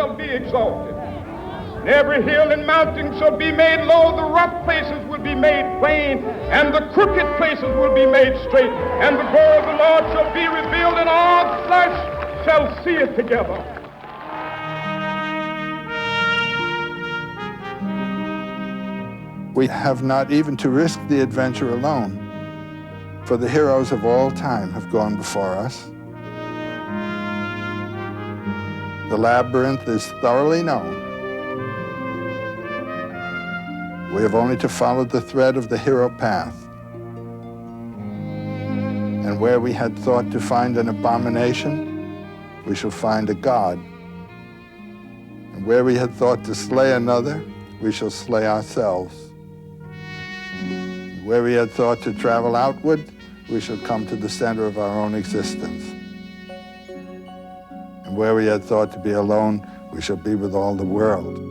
shall be exalted. And every hill and mountain shall be made low, the rough places will be made plain, and the crooked places will be made straight, and the glory of the Lord shall be revealed, and all flesh shall see it together. We have not even to risk the adventure alone, for the heroes of all time have gone before us. The labyrinth is thoroughly known. We have only to follow the thread of the hero path. And where we had thought to find an abomination, we shall find a god. And where we had thought to slay another, we shall slay ourselves. Where we had thought to travel outward, we shall come to the center of our own existence. And where we had thought to be alone, we shall be with all the world.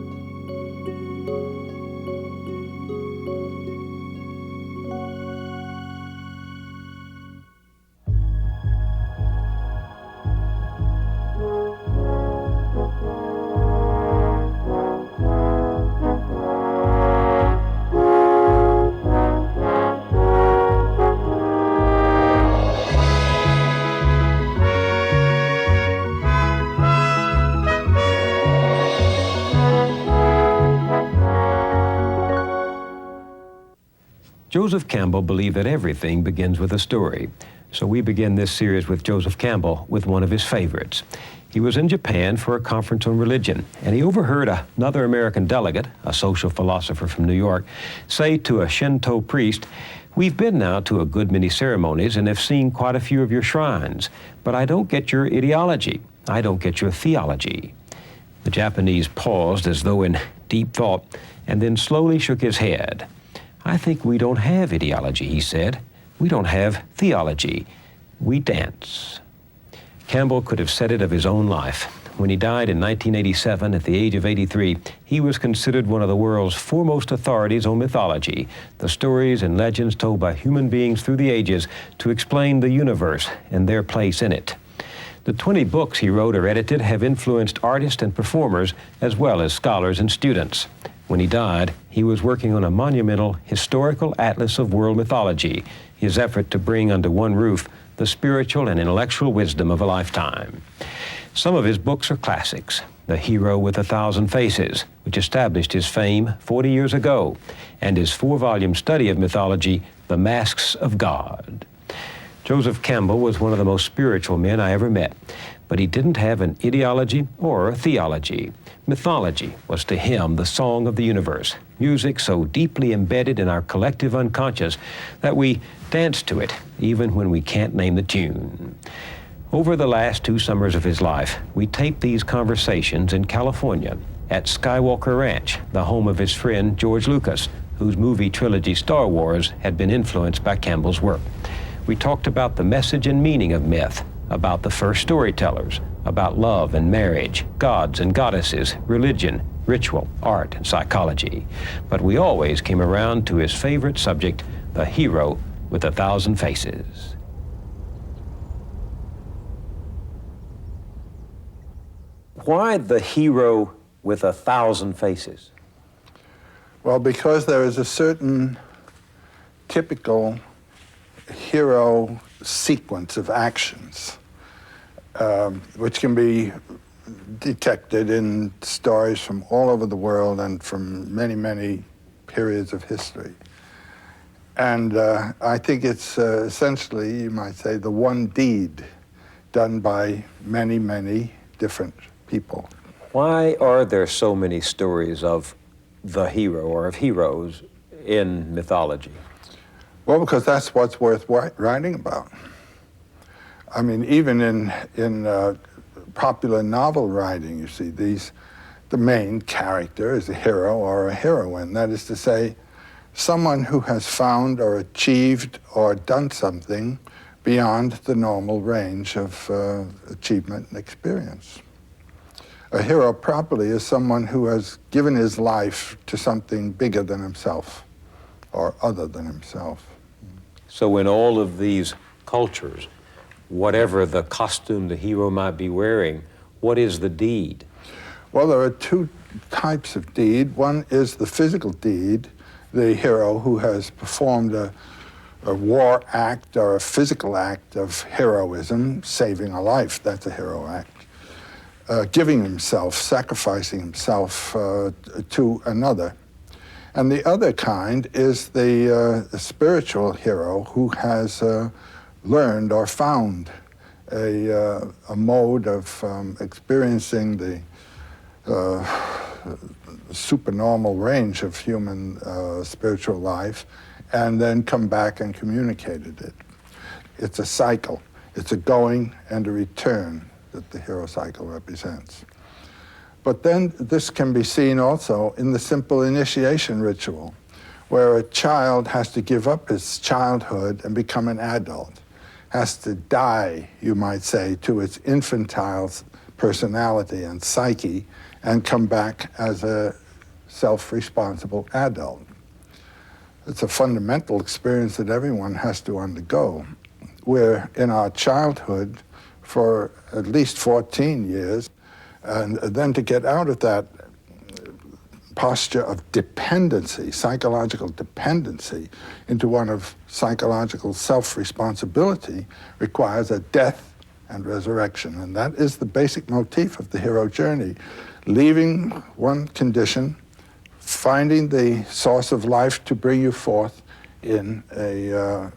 Joseph Campbell believed that everything begins with a story. So we begin this series with Joseph Campbell with one of his favorites. He was in Japan for a conference on religion, and he overheard another American delegate, a social philosopher from New York, say to a Shinto priest, "We've been now to a good many ceremonies and have seen quite a few of your shrines, but I don't get your ideology. I don't get your theology." The Japanese paused as though in deep thought, and then slowly shook his head. "I think we don't have ideology," he said. "We don't have theology. We dance." Campbell could have said it of his own life. When he died in 1987 at the age of 83, he was considered one of the world's foremost authorities on mythology, the stories and legends told by human beings through the ages to explain the universe and their place in it. The 20 books he wrote or edited have influenced artists and performers as well as scholars and students. When he died, he was working on a monumental historical atlas of world mythology, his effort to bring under one roof the spiritual and intellectual wisdom of a lifetime. Some of his books are classics. The Hero with 1,000 Faces, which established his fame 40 years ago, and his 4-volume study of mythology, The Masks of God. Joseph Campbell was one of the most spiritual men I ever met, but he didn't have an ideology or a theology. Mythology was to him the song of the universe, music so deeply embedded in our collective unconscious that we dance to it even when we can't name the tune. Over the last 2 summers of his life, we taped these conversations in California at Skywalker Ranch, the home of his friend George Lucas, whose movie trilogy Star Wars had been influenced by Campbell's work. We talked about the message and meaning of myth, about the first storytellers, about love and marriage, gods and goddesses, religion, ritual, art, and psychology. But we always came around to his favorite subject, the hero with 1,000 faces. Why the hero with 1,000 faces? Well, because there is a certain typical hero sequence of actions, which can be detected in stories from all over the world and from many, many periods of history. And I think it's essentially, you might say, the one deed done by many, many different people. Why are there so many stories of the hero or of heroes in mythology? Well, because that's what's worth writing about. I mean, even in popular novel writing, you see, the main character is a hero or a heroine. That is to say, someone who has found or achieved or done something beyond the normal range of achievement and experience. A hero properly is someone who has given his life to something bigger than himself or other than himself. So in all of these cultures, whatever the costume the hero might be wearing, what is the deed? Well, there are two types of deed. One is the physical deed, the hero who has performed a war act or a physical act of heroism, saving a life. That's a hero act. Giving himself, sacrificing himself to another. And the other kind is the spiritual hero who has learned or found a mode of experiencing the supernormal range of human spiritual life, and then come back and communicated it. It's a cycle. It's a going and a return that the hero cycle represents. But then this can be seen also in the simple initiation ritual, where a child has to give up his childhood and become an adult, has to die, you might say, to its infantile personality and psyche, and come back as a self-responsible adult. It's a fundamental experience that everyone has to undergo. We're in our childhood for at least 14 years, and then to get out of that posture of dependency, psychological dependency, into one of psychological self-responsibility requires a death and resurrection. And that is the basic motif of the hero journey. Leaving one condition, finding the source of life to bring you forth in a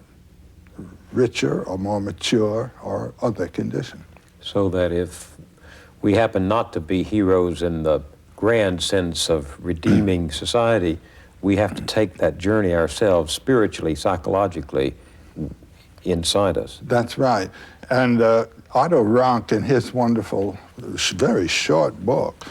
richer or more mature or other condition. So that if we happen not to be heroes in the grand sense of redeeming society, we have to take that journey ourselves spiritually, psychologically, inside us. That's right. And Otto Rank, in his wonderful, very short book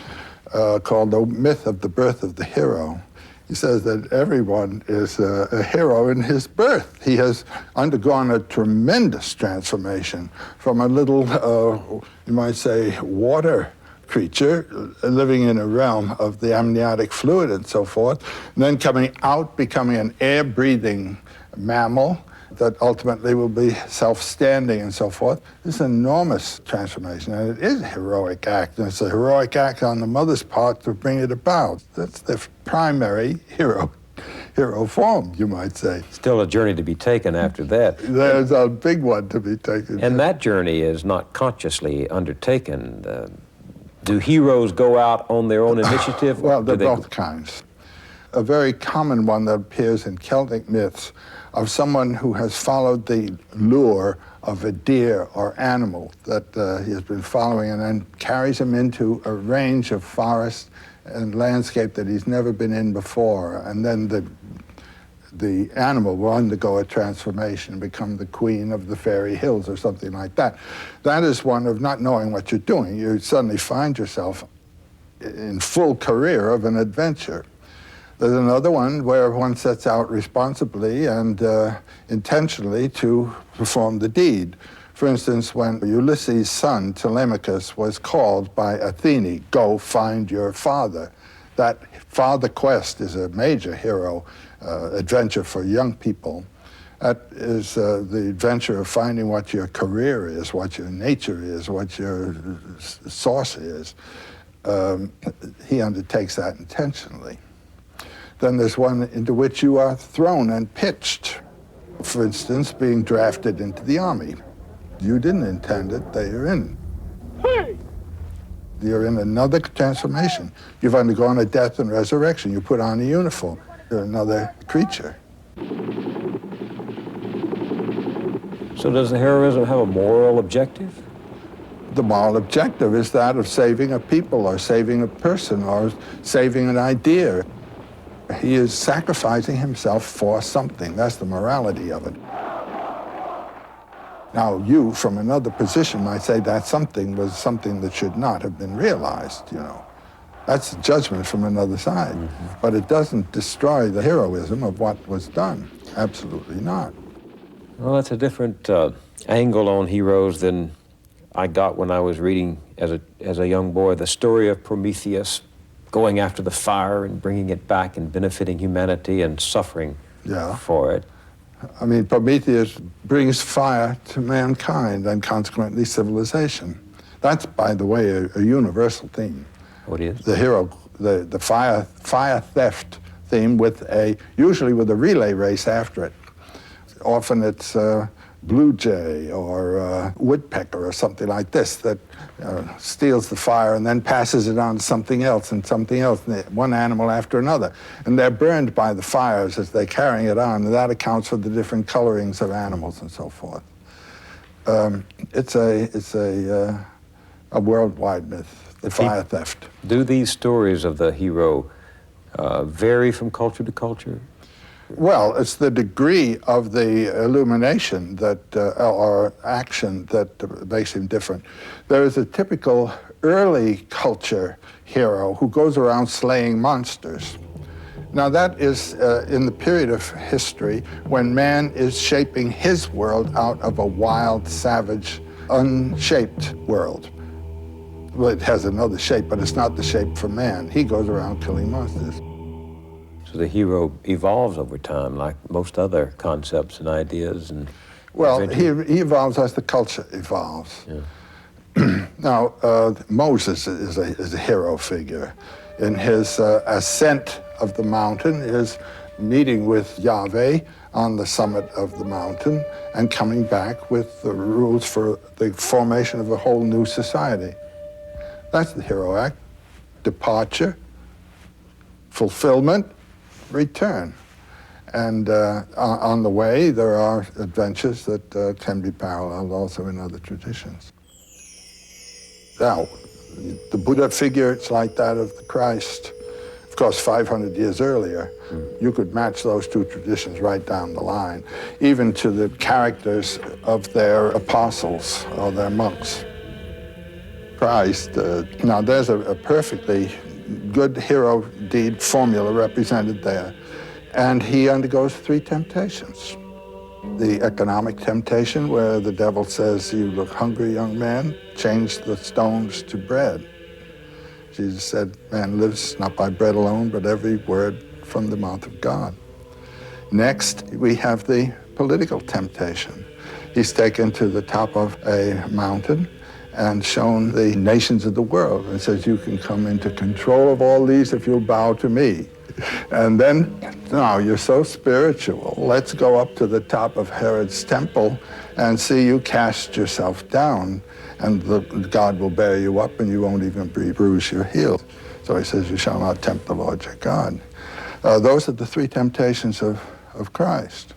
called The Myth of the Birth of the Hero, he says that everyone is a hero in his birth. He has undergone a tremendous transformation from a little, you might say, water creature living in a realm of the amniotic fluid and so forth, and then coming out, becoming an air-breathing mammal that ultimately will be self-standing and so forth. This is an enormous transformation, and it is a heroic act, and it's a heroic act on the mother's part to bring it about. That's the primary hero form, you might say. Still a journey to be taken after that. There's a big one to be taken. And that journey is not consciously undertaken. Do heroes go out on their own initiative? Well, they're both kinds. A very common one that appears in Celtic myths of someone who has followed the lure of a deer or animal that he has been following, and then carries him into a range of forest and landscape that he's never been in before. And then the animal will undergo a transformation and become the queen of the fairy hills or something like that. That is one of not knowing what you're doing. You suddenly find yourself in full career of an adventure. There's another one where one sets out responsibly and intentionally to perform the deed. For instance, when Ulysses' son, Telemachus, was called by Athene, go find your father. That father quest is a major hero adventure for young people. That is the adventure of finding what your career is, what your nature is, what your source is. He undertakes that intentionally. Then there's one into which you are thrown and pitched. For instance, being drafted into the army. You didn't intend it, they are in. Hey! You're in another transformation. You've undergone a death and resurrection. You put on a uniform. You're another creature. So does the heroism have a moral objective? The moral objective is that of saving a people or saving a person or saving an idea. He is sacrificing himself for something. That's the morality of it. Now, you, from another position, might say that something was something that should not have been realized, you know. That's a judgment from another side. Mm-hmm. But it doesn't destroy the heroism of what was done. Absolutely not. Well, that's a different angle on heroes than I got when I was reading as a young boy the story of Prometheus, going after the fire and bringing it back and benefiting humanity and suffering for it. I mean, Prometheus brings fire to mankind and consequently civilization. That's, by the way, a universal theme. What is? The hero, the fire theft theme usually with a relay race after it. Often it's blue jay or woodpecker or something like this that steals the fire and then passes it on to something else and something else, one animal after another. And they're burned by the fires as they're carrying it on, and that accounts for the different colorings of animals and so forth. It's a worldwide myth, the fire theft. Do these stories of the hero vary from culture to culture? Well, it's the degree of the illumination that, or action that makes him different. There is a typical early culture hero who goes around slaying monsters. Now that is in the period of history when man is shaping his world out of a wild, savage, unshaped world. Well, it has another shape, but it's not the shape for man. He goes around killing monsters. So the hero evolves over time, like most other concepts and ideas. And well, he evolves as the culture evolves. Yeah. Now, Moses is a hero figure. In his ascent of the mountain, his meeting with Yahweh on the summit of the mountain, and coming back with the rules for the formation of a whole new society. That's the hero act. Departure, fulfillment, return. And on the way, there are adventures that can be paralleled also in other traditions. Now, the Buddha figure, it's like that of the Christ. Of course, 500 years earlier, you could match those two traditions right down the line, even to the characters of their apostles or their monks. Christ, now there's a perfectly good hero deed formula represented there. And he undergoes 3 temptations. The economic temptation, where the devil says, "You look hungry, young man, change the stones to bread." Jesus said, "Man lives not by bread alone, but every word from the mouth of God." Next, we have the political temptation. He's taken to the top of a mountain and shown the nations of the world and says, "You can come into control of all these if you'll bow to me." And then, "Now you're so spiritual, let's go up to the top of Herod's temple and see you cast yourself down, and God will bear you up and you won't even bruise your heel." So he says, "You shall not tempt the Lord your God." Those are the 3 temptations of Christ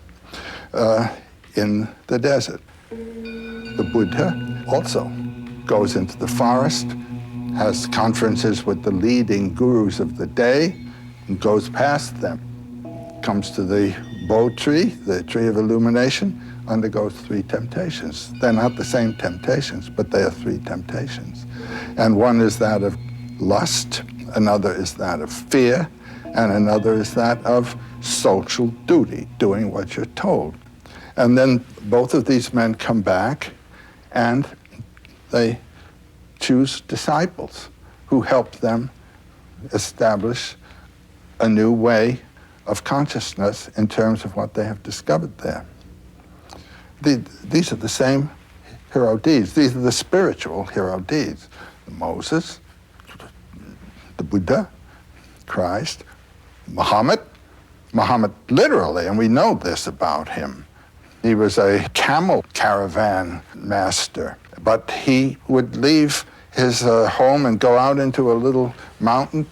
in the desert. The Buddha also goes into the forest, has conferences with the leading gurus of the day, and goes past them, comes to the Bo tree, the tree of illumination, undergoes 3 temptations. They're not the same temptations, but they are 3 temptations. And one is that of lust, another is that of fear, and another is that of social duty, doing what you're told. And then both of these men come back and they choose disciples who help them establish a new way of consciousness in terms of what they have discovered there. These are the same hero deeds. These are the spiritual hero deeds. Moses, the Buddha, Christ, Muhammad literally, and we know this about him. He was a camel caravan master, but he would leave his home and go out into a little mountain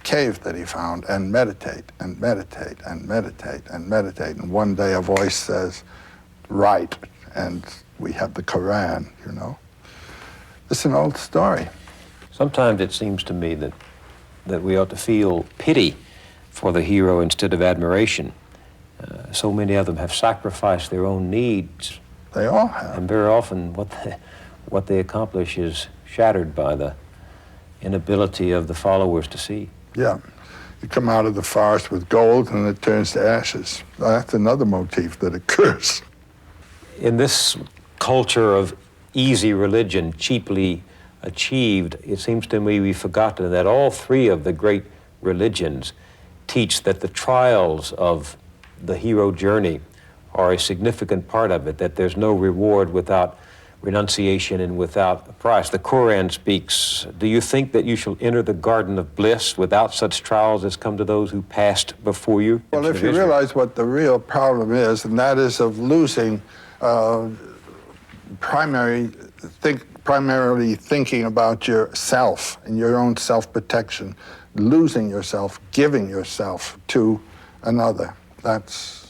cave that he found and meditate and meditate and meditate and meditate. And one day a voice says, "Write," and we have the Quran, you know. It's an old story. Sometimes it seems to me that we ought to feel pity for the hero instead of admiration. So many of them have sacrificed their own needs. They all have. And very often what they accomplish is shattered by the inability of the followers to see. Yeah. You come out of the forest with gold and it turns to ashes. That's another motif that occurs. In this culture of easy religion, cheaply achieved, it seems to me we've forgotten that all 3 of the great religions teach that the trials of the hero journey are a significant part of it, that there's no reward without renunciation and without a price. The Quran speaks, do you think that you shall enter the garden of bliss without such trials as come to those who passed before you? Well, if you realize what the real problem is, and that is of losing primarily thinking about yourself and your own self-protection, losing yourself, giving yourself to another. That's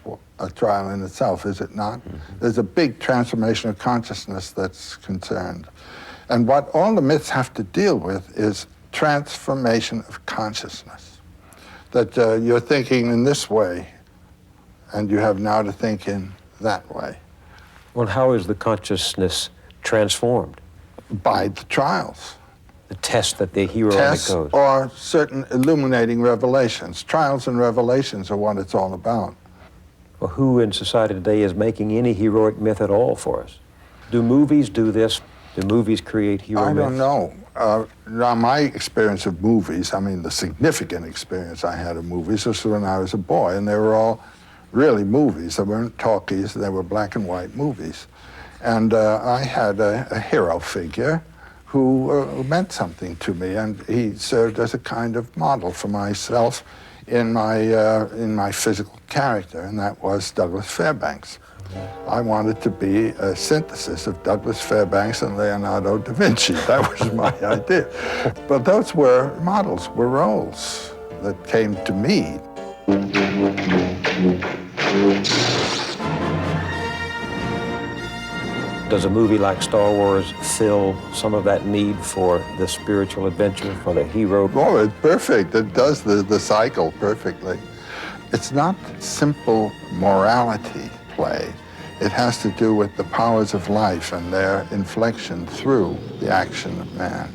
what a trial in itself, is it not? Mm-hmm. There's a big transformation of consciousness that's concerned. And what all the myths have to deal with is transformation of consciousness. That you're thinking in this way, and you have now to think in that way. Well, how is the consciousness transformed? By the trials. The test that the hero Tests undergoes. or certain illuminating revelations. Trials and revelations are what it's all about. Well, who in society today is making any heroic myth at all for us? Do movies do this? Do movies create hero myths? I don't know. Now, my experience of movies, I mean, the significant experience I had of movies was when I was a boy, and they were all really movies. They weren't talkies, they were black and white movies. And I had a hero figure who meant something to me, and he served as a kind of model for myself in my physical character, and that was Douglas Fairbanks. I wanted to be a synthesis of Douglas Fairbanks and Leonardo da Vinci. That was my idea. But those were models, were roles that came to me. Does a movie like Star Wars fill some of that need for the spiritual adventure, for the hero? Oh, it's perfect. It does the cycle perfectly. It's not simple morality play. It has to do with the powers of life and their inflection through the action of man.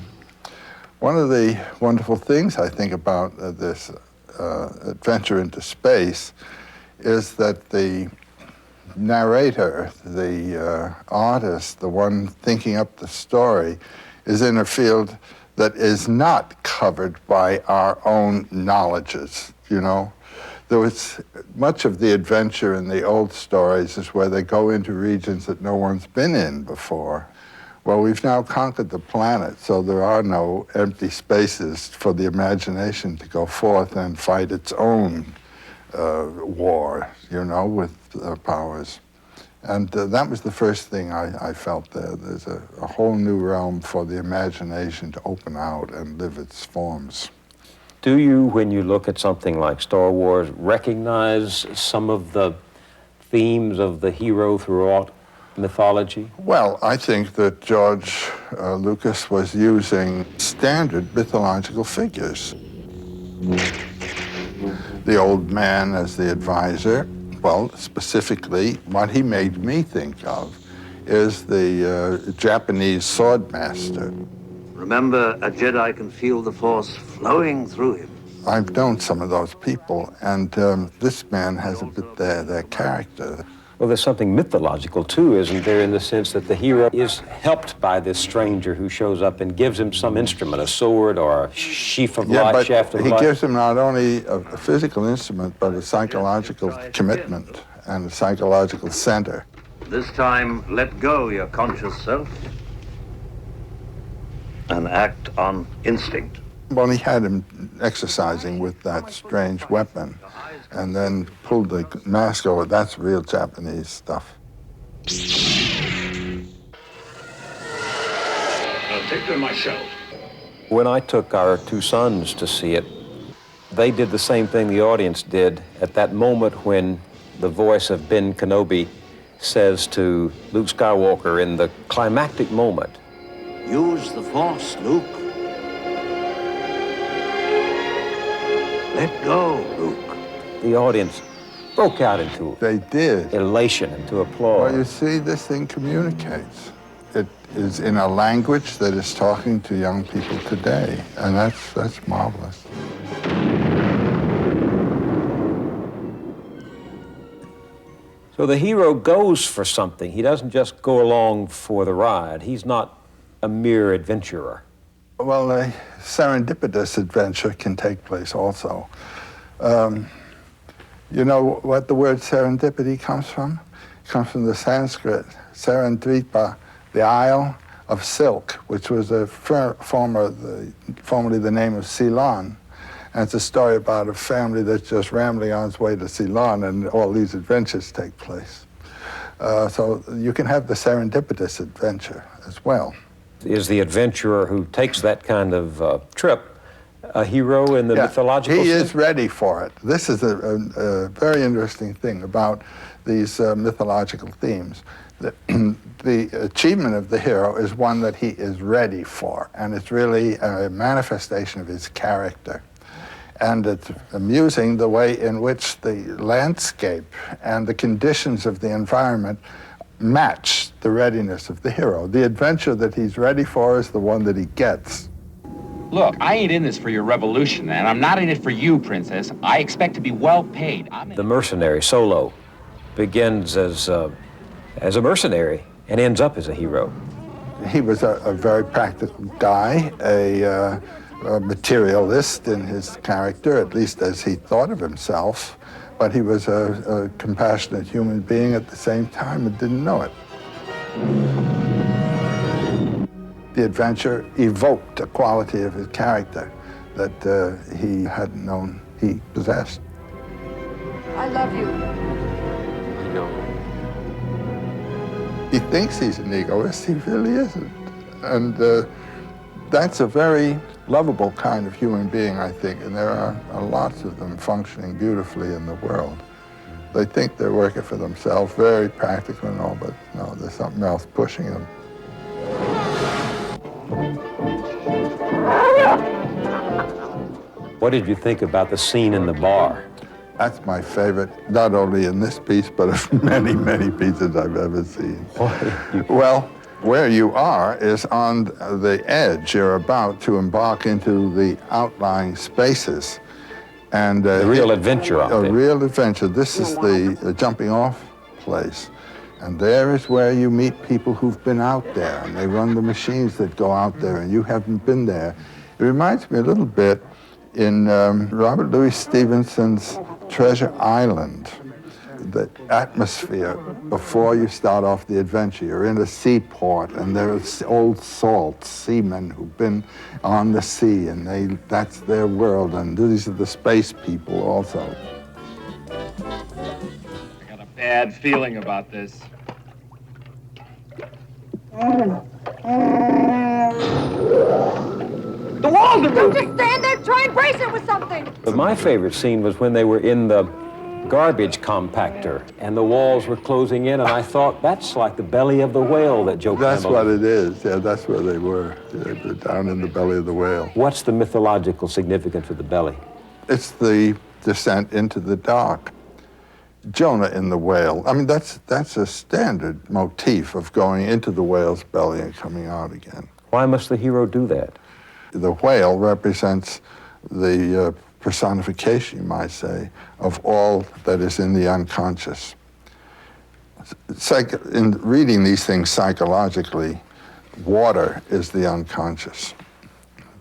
One of the wonderful things I think about this adventure into space is that the narrator, the artist, the one thinking up the story, is in a field that is not covered by our own knowledges, you know. There was much of the adventure in the old stories is where they go into regions that no one's been in before. Well, we've now conquered the planet, so there are no empty spaces for the imagination to go forth and fight its own war, you know, with powers. And that was the first thing I felt there. There's a whole new realm for the imagination to open out and live its forms. Do you, when you look at something like Star Wars, recognize some of the themes of the hero throughout mythology? Well, I think that George Lucas was using standard mythological figures. The old man as the advisor. Well, specifically, what he made me think of is the Japanese sword master. Remember, a Jedi can feel the Force flowing through him. I've known some of those people, and this man has a bit their character. Well, there's something mythological, too, isn't there, in the sense that the hero is helped by this stranger who shows up and gives him some instrument, a sword or a sheaf of light, shaft of light. He gives him not only a physical instrument, but a psychological commitment and a psychological center. This time, let go your conscious self and act on instinct. Well, he had him exercising with that strange weapon and then pulled the mask over. That's real Japanese stuff. I'll take them myself. When I took our two sons to see it, they did the same thing the audience did at that moment when the voice of Ben Kenobi says to Luke Skywalker in the climactic moment, Use the Force, Luke. Let go, Luke. the audience broke out into They did. elation, into applause. Well, you see, this thing communicates. It is in a language that is talking to young people today, and that's marvelous. So the hero goes for something. He doesn't just go along for the ride. He's not a mere adventurer. Well, a serendipitous adventure can take place also. You know what the word serendipity comes from? comes from the Sanskrit, Sarandvipa, the Isle of Silk, which was formerly the name of Ceylon. And it's a story about a family that's just rambling on its way to Ceylon, and all these adventures take place. So you can have the serendipitous adventure as well. Is the adventurer who takes that kind of trip a hero in the mythological He sense? is ready for it. This is a very interesting thing about these mythological themes. The achievement of the hero is one that he is ready for, and it's really a manifestation of his character. And it's amusing the way in which the landscape and the conditions of the environment match the readiness of the hero. The adventure that he's ready for is the one that he gets. Look, I ain't in this for your revolution, and I'm not in it for you, Princess. I expect to be well paid. The mercenary, Solo, begins as a mercenary and ends up as a hero. He was a very practical guy, a materialist in his character, at least as he thought of himself, but he was a compassionate human being at the same time and didn't know it. The adventure evoked a quality of his character that he hadn't known he possessed. I love you. I know. He thinks he's an egoist, he really isn't. And that's a very lovable kind of human being, I think, and there are lots of them functioning beautifully in the world. They think they're working for themselves, very practical and all, but no, there's something else pushing them. What did you think about the scene in the bar? That's my favorite, not only in this piece, but of many, many pieces I've ever seen. Well, where you are is on the edge. You're about to embark into the outlying spaces. And The real adventure of it. A real adventure. This is the jumping off place. And there is where you meet people who've been out there, and they run the machines that go out there, and you haven't been there. It reminds me a little bit in Robert Louis Stevenson's Treasure Island. The atmosphere before you start off the adventure. You're in a seaport, and there's old salt seamen who've been on the sea, and that's their world, and these are the space people also. I got a bad feeling about this. The walls are Don't moving! just stand there, try and brace it with something. But my favorite scene was when they were in the garbage compactor and the walls were closing in, and I thought, that's like the belly of the whale that Joe That's Campbell... what it is. Yeah, that's where they were. They were down in the belly of the whale. What's the mythological significance of the belly? It's the descent into the dark. Jonah in the whale. I mean, that's a standard motif of going into the whale's belly and coming out again. Why must the hero do that? The whale represents the personification, you might say, of all that is in the unconscious. In reading these things psychologically, water is the unconscious.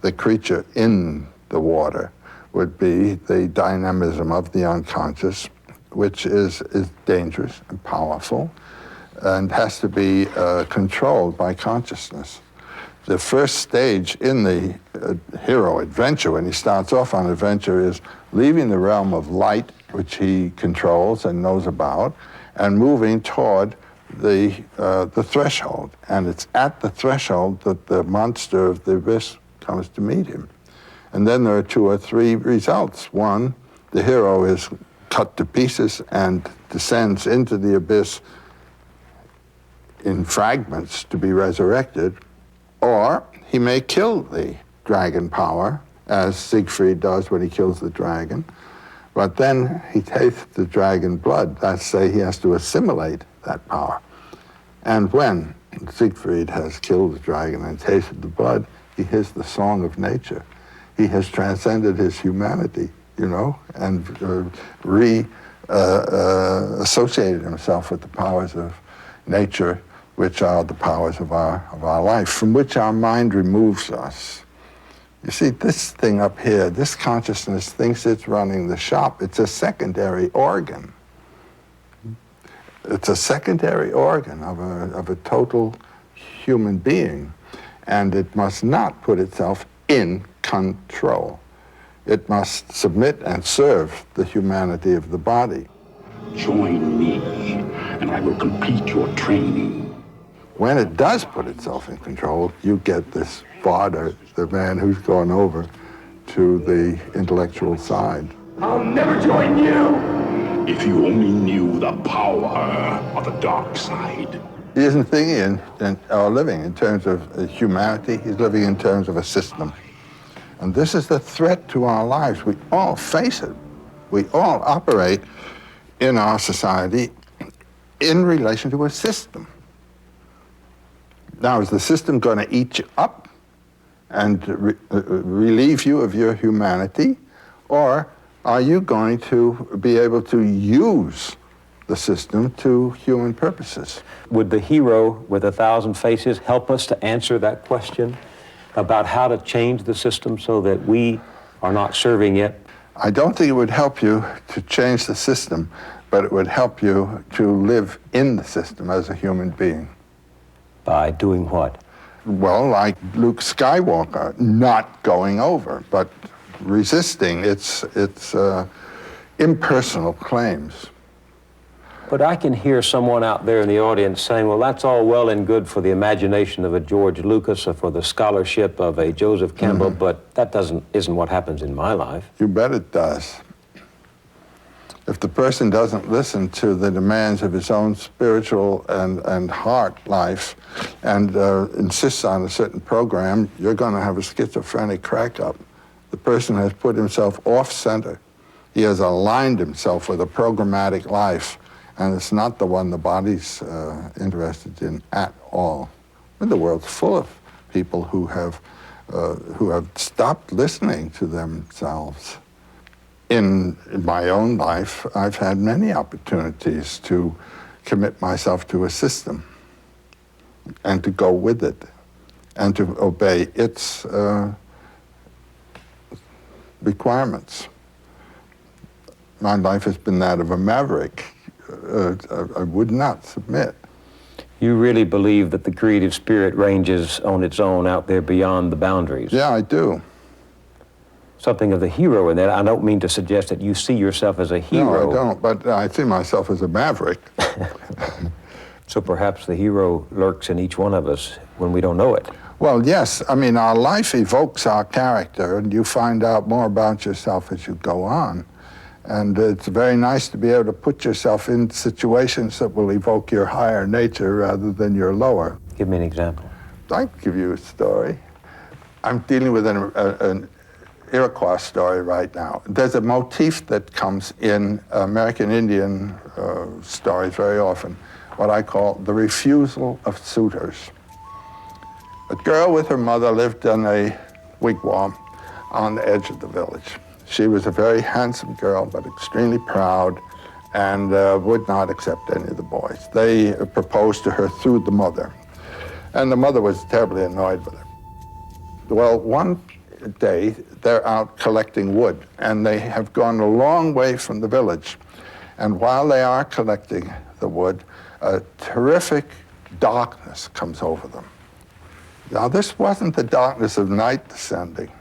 The creature in the water would be the dynamism of the unconscious, which is dangerous and powerful and has to be controlled by consciousness. The first stage in the hero adventure, when he starts off on adventure, is leaving the realm of light, which he controls and knows about, and moving toward the threshold. And it's at the threshold that the monster of the abyss comes to meet him. And then there are 2 or 3 results. One, the hero is cut to pieces and descends into the abyss in fragments to be resurrected. Or he may kill the dragon power, as Siegfried does when he kills the dragon, but then he tastes the dragon blood. That's say he has to assimilate that power. And when Siegfried has killed the dragon and tasted the blood, he hears the song of nature. He has transcended his humanity, you know, and associated himself with the powers of nature, which are the powers of our life, from which our mind removes us. You see, this thing up here, this consciousness thinks it's running the shop. It's a secondary organ. It's a secondary organ of a total human being, and it must not put itself in control. It must submit and serve the humanity of the body. Join me, and I will complete your training. When it does put itself in control, you get this father, the man who's gone over to the intellectual side. I'll never join you! If you only knew the power of the dark side. He isn't thinking or living in terms of humanity, he's living in terms of a system. And this is the threat to our lives. We all face it. We all operate in our society in relation to a system. Now, is the system going to eat you up and relieve you of your humanity? Or are you going to be able to use the system to human purposes? Would the hero with 1,000 faces help us to answer that question about how to change the system so that we are not serving it? I don't think it would help you to change the system, but it would help you to live in the system as a human being. By doing what? Well, like Luke Skywalker, not going over, but resisting its impersonal claims. But I can hear someone out there in the audience saying, well, that's all well and good for the imagination of a George Lucas or for the scholarship of a Joseph Campbell, but that isn't what happens in my life. You bet it does. If the person doesn't listen to the demands of his own spiritual and heart life and insists on a certain program, you're going to have a schizophrenic crack-up. The person has put himself off-center. He has aligned himself with a programmatic life, and it's not the one the body's interested in at all. And the world's full of people who have stopped listening to themselves. In my own life, I've had many opportunities to commit myself to a system and to go with it and to obey its requirements. My life has been that of a maverick. I would not submit. You really believe that the creative spirit ranges on its own out there beyond the boundaries? Yeah, I do. Something of the hero in that. I don't mean to suggest that you see yourself as a hero. No, I don't, but I see myself as a maverick. So perhaps the hero lurks in each one of us when we don't know it. Well, yes. I mean, our life evokes our character, and you find out more about yourself as you go on. And it's very nice to be able to put yourself in situations that will evoke your higher nature rather than your lower. Give me an example. I can give you a story. I'm dealing with an Iroquois story right now. There's a motif that comes in American Indian stories very often, what I call the refusal of suitors. A girl with her mother lived in a wigwam on the edge of the village. She was a very handsome girl, but extremely proud, and would not accept any of the boys. They proposed to her through the mother, and the mother was terribly annoyed with her. Well, one day, they're out collecting wood, and they have gone a long way from the village. And while they are collecting the wood, a terrific darkness comes over them. Now, this wasn't the darkness of night descending.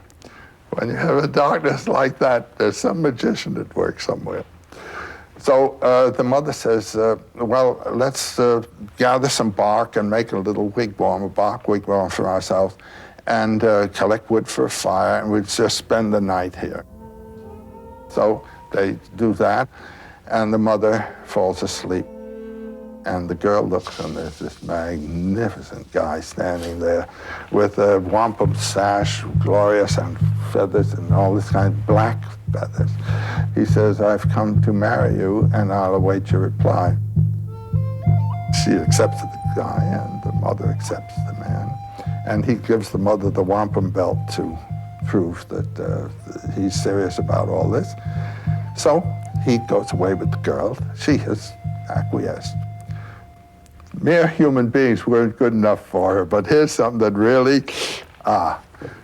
When you have a darkness like that, there's some magician at work somewhere. So the mother says, well, let's gather some bark and make a little wigwam, a bark wigwam for ourselves, and collect wood for a fire, and we'll just spend the night here. So they do that, and the mother falls asleep. And the girl looks, and there's this magnificent guy standing there with a wampum sash, glorious, and feathers, and all this kind of black feathers. He says, I've come to marry you, and I'll await your reply. She accepts the guy, and the mother accepts the man. And he gives the mother the wampum belt to prove that he's serious about all this. So he goes away with the girl. She has acquiesced. Mere human beings weren't good enough for her, but here's something that really,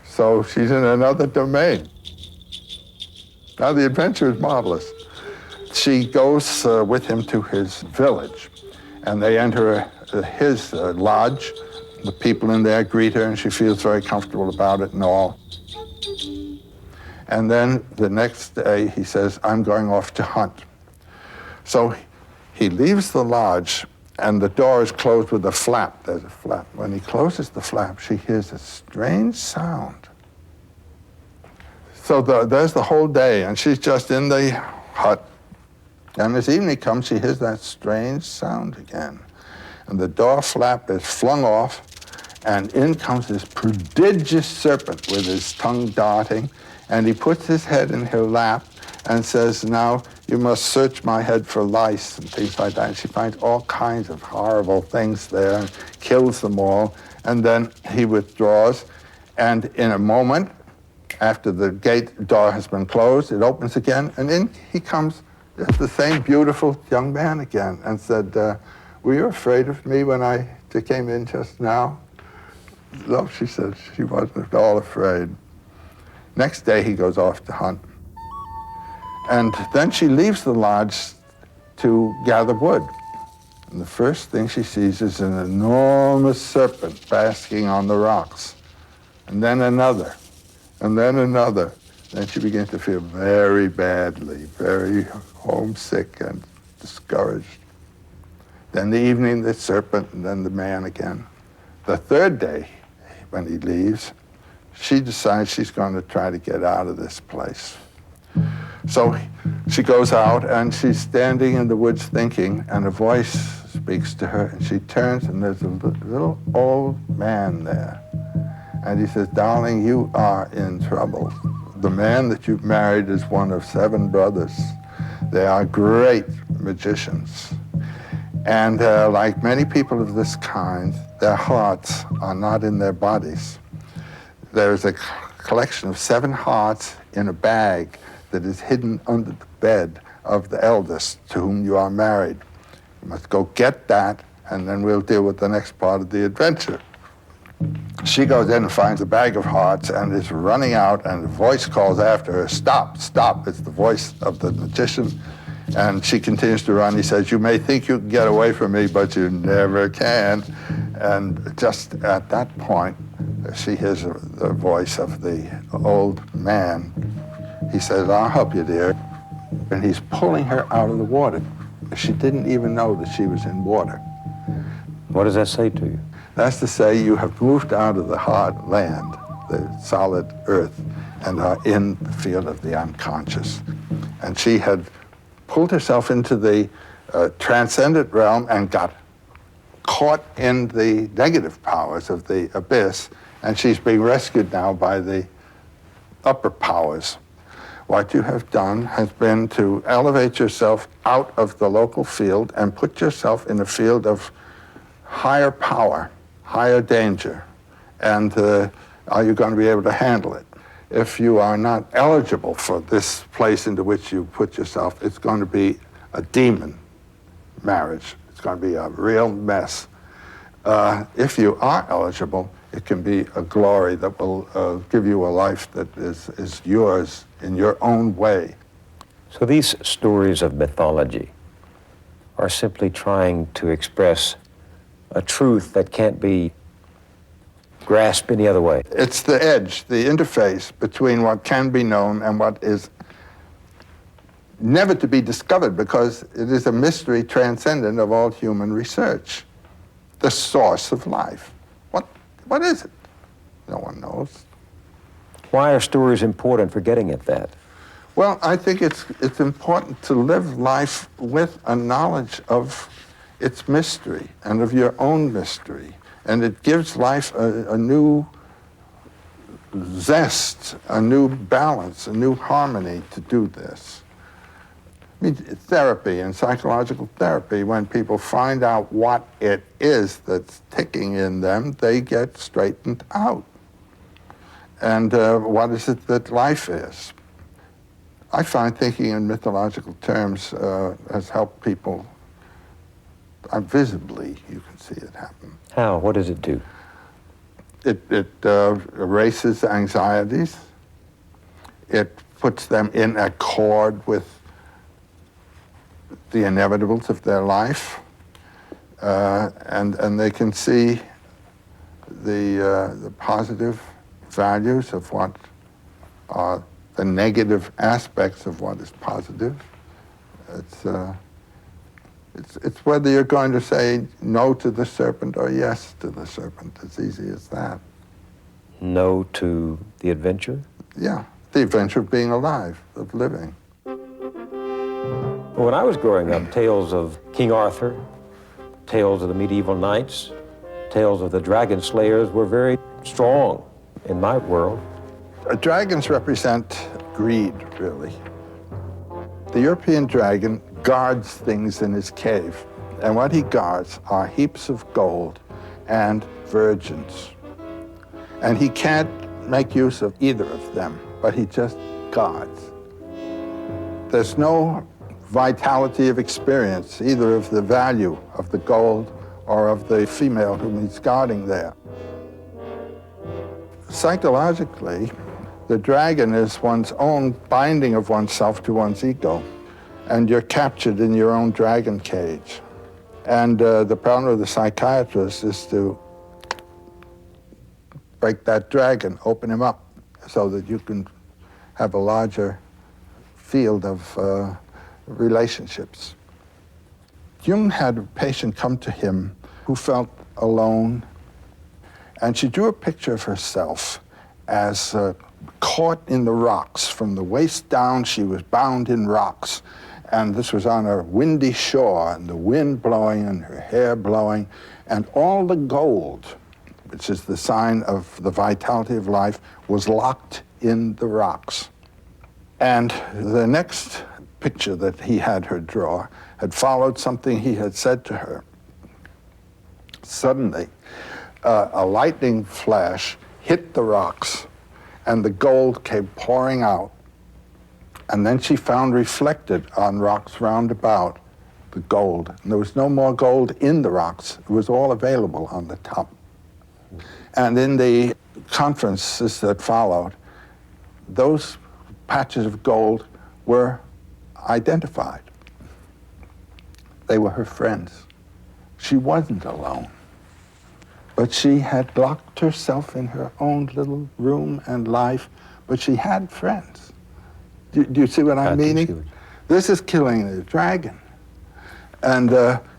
so she's in another domain. Now the adventure is marvelous. She goes with him to his village, And they enter his lodge. The people in there greet her, and she feels very comfortable about it and all. And then the next day, he says, I'm going off to hunt. So he leaves the lodge, and the door is closed with a flap. There's a flap. When he closes the flap, she hears a strange sound. So there's the whole day, and she's just in the hut. And as evening comes, she hears that strange sound again. And the door flap is flung off, and in comes this prodigious serpent with his tongue darting, and he puts his head in her lap and says, now you must search my head for lice and things like that. And she finds all kinds of horrible things there and kills them all. And then he withdraws, and in a moment, after the gate door has been closed, it opens again, and in he comes, the same beautiful young man again, and said, were you afraid of me when I came in just now? No, she said, she wasn't at all afraid. Next day, he goes off to hunt. And then she leaves the lodge to gather wood. And the first thing she sees is an enormous serpent basking on the rocks. And then another, and then another. Then she begins to feel very badly, very homesick and discouraged. Then the evening, the serpent, and then the man again. The third day, when he leaves, she decides she's going to try to get out of this place. So she goes out, and she's standing in the woods thinking, and a voice speaks to her, and she turns, and there's a little old man there. And he says, darling, you are in trouble. The man that you've married is one of 7 brothers. They are great magicians. And like many people of this kind, their hearts are not in their bodies. There's a collection of 7 hearts in a bag that is hidden under the bed of the eldest to whom you are married. You must go get that, and then we'll deal with the next part of the adventure. She goes in and finds a bag of hearts and is running out, and a voice calls after her, stop, stop. It's the voice of the magician. And she continues to run. He says, you may think you can get away from me, but you never can. And just at that point, she hears the voice of the old man. He says, I'll help you, dear. And he's pulling her out of the water. She didn't even know that she was in water. What does that say to you? That's to say you have moved out of the hard land, the solid earth, and are in the field of the unconscious. And she had pulled herself into the transcendent realm and got caught in the negative powers of the abyss, and she's being rescued now by the upper powers. What you have done has been to elevate yourself out of the local field and put yourself in a field of higher power, higher danger, and are you going to be able to handle it? If you are not eligible for this place into which you put yourself, it's going to be a demon marriage. It's going to be a real mess. If you are eligible, it can be a glory that will give you a life that is yours in your own way. So these stories of mythology are simply trying to express a truth that can't be grasped any other way. It's the edge, the interface between what can be known and what is never to be discovered, because it is a mystery transcendent of all human research. The source of life. What is it? No one knows. Why are stories important for getting at that? Well, I think it's important to live life with a knowledge of its mystery and of your own mystery. And it gives life a new zest, a new balance, a new harmony to do this. I mean, therapy and psychological therapy, when people find out what it is that's ticking in them, they get straightened out. And what is it that life is? I find thinking in mythological terms has helped people visibly. You can see it happen. How? What does it do? It erases anxieties. It puts them in accord with the inevitables of their life. and they can see the positive values of what are the negative aspects of what is positive. It's whether you're going to say no to the serpent or yes to the serpent. It's easy as that. No to the adventure? Yeah, the adventure of being alive, of living. When I was growing up, tales of King Arthur, tales of the medieval knights, tales of the dragon slayers were very strong in my world. Dragons represent greed, really. The European dragon guards things in his cave, and what he guards are heaps of gold and virgins. And he can't make use of either of them, but he just guards. There's no vitality of experience, either of the value of the gold or of the female whom he's guarding there. Psychologically, the dragon is one's own binding of oneself to one's ego, and you're captured in your own dragon cage. And the problem of the psychiatrist is to break that dragon, open him up, so that you can have a larger field of relationships. Jung had a patient come to him who felt alone, and she drew a picture of herself as caught in the rocks. From the waist down, she was bound in rocks. And this was on a windy shore, and the wind blowing and her hair blowing, and all the gold, which is the sign of the vitality of life, was locked in the rocks. And the next picture that he had her draw had followed something he had said to her. Suddenly, a lightning flash hit the rocks, and the gold came pouring out. And then she found reflected on rocks round about the gold. And there was no more gold in the rocks. It was all available on the top. And in the conferences that followed, those patches of gold were identified. They were her friends. She wasn't alone. But she had locked herself in her own little room and life, but she had friends. Do you see what I'm meaning? This is killing the dragon. And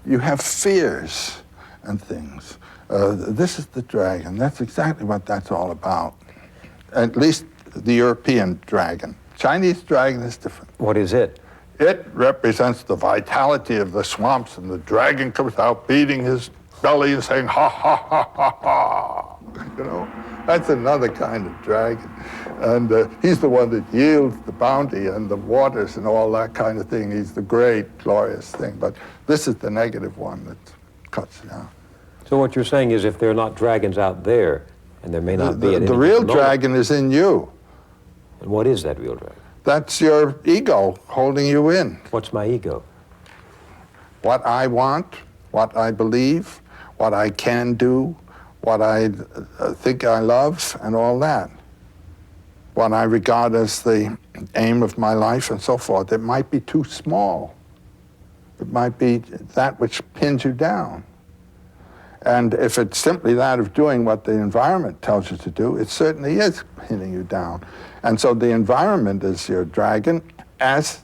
you have fears and things. This is the dragon. That's exactly what that's all about. At least the European dragon. Chinese dragon is different. What is it? It represents the vitality of the swamps, and the dragon comes out beating his belly and saying, ha, ha, ha, ha, ha. You know, that's another kind of dragon. And he's the one that yields the bounty and the waters and all that kind of thing. He's the great, glorious thing. But this is the negative one that cuts down. So what you're saying is if there are not dragons out there, and there may not be the real dragon is in you. And what is that real dragon? That's your ego holding you in. What's my ego? What I want, what I believe, what I can do, what I think I love, and all that. What I regard as the aim of my life and so forth. It might be too small. It might be that which pins you down. And if it's simply that of doing what the environment tells you to do, it certainly is pinning you down. And so the environment is your dragon as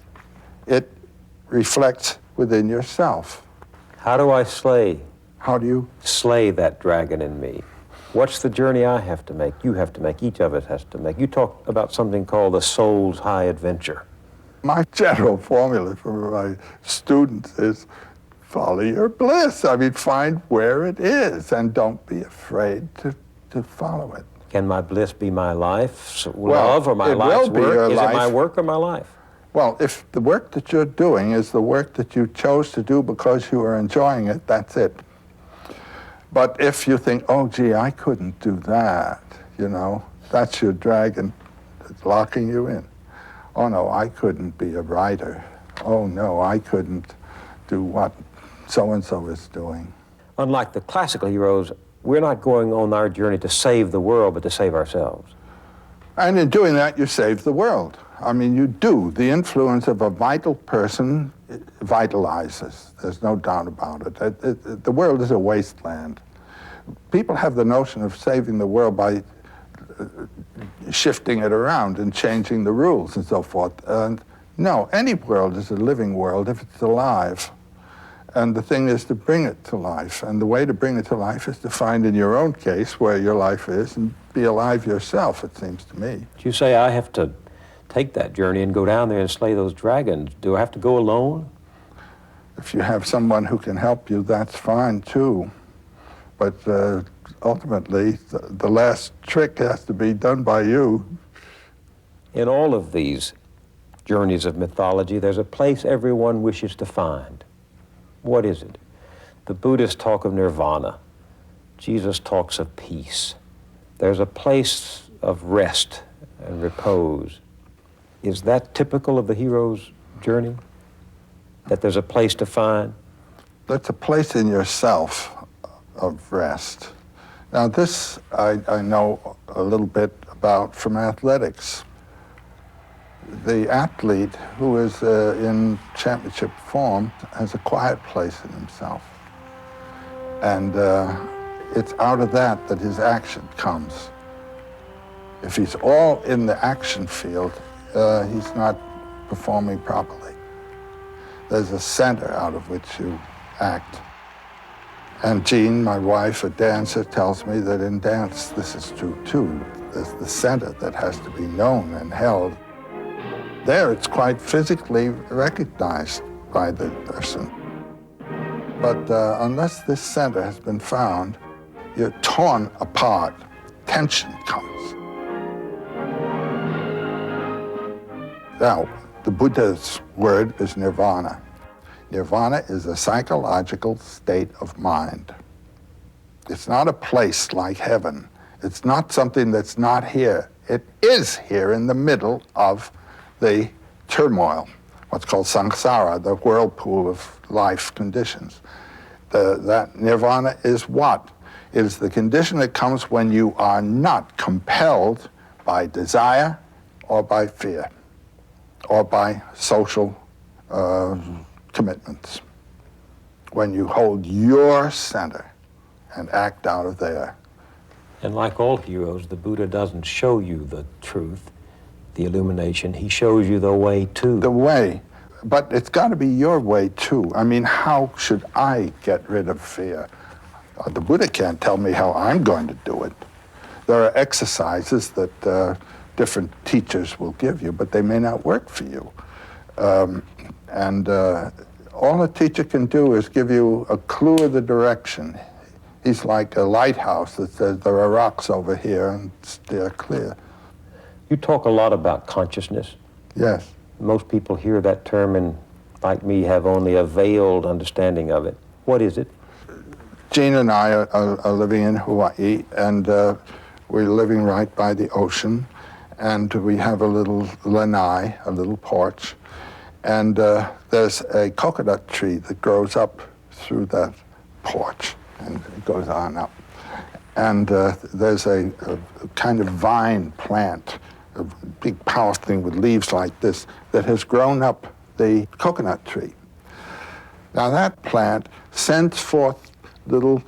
it reflects within yourself. How do I slay? How do you slay that dragon in me? What's the journey I have to make, you have to make, each of us has to make? You talk about something called the soul's high adventure. My general formula for my students is follow your bliss. I mean, find where it is and don't be afraid to follow it. Can my bliss be my life, love, or my life's work? Is it my work or my life? Well, if the work that you're doing is the work that you chose to do because you are enjoying it, that's it. But if you think, oh, gee, I couldn't do that, you know, that's your dragon that's locking you in. Oh, no, I couldn't be a writer. Oh, no, I couldn't do what so-and-so is doing. Unlike the classical heroes, we're not going on our journey to save the world, but to save ourselves. And in doing that, you save the world. I mean, you do. The influence of a vital person vitalizes. There's no doubt about it. The world is a wasteland. People have the notion of saving the world by shifting it around and changing the rules and so forth. And no, any world is a living world if it's alive. And the thing is to bring it to life. And the way to bring it to life is to find in your own case where your life is and be alive yourself, it seems to me. You say I have to take that journey and go down there and slay those dragons. Do I have to go alone? If you have someone who can help you, that's fine too. But ultimately, the last trick has to be done by you. In all of these journeys of mythology, there's a place everyone wishes to find. What is it? The Buddhists talk of nirvana. Jesus talks of peace. There's a place of rest and repose. Is that typical of the hero's journey? That there's a place to find? That's a place in yourself of rest. Now this I know a little bit about from athletics. The athlete who is in championship form has a quiet place in himself. And it's out of that his action comes. If he's all in the action field, he's not performing properly. There's a center out of which you act. And Jean, my wife, a dancer, tells me that in dance this is true too. There's the center that has to be known and held. There it's quite physically recognized by the person. But unless this center has been found, you're torn apart. Tension comes. Now, the Buddha's word is nirvana. Nirvana is a psychological state of mind. It's not a place like heaven. It's not something that's not here. It is here in the middle of the turmoil, what's called samsara, the whirlpool of life conditions. That nirvana is what? It is the condition that comes when you are not compelled by desire or by fear or by social commitments. When you hold your center and act out of there. And like all heroes, the Buddha doesn't show you the truth, the illumination. He shows you the way to. The way. But it's got to be your way, too. I mean, how should I get rid of fear? The Buddha can't tell me how I'm going to do it. There are exercises that different teachers will give you, but they may not work for you. All a teacher can do is give you a clue of the direction. He's like a lighthouse that says there are rocks over here and steer clear. You talk a lot about consciousness. Yes. Most people hear that term and, like me, have only a veiled understanding of it. What is it? Jean and I are living in Hawaii, and we're living right by the ocean, and we have a little lanai, a little porch, and there's a coconut tree that grows up through that porch, and it goes on up. And there's a kind of vine plant, a big powerful thing with leaves like this, that has grown up the coconut tree. Now that plant sends forth little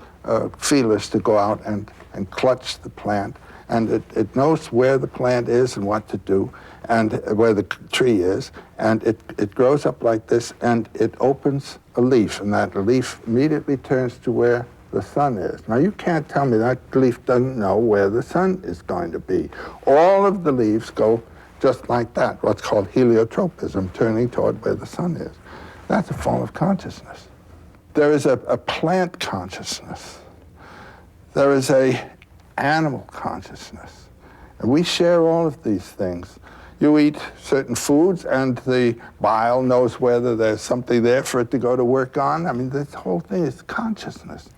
feelers to go out and clutch the plant, and it knows where the plant is and what to do, and where the tree is, and it grows up like this, and it opens a leaf, and that leaf immediately turns to where the sun is. Now you can't tell me that leaf doesn't know where the sun is going to be. All of the leaves go just like that, what's called heliotropism, turning toward where the sun is. That's a form of consciousness. There is a plant consciousness. There is a animal consciousness. And we share all of these things. You eat certain foods and the bile knows whether there's something there for it to go to work on. I mean, this whole thing is consciousness.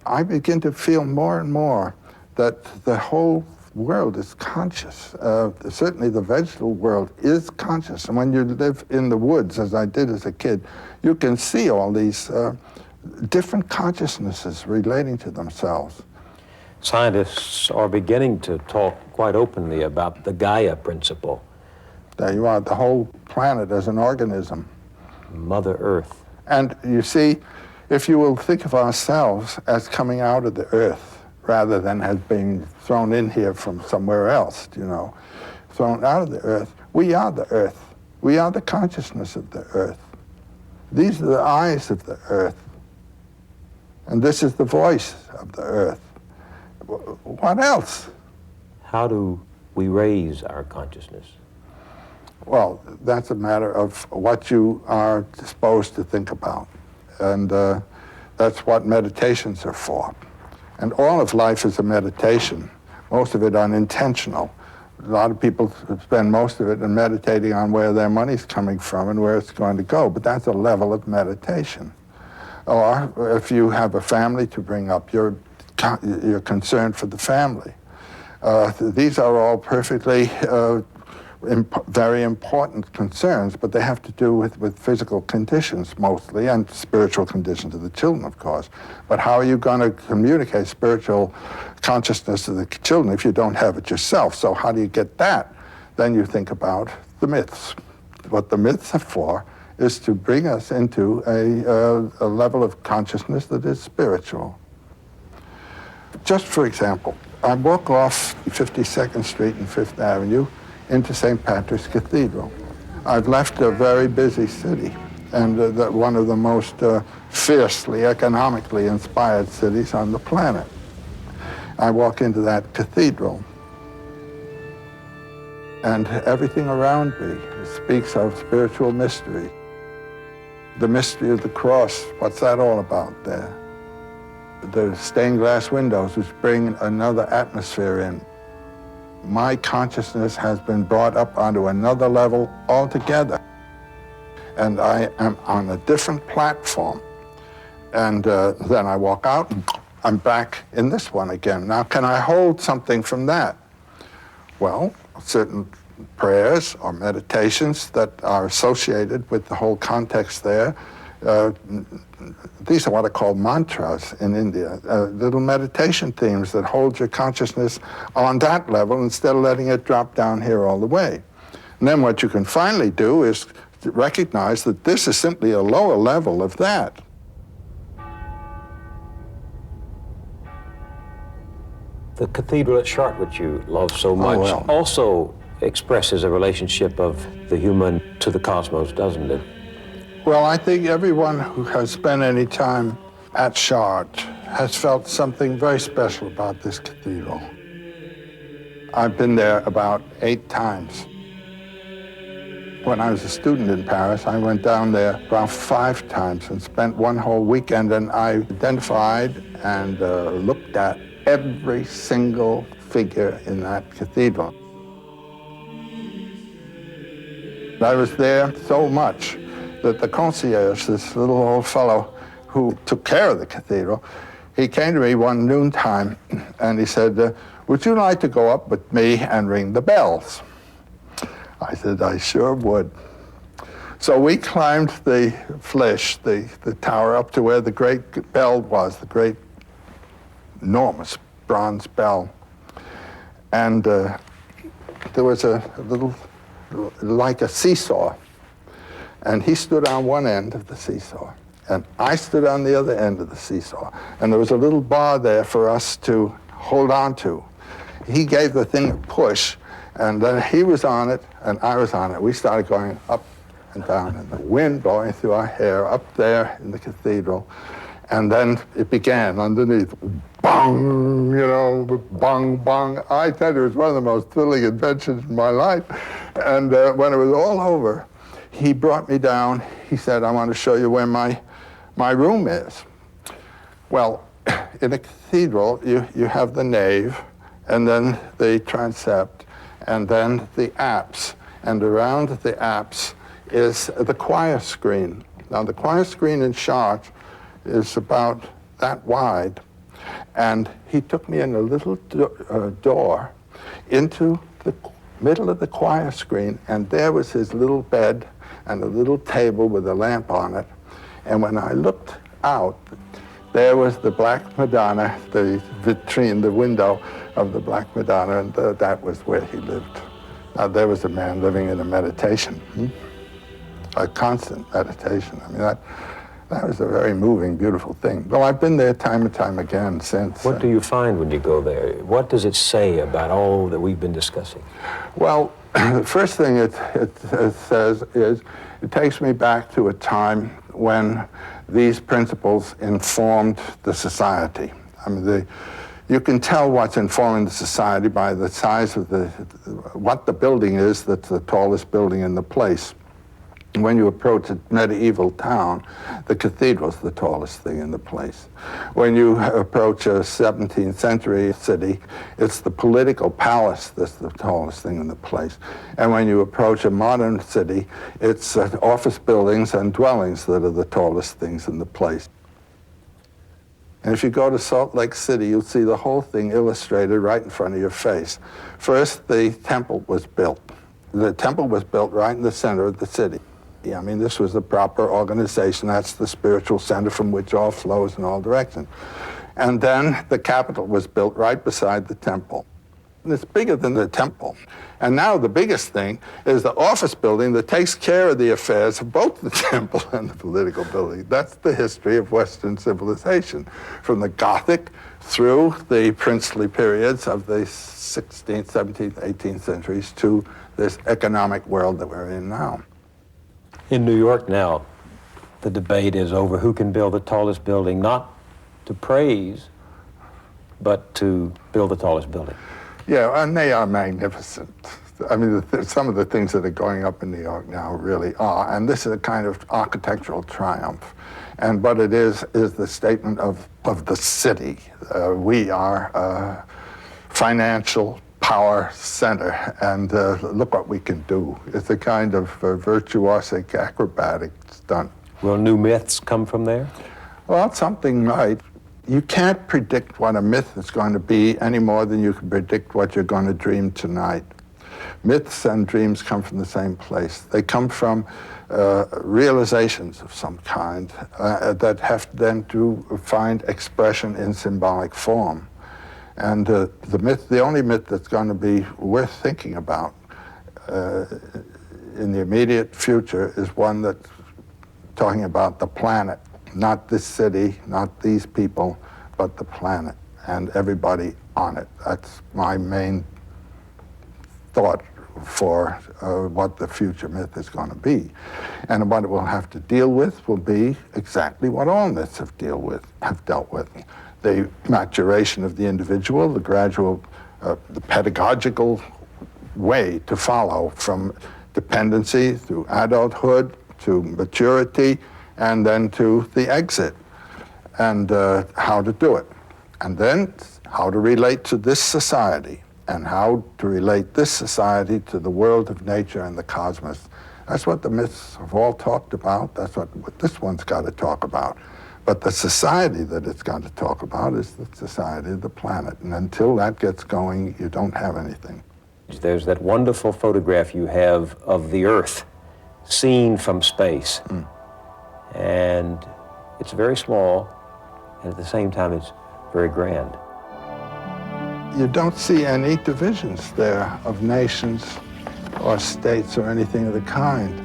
I begin to feel more and more that the whole world is conscious. Certainly the vegetable world is conscious. And when you live in the woods, as I did as a kid, you can see all these different consciousnesses relating to themselves. Scientists are beginning to talk quite openly about the Gaia principle. There you are, the whole planet as an organism. Mother Earth. And you see, if you will think of ourselves as coming out of the earth rather than as being thrown in here from somewhere else, you know, thrown out of the earth, we are the earth. We are the consciousness of the earth. These are the eyes of the earth. And this is the voice of the earth. What else? How do we raise our consciousness? Well, that's a matter of what you are disposed to think about. And that's what meditations are for. And all of life is a meditation, most of it unintentional. A lot of people spend most of it in meditating on where their money's coming from and where it's going to go, but that's a level of meditation. Or if you have a family to bring up, you're concerned for the family. These are all perfectly very important concerns, but they have to do with physical conditions mostly, and spiritual conditions of the children, of course. But how are you going to communicate spiritual consciousness to the children if you don't have it yourself? So how do you get that? Then you think about the myths. What the myths are for is to bring us into a level of consciousness that is spiritual. Just for example, I walk off 52nd Street and 5th Avenue into St. Patrick's Cathedral. I've left a very busy city, and one of the most fiercely economically inspired cities on the planet. I walk into that cathedral, and everything around me speaks of spiritual mystery. The mystery of the cross, what's that all about there? The stained glass windows, which bring another atmosphere in. My consciousness has been brought up onto another level altogether. And I am on a different platform. And then I walk out and I'm back in this one again. Now, can I hold something from that? Well, certain prayers or meditations that are associated with the whole context there. These are what are called mantras in India, little meditation themes that hold your consciousness on that level instead of letting it drop down here all the way. And then what you can finally do is recognize that this is simply a lower level of that. The cathedral at Chartres, which you love so much, also expresses a relationship of the human to the cosmos, doesn't it? Well, I think everyone who has spent any time at Chartres has felt something very special about this cathedral. I've been there about 8 times. When I was a student in Paris, I went down there about 5 times and spent one whole weekend, and I identified and looked at every single figure in that cathedral. I was there so much that the concierge, this little old fellow who took care of the cathedral, he came to me one noontime and he said, would you like to go up with me and ring the bells? I said, I sure would. So we climbed the Flèche, the tower, up to where the great bell was, the great enormous bronze bell. And there was a little, like a seesaw. And he stood on one end of the seesaw, and I stood on the other end of the seesaw. And there was a little bar there for us to hold on to. He gave the thing a push, and then he was on it, and I was on it. We started going up and down, and the wind blowing through our hair up there in the cathedral. And then it began underneath. Bong, you know, bong, bong. I tell you, it was one of the most thrilling adventures in my life. And when it was all over, he brought me down. He said, I want to show you where my room is. Well, in a cathedral, you have the nave, and then the transept, and then the apse. And around the apse is the choir screen. Now, the choir screen in Chartres is about that wide. And he took me in a little door into the middle of the choir screen, and there was his little bed and a little table with a lamp on it. And when I looked out, there was the Black Madonna, the vitrine, the window of the Black Madonna, and that was where he lived. There was a man living in a meditation, a constant meditation. I mean, that was a very moving, beautiful thing. Well, I've been there time and time again since. What do you find when you go there? What does it say about all that we've been discussing? Well, the first thing it says is, it takes me back to a time when these principles informed the society. I mean, you can tell what's informing the society by the size of what the building is that's the tallest building in the place. When you approach a medieval town, the cathedral's the tallest thing in the place. When you approach a 17th century city, it's the political palace that's the tallest thing in the place. And when you approach a modern city, it's office buildings and dwellings that are the tallest things in the place. And if you go to Salt Lake City, you'll see the whole thing illustrated right in front of your face. First, the temple was built. The temple was built right in the center of the city. I mean, this was the proper organization. That's the spiritual center from which all flows in all directions. And then the Capitol was built right beside the temple. And it's bigger than the temple. And now the biggest thing is the office building that takes care of the affairs of both the temple and the political building. That's the history of Western civilization, from the Gothic through the princely periods of the 16th, 17th, 18th centuries to this economic world that we're in now. In New York now, the debate is over who can build the tallest building, not to praise, but to build the tallest building. Yeah, and they are magnificent. I mean, some of the things that are going up in New York now really are, and this is a kind of architectural triumph. And what it is the statement of the city. We are a financial power center, and look what we can do. It's a kind of virtuosic acrobatic stunt. Will new myths come from there? Well, something might. You can't predict what a myth is going to be any more than you can predict what you're going to dream tonight. Myths and dreams come from the same place. They come from realizations of some kind that have then to find expression in symbolic form. And the only myth that's going to be worth thinking about in the immediate future is one that's talking about the planet. Not this city, not these people, but the planet and everybody on it. That's my main thought for what the future myth is going to be. And what it will have to deal with will be exactly what all myths have dealt with. The maturation of the individual, the gradual, the pedagogical way to follow from dependency through adulthood to maturity, and then to the exit, and how to do it. And then how to relate to this society, and how to relate this society to the world of nature and the cosmos. That's what the myths have all talked about. That's what this one's got to talk about. But the society that it's got to talk about is the society of the planet. And until that gets going, you don't have anything. There's that wonderful photograph you have of the Earth seen from space. And it's very small, and at the same time it's very grand. You don't see any divisions there of nations or states or anything of the kind.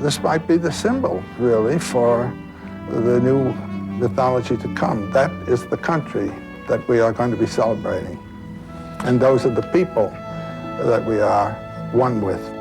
This might be the symbol, really, for the new mythology to come. That is the country that we are going to be celebrating. And those are the people that we are one with.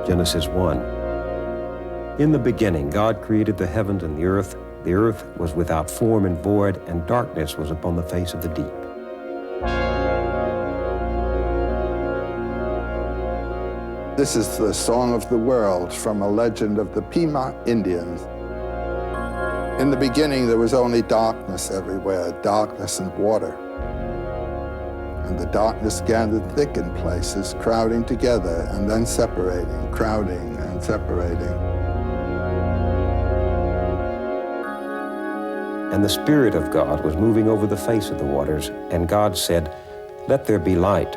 Genesis 1. In the beginning, God created the heavens and the earth. The earth was without form and void, and darkness was upon the face of the deep. This is the song of the world from a legend of the Pima Indians. In the beginning, there was only darkness everywhere, darkness and water. And the darkness gathered thick in places, crowding together and then separating, crowding and separating. And the Spirit of God was moving over the face of the waters, and God said, "Let there be light."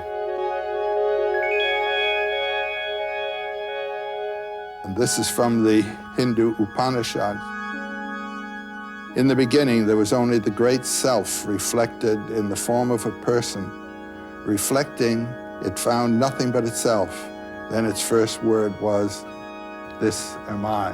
And this is from the Hindu Upanishads. In the beginning, there was only the great self reflected in the form of a person. Reflecting, it found nothing but itself. Then its first word was, "This am I."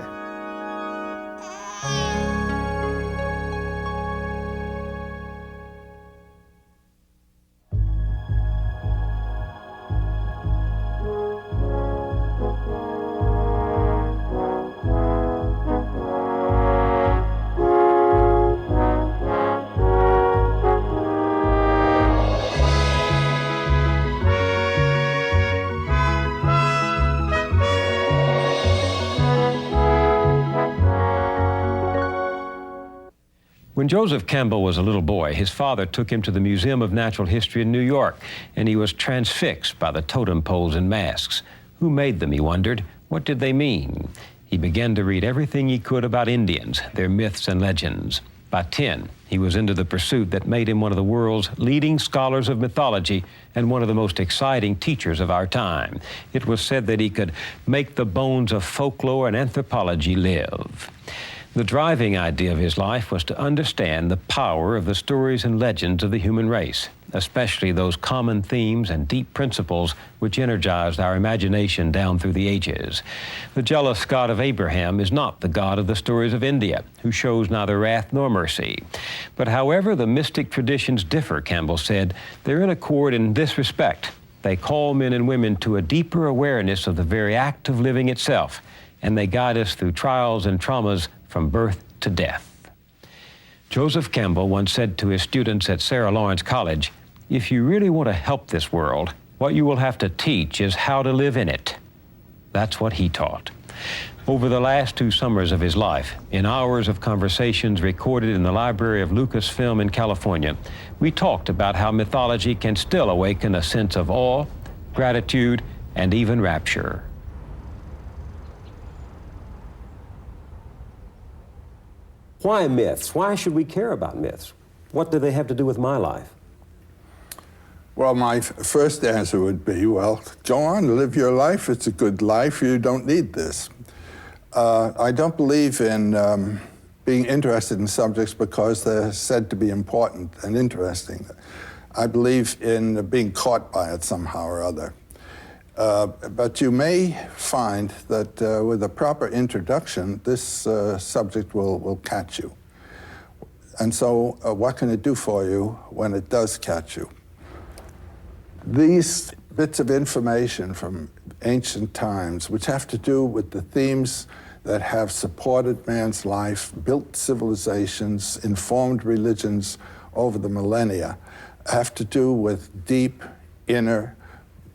When Joseph Campbell was a little boy, his father took him to the Museum of Natural History in New York, and he was transfixed by the totem poles and masks. Who made them, he wondered? What did they mean? He began to read everything he could about Indians, their myths and legends. By 10, he was into the pursuit that made him one of the world's leading scholars of mythology and one of the most exciting teachers of our time. It was said that he could make the bones of folklore and anthropology live. The driving idea of his life was to understand the power of the stories and legends of the human race, especially those common themes and deep principles which energized our imagination down through the ages. The jealous God of Abraham is not the God of the stories of India, who shows neither wrath nor mercy. But however the mystic traditions differ, Campbell said, they're in accord in this respect. They call men and women to a deeper awareness of the very act of living itself, and they guide us through trials and traumas from birth to death. Joseph Campbell once said to his students at Sarah Lawrence College, "If you really want to help this world, what you will have to teach is how to live in it." That's what he taught. Over the last 2 summers of his life, in hours of conversations recorded in the library of Lucasfilm in California, we talked about how mythology can still awaken a sense of awe, gratitude, and even rapture. Why myths? Why should we care about myths? What do they have to do with my life? Well, my first answer would be, well, go on, live your life. It's a good life. You don't need this. I don't believe in being interested in subjects because they're said to be important and interesting. I believe in being caught by it somehow or other. But you may find that with a proper introduction, this subject will catch you. And so what can it do for you when it does catch you? These bits of information from ancient times, which have to do with the themes that have supported man's life, built civilizations, informed religions over the millennia, have to do with deep inner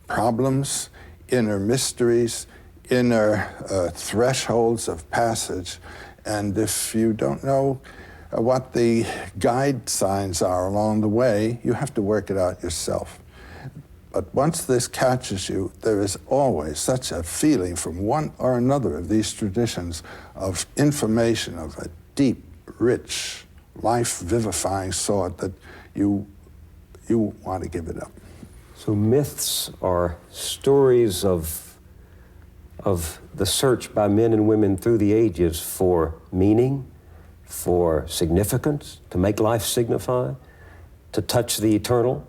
problems, inner mysteries, inner thresholds of passage. And if you don't know what the guide signs are along the way, you have to work it out yourself. But once this catches you, there is always such a feeling from one or another of these traditions of information of a deep, rich, life-vivifying sort that you want to give it up. So myths are stories of the search by men and women through the ages for meaning, for significance, to make life signify, to touch the eternal,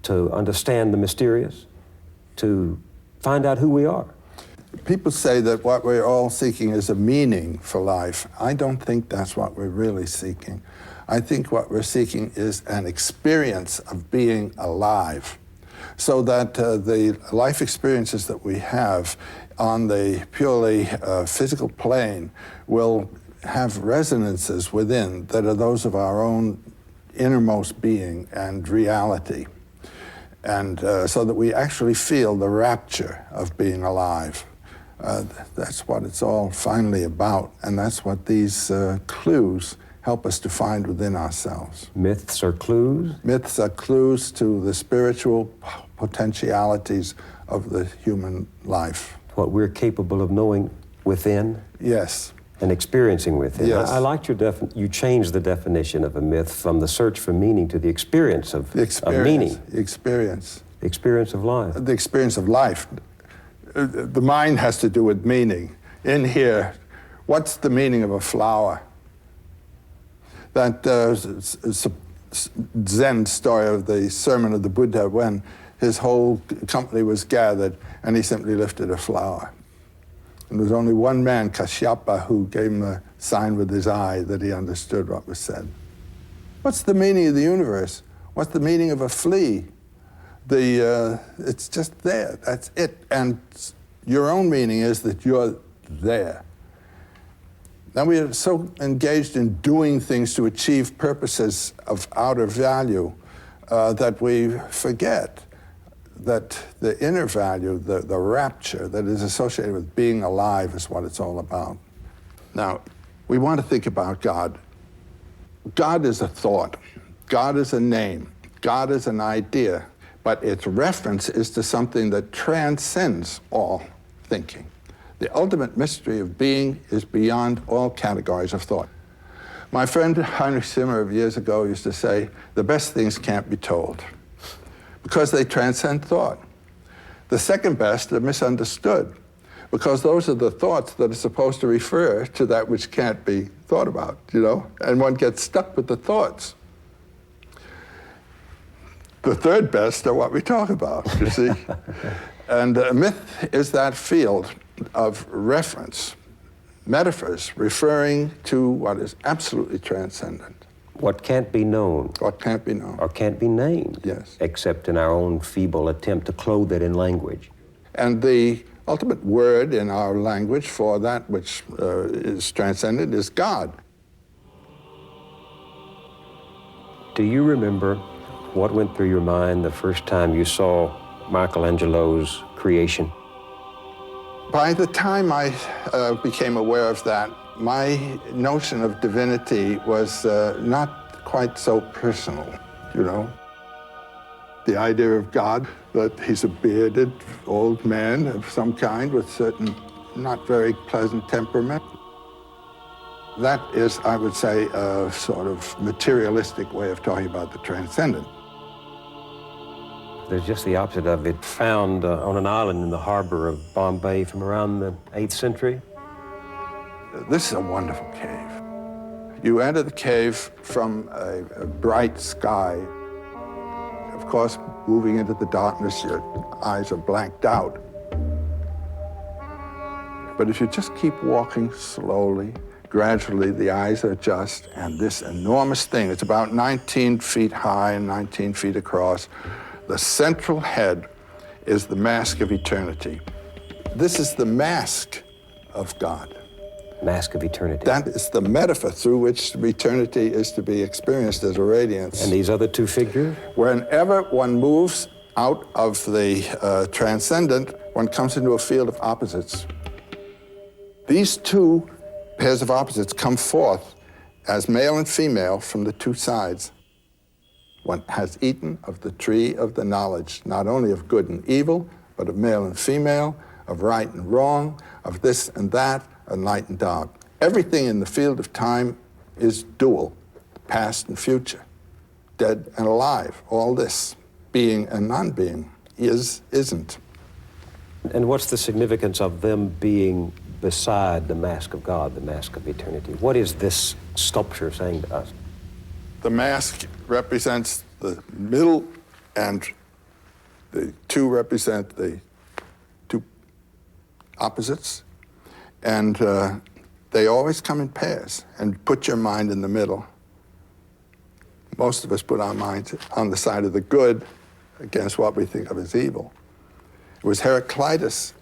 to understand the mysterious, to find out who we are. People say that what we're all seeking is a meaning for life. I don't think that's what we're really seeking. I think what we're seeking is an experience of being alive, so that the life experiences that we have on the purely physical plane will have resonances within that are those of our own innermost being and reality. and so that we actually feel the rapture of being alive. That's what it's all finally about, and that's what these clues help us to find within ourselves. Myths are clues? Myths are clues to the spiritual potentialities of the human life. What we're capable of knowing within? Yes. And experiencing within. Yes. I liked you changed the definition of a myth from the search for meaning to the experience of meaning. The experience. The experience of life. The experience of life. The mind has to do with meaning. In here, what's the meaning of a flower? That Zen story of the sermon of the Buddha when his whole company was gathered and he simply lifted a flower. And there was only one man, Kashyapa, who gave him a sign with his eye that he understood what was said. What's the meaning of the universe? What's the meaning of a flea? It's just there, that's it. And your own meaning is that you're there. Now we are so engaged in doing things to achieve purposes of outer value that we forget that the inner value, the rapture that is associated with being alive is what it's all about. Now, we want to think about God. God is a thought. God is a name. God is an idea. But its reference is to something that transcends all thinking. The ultimate mystery of being is beyond all categories of thought. My friend Heinrich Zimmer of years ago used to say, the best things can't be told because they transcend thought. The second best are misunderstood because those are the thoughts that are supposed to refer to that which can't be thought about, you know, and one gets stuck with the thoughts. The third best are what we talk about, you see. And a myth is that field of reference, metaphors referring to what is absolutely transcendent. What can't be known. What can't be known. Or can't be named. Yes. Except in our own feeble attempt to clothe it in language. And the ultimate word in our language for that which is transcendent is God. Do you remember what went through your mind the first time you saw Michelangelo's creation? By the time I became aware of that, my notion of divinity was not quite so personal, you know. The idea of God, that he's a bearded old man of some kind with certain not very pleasant temperament. That is, I would say, a sort of materialistic way of talking about the transcendent. There's just the opposite of it, found on an island in the harbor of Bombay from around the 8th century. This is a wonderful cave. You enter the cave from a bright sky. Of course, moving into the darkness, your eyes are blanked out. But if you just keep walking slowly, gradually the eyes adjust, and this enormous thing, it's about 19 feet high and 19 feet across. The central head is the mask of eternity. This is the mask of God. Mask of eternity. That is the metaphor through which eternity is to be experienced as a radiance. And these other two figures? Whenever one moves out of the transcendent, one comes into a field of opposites. These two pairs of opposites come forth as male and female from the two sides. One has eaten of the tree of the knowledge, not only of good and evil, but of male and female, of right and wrong, of this and that, of light and dark. Everything in the field of time is dual, past and future, dead and alive. All this, being and non-being, isn't. And what's the significance of them being beside the mask of God, the mask of eternity? What is this sculpture saying to us? The mask represents the middle, and the two represent the two opposites. And they always come in pairs. And put your mind in the middle. Most of us put our minds on the side of the good against what we think of as evil. It was Heraclitus,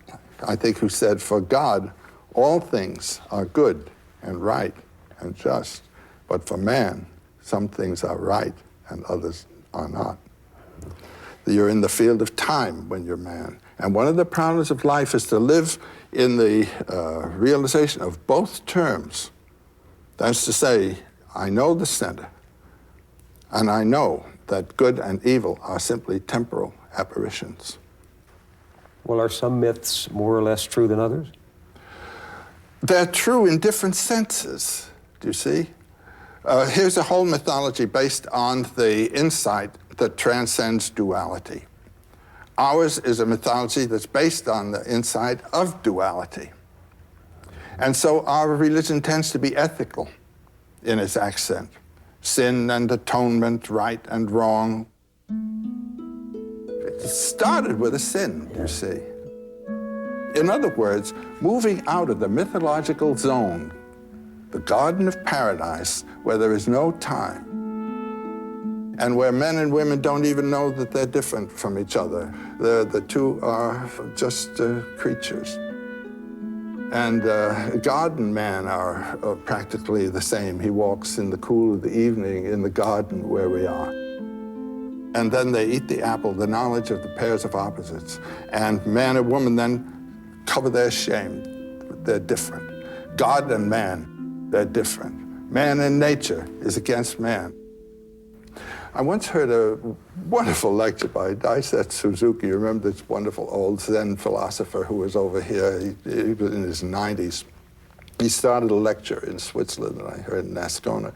I think, who said, for God, all things are good and right and just, but for man, some things are right and others are not. You're in the field of time when you're man. And one of the problems of life is to live in the realization of both terms. That's to say, I know the center, and I know that good and evil are simply temporal apparitions. Well, are some myths more or less true than others? They're true in different senses, do you see? Here's a whole mythology based on the insight that transcends duality. Ours is a mythology that's based on the insight of duality. And so our religion tends to be ethical in its accent. Sin and atonement, right and wrong. It started with a sin, you see. In other words, moving out of the mythological zone, the Garden of Paradise, where there is no time, and where men and women don't even know that they're different from each other. The two are just creatures. And God and man are practically the same. He walks in the cool of the evening in the garden where we are. And then they eat the apple, the knowledge of the pairs of opposites. And man and woman then cover their shame. They're different. God and man, they're different. Man and nature is against man. I once heard a wonderful lecture by Daisetsu Suzuki. You remember this wonderful old Zen philosopher who was over here? He was in his 90s. He started a lecture in Switzerland, and I heard in Ascona.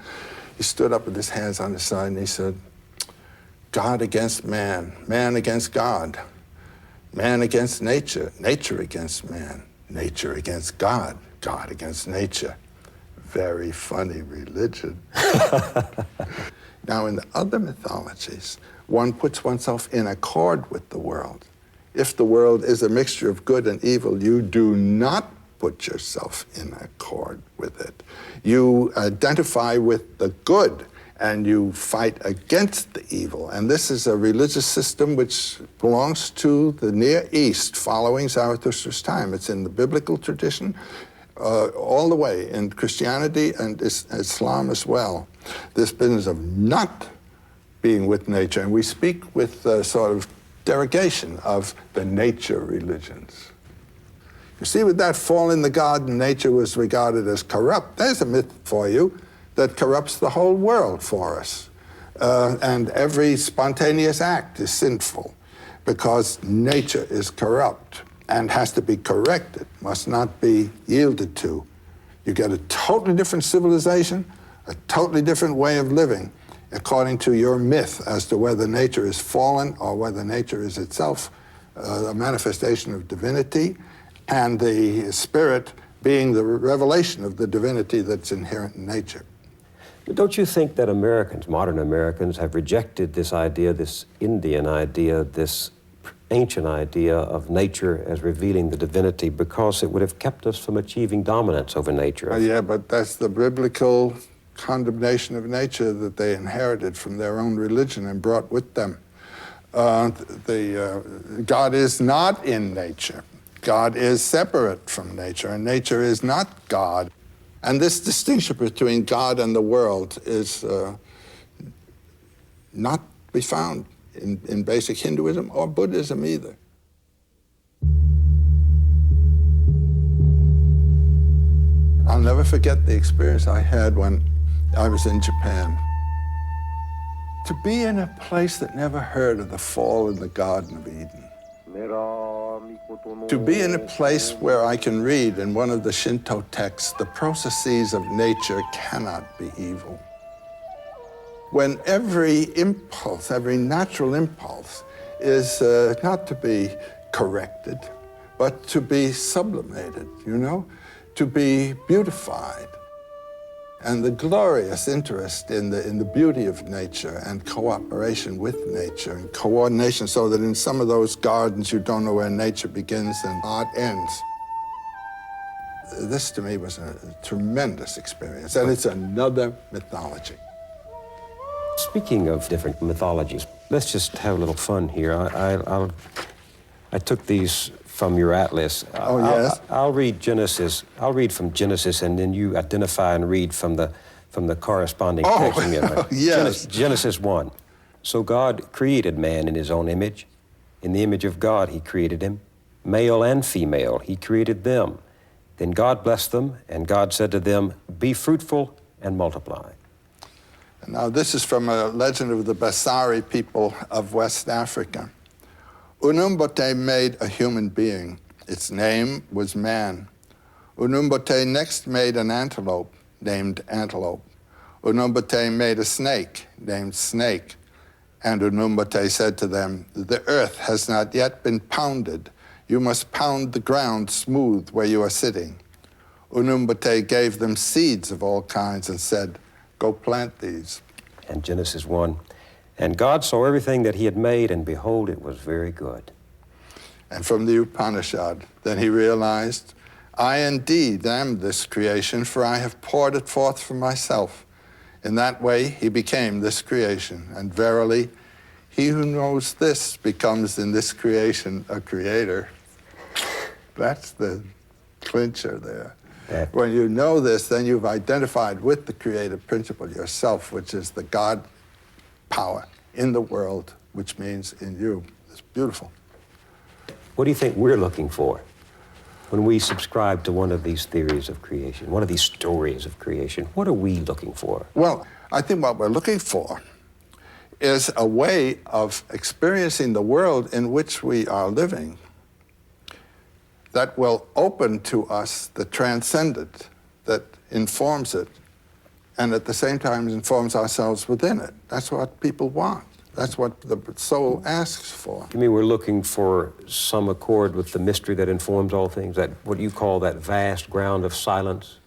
He stood up with his hands on his side, and he said, God against man, man against God, man against nature, nature against man, nature against God, God against nature. Very funny religion. Now, in the other mythologies, one puts oneself in accord with the world. If the world is a mixture of good and evil, you do not put yourself in accord with it. You identify with the good, and you fight against the evil. And this is a religious system which belongs to the Near East, following Zarathustra's time. It's in the biblical tradition, all the way in Christianity and Islam as well. This business of not being with nature, and we speak with sort of derogation of the nature religions. You see, with that fall in the garden, nature was regarded as corrupt. There's a myth for you that corrupts the whole world for us. And every spontaneous act is sinful because nature is corrupt and has to be corrected, must not be yielded to. You get a totally different civilization, a totally different way of living, according to your myth as to whether nature is fallen or whether nature is itself a manifestation of divinity, and the spirit being the revelation of the divinity that's inherent in nature. But don't you think that Americans, modern Americans, have rejected this idea, this Indian idea, this ancient idea of nature as revealing the divinity because it would have kept us from achieving dominance over nature? Yeah, but that's the biblical condemnation of nature that they inherited from their own religion and brought with them. God is not in nature. God is separate from nature, and nature is not God. And this distinction between God and the world is not to be found in basic Hinduism or Buddhism either. I'll never forget the experience I had when I was in Japan. To be in a place that never heard of the fall in the Garden of Eden. To be in a place where I can read in one of the Shinto texts, the processes of nature cannot be evil. When every impulse, every natural impulse is not to be corrected, but to be sublimated, you know, to be beautified. And the glorious interest in the beauty of nature and cooperation with nature and coordination so that in some of those gardens you don't know where nature begins and art ends. This to me was a tremendous experience, and it's another mythology. Speaking of different mythologies, let's just have a little fun here. I took these from your atlas. Yes? I'll read Genesis. I'll read from Genesis, and then you identify and read from the corresponding text. Yes. Genesis 1. So God created man in his own image. In the image of God he created him. Male and female he created them. Then God blessed them, and God said to them, be fruitful and multiply. Now this is from a legend of the Basari people of West Africa. Unumbote made a human being. Its name was man. Unumbote next made an antelope, named antelope. Unumbote made a snake, named snake. And Unumbote said to them, the earth has not yet been pounded. You must pound the ground smooth where you are sitting. Unumbote gave them seeds of all kinds and said, go plant these. And Genesis 1, and God saw everything that he had made, and behold, it was very good. And from the Upanishad, then he realized, I indeed am this creation, for I have poured it forth from myself. In that way, he became this creation. And verily, he who knows this becomes in this creation a creator. That's the clincher there. When you know this, then you've identified with the creative principle yourself, which is the God power in the world, which means in you. It's beautiful. What do you think we're looking for when we subscribe to one of these theories of creation, one of these stories of creation? What are we looking for? Well, I think what we're looking for is a way of experiencing the world in which we are living that will open to us the transcendent, that informs it, and at the same time informs ourselves within it. That's what people want. That's what the soul asks for. You mean we're looking for some accord with the mystery that informs all things, that what you call that vast ground of silence,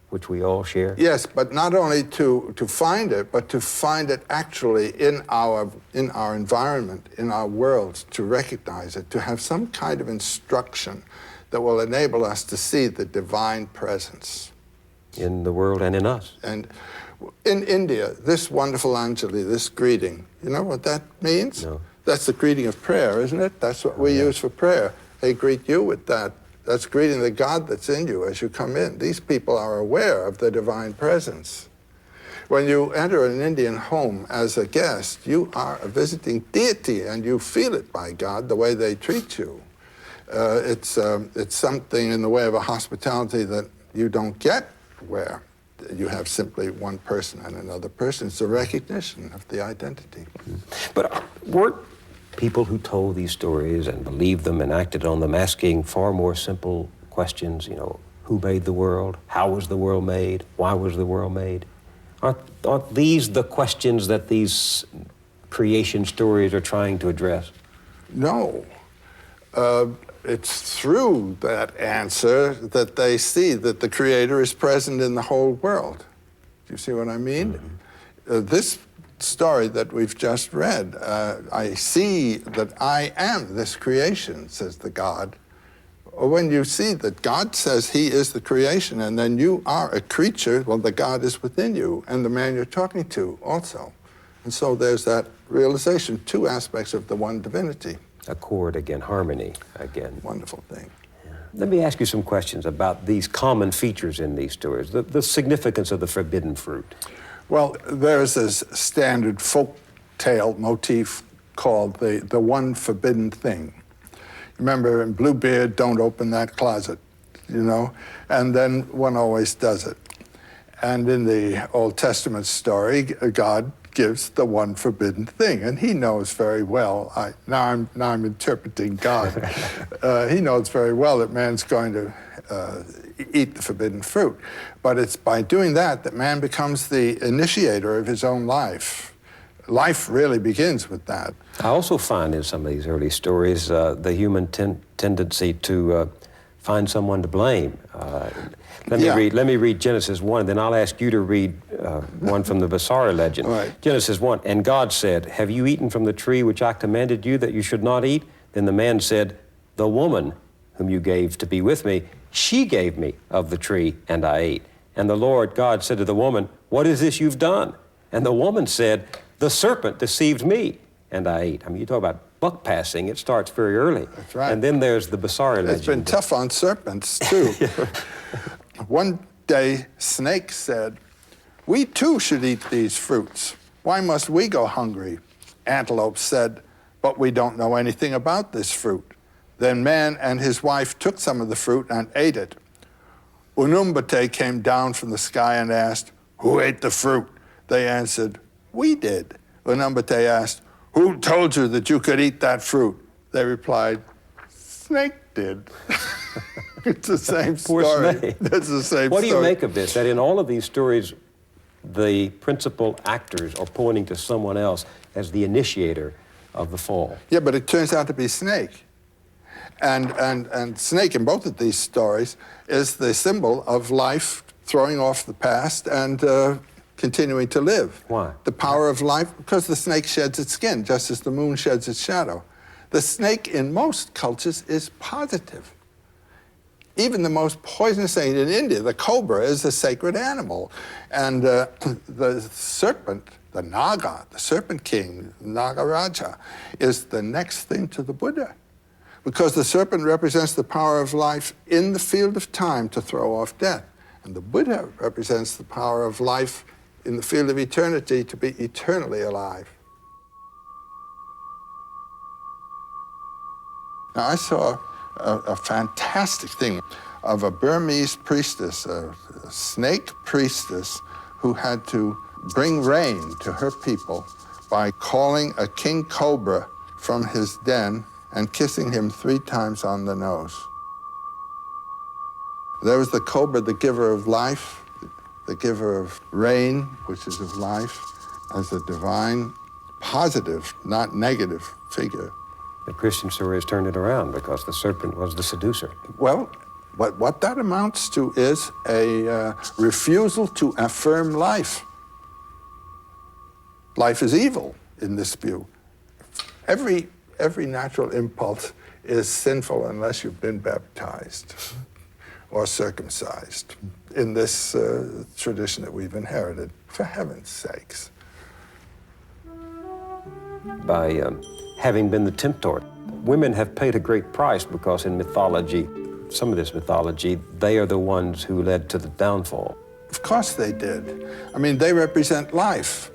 which we all share? Yes, but not only to find it, but to find it actually in our environment, in our world, to recognize it, to have some kind of instruction that will enable us to see the divine presence. In the world and in us. And in India, this wonderful Anjali, this greeting, you know what that means? No. That's the greeting of prayer, isn't it? That's what we use for prayer. They greet you with that. That's greeting the God that's in you as you come in. These people are aware of the divine presence. When you enter an Indian home as a guest, you are a visiting deity, and you feel it by God, the way they treat you. It's something in the way of a hospitality that you don't get where you have simply one person and another person. It's a recognition of the identity. But weren't people who told these stories and believed them and acted on them asking far more simple questions, you know, who made the world? How was the world made? Why was the world made? Aren't these the questions that these creation stories are trying to address? No. It's through that answer that they see that the Creator is present in the whole world. Do you see what I mean? Mm-hmm. This story that we've just read, I see that I am this creation, says the God. Or when you see that God says he is the creation and then you are a creature, well, the God is within you and the man you're talking to also. And so there's that realization, two aspects of the one divinity. Accord again, harmony again. Wonderful thing. Yeah. Let me ask you some questions about these common features in these stories, the significance of the forbidden fruit. Well, there's this standard folk tale motif called the one forbidden thing. Remember in Bluebeard, don't open that closet, you know? And then one always does it. And in the Old Testament story, God gives the one forbidden thing, and he knows very well. Now I'm interpreting God. He knows very well that man's going to eat the forbidden fruit, but it's by doing that that man becomes the initiator of his own life. Life really begins with that. I also find in some of these early stories the human tendency to find someone to blame. Let me read Genesis 1, then I'll ask you to read one from the Basara legend. Right. Genesis 1, and God said, have you eaten from the tree which I commanded you that you should not eat? Then the man said, the woman whom you gave to be with me, she gave me of the tree, and I ate. And the Lord God said to the woman, what is this you've done? And the woman said, the serpent deceived me, and I ate. I mean, you talk about buck passing, it starts very early. That's right. And then there's the Basara legend. It's been tough on serpents, too. One day, snake said, we too should eat these fruits. Why must we go hungry? Antelope said, "But we don't know anything about this fruit." Then man and his wife took some of the fruit and ate it. Unumbate came down from the sky and asked, "Who ate the fruit?" They answered, "We did." Unumbate asked, "Who told you that you could eat that fruit?" They replied, "Snake did." It's the same Poor story. snake. It's the same What do you story. make of this, that in all of these stories, the principal actors are pointing to someone else as the initiator of the fall? Yeah, but it turns out to be Snake. And Snake in both of these stories is the symbol of life throwing off the past and continuing to live. Why? The power of life, because the snake sheds its skin, just as the moon sheds its shadow. The snake in most cultures is positive. Even the most poisonous snake in India, the cobra, is a sacred animal. And the serpent, the Naga, the serpent king, Nagaraja, is the next thing to the Buddha. Because the serpent represents the power of life in the field of time to throw off death. And the Buddha represents the power of life in the field of eternity to be eternally alive. Now, I saw a fantastic thing of a Burmese priestess, a snake priestess, who had to bring rain to her people by calling a king cobra from his den and kissing him 3 times on the nose. There was the cobra, the giver of life, the giver of rain, which is of life, as a divine, positive, not negative figure. The Christian story has turned it around because the serpent was the seducer. Well, what that amounts to is a refusal to affirm life. Life is evil in this view. Every natural impulse is sinful unless you've been baptized or circumcised in this tradition that we've inherited, for heaven's sakes. By having been the tempter, women have paid a great price because in mythology, some of this mythology, they are the ones who led to the downfall. Of course they did. I mean, they represent life.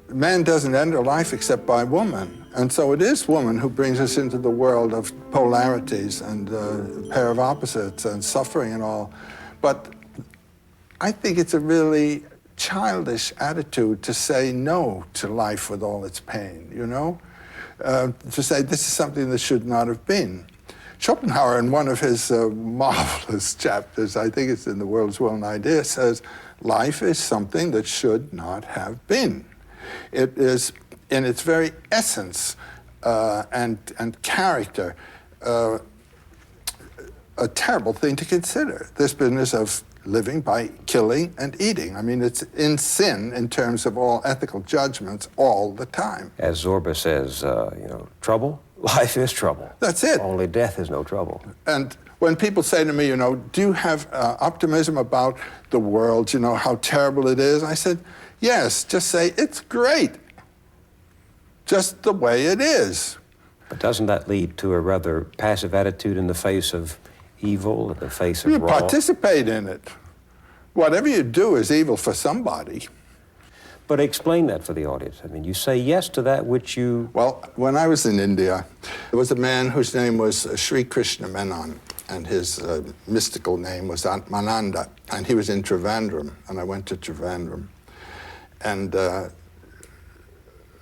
Man doesn't enter life except by woman. And so it is woman who brings us into the world of polarities and a pair of opposites and suffering and all. But I think it's a really childish attitude to say no to life with all its pain, you know? To say this is something that should not have been. Schopenhauer, in one of his marvelous chapters, I think it's in The World's Will and Idea, says, life is something that should not have been. It is, in its very essence and character, a terrible thing to consider. This business of living by killing and eating. I mean, it's in sin in terms of all ethical judgments all the time. As Zorba says, trouble? Life is trouble. That's it. Only death is no trouble. And when people say to me, do you have optimism about the world, how terrible it is? I said, yes, just say it's great. Just the way it is. But doesn't that lead to a rather passive attitude in the face of evil, in the face of You wrong? participate in it. Whatever you do is evil for somebody. But explain that for the audience. I mean, you say yes to that which you... Well, when I was in India, there was a man whose name was Sri Krishna Menon, and his mystical name was Atmananda, and he was in Trivandrum, and I went to Trivandrum. And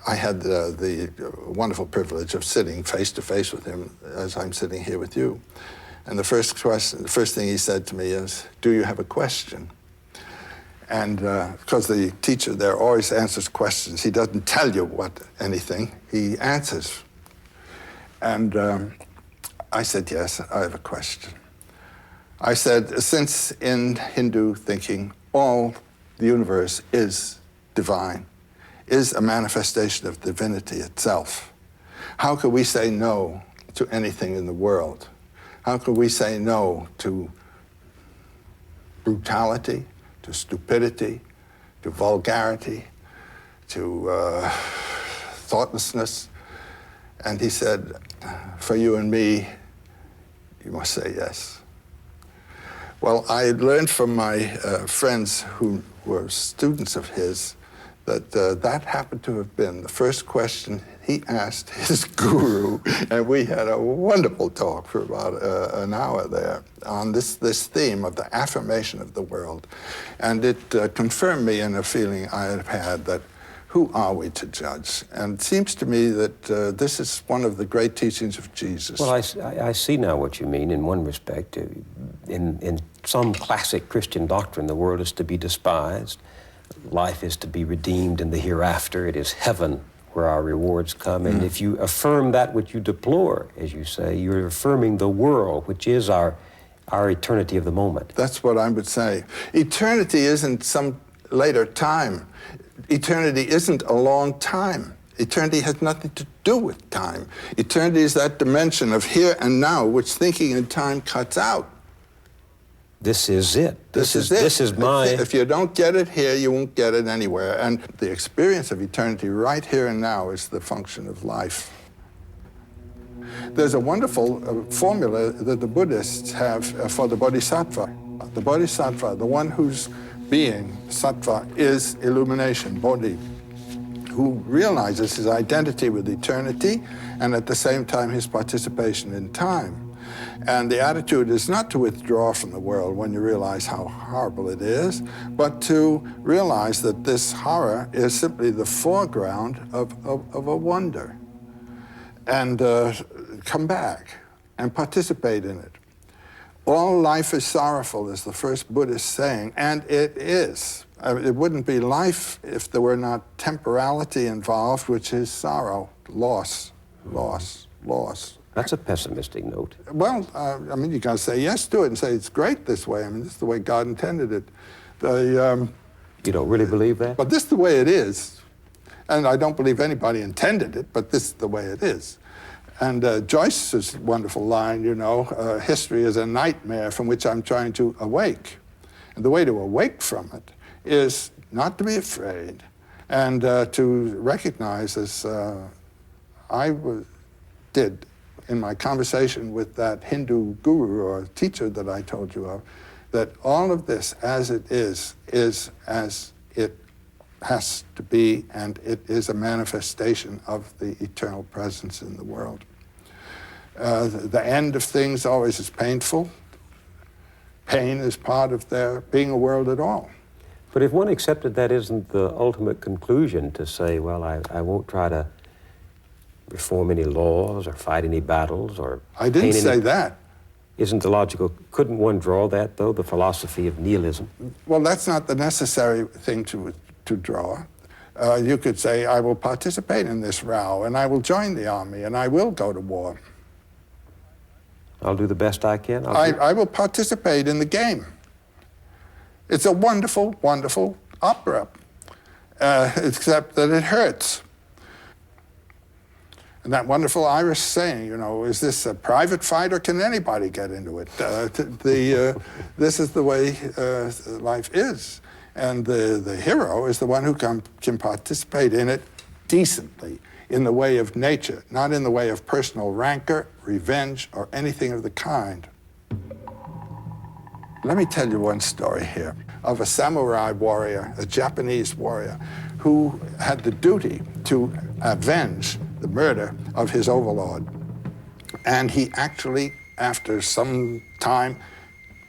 I had the wonderful privilege of sitting face to face with him as I'm sitting here with you. And the first thing he said to me is, "Do you have a question?" And because the teacher there always answers questions, he doesn't tell you anything, he answers. And I said, yes, I have a question. I said, since in Hindu thinking, all the universe is divine, is a manifestation of divinity itself, how could we say no to anything in the world? How could we say no to brutality, to stupidity, to vulgarity, to thoughtlessness? And he said, for you and me, you must say yes. Well, I learned from my friends who were students of his that that happened to have been the first question he asked his guru, and we had a wonderful talk for about an hour there on this theme of the affirmation of the world. And it confirmed me in a feeling I had had that who are we to judge? And it seems to me that this is one of the great teachings of Jesus. Well, I see now what you mean in one respect. In some classic Christian doctrine, the world is to be despised. Life is to be redeemed in the hereafter. It is heaven where our rewards come. And if you affirm that which you deplore, as you say, you're affirming the world, which is our eternity of the moment. That's what I would say. Eternity isn't some later time. Eternity isn't a long time. Eternity has nothing to do with time. Eternity is that dimension of here and now, which thinking in time cuts out. This is it. This is it. This is my... If you don't get it here, you won't get it anywhere. And the experience of eternity right here and now is the function of life. There's a wonderful formula that the Buddhists have for the bodhisattva. The bodhisattva, the one whose being, sattva, is illumination, bodhi, who realizes his identity with eternity and at the same time his participation in time. And the attitude is not to withdraw from the world when you realize how horrible it is, but to realize that this horror is simply the foreground of a wonder. And come back and participate in it. All life is sorrowful, is the first Buddhist saying, and it is. It wouldn't be life if there were not temporality involved, which is sorrow, loss, loss, loss. That's a pessimistic note. Well, I mean, you can say yes to it and say it's great this way. I mean, this is the way God intended it. You don't really believe that? But this is the way it is. And I don't believe anybody intended it, but this is the way it is. And Joyce's wonderful line, you know, history is a nightmare from which I'm trying to awake. And the way to awake from it is not to be afraid and to recognize, as I did in my conversation with that Hindu guru or teacher that I told you of, that all of this as it is as it has to be, and it is a manifestation of the eternal presence in the world. The end of things always is painful. Pain is part of there being a world at all. But if one accepted that isn't the ultimate conclusion to say, well, I won't try to reform any laws or fight any battles or... I didn't say that. Isn't the logical... Couldn't one draw that, though, the philosophy of nihilism? Well, that's not the necessary thing to draw. You could say, I will participate in this row, and I will join the army, and I will go to war. I'll do the best I can. I will participate in the game. It's a wonderful, wonderful opera, except that it hurts. And that wonderful Irish saying, you know, is this a private fight or can anybody get into it? This is the way life is. And the hero is the one who can participate in it decently, in the way of nature, not in the way of personal rancor, revenge, or anything of the kind. Let me tell you one story here of a samurai warrior, a Japanese warrior, who had the duty to avenge the murder of his overlord. And he actually, after some time,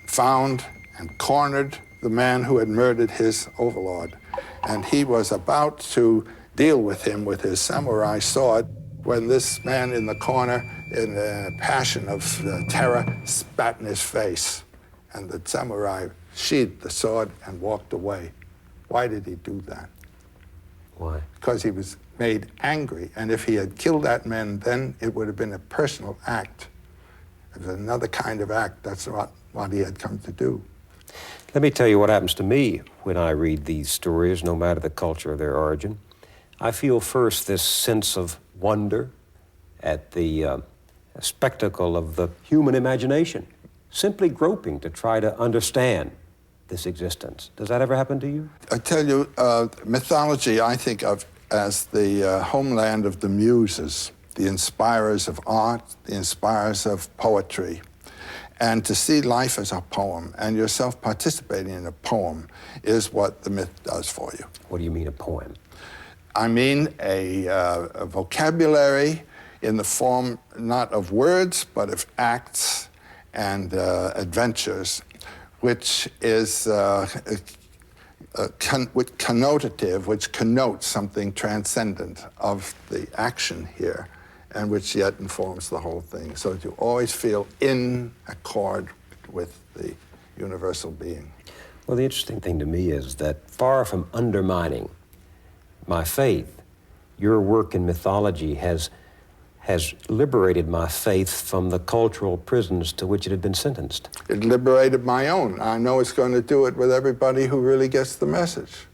found and cornered the man who had murdered his overlord. And he was about to deal with him with his samurai sword when this man in the corner, in a passion of terror, spat in his face. And the samurai sheathed the sword and walked away. Why did he do that? Why? Because he was made angry. And if he had killed that man, then it would have been a personal act. It was another kind of act. That's what he had come to do. Let me tell you what happens to me when I read these stories, no matter the culture of their origin. I feel first this sense of wonder at the spectacle of the human imagination, simply groping to try to understand this existence. Does that ever happen to you? I tell you, mythology I think of as the homeland of the muses, the inspirers of art, the inspirers of poetry. And to see life as a poem and yourself participating in a poem is what the myth does for you. What do you mean, a poem? I mean a vocabulary in the form not of words, but of acts and adventures, which is connotative, which connotes something transcendent of the action here, and which yet informs the whole thing, so that you always feel in accord with the universal being. Well, the interesting thing to me is that far from undermining my faith, your work in mythology has liberated my faith from the cultural prisons to which it had been sentenced. It liberated my own. I know it's going to do it with everybody who really gets the message.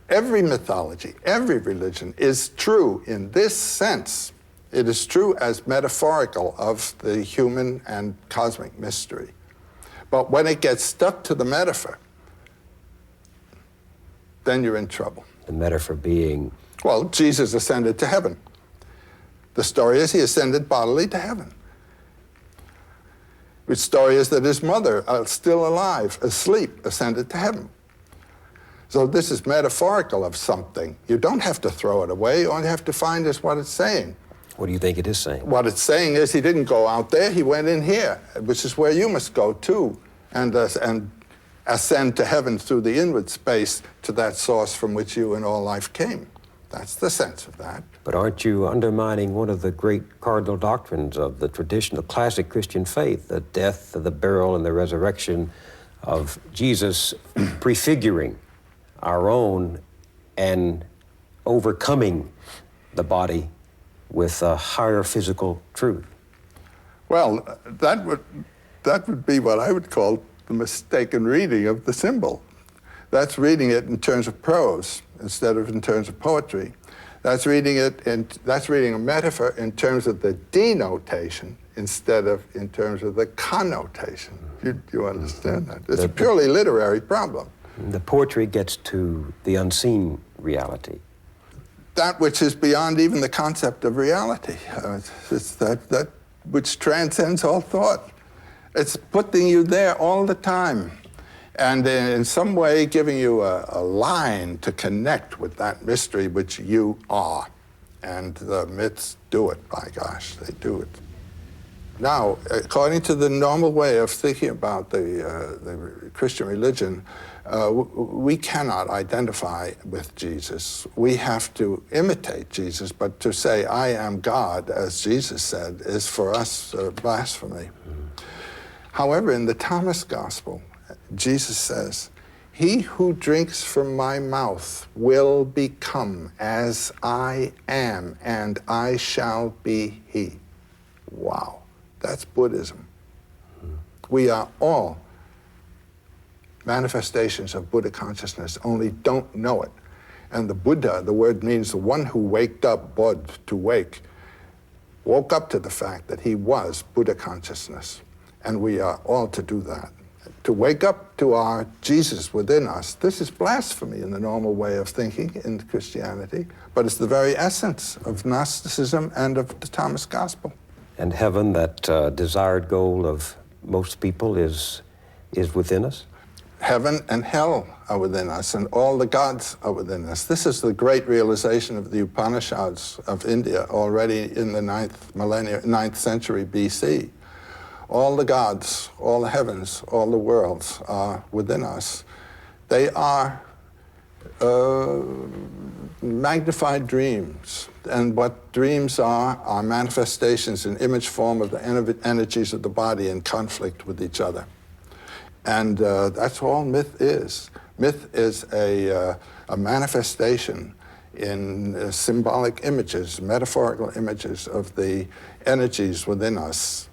Every mythology, every religion is true in this sense. It is true as metaphorical of the human and cosmic mystery. But when it gets stuck to the metaphor, then you're in trouble. The metaphor being? Well, Jesus ascended to heaven. The story is he ascended bodily to heaven. The story is that his mother, still alive, asleep, ascended to heaven. So this is metaphorical of something. You don't have to throw it away. All you have to find is what it's saying. What do you think it is saying? What it's saying is he didn't go out there, he went in here, which is where you must go too, and ascend to heaven through the inward space to that source from which you and all life came. That's the sense of that. But aren't you undermining one of the great cardinal doctrines of the traditional classic Christian faith, the death, the burial, and the resurrection of Jesus, prefiguring our own and overcoming the body with a higher physical truth? Well, that would be what I would call the mistaken reading of the symbol. That's reading it in terms of prose instead of in terms of poetry. That's reading a metaphor in terms of the denotation instead of in terms of the connotation. You understand that? It's a purely literary problem. The poetry gets to the unseen reality. That which is beyond even the concept of reality. It's that which transcends all thought. It's putting you there all the time, and in some way giving you a line to connect with that mystery which you are. And the myths do it, by gosh, they do it. Now, according to the normal way of thinking about the Christian religion, we cannot identify with Jesus. We have to imitate Jesus, but to say, I am God, as Jesus said, is for us blasphemy. However, in the Thomas Gospel, Jesus says, he who drinks from my mouth will become as I am, and I shall be he. Wow, that's Buddhism. We are all manifestations of Buddha consciousness, only don't know it. And the Buddha, the word means the one who waked up, bod, to wake, woke up to the fact that he was Buddha consciousness. And we are all to do that. To wake up to our Jesus within us, this is blasphemy in the normal way of thinking in Christianity, but it's the very essence of Gnosticism and of the Thomas Gospel. And heaven, that desired goal of most people, is within us? Heaven and hell are within us, and all the gods are within us. This is the great realization of the Upanishads of India already in the 9th century BC. All the gods, all the heavens, all the worlds are within us. They are magnified dreams. And what dreams are manifestations in image form of the energies of the body in conflict with each other. And that's all myth is. Myth is a manifestation in symbolic images, metaphorical images of the energies within us,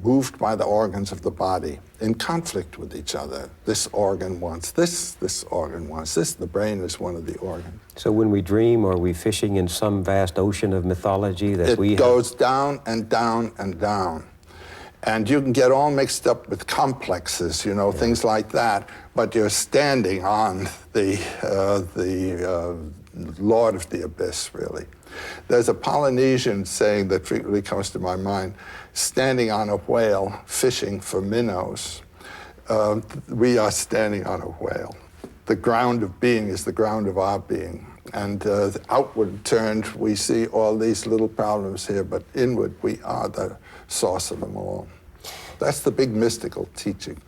moved by the organs of the body, in conflict with each other. This organ wants this organ wants this. The brain is one of the organs. So when we dream, are we fishing in some vast ocean of mythology that it goes down and down and down. And you can get all mixed up with complexes, things like that, but you're standing on the Lord of the Abyss, really. There's a Polynesian saying that frequently comes to my mind, standing on a whale, fishing for minnows. We are standing on a whale. The ground of being is the ground of our being. And outward turned, we see all these little problems here, but inward, we are the source of them all. That's the big mystical teaching.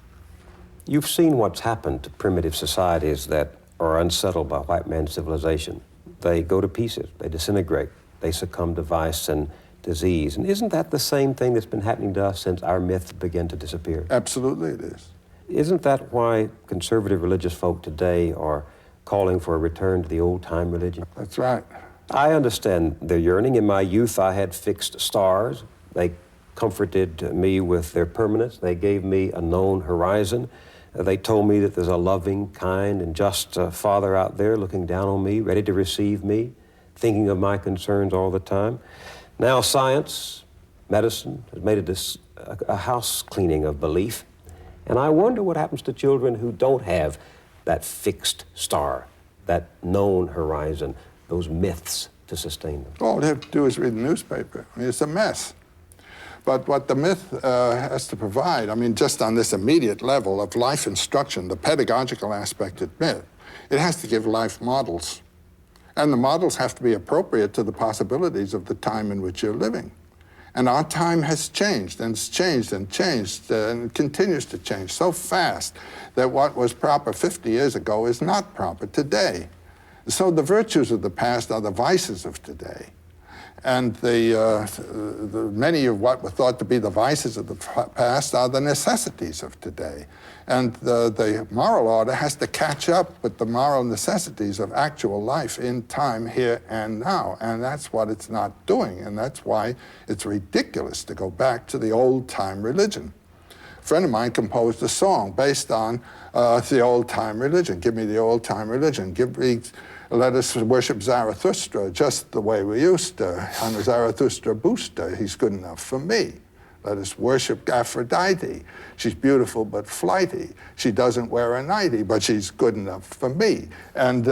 You've seen what's happened to primitive societies that are unsettled by white man's civilization. They go to pieces, they disintegrate, they succumb to vice and disease. And isn't that the same thing that's been happening to us since our myths began to disappear? Absolutely it is. Isn't that why conservative religious folk today are calling for a return to the old-time religion? That's right. I understand their yearning. In my youth, I had fixed stars. They comforted me with their permanence. They gave me a known horizon. They told me that there's a loving, kind, and just Father out there looking down on me, ready to receive me, thinking of my concerns all the time. Now science, medicine, has made it a house cleaning of belief. And I wonder what happens to children who don't have that fixed star, that known horizon, those myths to sustain them. All they have to do is read the newspaper. I mean, it's a mess. But what the myth has to provide, I mean, just on this immediate level of life instruction, the pedagogical aspect of myth, it has to give life models. And the models have to be appropriate to the possibilities of the time in which you're living. And our time has changed, and it's changed and changed, and continues to change so fast that what was proper 50 years ago is not proper today. So the virtues of the past are the vices of today. And the many of what were thought to be the vices of the past are the necessities of today. And the moral order has to catch up with the moral necessities of actual life in time, here and now. And that's what it's not doing. And that's why it's ridiculous to go back to the old-time religion. A friend of mine composed a song based on the old-time religion. Give me the old-time religion. Let us worship Zarathustra just the way we used to. I'm a Zarathustra booster. He's good enough for me. Let us worship Aphrodite. She's beautiful but flighty. She doesn't wear a nightie, but she's good enough for me. And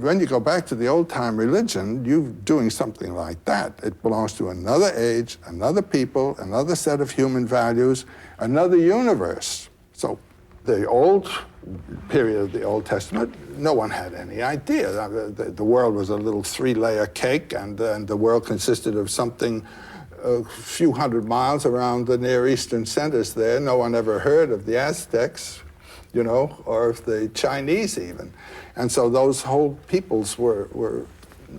when you go back to the old-time religion, you're doing something like that. It belongs to another age, another people, another set of human values, another universe. So the old period of the Old Testament, no one had any idea. The world was a little three-layer cake, and the world consisted of something a few hundred miles around the Near Eastern centers there. No one ever heard of the Aztecs, you know, or of the Chinese even. And so those whole peoples were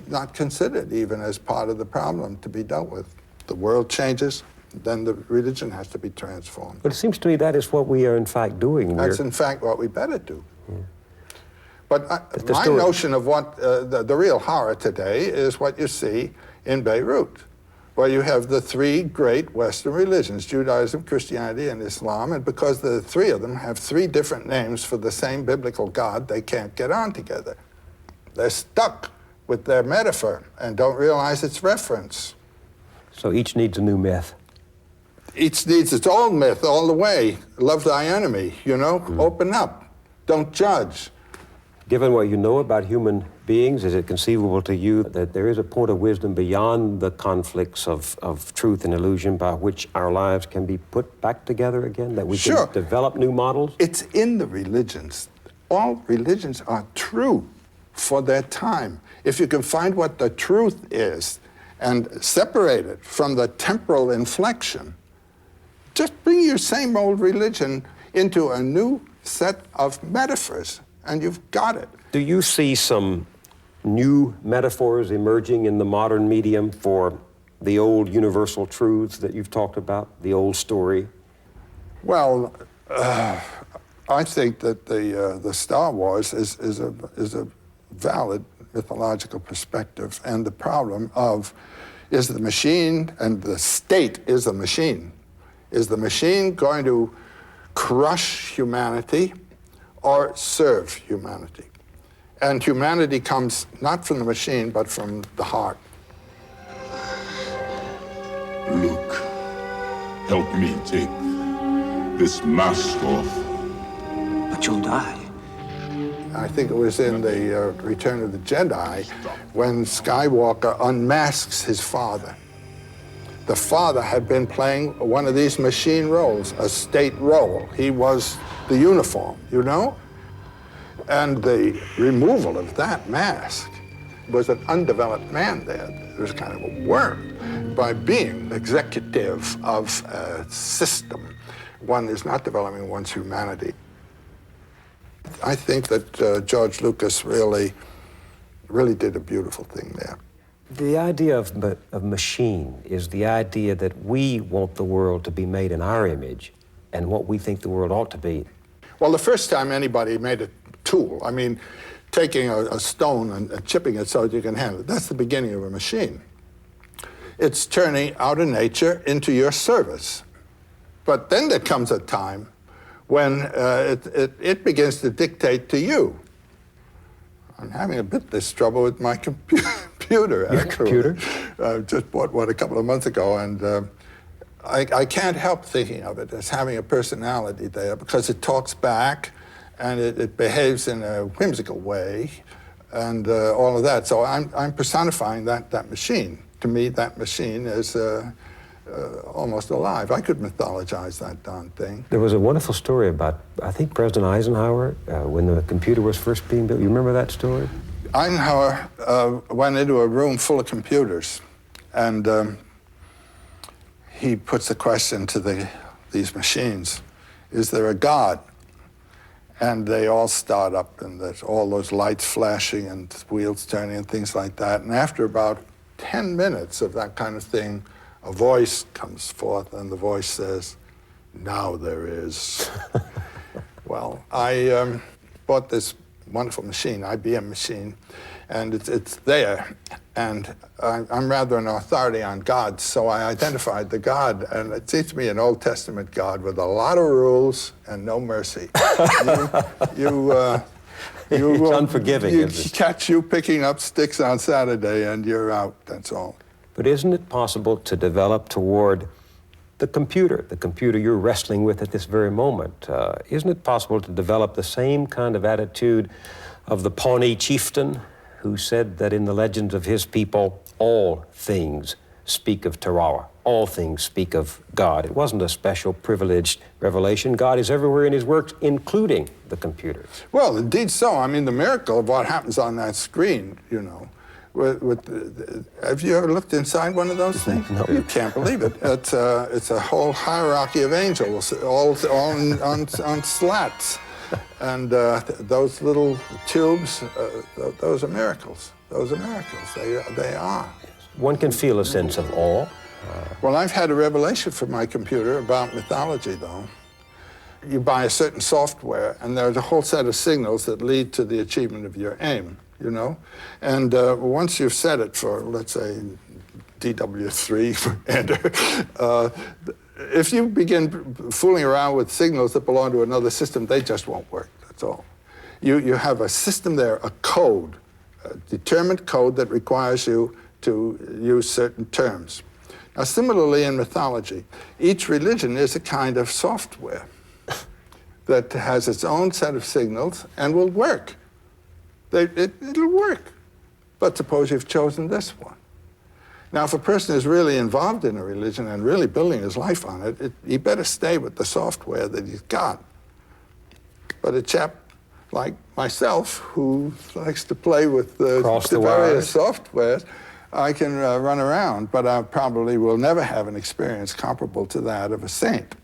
not considered even as part of the problem to be dealt with. The world changes, then the religion has to be transformed. But it seems to me that is what we are in fact doing. That's in fact what we better do. Yeah. But my notion of what the real horror today is what you see in Beirut, where you have the three great Western religions, Judaism, Christianity, and Islam, and because the three of them have three different names for the same biblical God, they can't get on together. They're stuck with their metaphor and don't realize its reference. So each needs a new myth. Each needs its own myth all the way. Love thy enemy, you know? Open up. Don't judge. Given what you know about human beings, is it conceivable to you that there is a point of wisdom beyond the conflicts of truth and illusion by which our lives can be put back together again, that we can develop new models? It's in the religions. All religions are true for their time. If you can find what the truth is and separate it from the temporal inflection, just bring your same old religion into a new set of metaphors, and you've got it. Do you see some new metaphors emerging in the modern medium for the old universal truths that you've talked about, the old story? Well, I think that the Star Wars is a valid mythological perspective, and the problem of is the machine, and the state is the machine. Is the machine going to crush humanity or serve humanity? And humanity comes not from the machine, but from the heart. Luke, help me take this mask off. But you'll die. I think it was in the Return of the Jedi when Skywalker unmasks his father. The father had been playing one of these machine roles, a state role. He was the uniform, you know? And the removal of that mask was an undeveloped man there. There was kind of a worm. By being executive of a system, one is not developing one's humanity. I think that George Lucas really did a beautiful thing there. The idea of machine is the idea that we want the world to be made in our image and what we think the world ought to be. Well, the first time anybody made a tool, I mean, taking a stone and chipping it so that you can handle it, that's the beginning of a machine. It's turning out of nature into your service. But then there comes a time when it begins to dictate to you. I'm having a bit this trouble with my computer, actually. Your computer? Just bought one a couple of months ago, and I can't help thinking of it as having a personality there because it talks back and it behaves in a whimsical way and all of that. So I'm personifying that machine. To me, that machine is almost alive. I could mythologize that darn thing. There was a wonderful story about, I think, President Eisenhower, when the computer was first being built. You remember that story? Eisenhower went into a room full of computers, and he puts the question to these machines, is there a God? And they all start up, and there's all those lights flashing and wheels turning and things like that. And after about 10 minutes of that kind of thing, a voice comes forth, and the voice says, now there is. Well, I bought this wonderful machine, IBM machine, and it's there. And I'm rather an authority on gods, so I identified the God, and it seems to me an Old Testament God with a lot of rules and no mercy. It's unforgiving. You catch you picking up sticks on Saturday, and you're out, that's all. But isn't it possible to develop toward the computer you're wrestling with at this very moment? Isn't it possible to develop the same kind of attitude of the Pawnee chieftain who said that in the legends of his people, all things speak of Tarawa, all things speak of God? It wasn't a special privileged revelation. God is everywhere in his works, including the computers. Well, indeed so. I mean, the miracle of what happens on that screen, you know, have you ever looked inside one of those things? No. You can't believe it. It's a whole hierarchy of angels, all on slats. And those little tubes, those are miracles. Those are miracles. They are. One can feel a sense of awe. Well, I've had a revelation from my computer about mythology, though. You buy a certain software, and there's a whole set of signals that lead to the achievement of your aim, you know? And once you've set it for, let's say, DW3 for enter, if you begin fooling around with signals that belong to another system, they just won't work, that's all. You have a system there, a code, a determined code that requires you to use certain terms. Now, similarly in mythology, each religion is a kind of software that has its own set of signals and will work. It'll work. But suppose you've chosen this one. Now, if a person is really involved in a religion and really building his life on it, he better stay with the software that he's got. But a chap like myself, who likes to play with the various softwares, I can run around, but I probably will never have an experience comparable to that of a saint.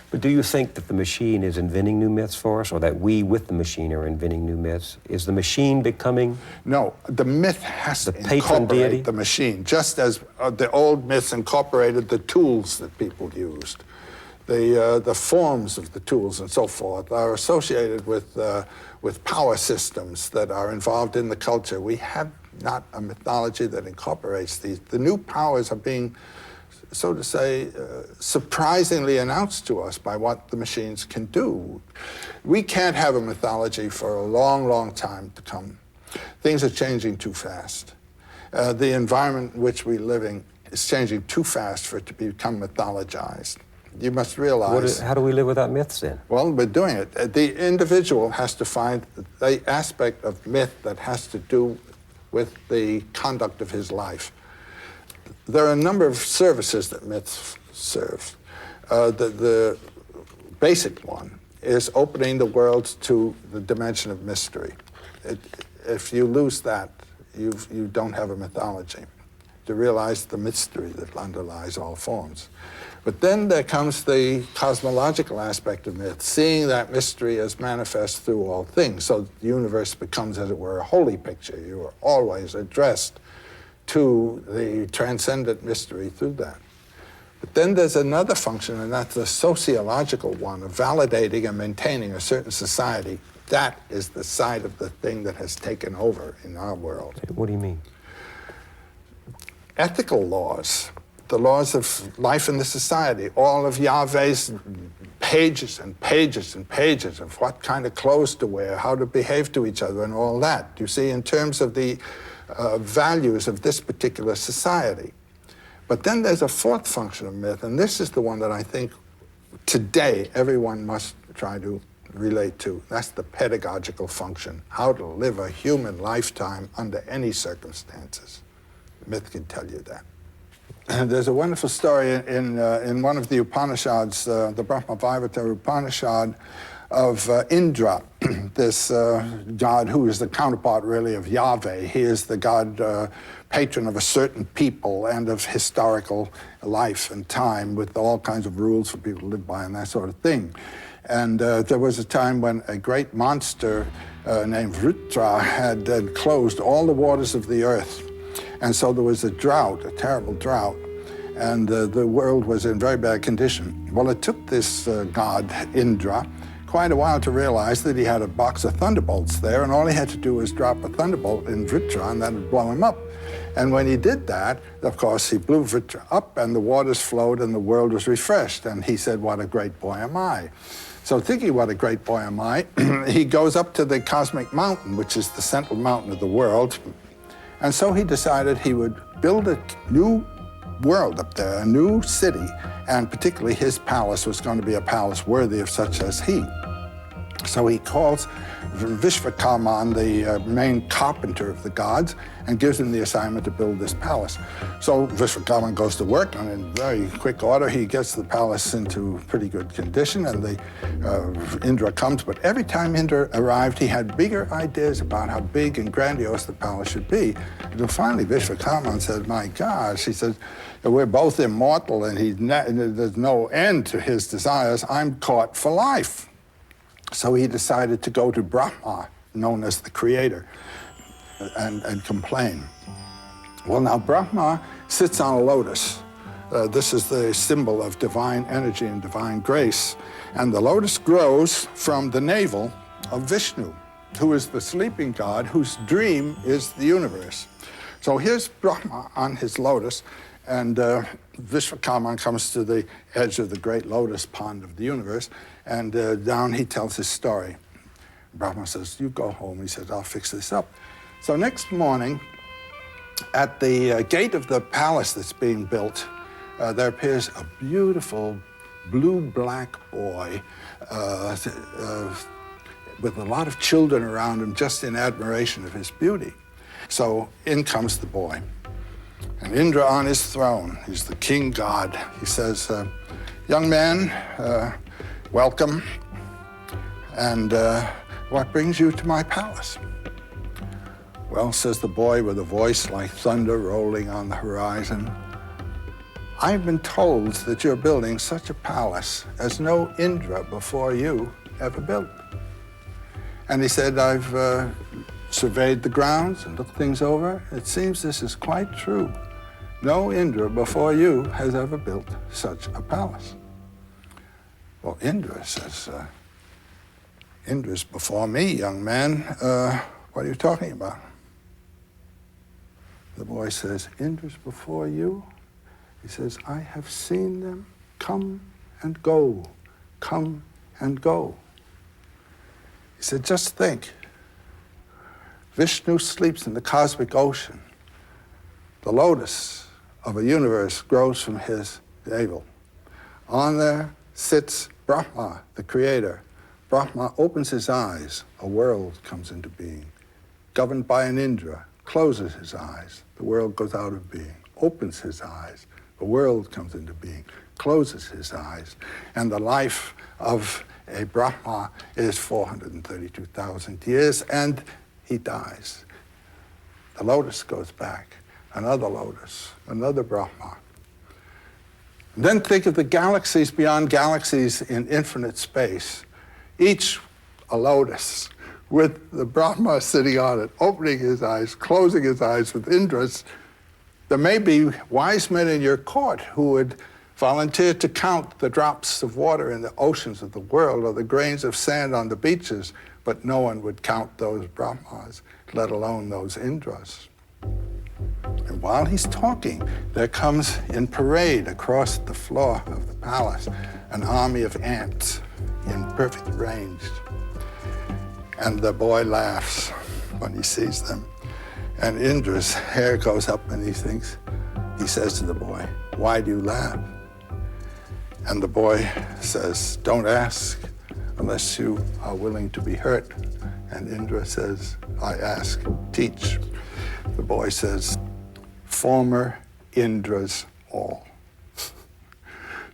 But do you think that the machine is inventing new myths for us, or that we with the machine are inventing new myths? Is the machine becoming... No, the myth has to patron deity? incorporate the machine, just as the old myths incorporated the tools that people used. The forms of the tools and so forth are associated with power systems that are involved in the culture. We have not a mythology that incorporates these. The new powers are being, so to say, surprisingly announced to us by what the machines can do. We can't have a mythology for a long, long time to come. Things are changing too fast. The environment in which we're living is changing too fast for it to become mythologized. You must realize... How do we live without myths, then? Well, we're doing it. The individual has to find the aspect of myth that has to do with the conduct of his life. There are a number of services that myths serve. The basic one is opening the world to the dimension of mystery. If you lose that, you don't have a mythology, to realize the mystery that underlies all forms. But then there comes the cosmological aspect of myth, seeing that mystery as manifest through all things. So the universe becomes, as it were, a holy picture. You are always addressed to the transcendent mystery through that. But then there's another function, and that's the sociological one of validating and maintaining a certain society. That is the side of the thing that has taken over in our world. What do you mean? Ethical laws, the laws of life in the society, all of Yahweh's pages and pages and pages of what kind of clothes to wear, how to behave to each other, and all that. You see, in terms of the values of this particular society. But then there's a fourth function of myth, and this is the one that I think today everyone must try to relate to. That's the pedagogical function, how to live a human lifetime under any circumstances. Myth can tell you that. And there's a wonderful story in one of the Upanishads, the Brahma-Vaivarta Upanishad, of Indra, this god who is the counterpart really of Yahweh. He is the god patron of a certain people and of historical life and time with all kinds of rules for people to live by and that sort of thing. And there was a time when a great monster named Vritra had closed all the waters of the earth. And so there was a drought, a terrible drought, and the world was in very bad condition. Well, it took this god, Indra, quite a while to realize that he had a box of thunderbolts there, and all he had to do was drop a thunderbolt in Vritra, and that would blow him up. And when he did that, of course, he blew Vritra up, and the waters flowed, and the world was refreshed. And he said, "What a great boy am I." So thinking, what a great boy am I, he goes up to the cosmic mountain, which is the central mountain of the world. And so he decided he would build a new world up there, a new city, and particularly his palace was going to be a palace worthy of such as he. So he calls Vishvakarman, the main carpenter of the gods, and gives him the assignment to build this palace. So Vishvakarman goes to work, and in very quick order, he gets the palace into pretty good condition, and Indra comes. But every time Indra arrived, he had bigger ideas about how big and grandiose the palace should be. And finally, Vishvakarman said, "My gosh," he said, "we're both immortal, and there's no end to his desires. I'm caught for life." So he decided to go to Brahma, known as the creator, and complain. Well, now Brahma sits on a lotus. This is the symbol of divine energy and divine grace. And the lotus grows from the navel of Vishnu, who is the sleeping god whose dream is the universe. So here's Brahma on his lotus, and Vishvakarman comes to the edge of the great lotus pond of the universe, and down he tells his story. Brahma says, "You go home." He says, "I'll fix this up." So next morning, at the gate of the palace that's being built, there appears a beautiful blue-black boy with a lot of children around him, just in admiration of his beauty. So in comes the boy. And Indra on his throne, he's the king god. He says, "Young man, welcome, and what brings you to my palace?" "Well," says the boy with a voice like thunder rolling on the horizon, "I've been told that you're building such a palace as no Indra before you ever built." And he said, "I've surveyed the grounds and looked things over. It seems this is quite true. No Indra before you has ever built such a palace." Well, Indra says, "Indra's before me, young man. What are you talking about?" The boy says, "Indra's before you?" He says, "I have seen them come and go, come and go." He said, "Just think. Vishnu sleeps in the cosmic ocean. The lotus of a universe grows from his navel. On there sits Brahma, the creator. Brahma opens his eyes, a world comes into being. Governed by an Indra, closes his eyes, the world goes out of being. Opens his eyes, the world comes into being. Closes his eyes, and the life of a Brahma is 432,000 years, and he dies. The lotus goes back, another lotus, another Brahma. Then think of the galaxies beyond galaxies in infinite space, each a lotus, with the Brahma sitting on it, opening his eyes, closing his eyes with Indras. There may be wise men in your court who would volunteer to count the drops of water in the oceans of the world or the grains of sand on the beaches, but no one would count those Brahmas, let alone those Indras. And while he's talking, there comes in parade across the floor of the palace an army of ants in perfect range. And the boy laughs when he sees them. And Indra's hair goes up and he says to the boy, "Why do you laugh?" And the boy says, "Don't ask unless you are willing to be hurt." And Indra says, "I ask, teach." The boy says, "Former Indras all."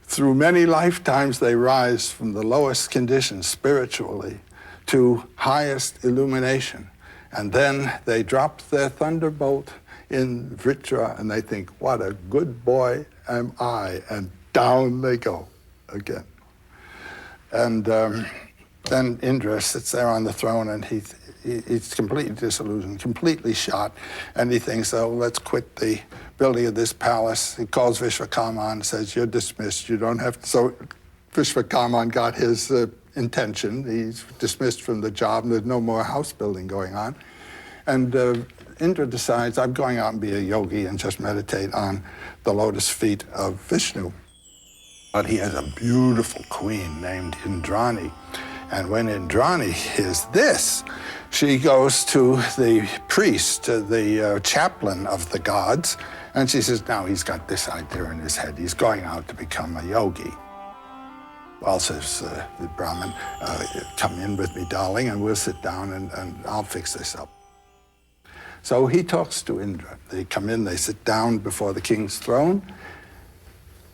Through many lifetimes they rise from the lowest conditions spiritually to highest illumination. And then they drop their thunderbolt in Vritra and they think, "What a good boy am I." And down they go again. And then Indra sits there on the throne and he's completely disillusioned, completely shot. And he thinks, "Oh, let's quit the building of this palace." He calls Vishwakarma and says, "You're dismissed. You don't have to." So Vishwakarma got his intention. He's dismissed from the job and there's no more house building going on. And Indra decides, "I'm going out and be a yogi and just meditate on the lotus feet of Vishnu." But he has a beautiful queen named Indrani. And when Indrani hears this, she goes to the priest, the chaplain of the gods, and she says, "Now he's got this idea in his head. He's going out to become a yogi." "Well," says the Brahmin, "come in with me, darling, and we'll sit down and I'll fix this up." So he talks to Indra. They come in, they sit down before the king's throne,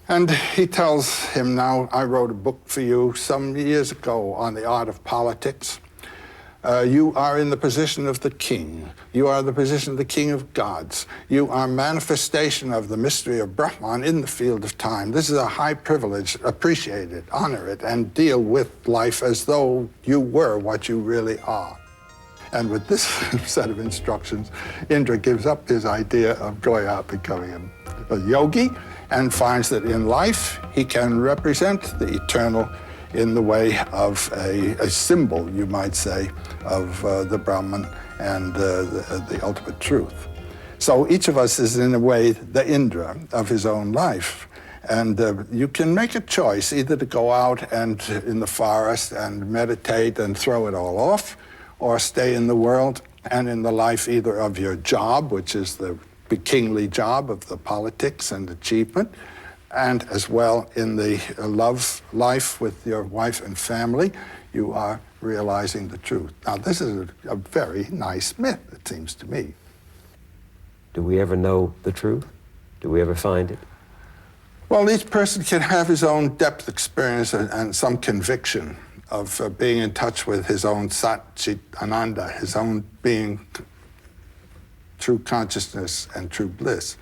and he tells him, "Now, I wrote a book for you some years ago on the art of politics. You are in the position of the king. You are the position of the king of gods. You are manifestation of the mystery of Brahman in the field of time. This is a high privilege. Appreciate it, honor it, and deal with life as though you were what you really are." And with this set of instructions, Indra gives up his idea of going out becoming a yogi and finds that in life he can represent the eternal in the way of a symbol, you might say, of the Brahman and the ultimate truth. So each of us is, in a way, the Indra of his own life. And you can make a choice either to go out and in the forest and meditate and throw it all off, or stay in the world and in the life either of your job, which is the kingly job of the politics and achievement, and as well in the love life with your wife and family, you are realizing the truth. Now, this is a very nice myth, it seems to me. Do we ever know the truth? Do we ever find it? Well, each person can have his own depth experience and some conviction of being in touch with his own Sat Chit Ananda, his own being, true consciousness and true bliss.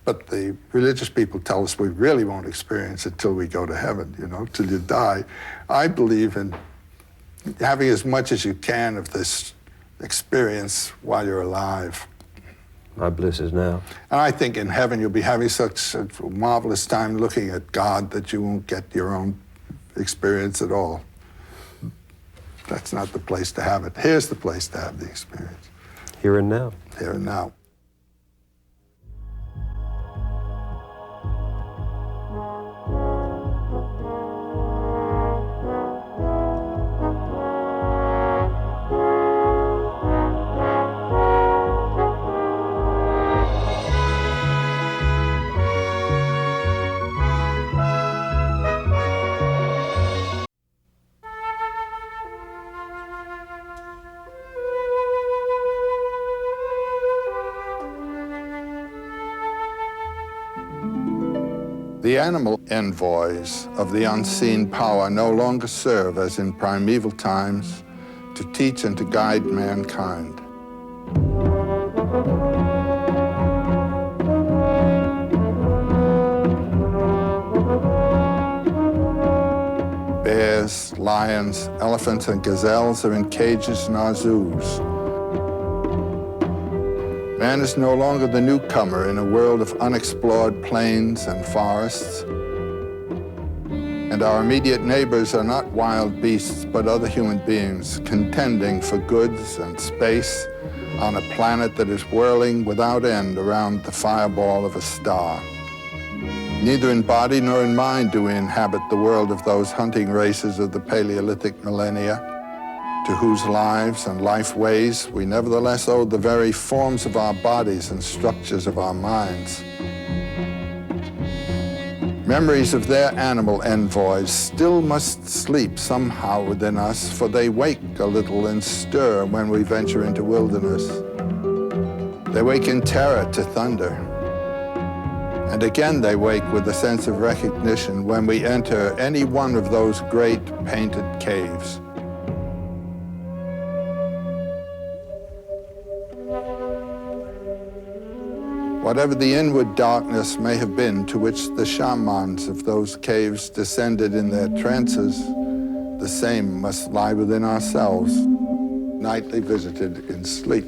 But the religious people tell us we really won't experience it till we go to heaven, till you die. I believe in having as much as you can of this experience while you're alive. My bliss is now. And I think in heaven you'll be having such a marvelous time looking at God that you won't get your own experience at all. That's not the place to have it. Here's the place to have the experience. Here and now. Here and now. The animal envoys of the unseen power no longer serve, as in primeval times, to teach and to guide mankind. Bears, lions, elephants, and gazelles are in cages in our zoos. Man is no longer the newcomer in a world of unexplored plains and forests. And our immediate neighbors are not wild beasts, but other human beings contending for goods and space on a planet that is whirling without end around the fireball of a star. Neither in body nor in mind do we inhabit the world of those hunting races of the Paleolithic millennia, to whose lives and life ways we nevertheless owe the very forms of our bodies and structures of our minds. Memories of their animal envoys still must sleep somehow within us, for they wake a little and stir when we venture into wilderness. They wake in terror to thunder. And again they wake with a sense of recognition when we enter any one of those great painted caves. Whatever the inward darkness may have been to which the shamans of those caves descended in their trances, the same must lie within ourselves, nightly visited in sleep.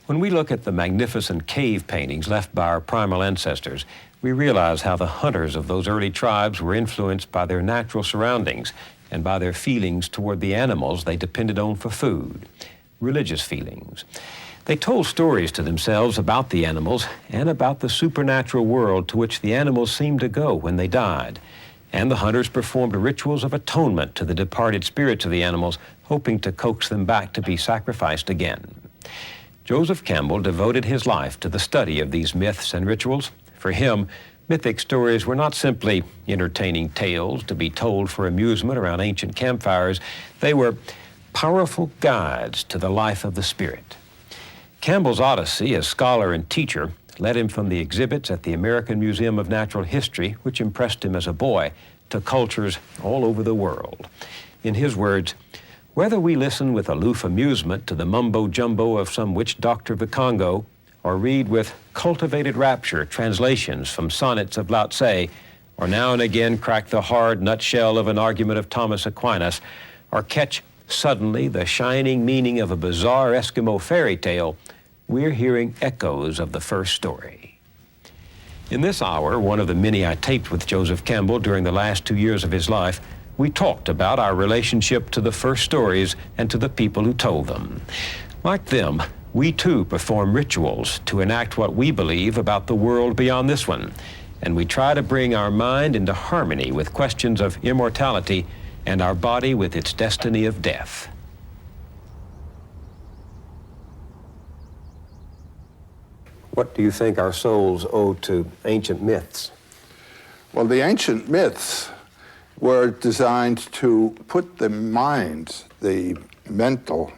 When we look at the magnificent cave paintings left by our primal ancestors, we realize how the hunters of those early tribes were influenced by their natural surroundings and by their feelings toward the animals they depended on for food, religious feelings. They told stories to themselves about the animals and about the supernatural world to which the animals seemed to go when they died. And the hunters performed rituals of atonement to the departed spirits of the animals, hoping to coax them back to be sacrificed again. Joseph Campbell devoted his life to the study of these myths and rituals. For him, mythic stories were not simply entertaining tales to be told for amusement around ancient campfires. They were powerful guides to the life of the spirit. Campbell's odyssey as scholar and teacher led him from the exhibits at the American Museum of Natural History, which impressed him as a boy, to cultures all over the world. In his words, whether we listen with aloof amusement to the mumbo-jumbo of some witch doctor of the Congo, or read with cultivated rapture translations from sonnets of Lao Tse, or now and again crack the hard nutshell of an argument of Thomas Aquinas, or catch suddenly the shining meaning of a bizarre Eskimo fairy tale, we're hearing echoes of the first story. In this hour, one of the many I taped with Joseph Campbell during the last 2 years of his life, we talked about our relationship to the first stories and to the people who told them. Like them, we too perform rituals to enact what we believe about the world beyond this one, and we try to bring our mind into harmony with questions of immortality and our body with its destiny of death. What do you think our souls owe to ancient myths? Well, the ancient myths were designed to put the mind, the mental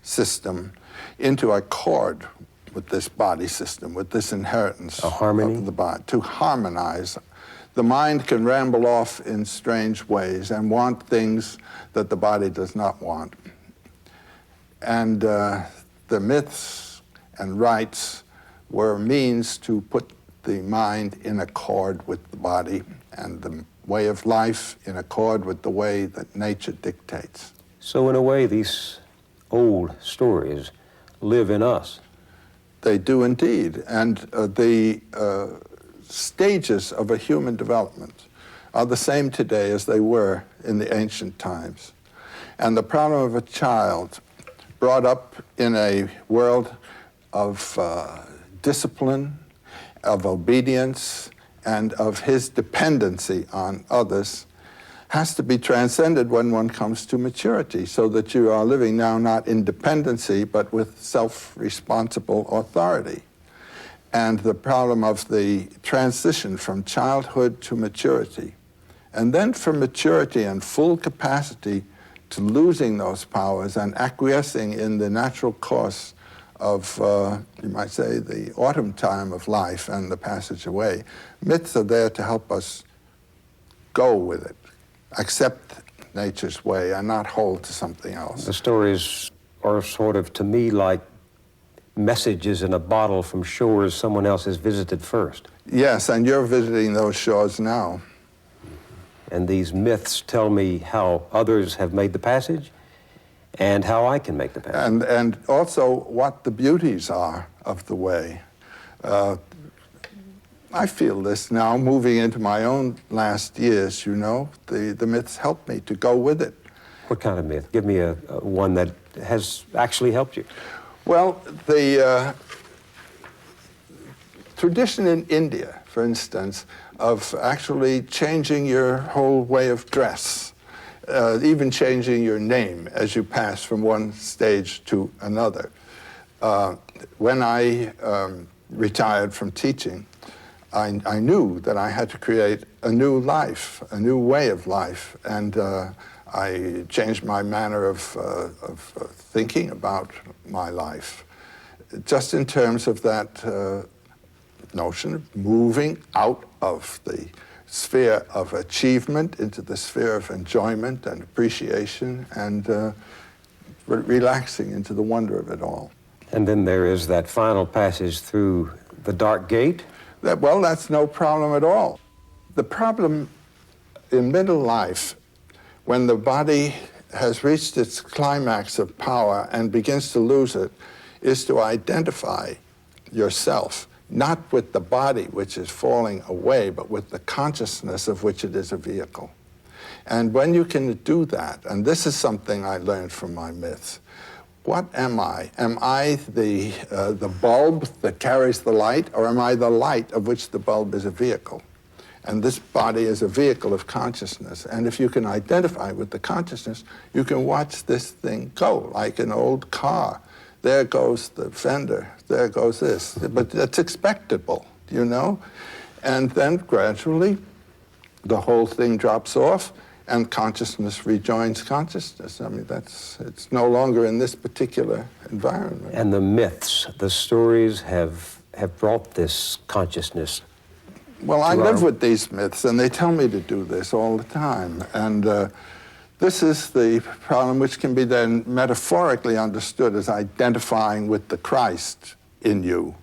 system, into accord with this body system, with this inheritance of the body, to harmonize. The mind can ramble off in strange ways and want things that the body does not want. And the myths and rites were a means to put the mind in accord with the body and the way of life in accord with the way that nature dictates. So in a way, these old stories live in us. They do indeed. And the stages of a human development are the same today as they were in the ancient times. And the problem of a child brought up in a world of discipline, of obedience, and of his dependency on others has to be transcended when one comes to maturity, so that you are living now not in dependency, but with self-responsible authority. And the problem of the transition from childhood to maturity, and then from maturity and full capacity to losing those powers and acquiescing in the natural course of, you might say, the autumn time of life and the passage away. Myths are there to help us go with it, accept nature's way, and not hold to something else. The stories are sort of, to me, like messages in a bottle from shores someone else has visited first. Yes, and you're visiting those shores now. And these myths tell me how others have made the passage and how I can make the passage. And also what the beauties are of the way. I feel this now, moving into my own last years, you know. The myths help me to go with it. What kind of myth? Give me a one that has actually helped you. Well, the tradition in India, for instance, of actually changing your whole way of dress, even changing your name as you pass from one stage to another. When I retired from teaching, I knew that I had to create a new life, a new way of life, and I changed my manner of thinking about my life, just in terms of that notion of moving out of the sphere of achievement into the sphere of enjoyment and appreciation, and relaxing into the wonder of it all. And then there is that final passage through the dark gate. Well, that's no problem at all. The problem in middle life, when the body has reached its climax of power and begins to lose it, is to identify yourself, not with the body which is falling away, but with the consciousness of which it is a vehicle. And when you can do that, and this is something I learned from my myths, what am I? Am I the bulb that carries the light, or am I the light of which the bulb is a vehicle? And this body is a vehicle of consciousness. And if you can identify with the consciousness, you can watch this thing go, like an old car. There goes the fender, there goes this. But that's expectable, you know? And then gradually, the whole thing drops off, and consciousness rejoins consciousness. I mean, it's no longer in this particular environment. And the myths, the stories have brought this consciousness. Well, I live with these myths, and they tell me to do this all the time. And this is the problem, which can be then metaphorically understood as identifying with the Christ in you.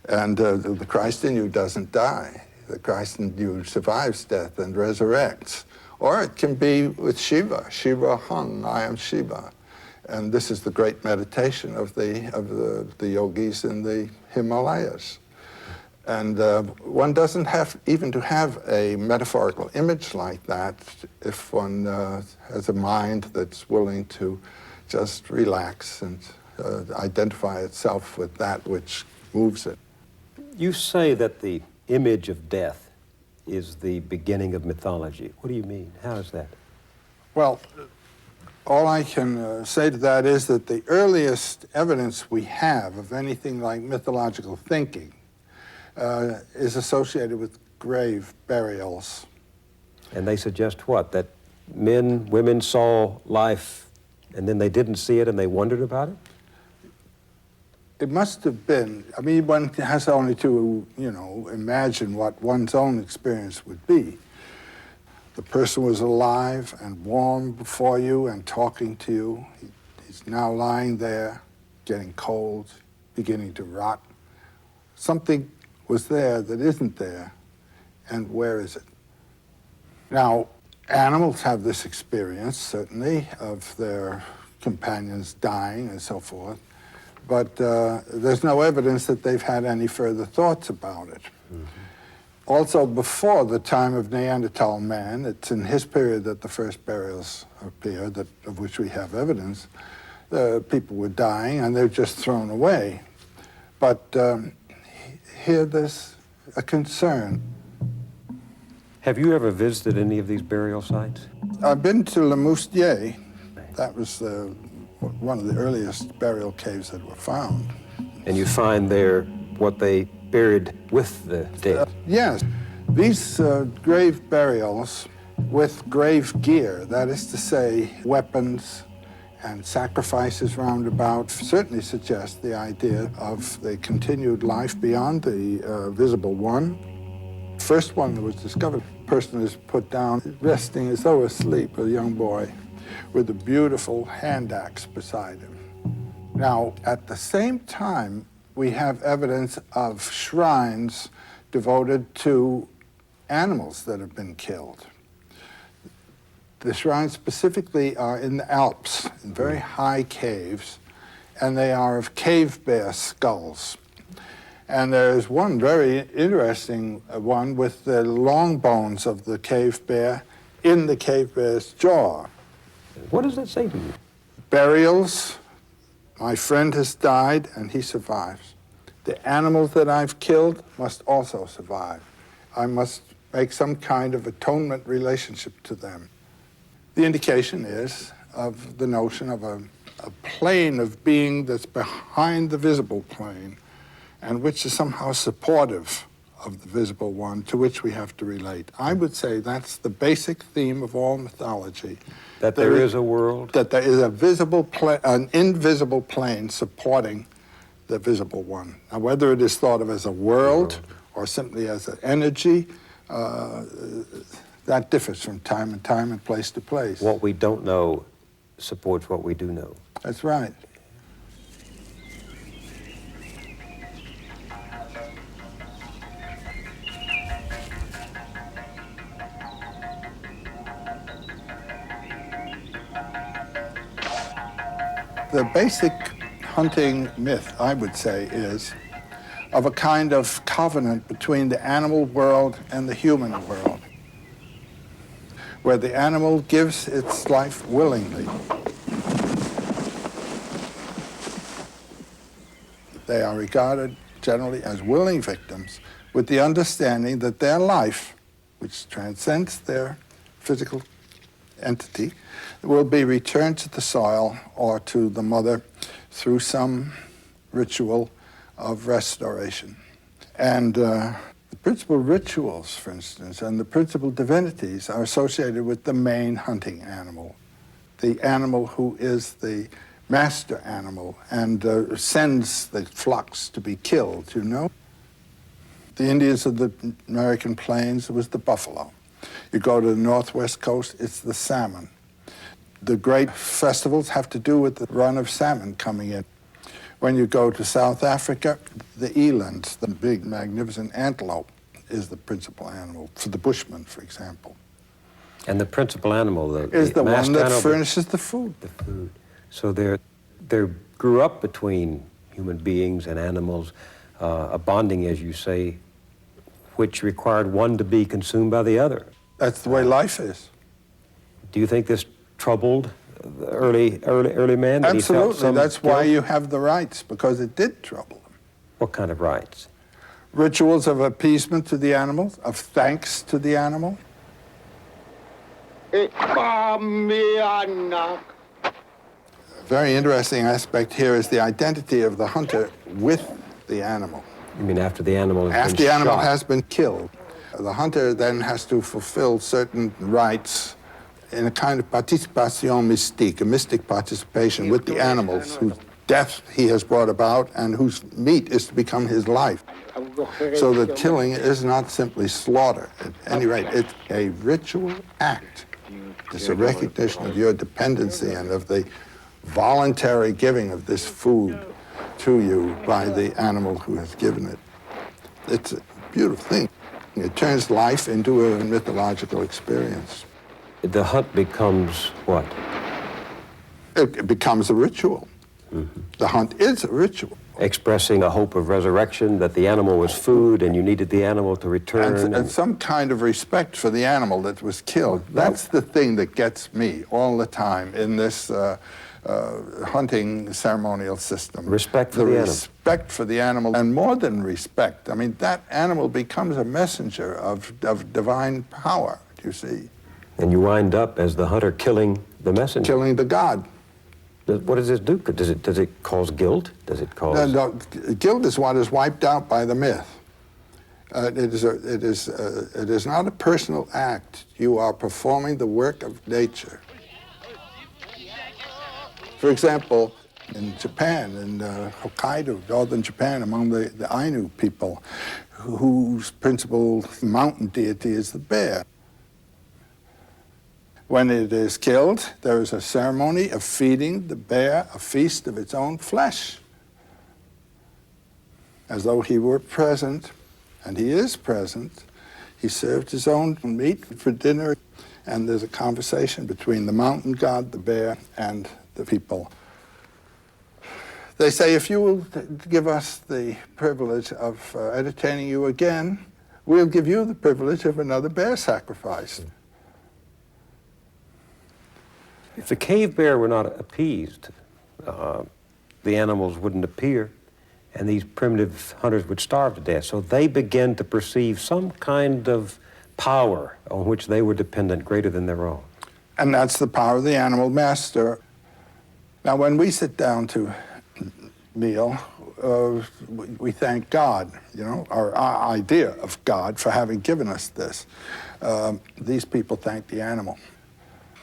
And the Christ in you doesn't die. The Christ in you survives death and resurrects. Or it can be with Shiva. Shiva hung, I am Shiva. And this is the great meditation of the yogis in the Himalayas. And one doesn't have even to have a metaphorical image like that if one has a mind that's willing to just relax and identify itself with that which moves it. You say that the image of death is the beginning of mythology. What do you mean? How is that? Well, all I can say to that is that the earliest evidence we have of anything like mythological thinking is associated with grave burials. And they suggest what? That women saw life and then they didn't see it and they wondered about it? It must have been, I mean, one has only to, imagine what one's own experience would be. The person was alive and warm before you and talking to you. He's now lying there, getting cold, beginning to rot. Something was there that isn't there, and where is it? Now, animals have this experience, certainly, of their companions dying and so forth. But there's no evidence that they've had any further thoughts about it. Mm-hmm. Also, before the time of Neanderthal man, it's in his period that the first burials appear, of which we have evidence. People were dying and they were just thrown away. But here there's a concern. Have you ever visited any of these burial sites? I've been to Le Moustier. That was one of the earliest burial caves that were found. And you find there what they buried with the dead? Yes. These grave burials with grave gear, that is to say, weapons and sacrifices round about, certainly suggest the idea of the continued life beyond the visible one. First one that was discovered, the person is put down, resting as though asleep, a young boy, with a beautiful hand axe beside him. Now, at the same time, we have evidence of shrines devoted to animals that have been killed. The shrines specifically are in the Alps, in very high caves, and they are of cave bear skulls. And there's one very interesting one with the long bones of the cave bear in the cave bear's jaw. What does that say to you? Burials, my friend has died and he survives. The animals that I've killed must also survive. I must make some kind of atonement relationship to them. The indication is of the notion of a plane of being that's behind the visible plane and which is somehow supportive of the visible one to which we have to relate. I would say that's the basic theme of all mythology. That there is a world? That there is an invisible plane supporting the visible one. Now, whether it is thought of as a world or simply as an energy, that differs from time to time and place to place. What we don't know supports what we do know. That's right. The basic hunting myth, I would say, is of a kind of covenant between the animal world and the human world, where the animal gives its life willingly. They are regarded generally as willing victims with the understanding that their life, which transcends their physical entity, will be returned to the soil or to the mother through some ritual of restoration. And the principal rituals, for instance, and the principal divinities are associated with the main hunting animal, the animal who is the master animal and sends the flocks to be killed, you know? The Indians of the American plains, it was the buffalo. You go to the northwest coast, it's the salmon. The great festivals have to do with the run of salmon coming in. When you go to South Africa, the elands, the big, magnificent antelope, is the principal animal for the Bushmen, for example. And the principal animal, is the one that furnishes the food. The food. So there grew up between human beings and animals, a bonding, as you say, which required one to be consumed by the other. That's the way life is. Do you think this troubled the early man? Absolutely. That's why you have the rites, because it did trouble them. What kind of rites? Rituals of appeasement to the animals, of thanks to the animal. A very interesting aspect here is the identity of the hunter with the animal. You mean after the animal has been After the animal shot? has been killed. The hunter then has to fulfill certain rites in a kind of participation mystique, a mystic participation with the animals whose death he has brought about and whose meat is to become his life. So the killing is not simply slaughter. At any rate, it's a ritual act. It's a recognition of your dependency and of the voluntary giving of this food to you by the animal who has given it. It's a beautiful thing. It turns life into a mythological experience. The hunt becomes what? It becomes a ritual. Mm-hmm. The hunt is a ritual. expressing a hope of resurrection, that the animal was food and you needed the animal to return. And some kind of respect for the animal that was killed. That's the thing that gets me all the time in this hunting ceremonial system. Respect for the animal. Respect for the animal, and more than respect. I mean, that animal becomes a messenger of divine power, you see. And you wind up as the hunter killing the messenger. Killing the god. What does it do? Does it cause guilt? Does it cause... No, guilt is what is wiped out by the myth. It is not a personal act. You are performing the work of nature. For example, in Japan, in Hokkaido, northern Japan, among the Ainu people, whose principal mountain deity is the bear. When it is killed, there is a ceremony of feeding the bear a feast of its own flesh, as though he were present, and he is present. He served his own meat for dinner, and there's a conversation between the mountain god, the bear, and the people. They say, if you will give us the privilege of entertaining you again, we'll give you the privilege of another bear sacrifice. If the cave bear were not appeased, the animals wouldn't appear, and these primitive hunters would starve to death. So they began to perceive some kind of power on which they were dependent greater than their own. And that's the power of the animal master. Now, when we sit down to meal, we thank God, you know, our idea of God for having given us this. These people thank the animal.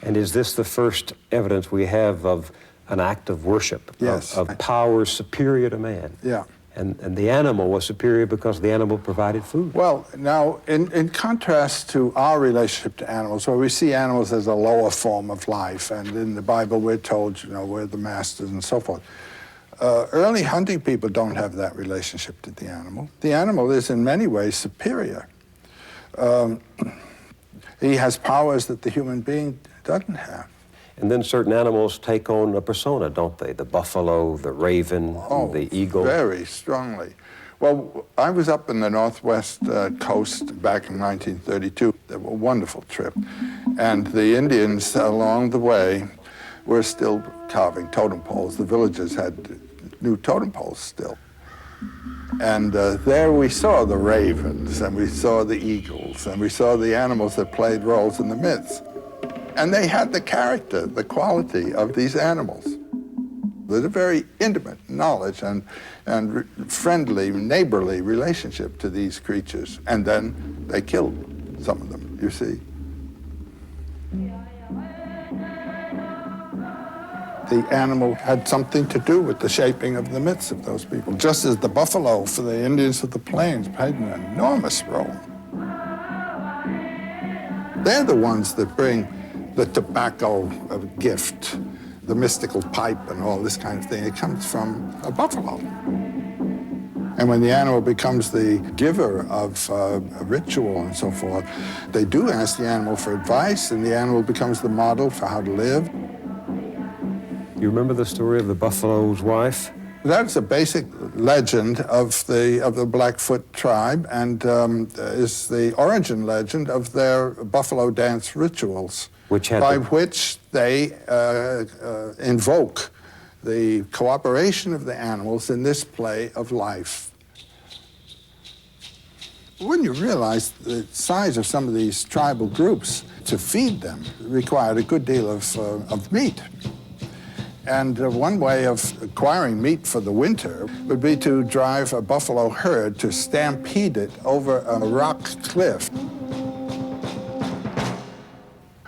And is this the first evidence we have of an act of worship, yes, of power superior to man? Yeah. And the animal was superior because the animal provided food. Well, now, in contrast to our relationship to animals, where we see animals as a lower form of life, and in the Bible we're told, you know, we're the masters and so forth. Early hunting people don't have that relationship to the animal. The animal is in many ways superior. He has powers that the human being doesn't have. And then certain animals take on a persona, don't they? The buffalo, the raven, the eagle. Very strongly. Well, I was up in the northwest coast back in 1932. A wonderful trip. And the Indians along the way were still carving totem poles. The villagers had new totem poles still. And there we saw the ravens, and we saw the eagles, and we saw the animals that played roles in the myths. And they had the character, the quality of these animals. There's a very intimate knowledge and friendly, neighborly relationship to these creatures. And then they killed some of them, you see. The animal had something to do with the shaping of the myths of those people, just as the buffalo for the Indians of the plains played an enormous role. They're the ones that bring the tobacco gift, the mystical pipe and all this kind of thing. It comes from a buffalo. And when the animal becomes the giver of a ritual and so forth, they do ask the animal for advice, and the animal becomes the model for how to live. You remember the story of the buffalo's wife? That's a basic legend of the Blackfoot tribe, and is the origin legend of their buffalo dance rituals, by which they invoke the cooperation of the animals in this play of life. When you realize the size of some of these tribal groups, to feed them required a good deal of meat. And one way of acquiring meat for the winter would be to drive a buffalo herd to stampede it over a rock cliff.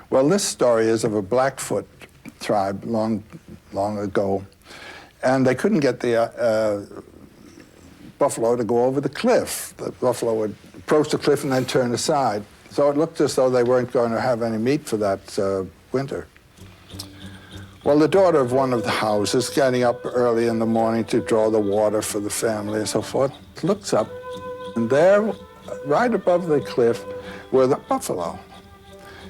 Well, this story is of a Blackfoot tribe long ago, and they couldn't get the buffalo to go over the cliff. The buffalo would approach the cliff and then turn aside. So it looked as though they weren't going to have any meat for that winter. Well, the daughter of one of the houses, getting up early in the morning to draw the water for the family and so forth, looks up, and there, right above the cliff, were the buffalo.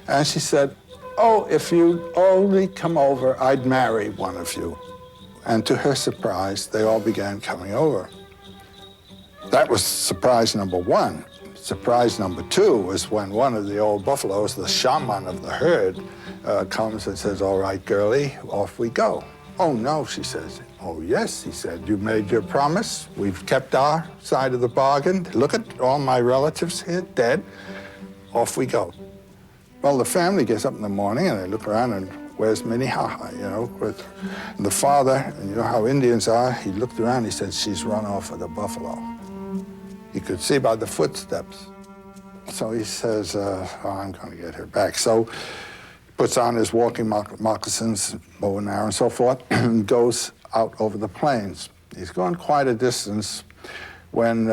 And she said, "Oh, if you'd only come over, I'd marry one of you." And to her surprise, they all began coming over. That was surprise number one. Surprise number two was when one of the old buffaloes, the shaman of the herd, comes and says, "All right, girlie, off we go." "Oh, no," she says. "Oh, yes," he said. "You made your promise. We've kept our side of the bargain. Look at all my relatives here, dead. Off we go." Well, the family gets up in the morning and they look around and where's Minnehaha, you know? And the father, and you know how Indians are, he looked around, he said, "She's run off with a buffalo." You could see by the footsteps. So he says, "Oh, I'm going to get her back." So he puts on his walking moccasins, bow and arrow and so forth, and goes out over the plains. He's gone quite a distance when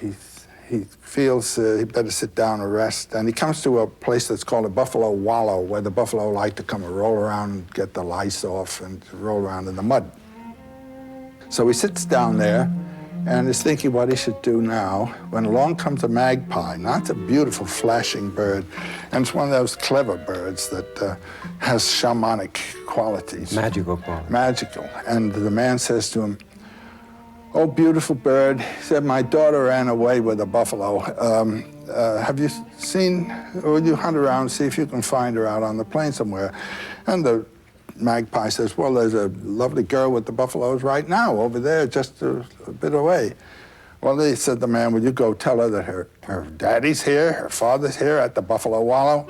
he feels he better sit down and rest. And he comes to a place that's called a buffalo wallow, where the buffalo like to come and roll around and get the lice off and roll around in the mud. So he sits down there and is thinking what he should do now, when along comes a magpie. Now, it's a beautiful flashing bird, and it's one of those clever birds that has shamanic qualities. Magical qualities. Magical. And the man says to him, "Oh, beautiful bird," he said, "my daughter ran away with a buffalo. Have you seen, or will you hunt around and see if you can find her out on the plain somewhere?" And the magpie says, "Well, there's a lovely girl with the buffaloes right now over there, just a bit away." Well, he said, the man, "Will you go tell her that her daddy's here, her father's here at the buffalo wallow?"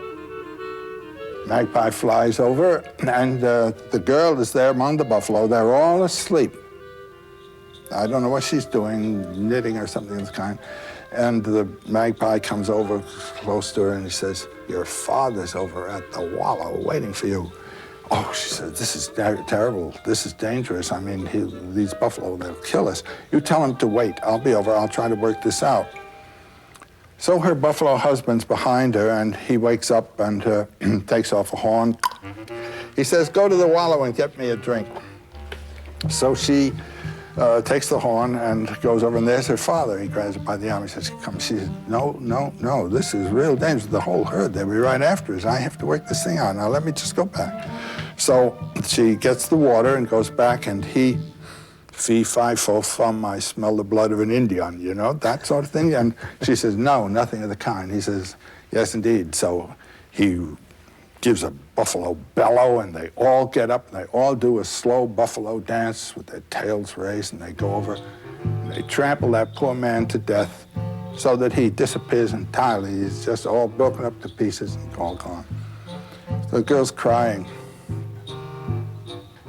Magpie flies over, and the girl is there among the buffalo. They're all asleep. I don't know what she's doing, knitting or something of the kind. And the magpie comes over close to her and he says, "Your father's over at the wallow waiting for you." "Oh," she said, "this is terrible. This is dangerous. I mean, these buffalo, they'll kill us. You tell him to wait. I'll be over. I'll try to work this out." So her buffalo husband's behind her, and he wakes up and takes off a horn. He says, "Go to the wallow and get me a drink." So she takes the horn and goes over, and there's her father. He grabs her by the arm. He says, "Come." She says, No, this is real danger. The whole herd, they'll be right after us. I have to work this thing out. Now let me just go back." So she gets the water and goes back, and he, fee, fi, fo, fum, I smell the blood of an Indian, you know, that sort of thing. And she says, "No, nothing of the kind." He says, "Yes, indeed." So he gives a buffalo bellow, and they all get up, and they all do a slow buffalo dance with their tails raised, and they go over, and they trample that poor man to death so that he disappears entirely. He's just all broken up to pieces and all gone. The girl's crying,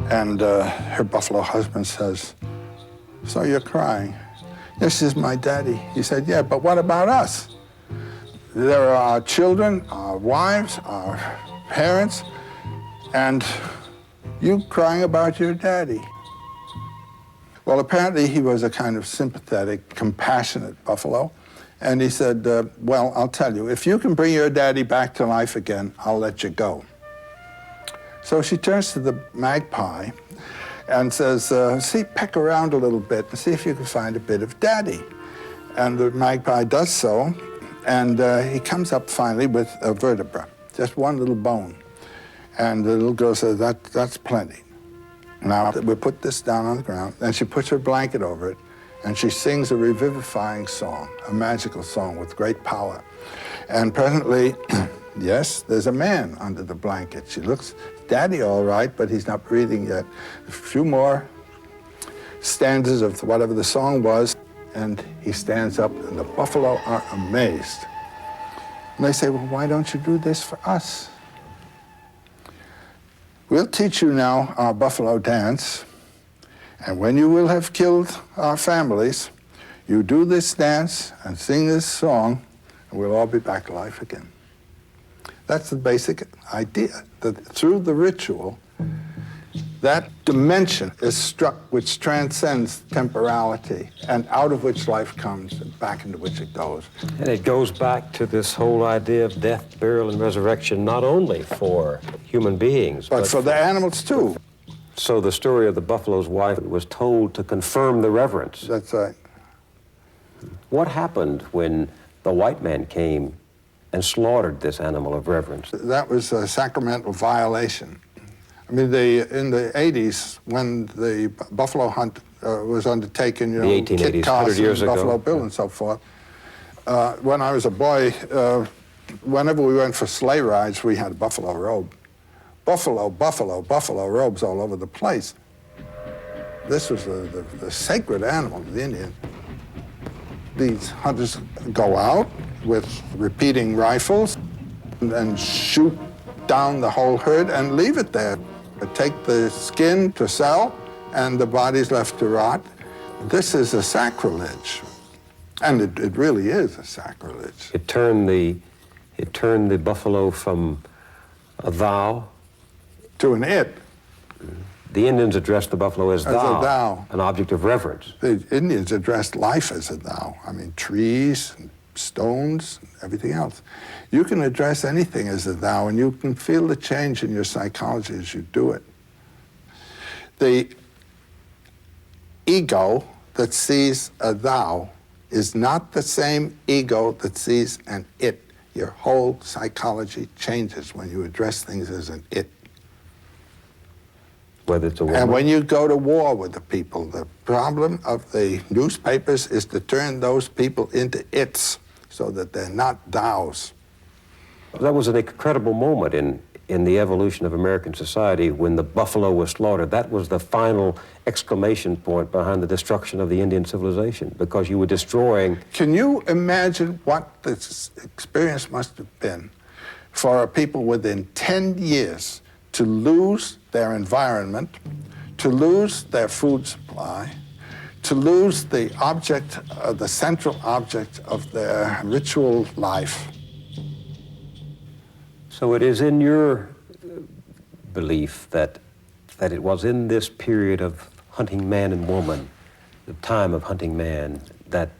and her buffalo husband says, "So you're crying?" "This is my daddy." He said, "Yeah, but what about us? There are our children, our wives, our parents, and you crying about your daddy." Well, apparently he was a kind of sympathetic, compassionate buffalo, and he said, "Well, I'll tell you, if you can bring your daddy back to life again, I'll let you go." So she turns to the magpie and says, "See, peck around a little bit and see if you can find a bit of daddy." And the magpie does so, and he comes up finally with a vertebra. Just one little bone. And the little girl says, that's plenty. Now, we put this down on the ground, and she puts her blanket over it, and she sings a revivifying song, a magical song with great power. And presently, yes, there's a man under the blanket. She looks, daddy all right, but he's not breathing yet. A few more stanzas of whatever the song was, and he stands up, and the buffalo are amazed. And they say, "Well, why don't you do this for us? We'll teach you now our buffalo dance, and when you will have killed our families, you do this dance and sing this song, and we'll all be back to life again." That's the basic idea, that through the ritual, that dimension is struck which transcends temporality, and out of which life comes and back into which it goes. And it goes back to this whole idea of death, burial, and resurrection, not only for human beings, but for the animals too. So the story of the buffalo's wife was told to confirm the reverence. That's right. What happened when the white man came and slaughtered this animal of reverence? That was a sacramental violation I mean, in the 80s, when the buffalo hunt was undertaken, you know, the 1880s, Kit Carson, years ago. Buffalo Bill and so forth, when I was a boy, whenever we went for sleigh rides, we had a buffalo robe. Buffalo, buffalo, buffalo robes all over the place. This was the sacred animal of the Indian. These hunters go out with repeating rifles and shoot down the whole herd and leave it there. Take the skin to sell and the body's left to rot. This is a sacrilege. And it really is a sacrilege. It turned the buffalo from a thou to an it. The Indians addressed the buffalo as a thou, an object of reverence. The Indians addressed life as a thou. I mean, trees, and stones, and everything else. You can address anything as a thou, and you can feel the change in your psychology as you do it. The ego that sees a thou is not the same ego that sees an it. Your whole psychology changes when you address things as an it. Whether it's a woman. And when you go to war with the people, the problem of the newspapers is to turn those people into its so that they're not thous. That was an incredible moment in the evolution of American society when the buffalo was slaughtered. That was the final exclamation point behind the destruction of the Indian civilization, because you were destroying... Can you imagine what this experience must have been for a people within 10 years to lose their environment, to lose their food supply, to lose the object, the central object of their ritual life? So it is in your belief that it was in this period of hunting man and woman, the time of hunting man, that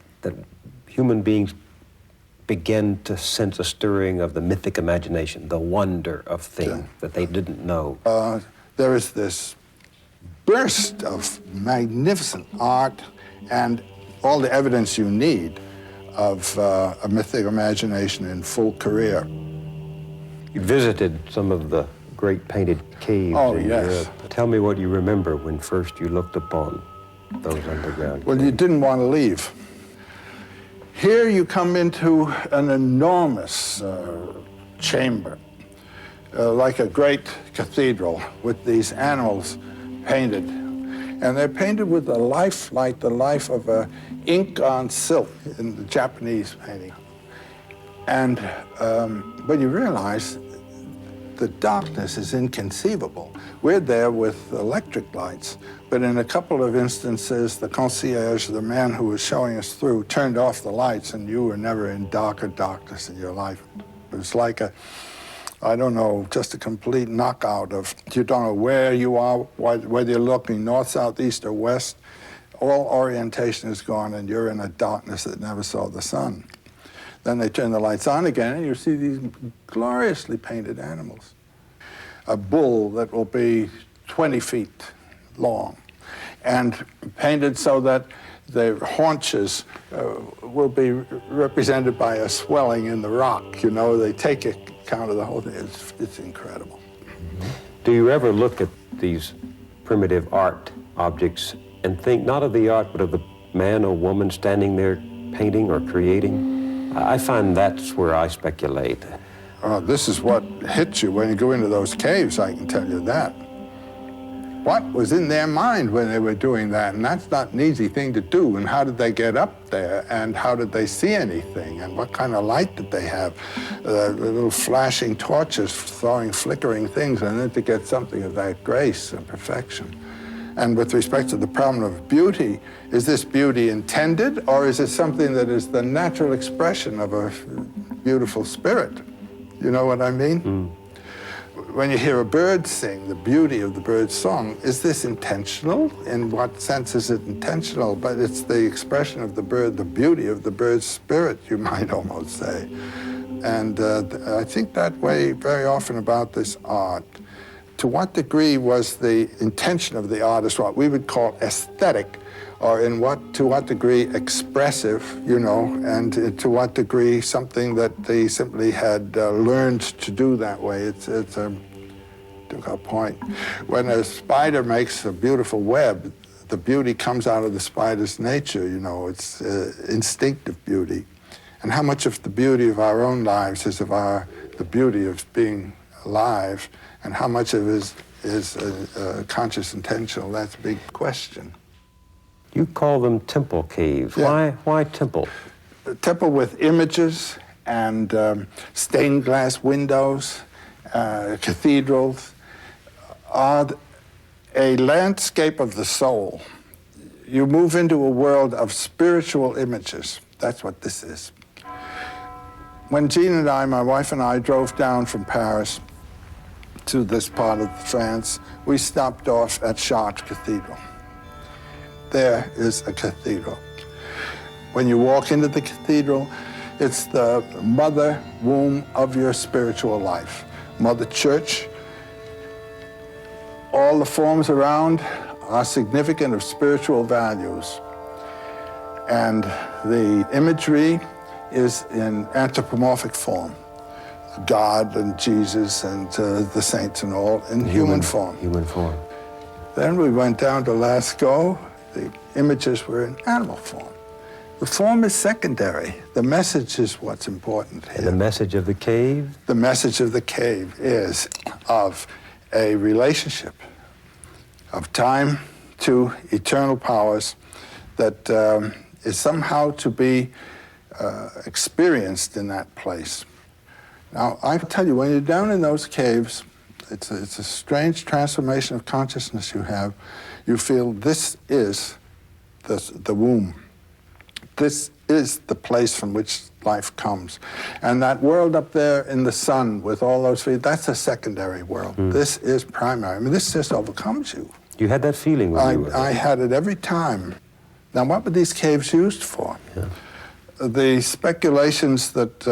human beings began to sense a stirring of the mythic imagination, the wonder of things that they didn't know. There is this burst of magnificent art and all the evidence you need of a mythic imagination in full career. You visited some of the great painted caves in Europe. Tell me what you remember when first you looked upon those underground Well, caves. you didn't want to leave. Here you come into an enormous chamber, like a great cathedral with these animals painted. And they're painted with a life like the life of ink on silk in the Japanese painting. And when you realize the darkness is inconceivable. We're there with electric lights, but in a couple of instances, the concierge, the man who was showing us through, turned off the lights, and you were never in darker darkness in your life. It was like I don't know, just a complete knockout of, you don't know where you are, whether you're looking north, south, east, or west. All orientation is gone, and you're in a darkness that never saw the sun. Then they turn the lights on again, and you see these gloriously painted animals. A bull that will be 20 feet long, and painted so that the haunches will be represented by a swelling in the rock. You know, they take account of the whole thing. It's incredible. Do you ever look at these primitive art objects and think not of the art, but of the man or woman standing there painting or creating? I find that's where I speculate. This is what hits you when you go into those caves, I can tell you that. What was in their mind when they were doing that? And that's not an easy thing to do. And how did they get up there? And how did they see anything? And what kind of light did they have? The little flashing torches throwing flickering things, and then to get something of that grace and perfection. And with respect to the problem of beauty, is this beauty intended, or is it something that is the natural expression of a beautiful spirit? You know what I mean? Mm. When you hear a bird sing, the beauty of the bird's song, is this intentional? In what sense is it intentional? But it's the expression of the bird, the beauty of the bird's spirit, you might almost say. And I think that way very often about this art. To what degree was the intention of the artist what we would call aesthetic, or to what degree expressive, you know, and to what degree something that they simply had learned to do that way? It's a a point. When a spider makes a beautiful web, the beauty comes out of the spider's nature, you know, it's instinctive beauty. And how much of the beauty of our own lives is of the beauty of being alive, and how much of it is conscious intentional, that's a big question. You call them temple caves. Yeah. Why temple? A temple with images and stained glass windows, cathedrals, are a landscape of the soul. You move into a world of spiritual images. That's what this is. When Jean and I, my wife and I, drove down from Paris to this part of France, we stopped off at Chartres Cathedral. There is a cathedral. When you walk into the cathedral, it's the mother womb of your spiritual life. Mother Church. All the forms around are significant of spiritual values. And the imagery is in anthropomorphic form. God and Jesus and the saints and all in human form. Human form. Then we went down to Lascaux. The images were in animal form. The form is secondary. The message is what's important here. And the message of the cave? The message of the cave is of a relationship of time to eternal powers that is somehow to be experienced in that place. Now, I tell you, when you're down in those caves, it's a strange transformation of consciousness you have. You feel this is the womb. This is the place from which life comes. And that world up there in the sun with all those feet, that's a secondary world. This is primary. I mean, this just overcomes you. You had that feeling when you were there. I had it every time. Now, what were these caves used for? Yeah. The speculations that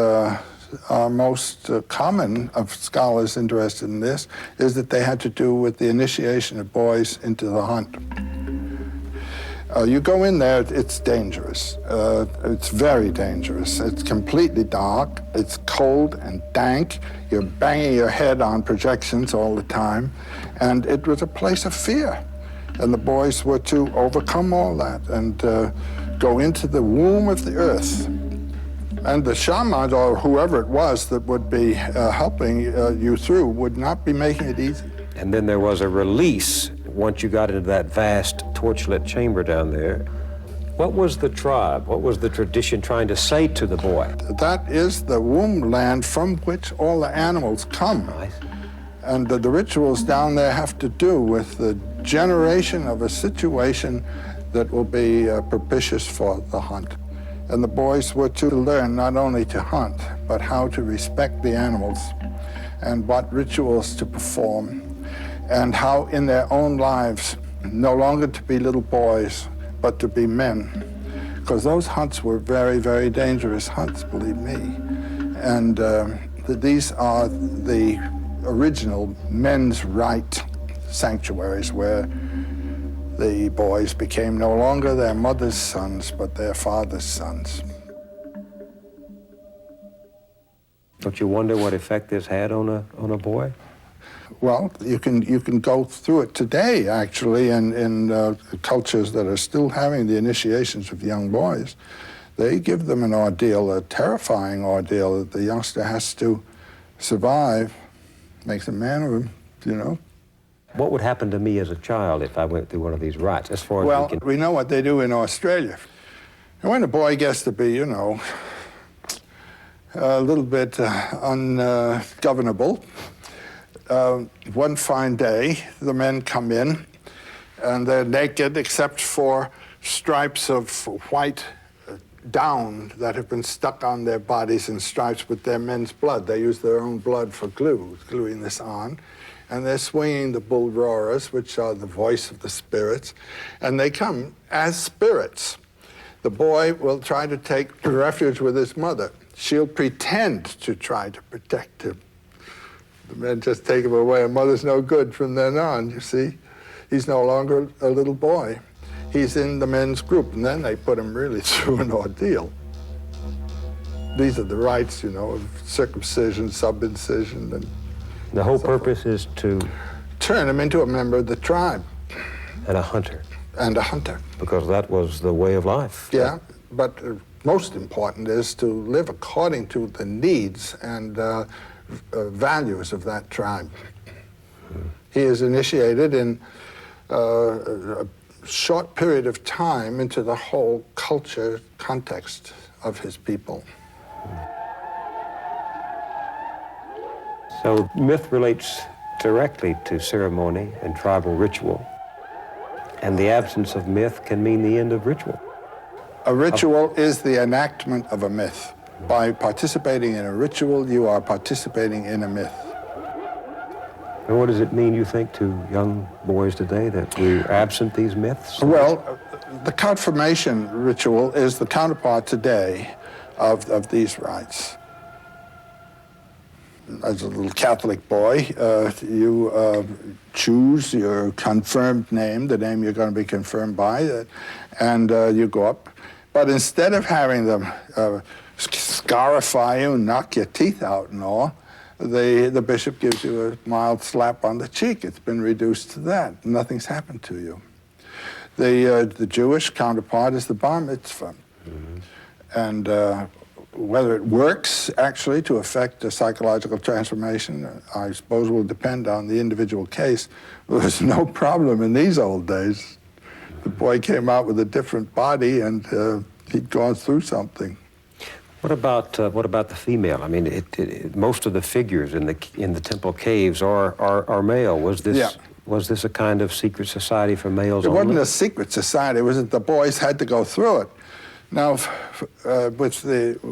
are most common of scholars interested in this is that they had to do with the initiation of boys into the hunt. You go in there, it's dangerous. It's very dangerous. It's completely dark. It's cold and dank. You're banging your head on projections all the time. And it was a place of fear. And the boys were to overcome all that and go into the womb of the earth. And the shaman, or whoever it was that would be helping you through, would not be making it easy. And then there was a release once you got into that vast torchlit chamber down there. What was the tribe? What was the tradition trying to say to the boy? That is the womb land from which all the animals come. Right. And the rituals down there have to do with the generation of a situation that will be propitious for the hunt. And the boys were to learn not only to hunt, but how to respect the animals and what rituals to perform, and how in their own lives, no longer to be little boys, but to be men. Because those hunts were very, very dangerous hunts, believe me. And these are the original men's right sanctuaries where the boys became no longer their mother's sons, but their father's sons. Don't you wonder what effect this had on a boy? Well, you can go through it today, actually, in cultures that are still having the initiations of young boys. They give them an ordeal, a terrifying ordeal that the youngster has to survive. Makes a man of him, you know. What would happen to me as a child if I went through one of these rites, as far as Well, we can... we know what they do in Australia. And when a boy gets to be, you know, a little bit ungovernable, one fine day, the men come in, and they're naked except for stripes of white down that have been stuck on their bodies in stripes with their men's blood. They use their own blood for glue, gluing this on. And they're swinging the bull roarers, which are the voice of the spirits, and they come as spirits. The boy will try to take refuge with his mother. She'll pretend to try to protect him. The men just take him away, and mother's no good from then on, you see. He's no longer a little boy. He's in the men's group, and then they put him really through an ordeal. These are the rites, you know, of circumcision, subincision, and the whole purpose is to turn him into a member of the tribe. And a hunter. And a hunter. Because that was the way of life. Yeah, but most important is to live according to the needs and values of that tribe. He is initiated in a short period of time into the whole culture context of his people. So myth relates directly to ceremony and tribal ritual. And the absence of myth can mean the end of ritual. A ritual is the enactment of a myth. By participating in a ritual, you are participating in a myth. And what does it mean, you think, to young boys today that we're absent these myths? Well, the confirmation ritual is the counterpart today of these rites. As a little Catholic boy, you choose your confirmed name, the name you're going to be confirmed by, and you go up. But instead of having them scarify you and knock your teeth out and all, the bishop gives you a mild slap on the cheek. It's been reduced to that. Nothing's happened to you. The Jewish counterpart is the bar mitzvah. Mm-hmm. And whether it works actually to affect a psychological transformation, I suppose will depend on the individual case. There was no problem in these old days. The boy came out with a different body and he'd gone through something. What about the female? I mean, most of the figures in the temple caves are male. Was this a kind of secret society for males only? It wasn't a secret society. It was that the boys had to go through it. Now,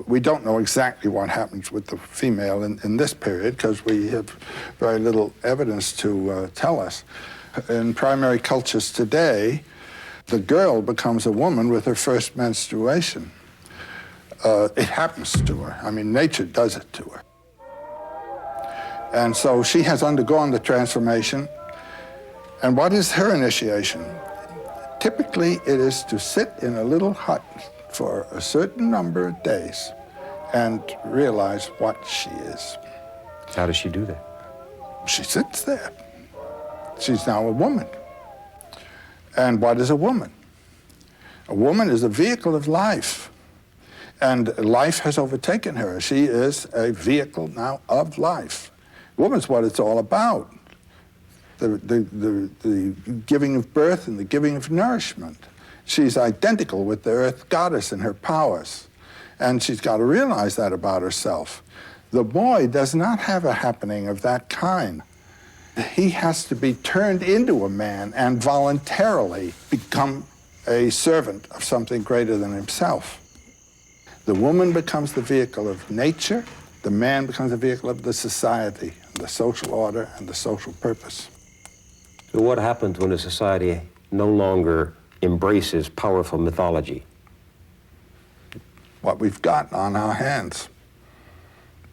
we don't know exactly what happens with the female in this period because we have very little evidence to tell us. In primary cultures today, the girl becomes a woman with her first menstruation. It happens to her. I mean, nature does it to her. And so she has undergone the transformation. And what is her initiation? Typically, it is to sit in a little hut for a certain number of days and realize what she is. How does she do that? She sits there. She's now a woman. And what is a woman? A woman is a vehicle of life. And life has overtaken her. She is a vehicle now of life. Woman's what it's all about. The giving of birth and the giving of nourishment. She's identical with the earth goddess and her powers. And she's got to realize that about herself. The boy does not have a happening of that kind. He has to be turned into a man and voluntarily become a servant of something greater than himself. The woman becomes the vehicle of nature. The man becomes the vehicle of the society, the social order, and the social purpose. So what happens when a society no longer embraces powerful mythology? What we've got on our hands.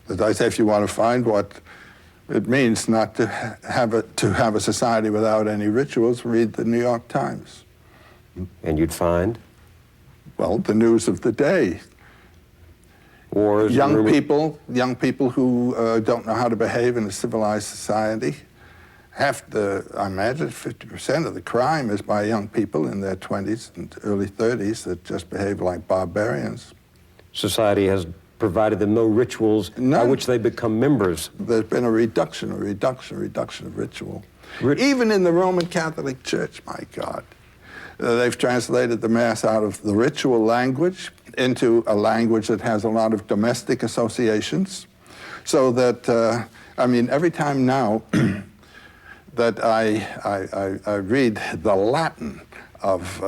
As I say, if you want to find what it means not to have a society without any rituals, read the New York Times. And you'd find? Well, the news of the day. Wars. Young people who don't know how to behave in a civilized society. I imagine 50% of the crime is by young people in their 20s and early 30s that just behave like barbarians. Society has provided them no rituals by which they become members. There's been a reduction of ritual. Even in the Roman Catholic Church, my God. They've translated the Mass out of the ritual language into a language that has a lot of domestic associations. So that, every time now that I read the Latin of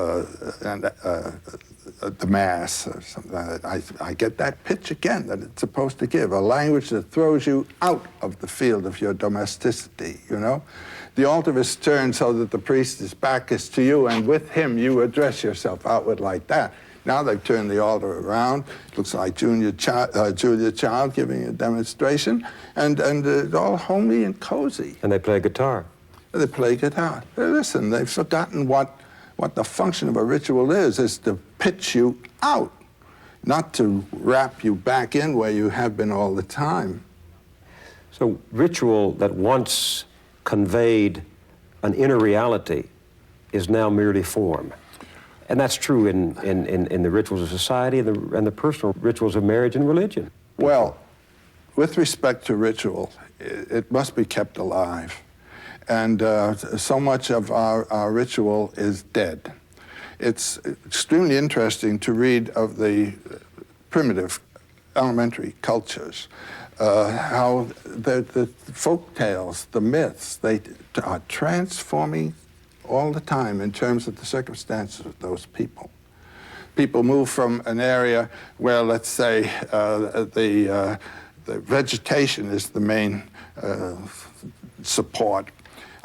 the Mass or something like that, I get that pitch again that it's supposed to give, a language that throws you out of the field of your domesticity, you know? The altar is turned so that the priest's back is to you, and with him you address yourself outward like that. Now they've turned the altar around. It looks like Julia Child giving a demonstration, and it's all homey and cozy. And they play guitar. They play guitar. Listen, they've forgotten what the function of a ritual is to pitch you out, not to wrap you back in where you have been all the time. So ritual that once conveyed an inner reality is now merely form. And that's true in the rituals of society and the personal rituals of marriage and religion. Well, with respect to ritual, it must be kept alive. And so much of our ritual is dead. It's extremely interesting to read of the primitive elementary cultures, how the folk tales, the myths, they are transforming all the time in terms of the circumstances of those people. People move from an area where, let's say, the vegetation is the main support,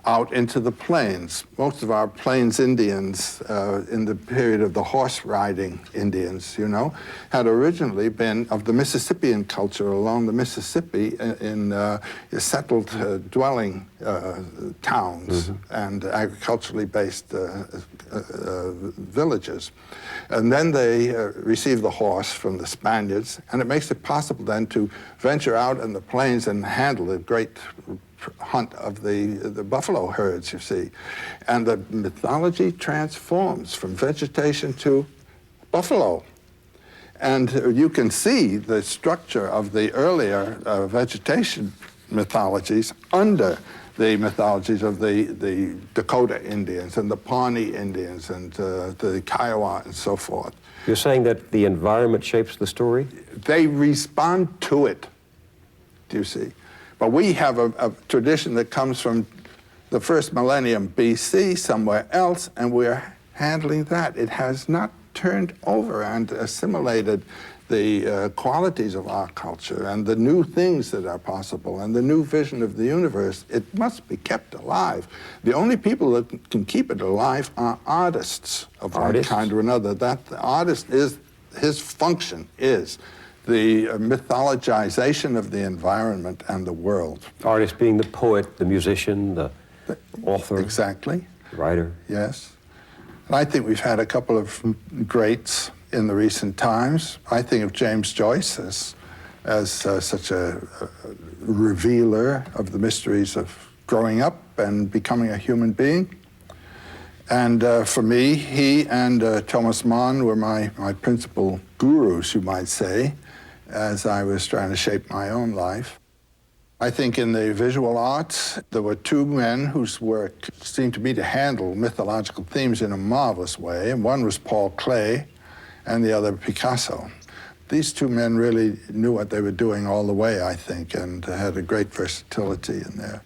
out into the plains. Most of our plains Indians in the period of the horse riding Indians, you know, had originally been of the Mississippian culture along the Mississippi in settled dwelling towns and agriculturally based villages. And then they received the horse from the Spaniards, and it makes it possible then to venture out in the plains and handle the great hunt of the buffalo herds, you see. And the mythology transforms from vegetation to buffalo. And you can see the structure of the earlier vegetation mythologies under the mythologies of the Dakota Indians and the Pawnee Indians and the Kiowa and so forth. You're saying that the environment shapes the story? They respond to it, do you see? But we have a tradition that comes from the first millennium BC somewhere else, and we're handling that. It has not turned over and assimilated the qualities of our culture and the new things that are possible and the new vision of the universe. It must be kept alive. The only people that can keep it alive are artists of one kind or another. That the artist is, his function is the mythologization of the environment and the world. Artist being the poet, the musician, the author. Exactly. Writer. Yes. And I think we've had a couple of greats in the recent times. I think of James Joyce as such a revealer of the mysteries of growing up and becoming a human being. And for me, he and Thomas Mann were my principal gurus, you might say, as I was trying to shape my own life. I think in the visual arts, there were two men whose work seemed to me to handle mythological themes in a marvelous way, and one was Paul Klee and the other Picasso. These two men really knew what they were doing all the way, I think, and had a great versatility in their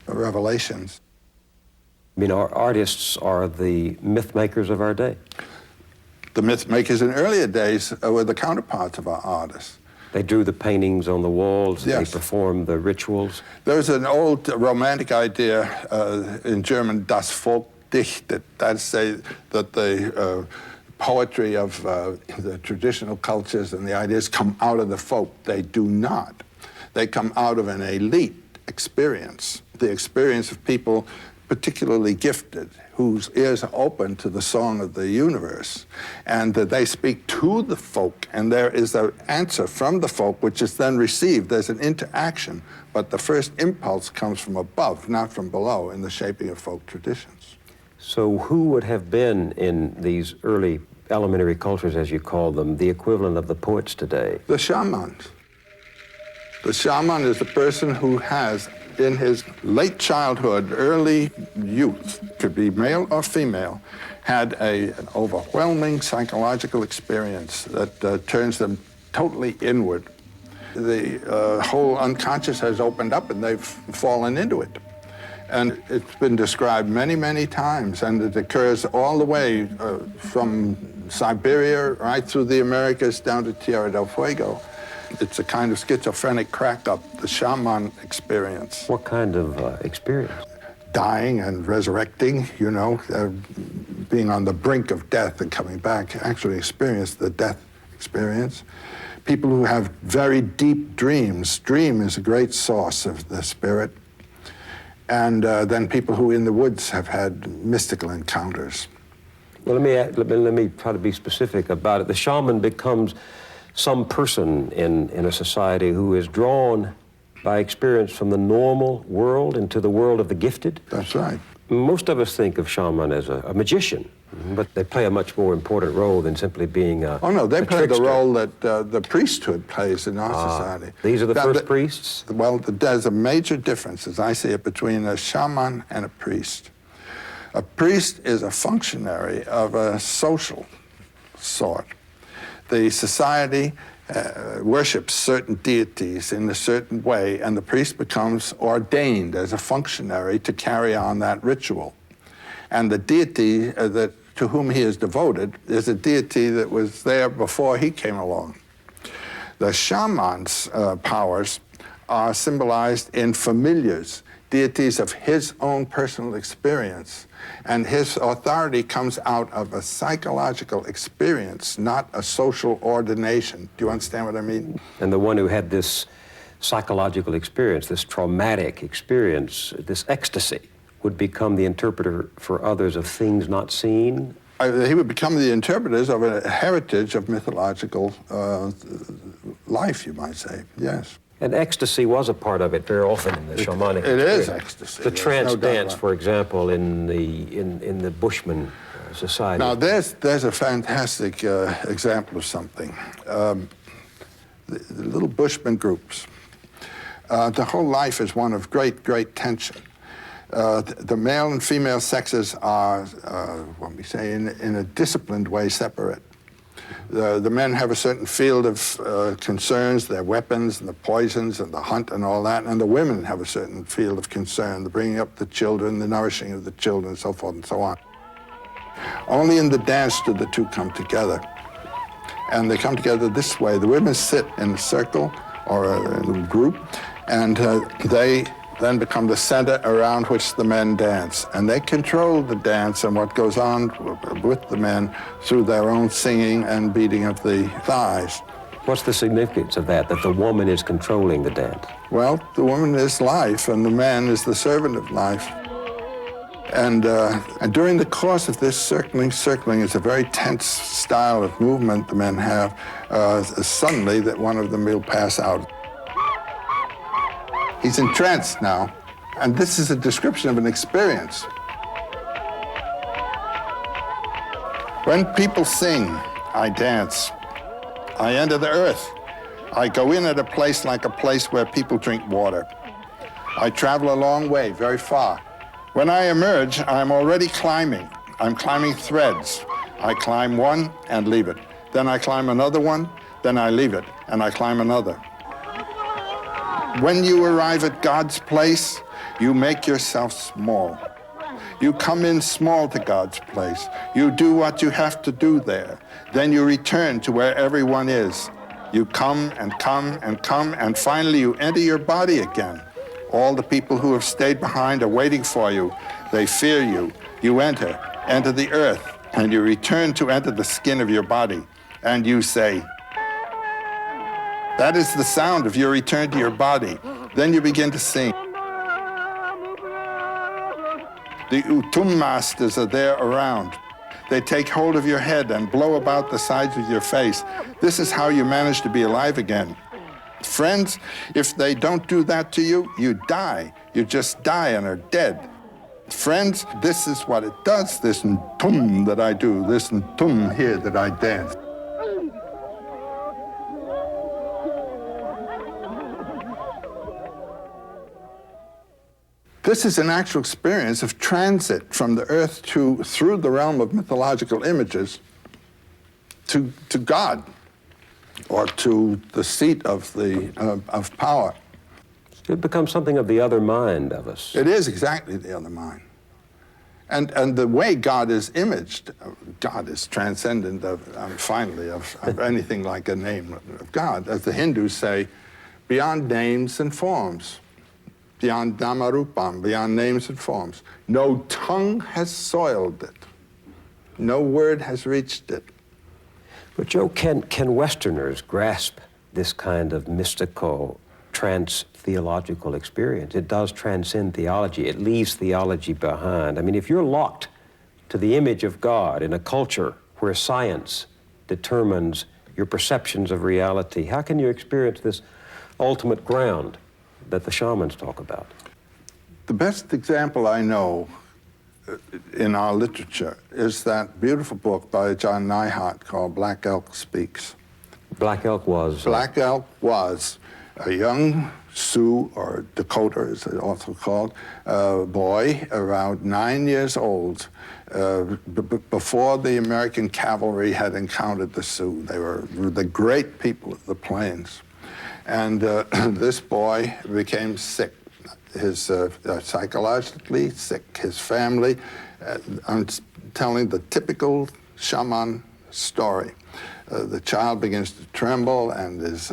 revelations. I mean, our artists are the myth makers of our day. The myth makers in earlier days were the counterparts of our artists. They drew the paintings on the walls. Yes. They performed the rituals. There's an old romantic idea in German, das Volk dichtet. That's say that the poetry of the traditional cultures and the ideas come out of the folk. They do not. They come out of an elite experience, the experience of people particularly gifted, whose ears are open to the song of the universe, and that they speak to the folk, and there is an answer from the folk which is then received. There's an interaction, but the first impulse comes from above, not from below, in the shaping of folk traditions. So who would have been in these early elementary cultures, as you call them, the equivalent of the poets today? The shaman. The shaman is the person who has, in his late childhood, early youth, could be male or female, had an overwhelming psychological experience that turns them totally inward. The whole unconscious has opened up and they've fallen into it. And it's been described many, many times, and it occurs all the way from Siberia right through the Americas down to Tierra del Fuego. It's a kind of schizophrenic crack-up, the shaman experience. What kind of experience? Dying and resurrecting, you know, being on the brink of death and coming back, actually experience the death experience. People who have very deep dreams. Dream is a great source of the spirit. And then people who in the woods have had mystical encounters. Well, let me try to be specific about it. The shaman becomes some person in a society who is drawn by experience from the normal world into the world of the gifted. That's right. Most of us think of shaman as a magician, but they play a much more important role than simply being a Oh, no, they a play the trickster. role that the priesthood plays in our society. These are the Now, first priests? Well, there's a major difference, as I see it, between a shaman and a priest. A priest is a functionary of a social sort. The society worships certain deities in a certain way, and the priest becomes ordained as a functionary to carry on that ritual. And the deity to whom he is devoted is a deity that was there before he came along. The shaman's powers are symbolized in familiars, deities of his own personal experience. And his authority comes out of a psychological experience, not a social ordination. Do you understand what I mean? And the one who had this psychological experience, this traumatic experience, this ecstasy, would become the interpreter for others of things not seen? He would become the interpreters of a heritage of mythological life, you might say, yes. And ecstasy was a part of it very often in the shamanic It is experience. ecstasy. The there's trance no doubt dance, about it. for example, in the Bushman society. Now, there's a fantastic example of something. The little Bushman groups. The whole life is one of great, great tension. The male and female sexes are, what we say, in a disciplined way, separate. The men have a certain field of concerns, their weapons and the poisons and the hunt and all that, and the women have a certain field of concern, the bringing up the children, the nourishing of the children, and so forth and so on. Only in the dance do the two come together. And they come together this way. The women sit in a circle or a little group, and they then become the center around which the men dance. And they control the dance and what goes on with the men through their own singing and beating of the thighs. What's the significance of that the woman is controlling the dance? Well, the woman is life, and the man is the servant of life. And during the course of this circling is a very tense style of movement the men have. Suddenly, that one of them will pass out. He's entranced now, and this is a description of an experience. When people sing, I dance. I enter the earth. I go in at a place like a place where people drink water. I travel a long way, very far. When I emerge, I'm already climbing. I'm climbing threads. I climb one and leave it. Then I climb another one, then I leave it, and I climb another. When you arrive at God's place, you make yourself small. You come in small to God's place. You do what you have to do there. Then you return to where everyone is. You come and come and come, and finally you enter your body again. All the people who have stayed behind are waiting for you. They fear you. You enter the earth, and you return to enter the skin of your body. And you say, that is the sound of your return to your body. Then you begin to sing. The Utum masters are there around. They take hold of your head and blow about the sides of your face. This is how you manage to be alive again. Friends, if they don't do that to you, you die. You just die and are dead. Friends, this is what it does, this Ntum that I do, this Ntum here that I dance. This is an actual experience of transit from the earth through the realm of mythological images to God, or to the seat of power. It becomes something of the other mind of us. It is exactly the other mind. And the way God is imaged, God is transcendent finally of anything like a name of God. As the Hindus say, beyond names and forms. Beyond Namarupam, beyond names and forms. No tongue has soiled it. No word has reached it. But Joe, can Westerners grasp this kind of mystical, trans-theological experience? It does transcend theology. It leaves theology behind. I mean, if you're locked to the image of God in a culture where science determines your perceptions of reality, how can you experience this ultimate ground that the shamans talk about? The best example I know in our literature is that beautiful book by John Neihart called Black Elk Speaks. Black Elk was? Black Elk was a young Sioux, or Dakota as it's also called, boy around 9 years old before the American cavalry had encountered the Sioux. They were the great people of the plains. And this boy became sick. His psychologically sick, his family. I'm telling the typical shaman story. The child begins to tremble and is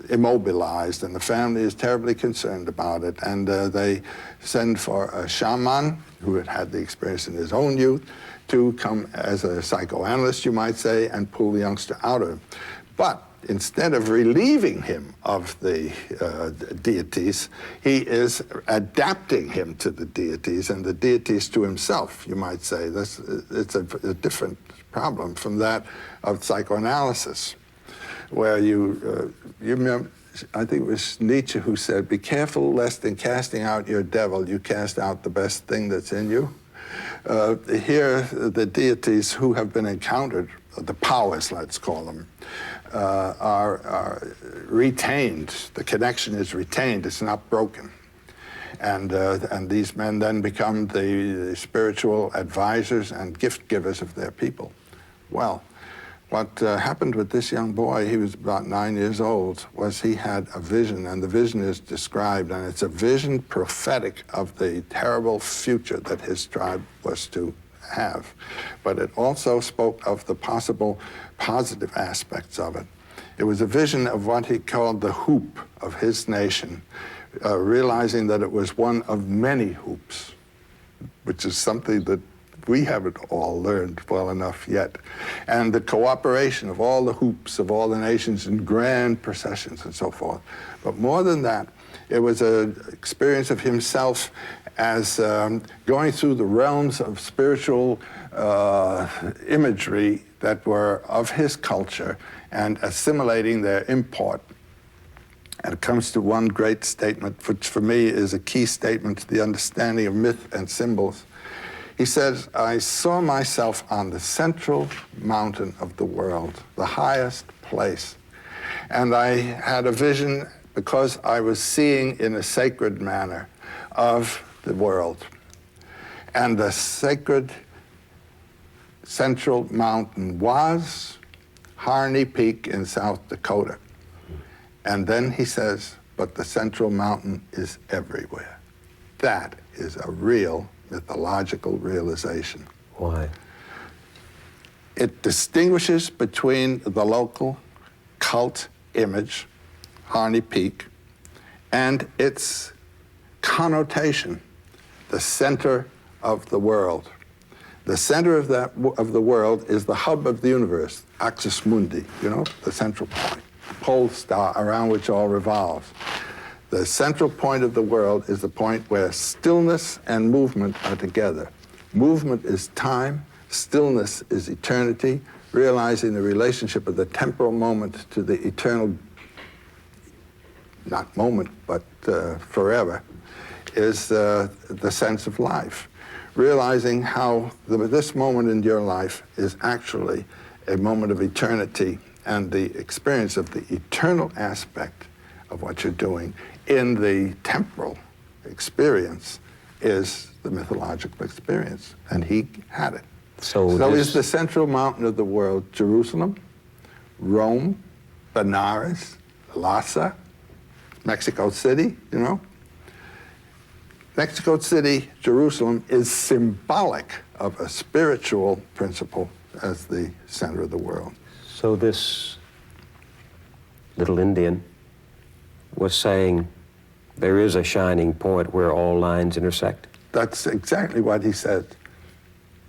immobilized, and the family is terribly concerned about it. And they send for a shaman who had had the experience in his own youth to come as a psychoanalyst, you might say, and pull the youngster out of him. But instead of relieving him of the deities, he is adapting him to the deities and the deities to himself, you might say. It's a different problem from that of psychoanalysis, where you remember, I think it was Nietzsche who said, "Be careful lest in casting out your devil, you cast out the best thing that's in you." Here, the deities who have been encountered, the powers, let's call them, are retained. The connection is retained. It's not broken. And these men then become the spiritual advisors and gift givers of their people. Well, what happened with this young boy, he was about 9 years old, was he had a vision, and the vision is described, and it's a vision prophetic of the terrible future that his tribe was to have. But it also spoke of the possible positive aspects of it. It was a vision of what he called the hoop of his nation, realizing that it was one of many hoops, which is something that we haven't all learned well enough yet. And the cooperation of all the hoops of all the nations in grand processions and so forth. But more than that, it was an experience of himself as going through the realms of spiritual imagery that were of his culture and assimilating their import. And it comes to one great statement, which for me is a key statement to the understanding of myth and symbols. He says, "I saw myself on the central mountain of the world, the highest place. And I had a vision because I was seeing in a sacred manner of the world. And the sacred central mountain was Harney Peak in South Dakota." And then he says, "But the central mountain is everywhere." That is a real mythological realization. Why? It distinguishes between the local cult image, Harney Peak, and its connotation, the center of the world. The center of the world is the hub of the universe, axis mundi, you know, the central point, pole star around which all revolves. The central point of the world is the point where stillness and movement are together. Movement is time, stillness is eternity, realizing the relationship of the temporal moment to the eternal, not moment, but forever, is the sense of life. Realizing how this moment in your life is actually a moment of eternity, and the experience of the eternal aspect of what you're doing in the temporal experience is the mythological experience, and he had it. So is the central mountain of the world Jerusalem, Rome, Benares, Lhasa, Mexico City, you know? Mexico City, Jerusalem is symbolic of a spiritual principle as the center of the world. So this little Indian was saying there is a shining point where all lines intersect? That's exactly what he said.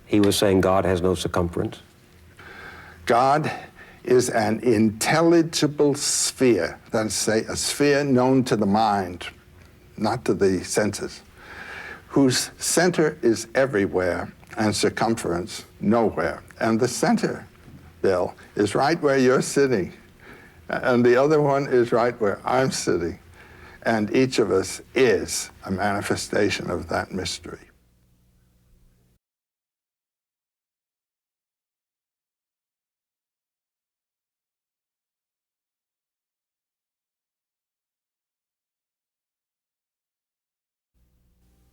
He was saying God has no circumference? God is an intelligible sphere, that's say a sphere known to the mind, not to the senses, whose center is everywhere and circumference nowhere. And the center, Bill, is right where you're sitting. And the other one is right where I'm sitting. And each of us is a manifestation of that mystery.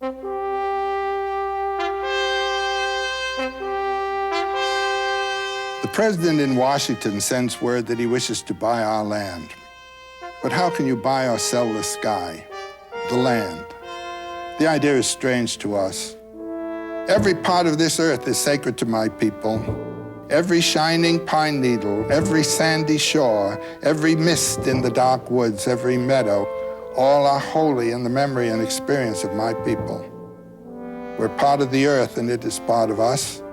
The president in Washington sends word that he wishes to buy our land. But how can you buy or sell the sky, the land? The idea is strange to us. Every part of this earth is sacred to my people. Every shining pine needle, every sandy shore, every mist in the dark woods, every meadow, all are holy in the memory and experience of my people. We're part of the earth and it is part of us.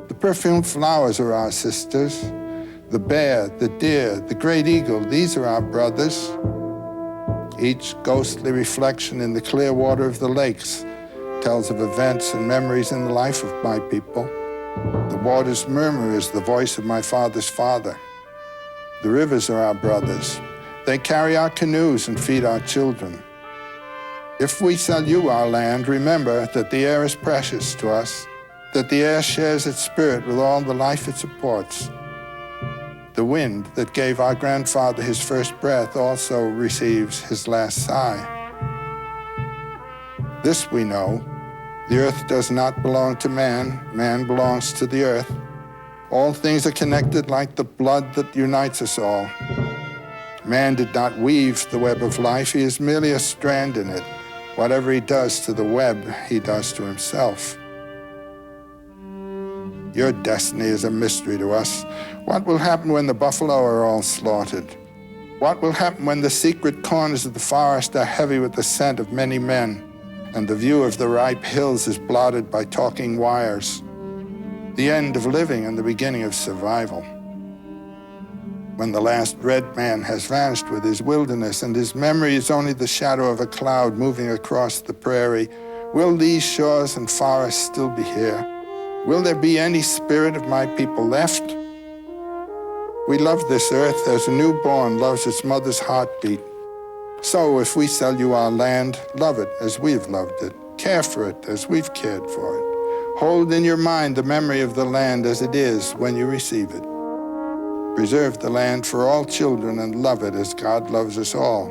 The perfumed flowers are our sisters. The bear, the deer, the great eagle, these are our brothers. Each ghostly reflection in the clear water of the lakes tells of events and memories in the life of my people. The water's murmur is the voice of my father's father. The rivers are our brothers. They carry our canoes and feed our children. If we sell you our land, remember that the air is precious to us, that the air shares its spirit with all the life it supports. The wind that gave our grandfather his first breath also receives his last sigh. This we know, the earth does not belong to man, man belongs to the earth. All things are connected like the blood that unites us all. Man did not weave the web of life, he is merely a strand in it. Whatever he does to the web, he does to himself. Your destiny is a mystery to us. What will happen when the buffalo are all slaughtered? What will happen when the secret corners of the forest are heavy with the scent of many men, and the view of the ripe hills is blotted by talking wires? The end of living and the beginning of survival. When the last red man has vanished with his wilderness and his memory is only the shadow of a cloud moving across the prairie, will these shores and forests still be here? Will there be any spirit of my people left? We love this earth as a newborn loves its mother's heartbeat. So if we sell you our land, love it as we've loved it. Care for it as we've cared for it. Hold in your mind the memory of the land as it is when you receive it. Preserve the land for all children and love it as God loves us all.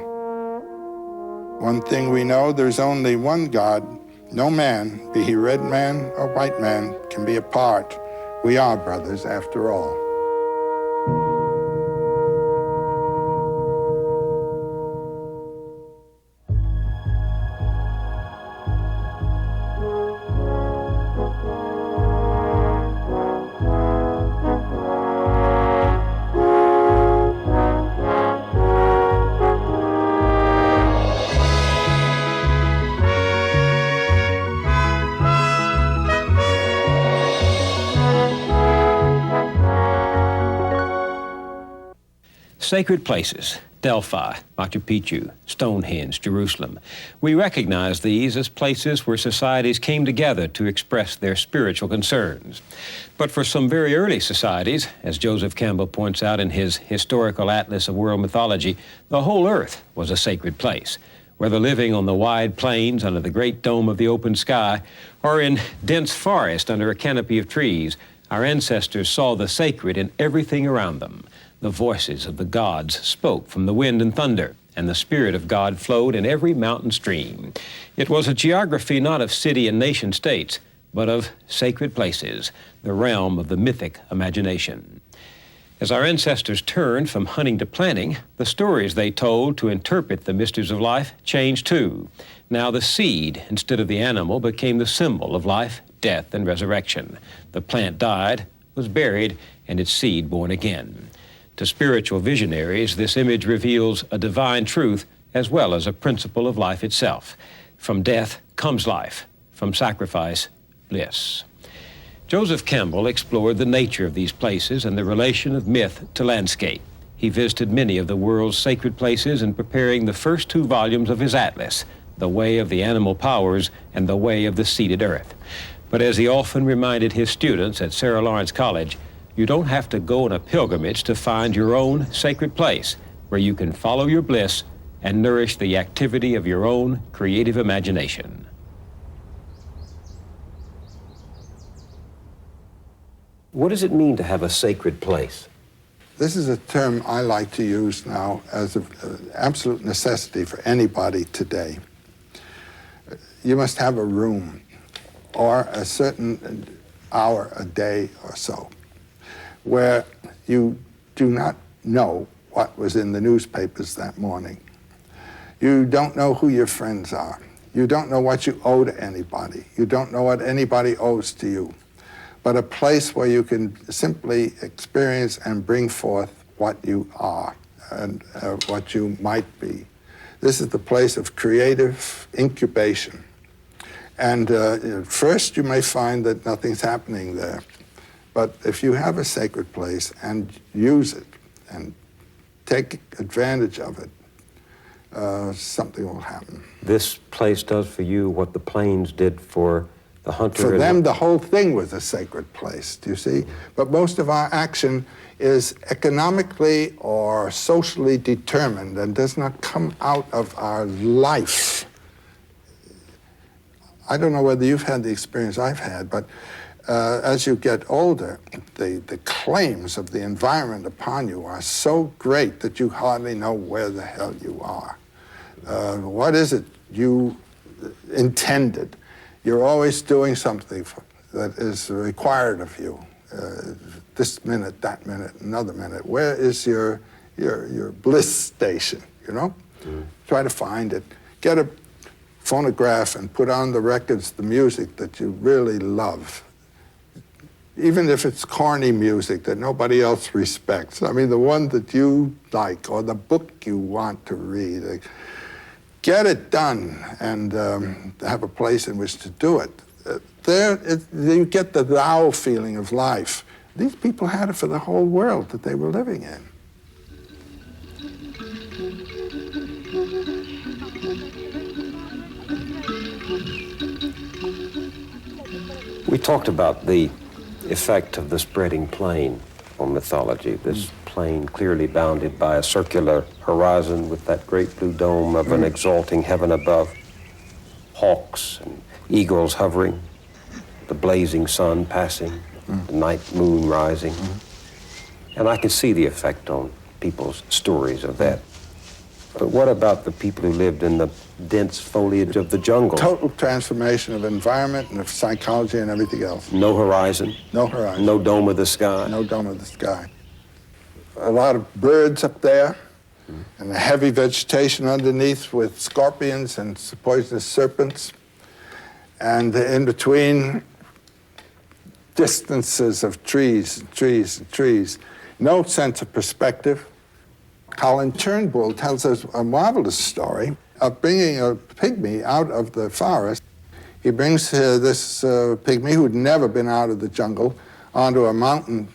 One thing we know, there's only one God. No man, be he red man or white man, can be apart. We are brothers after all. Sacred places, Delphi, Machu Picchu, Stonehenge, Jerusalem. We recognize these as places where societies came together to express their spiritual concerns. But for some very early societies, as Joseph Campbell points out in his Historical Atlas of World Mythology, the whole earth was a sacred place. Whether living on the wide plains under the great dome of the open sky, or in dense forest under a canopy of trees, our ancestors saw the sacred in everything around them. The voices of the gods spoke from the wind and thunder, and the Spirit of God flowed in every mountain stream. It was a geography not of city and nation states, but of sacred places, the realm of the mythic imagination. As our ancestors turned from hunting to planting, the stories they told to interpret the mysteries of life changed too. Now the seed, instead of the animal, became the symbol of life, death, and resurrection. The plant died, was buried, and its seed born again. To spiritual visionaries, this image reveals a divine truth as well as a principle of life itself. From death comes life, from sacrifice, bliss. Joseph Campbell explored the nature of these places and the relation of myth to landscape. He visited many of the world's sacred places in preparing the first two volumes of his atlas, The Way of the Animal Powers and The Way of the Seated Earth. But as he often reminded his students at Sarah Lawrence College, you don't have to go on a pilgrimage to find your own sacred place where you can follow your bliss and nourish the activity of your own creative imagination. What does it mean to have a sacred place? This is a term I like to use now as an absolute necessity for anybody today. you must have a room or a certain hour a day or so where you do not know what was in the newspapers that morning. You don't know who your friends are. You don't know what you owe to anybody. You don't know what anybody owes to you. But a place where you can simply experience and bring forth what you are and what you might be. This is the place of creative incubation. And first you may find that nothing's happening there. But if you have a sacred place and use it and take advantage of it, something will happen. This place does for you what the plains did for the hunter. For them, the whole thing was a sacred place, do you see? But most of our action is economically or socially determined and does not come out of our life. I don't know whether you've had the experience I've had, but as you get older, the claims of the environment upon you are so great that you hardly know where the hell you are. What is it you intended? You're always doing something that is required of you. This minute, that minute, another minute. Where is your bliss station, you know? Try to find it. Get a phonograph and put on the records the music that you really love. Even if it's corny music that nobody else respects. I mean, the one that you like or the book you want to read. Get it done and have a place in which to do it. You get the thou feeling of life. These people had it for the whole world that they were living in. We talked about the effect of the spreading plain on mythology. This plain clearly bounded by a circular horizon with that great blue dome of an exalting heaven above, hawks and eagles hovering, the blazing sun passing, the night moon rising. And I can see the effect on people's stories of that. But what about the people who lived in the dense foliage of the jungle? Total transformation of environment and of psychology and everything else. No horizon. No horizon. No dome of the sky. No dome of the sky. A lot of birds up there and a heavy vegetation underneath with scorpions and poisonous serpents. And in between, distances of trees and trees and trees. No sense of perspective. Colin Turnbull tells us a marvelous story of bringing a pygmy out of the forest. He brings this pygmy who'd never been out of the jungle onto a mountain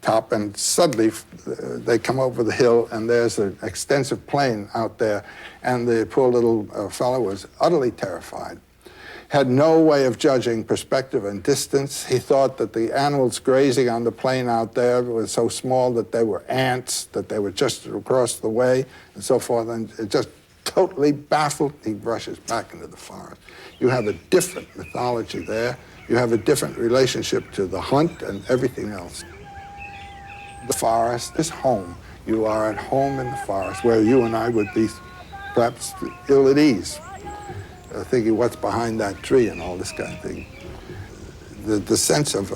top, and suddenly they come over the hill and there's an extensive plain out there, and the poor little fellow was utterly terrified. Had no way of judging perspective and distance. He thought that the animals grazing on the plain out there were so small that they were ants, that they were just across the way, and so forth, and it just totally baffled. He rushes back into the forest. You have a different mythology there. You have a different relationship to the hunt and everything else. The forest is home. You are at home in the forest, where you and I would be perhaps ill at ease. Thinking what's behind that tree and all this kind of thing. The sense of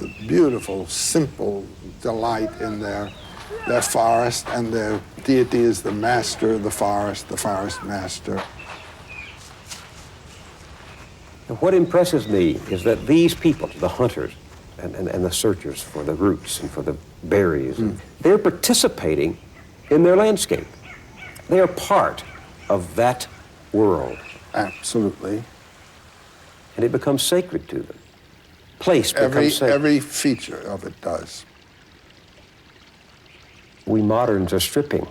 the beautiful, simple delight in their forest, and their deity is the master of the forest master. And what impresses me is that these people, the hunters and the searchers for the roots and for the berries, they're participating in their landscape. They are part of that world. Absolutely. And it becomes sacred to them. Place becomes sacred. Every feature of it does. We moderns are stripping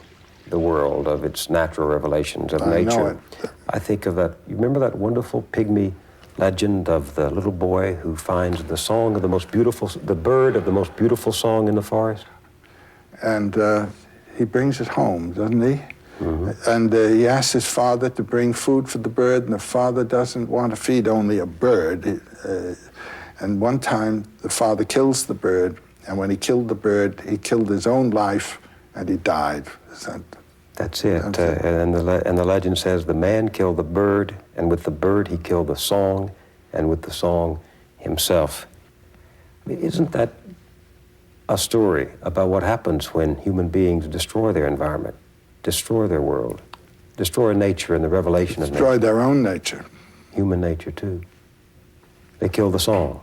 the world of its natural revelations of nature. Know it. I think of that, you remember that wonderful pygmy legend of the little boy who finds the song of the most beautiful, the bird of the most beautiful song in the forest? And he brings it home, doesn't he? And he asks his father to bring food for the bird, and the father doesn't want to feed only a bird. And one time, the father kills the bird, and when he killed the bird, he killed his own life, and he died. That's it. And the legend says the man killed the bird, and with the bird he killed the song, and with the song himself. I mean, isn't that a story about what happens when human beings destroy their environment, destroy their world, destroy nature and the revelation of nature? Destroy their own nature. Human nature, too. They kill the song.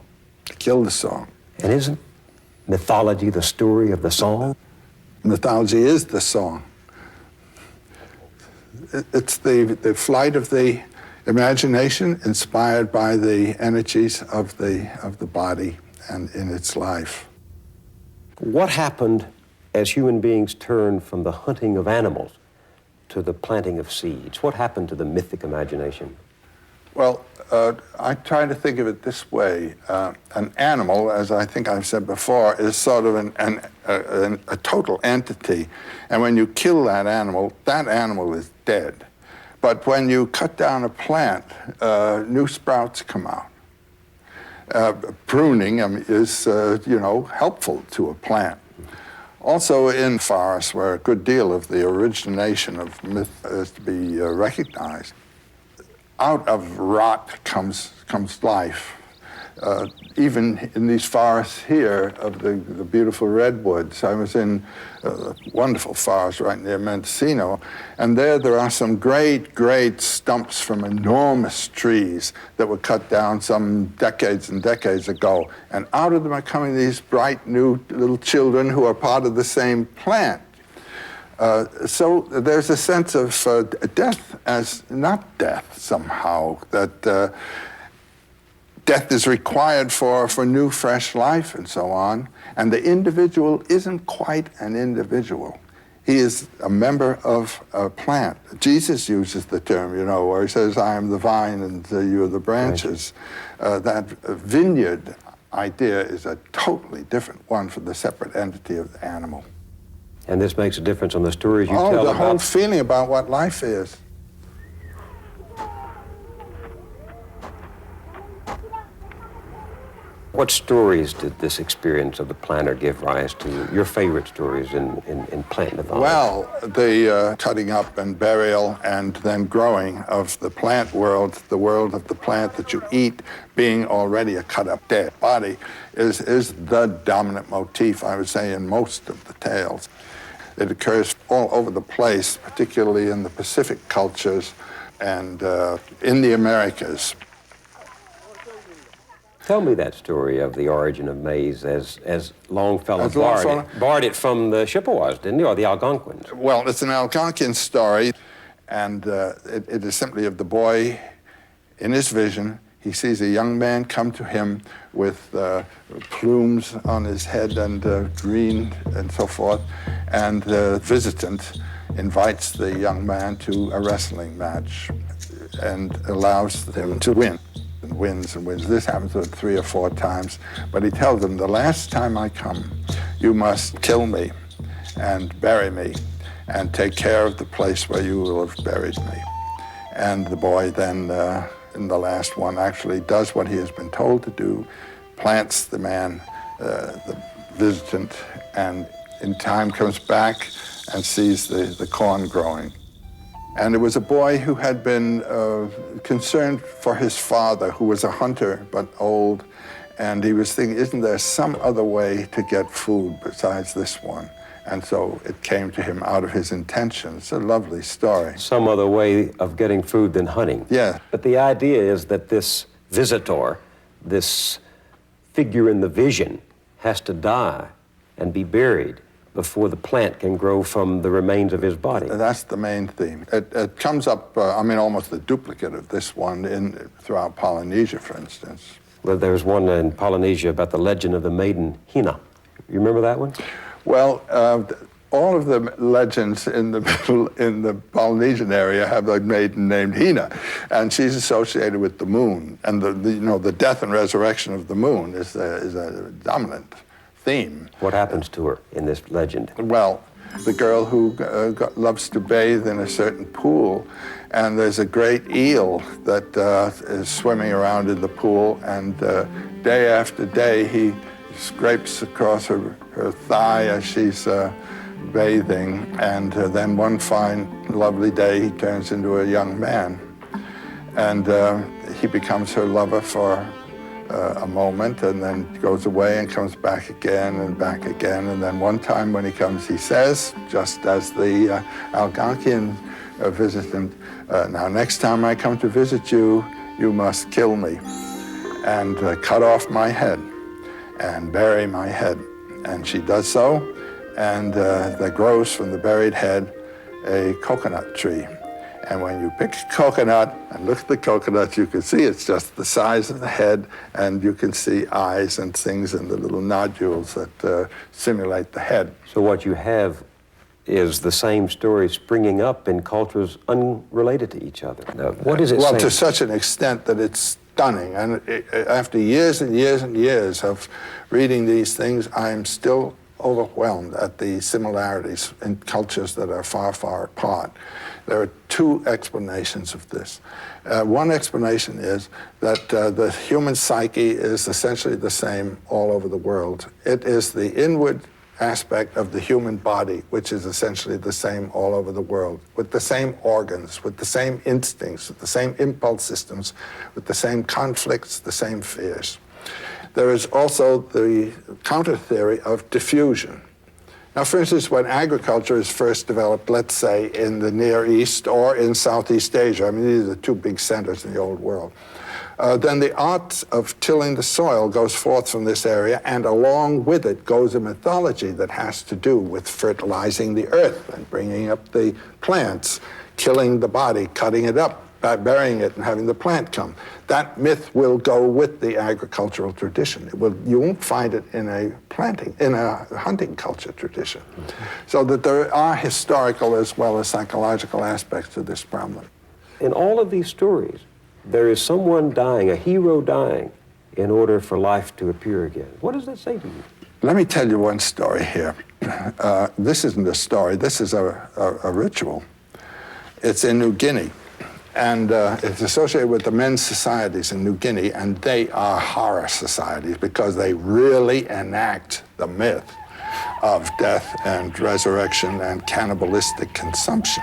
They kill the song. And isn't mythology the story of the song? Mythology is the song. It's the flight of the imagination inspired by the energies of the body and in its life. What happened as human beings turned from the hunting of animals to the planting of seeds? What happened to the mythic imagination? Well, I try to think of it this way. An animal, as I think I've said before, is sort of a total entity. And when you kill that animal is dead. But when you cut down a plant, new sprouts come out. Pruning is, helpful to a plant. Also in forests, where a good deal of the origination of myth is to be recognized, out of rot comes life. Even in these forests here of the beautiful redwoods. I was in a wonderful forest right near Mendocino, and there are some great stumps from enormous trees that were cut down some decades and decades ago, and out of them are coming these bright new little children who are part of the same plant. So there's a sense of death as not death somehow, that death is required for new, fresh life and so on. And the individual isn't quite an individual. He is a member of a plant. Jesus uses the term, where he says, I am the vine and you are the branches. That vineyard idea is a totally different one from the separate entity of the animal. And this makes a difference on the stories you tell about... the whole feeling about what life is. What stories did this experience of the planter give rise to? Your favorite stories in plant mythology? Well, the cutting up and burial and then growing of the plant world, the world of the plant that you eat, being already a cut-up dead body, is the dominant motif, I would say, in most of the tales. It occurs all over the place, particularly in the Pacific cultures and in the Americas. Tell me that story of the origin of maize as Longfellow borrowed it from the Chippewas, didn't he, or the Algonquins? Well, it's an Algonquin story, and it is simply of the boy in his vision. He sees a young man come to him with plumes on his head and green and so forth, and the visitant invites the young man to a wrestling match and allows him to win. And wins and wins. This happens 3 or 4 times, but he tells him, the last time I come, you must kill me and bury me and take care of the place where you will have buried me. And the boy then, in the last one, actually does what he has been told to do, plants the man, the visitant, and in time comes back and sees the corn growing. And it was a boy who had been concerned for his father, who was a hunter but old, and he was thinking, isn't there some other way to get food besides this one? And so it came to him out of his intention. It's a lovely story. Some other way of getting food than hunting. Yeah. But the idea is that this visitor, this figure in the vision, has to die and be buried before the plant can grow from the remains of his body. That's the main theme. It comes up, almost a duplicate of this one throughout Polynesia, for instance. Well, there's one in Polynesia about the legend of the maiden Hina. You remember that one? Well, all of the legends in the Polynesian area have a maiden named Hina, and she's associated with the moon. And the death and resurrection of the moon is a dominant theme. What happens to her in this legend? Well, the girl who loves to bathe in a certain pool, and there's a great eel that is swimming around in the pool, and day after day he scrapes across her thigh as she's bathing, and then one fine, lovely day, he turns into a young man. And he becomes her lover for a moment, and then goes away and comes back again and back again. And then one time when he comes, he says, just as the Algonquian visits him, now next time I come to visit you, you must kill me and cut off my head and bury my head. And she does so, and there grows from the buried head a coconut tree. And when you pick a coconut and look at the coconut, you can see it's just the size of the head, and you can see eyes and things in the little nodules that simulate the head. So what you have is the same story springing up in cultures unrelated to each other. Now, what is it Well, saying? to such an extent that it's stunning. And after years and years and years of reading these things, I am still overwhelmed at the similarities in cultures that are far, far apart. There are two explanations of this. One explanation is that the human psyche is essentially the same all over the world. It is the inward aspect of the human body, which is essentially the same all over the world, with the same organs, with the same instincts, with the same impulse systems, with the same conflicts, the same fears. There is also the counter theory of diffusion. Now, for instance, when agriculture is first developed, let's say in the Near East or in Southeast Asia, I mean, these are the two big centers in the old world, then the art of tilling the soil goes forth from this area, and along with it goes a mythology that has to do with fertilizing the earth and bringing up the plants, killing the body, cutting it up, burying it, and having the plant come. That myth will go with the agricultural tradition. You won't find it in a hunting culture tradition. So that there are historical as well as psychological aspects to this problem. In all of these stories, there is someone dying, a hero dying, in order for life to appear again. What does that say to you? Let me tell you one story here. This isn't a story, this is a ritual. It's in New Guinea. And it's associated with the men's societies in New Guinea, and they are horror societies because they really enact the myth of death and resurrection and cannibalistic consumption.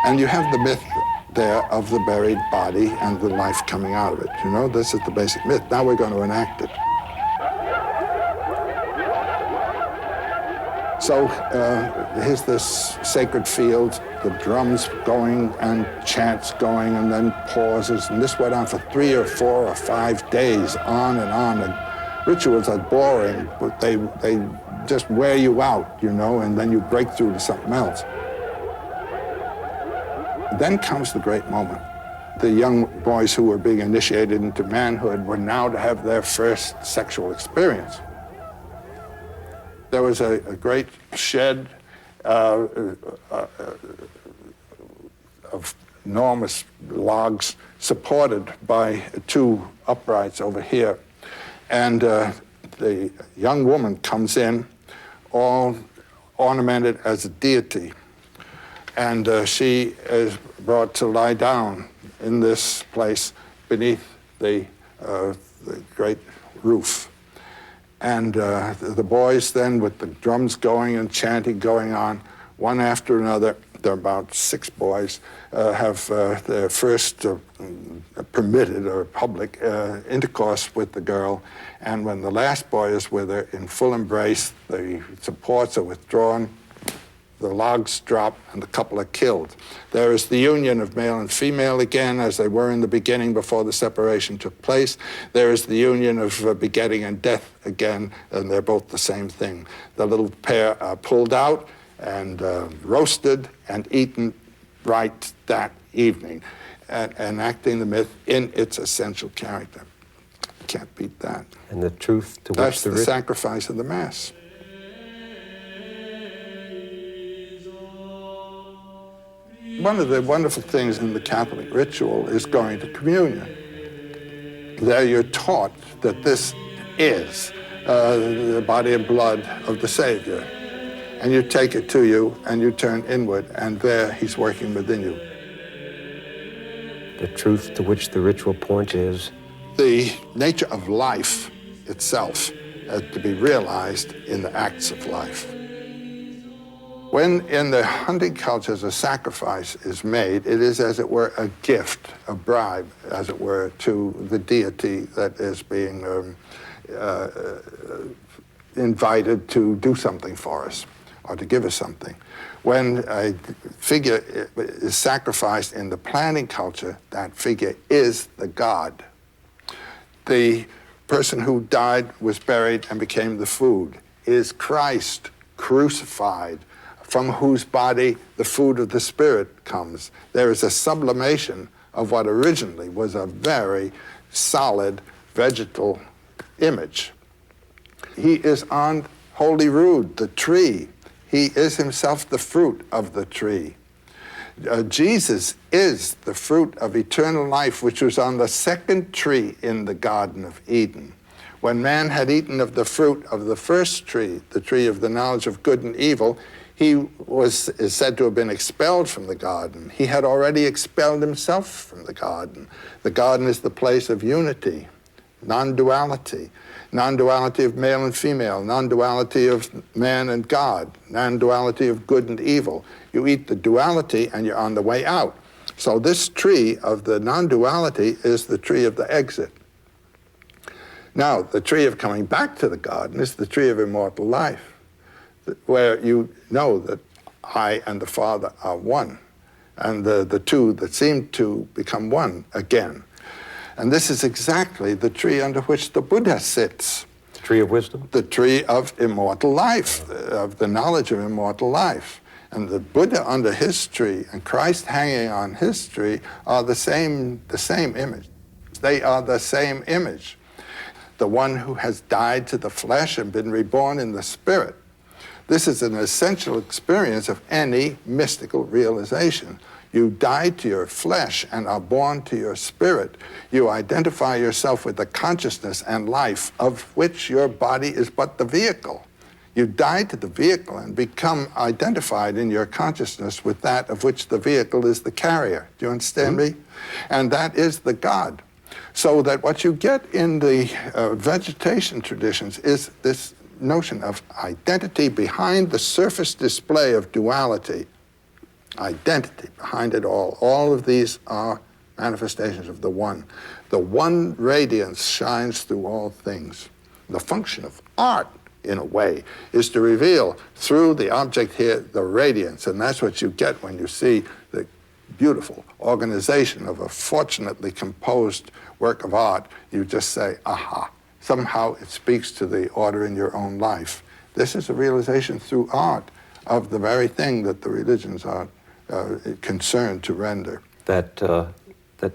And you have the myth there of the buried body and the life coming out of it. You know, this is the basic myth. Now we're going to enact it. So here's this sacred field, the drums going and chants going, and then pauses, and this went on for 3 or 4 or 5 days, on and on. And rituals are boring, but they just wear you out, you know, and then you break through to something else. Then comes the great moment. The young boys who were being initiated into manhood were now to have their first sexual experience. There was a great shed of enormous logs supported by 2 uprights over here. And the young woman comes in, all ornamented as a deity. And she is brought to lie down in this place beneath the great roof. And the boys then, with the drums going and chanting going on, one after another, there are about 6 boys, have their first permitted or public intercourse with the girl. And when the last boy is with her in full embrace, the supports are withdrawn, the logs drop, and the couple are killed. There is the union of male and female again, as they were in the beginning before the separation took place. There is the union of begetting and death again, and they're both the same thing. The little pair are pulled out and roasted and eaten right that evening, enacting the myth in its essential character. Can't beat that. And the truth to which That's the sacrifice of the Mass. One of the wonderful things in the Catholic ritual is going to communion. There you're taught that this is the body and blood of the Savior. And you take it to you, and you turn inward, and there he's working within you. The truth to which the ritual points is? The nature of life itself to be realized in the acts of life. When in the hunting cultures a sacrifice is made, it is as it were a gift, a bribe, as it were, to the deity that is being invited to do something for us or to give us something. When a figure is sacrificed in the planting culture, that figure is the god. The person who died, was buried, and became the food is Christ crucified, from whose body the food of the Spirit comes. There is a sublimation of what originally was a very solid vegetal image. He is on Holy Rood, the tree. He is himself the fruit of the tree. Jesus is the fruit of eternal life, which was on the second tree in the Garden of Eden. When man had eaten of the fruit of the first tree, the tree of the knowledge of good and evil, he is said to have been expelled from the garden. He had already expelled himself from the garden. The garden is the place of unity, non-duality of male and female, non-duality of man and God, non-duality of good and evil. You eat the duality and you're on the way out. So this tree of the non-duality is the tree of the exit. Now, the tree of coming back to the garden is the tree of immortal life, where you know that I and the Father are one, and the two that seem to become one again. And this is exactly the tree under which the Buddha sits. The tree of wisdom? The tree of immortal life, of the knowledge of immortal life. And the Buddha under his tree and Christ hanging on his tree are the same image. They are the same image. The one who has died to the flesh and been reborn in the spirit. This is an essential experience of any mystical realization. You die to your flesh and are born to your spirit. You identify yourself with the consciousness and life of which your body is but the vehicle. You die to the vehicle and become identified in your consciousness with that of which the vehicle is the carrier. Do you understand me? And that is the God. So that what you get in the vegetation traditions is this notion of identity behind the surface display of duality. Identity behind it all. All of these are manifestations of the one. The one radiance shines through all things. The function of art, in a way, is to reveal through the object here the radiance, and that's what you get when you see the beautiful organization of a fortunately composed work of art. You just say, aha. Somehow it speaks to the order in your own life. This is a realization through art of the very thing that the religions are concerned to render. That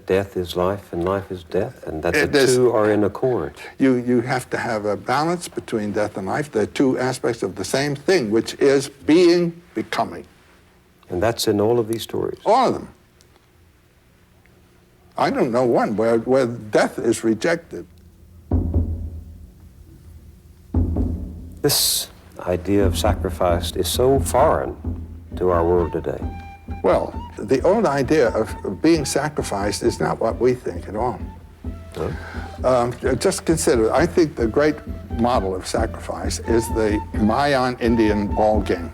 death is life and life is death, and that the two are in accord. You have to have a balance between death and life. They're two aspects of the same thing, which is being, becoming. And that's in all of these stories? All of them. I don't know one where death is rejected. This idea of sacrifice is so foreign to our world today. Well, the old idea of being sacrificed is not what we think at all. Huh? Just consider, I think the great model of sacrifice is the Mayan Indian ball game.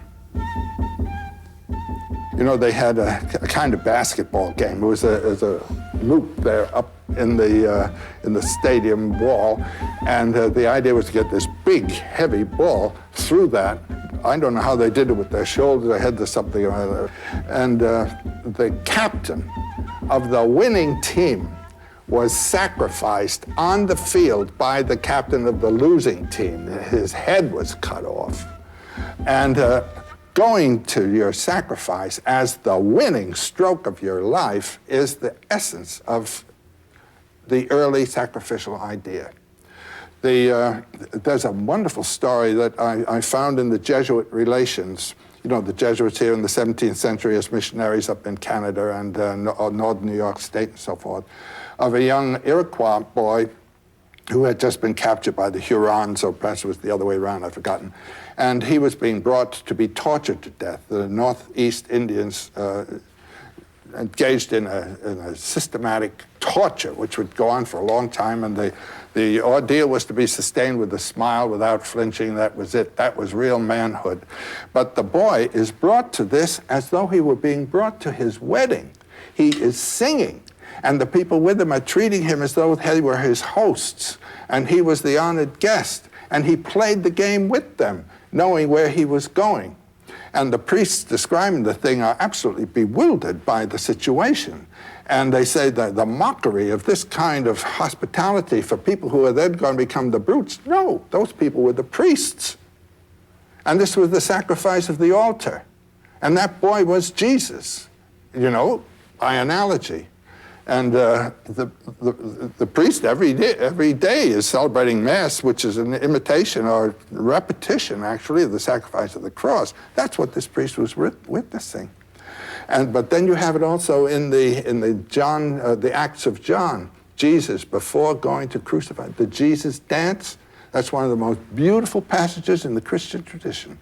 You know, they had a kind of basketball game. It was a loop there up in the stadium wall, and the idea was to get this big, heavy ball through that. I don't know how they did it with their shoulders or head or something or other. And the captain of the winning team was sacrificed on the field by the captain of the losing team. His head was cut off. And going to your sacrifice as the winning stroke of your life is the essence of the early sacrificial idea. There's a wonderful story that I found in the Jesuit relations. You know, the Jesuits here in the 17th century as missionaries up in Canada and northern New York State and so forth, of a young Iroquois boy who had just been captured by the Hurons, or perhaps it was the other way around, I've forgotten. And he was being brought to be tortured to death. The Northeast Indians engaged in a systematic torture, which would go on for a long time, and the ordeal was to be sustained with a smile without flinching. That was it. That was real manhood. But the boy is brought to this as though he were being brought to his wedding. He is singing, and the people with him are treating him as though they were his hosts, and he was the honored guest, and he played the game with them, knowing where he was going. And the priests describing the thing are absolutely bewildered by the situation. And they say that the mockery of this kind of hospitality for people who are then going to become the brutes. No, those people were the priests. And this was the sacrifice of the altar. And that boy was Jesus, you know, by analogy. And the priest every day is celebrating Mass, which is an imitation or repetition, actually, of the sacrifice of the cross. That's what this priest was witnessing. But then you have it also in the Acts of John. Jesus, before going to crucify, the Jesus dance. That's one of the most beautiful passages in the Christian tradition.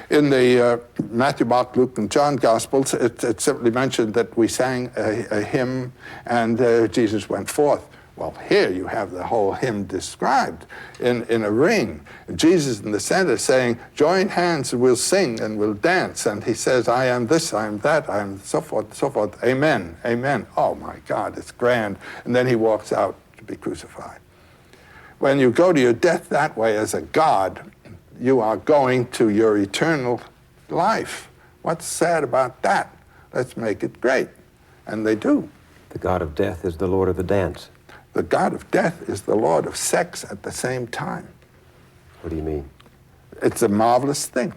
In the Matthew, Mark, Luke, and John Gospels, it simply mentioned that we sang a hymn and Jesus went forth. Well, here you have the whole hymn described in a ring. Jesus in the center saying, join hands and we'll sing and we'll dance. And he says, I am this, I am that, I am so forth, so forth. Amen, amen. Oh my God, it's grand. And then he walks out to be crucified. When you go to your death that way as a God, you are going to your eternal life. What's sad about that? Let's make it great. And they do. The God of death is the Lord of the dance. The God of death is the Lord of sex at the same time. What do you mean? It's a marvelous thing.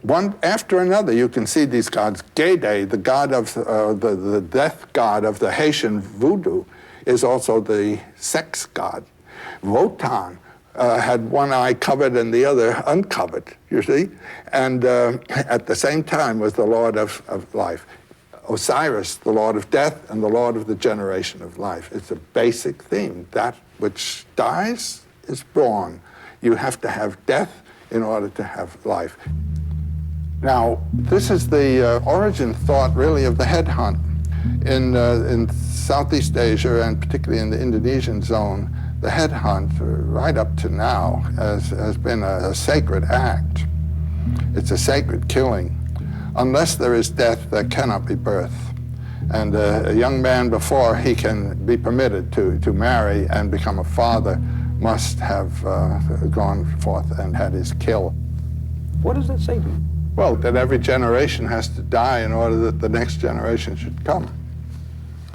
One after another, you can see these gods. Gede, the god of the death god of the Haitian voodoo, is also the sex god. Wotan had one eye covered and the other uncovered, you see? And at the same time was the Lord of life. Osiris, the Lord of death, and the Lord of the generation of life. It's a basic theme. That which dies is born. You have to have death in order to have life. Now, this is the origin thought, really, of the headhunt. In Southeast Asia, and particularly in the Indonesian zone, the headhunt, right up to now, has been a sacred act. It's a sacred killing. Unless there is death, there cannot be birth. And a young man, before he can be permitted to marry and become a father, must have gone forth and had his kill. What does that say? Well, that every generation has to die in order that the next generation should come.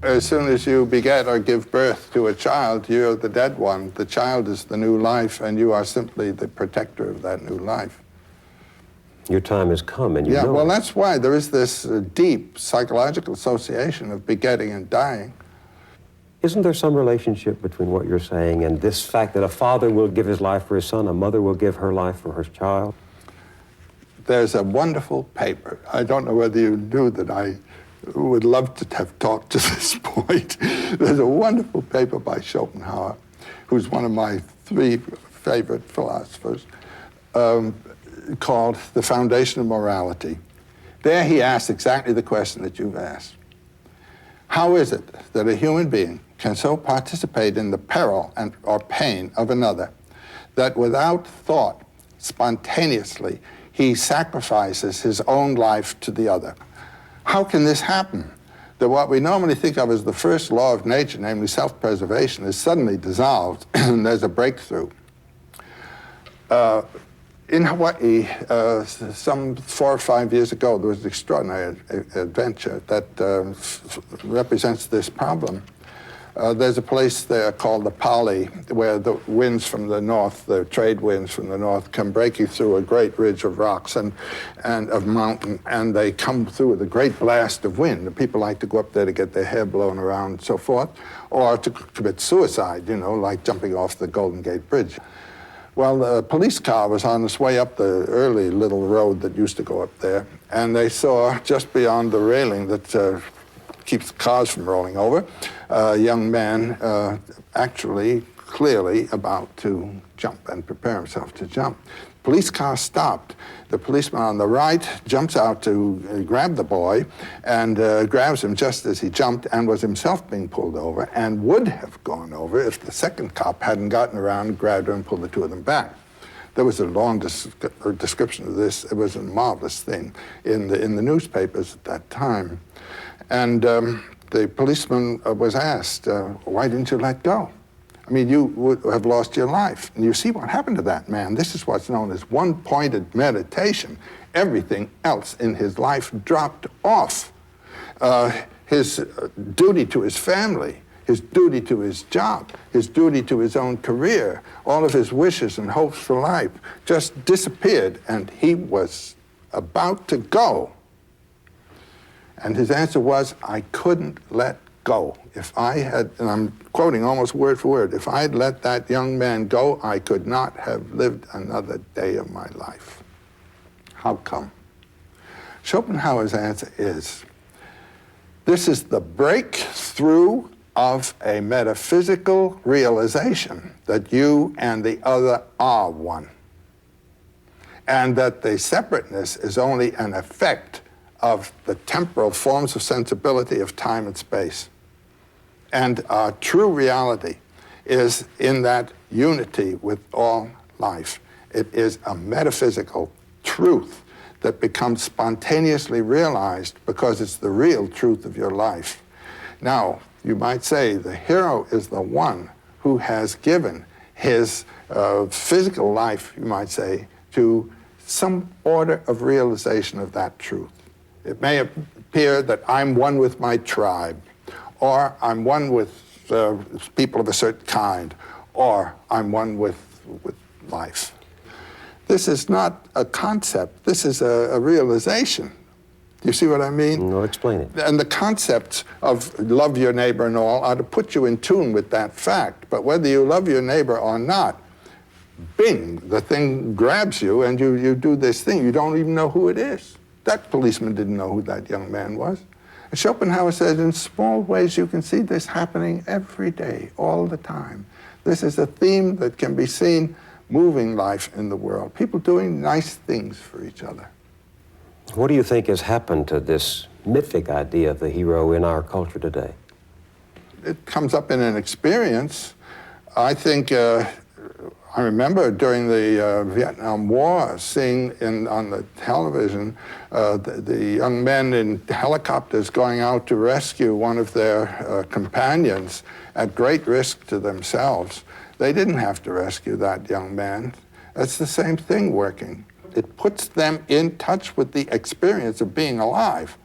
As soon as you beget or give birth to a child, you're the dead one. The child is the new life, and you are simply the protector of that new life. Your time has come, and you know. Yeah, well, that's why there is this deep psychological association of begetting and dying. Isn't there some relationship between what you're saying and this fact that a father will give his life for his son, a mother will give her life for her child? There's a wonderful paper. I don't know whether you knew that I would love to have talked to this point. There's a wonderful paper by Schopenhauer, who's one of my 3 favorite philosophers, called The Foundation of Morality. There he asks exactly the question that you've asked. How is it that a human being can so participate in the peril or pain of another that without thought, spontaneously, he sacrifices his own life to the other? How can this happen? That what we normally think of as the first law of nature, namely self-preservation, is suddenly dissolved and there's a breakthrough. In Hawaii, some 4 or 5 years ago, there was an extraordinary adventure that represents this problem. There's a place there called the Pali, where the winds from the north, the trade winds from the north, come breaking through a great ridge of rocks and of mountain, and they come through with a great blast of wind. And people like to go up there to get their hair blown around and so forth, or to commit suicide, you know, like jumping off the Golden Gate Bridge. Well, the police car was on its way up the early little road that used to go up there, and they saw just beyond the railing that keeps cars from rolling over, a young man actually clearly about to jump and prepare himself to jump. Police car stopped. The policeman on the right jumps out to grab the boy and grabs him just as he jumped and was himself being pulled over, and would have gone over if the second cop hadn't gotten around, grabbed him, and pulled the two of them back. There was a long description of this. It was a marvelous thing in the newspapers at that time. And the policeman was asked, why didn't you let go? I mean, you would have lost your life. And you see what happened to that man. This is what's known as one-pointed meditation. Everything else in his life dropped off. His duty to his family, his duty to his job, his duty to his own career, all of his wishes and hopes for life just disappeared, and he was about to go. And his answer was, I couldn't let go. If I had, and I'm quoting almost word for word, if I'd let that young man go, I could not have lived another day of my life. How come? Schopenhauer's answer is, this is the breakthrough of a metaphysical realization that you and the other are one, and that the separateness is only an effect of the temporal forms of sensibility of time and space. And our true reality is in that unity with all life. It is a metaphysical truth that becomes spontaneously realized because it's the real truth of your life. Now, you might say the hero is the one who has given his physical life, you might say, to some order of realization of that truth. It may appear that I'm one with my tribe, or I'm one with people of a certain kind, or I'm one with life. This is not a concept. This is a realization. Do you see what I mean? No, explain it. And the concepts of love your neighbor and all are to put you in tune with that fact. But whether you love your neighbor or not, bing, the thing grabs you and you do this thing. You don't even know who it is. That policeman didn't know who that young man was. And Schopenhauer says, in small ways you can see this happening every day, all the time. This is a theme that can be seen moving life in the world. People doing nice things for each other. What do you think has happened to this mythic idea of the hero in our culture today? It comes up in an experience. I think, I remember during the Vietnam War seeing on the television the young men in helicopters going out to rescue one of their companions at great risk to themselves. They didn't have to rescue that young man. It's the same thing working. It puts them in touch with the experience of being alive.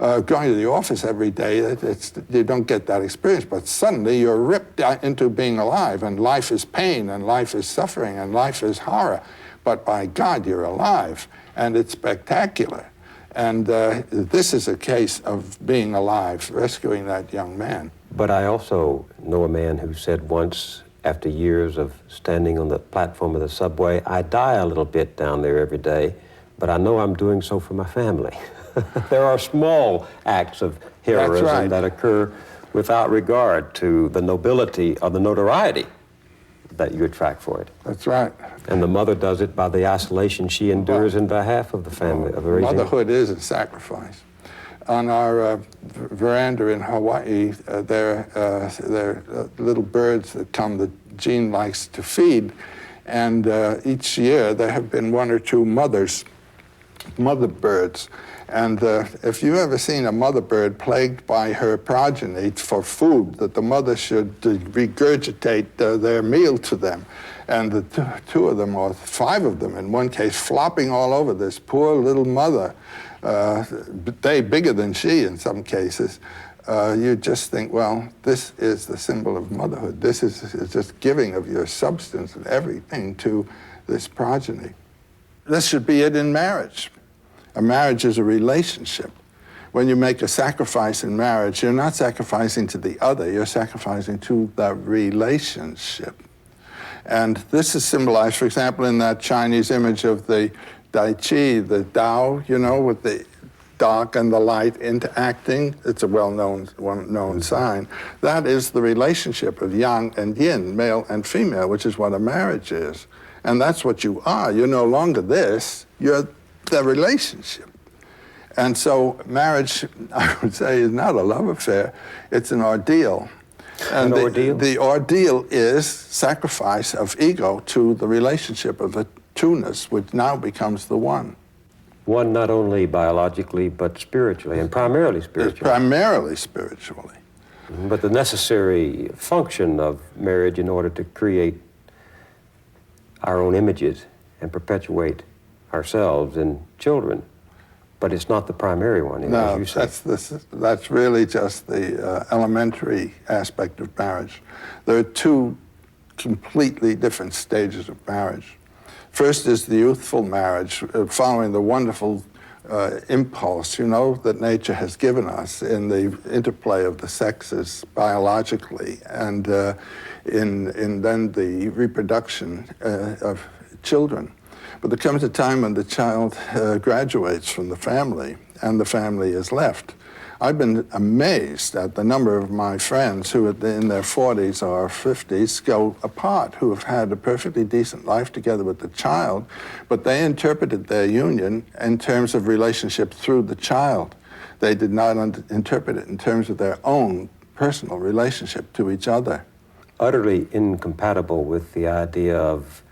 Going to the office every day, you don't get that experience, but suddenly you're ripped into being alive, and life is pain, and life is suffering, and life is horror. But by God, you're alive, and it's spectacular. And this is a case of being alive, rescuing that young man. But I also know a man who said once, after years of standing on the platform of the subway, I die a little bit down there every day, but I know I'm doing so for my family. There are small acts of heroism that occur without regard to the nobility or the notoriety that you attract for it. That's right. And the mother does it by the isolation she endures in behalf of the family. Of raising. Motherhood is a sacrifice. On our veranda in Hawaii, there are little birds that come that Jean likes to feed, and each year there have been one or two mother birds. And if you've ever seen a mother bird plagued by her progeny for food, that the mother should regurgitate their meal to them, and the two of them, or five of them in one case, flopping all over this poor little mother, they bigger than she in some cases, you just think, well, this is the symbol of motherhood. This is just giving of your substance and everything to this progeny. This should be it in marriage. A marriage is a relationship. When you make a sacrifice in marriage, you're not sacrificing to the other, you're sacrificing to the relationship. And this is symbolized, for example, in that Chinese image of the Dai Chi, the Tao, you know, with the dark and the light interacting. It's a well-known sign. That is the relationship of yang and yin, male and female, which is what a marriage is. And that's what you are. You're no longer this, you're the relationship. And so marriage, I would say, is not a love affair, it's an ordeal. And an ordeal? The ordeal is sacrifice of ego to the relationship of a two-ness, which now becomes the one. One not only biologically, but spiritually, and primarily spiritually. Primarily spiritually. But the necessary function of marriage in order to create our own images and perpetuate ourselves in children. But it's not the primary one, as you say. That's really just the elementary aspect of marriage. There are two completely different stages of marriage. First is the youthful marriage, following the wonderful impulse, that nature has given us in the interplay of the sexes biologically, and in then the reproduction of children. But there comes a time when the child graduates from the family, and the family is left. I've been amazed at the number of my friends who in their 40s or 50s go apart, who have had a perfectly decent life together with the child, but they interpreted their union in terms of relationship through the child. They did not interpret it in terms of their own personal relationship to each other. Utterly incompatible with the idea of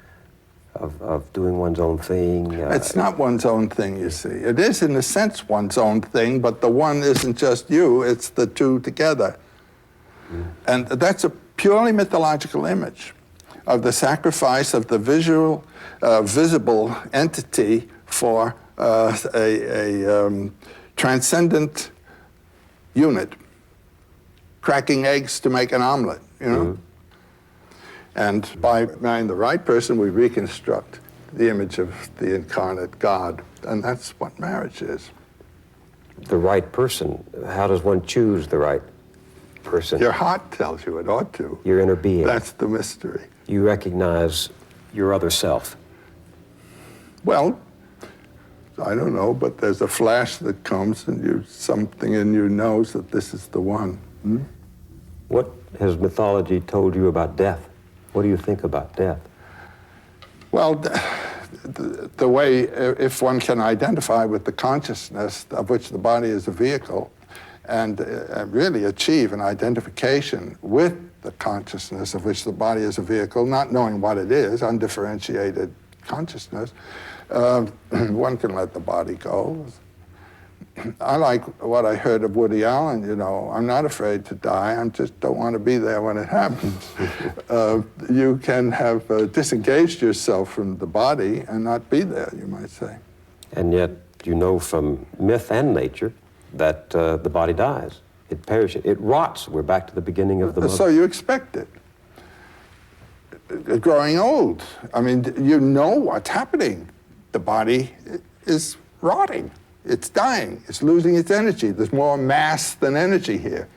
doing one's own thing. It's not one's own thing, you see. It is, in a sense, one's own thing, but the one isn't just you, it's the two together. And that's a purely mythological image of the sacrifice of the visible entity for a transcendent unit, cracking eggs to make an omelet, And by marrying the right person, we reconstruct the image of the incarnate God. And that's what marriage is. The right person. How does one choose the right person? Your heart tells you it ought to. Your inner being. That's the mystery. You recognize your other self. Well, I don't know, but there's a flash that comes and something in you knows that this is the one. What has mythology told you about death? What do you think about death? Well, the way, if one can identify with the consciousness of which the body is a vehicle and really achieve an identification with the consciousness of which the body is a vehicle, not knowing what it is, undifferentiated consciousness, one can let the body go. I like what I heard of Woody Allen, I'm not afraid to die, I just don't want to be there when it happens. You can have disengaged yourself from the body and not be there, you might say. And yet, from myth and nature that the body dies. It perishes, it rots. We're back to the beginning of the mother. So you expect it. Growing old, you know what's happening. The body is rotting. It's dying, it's losing its energy. There's more mass than energy here.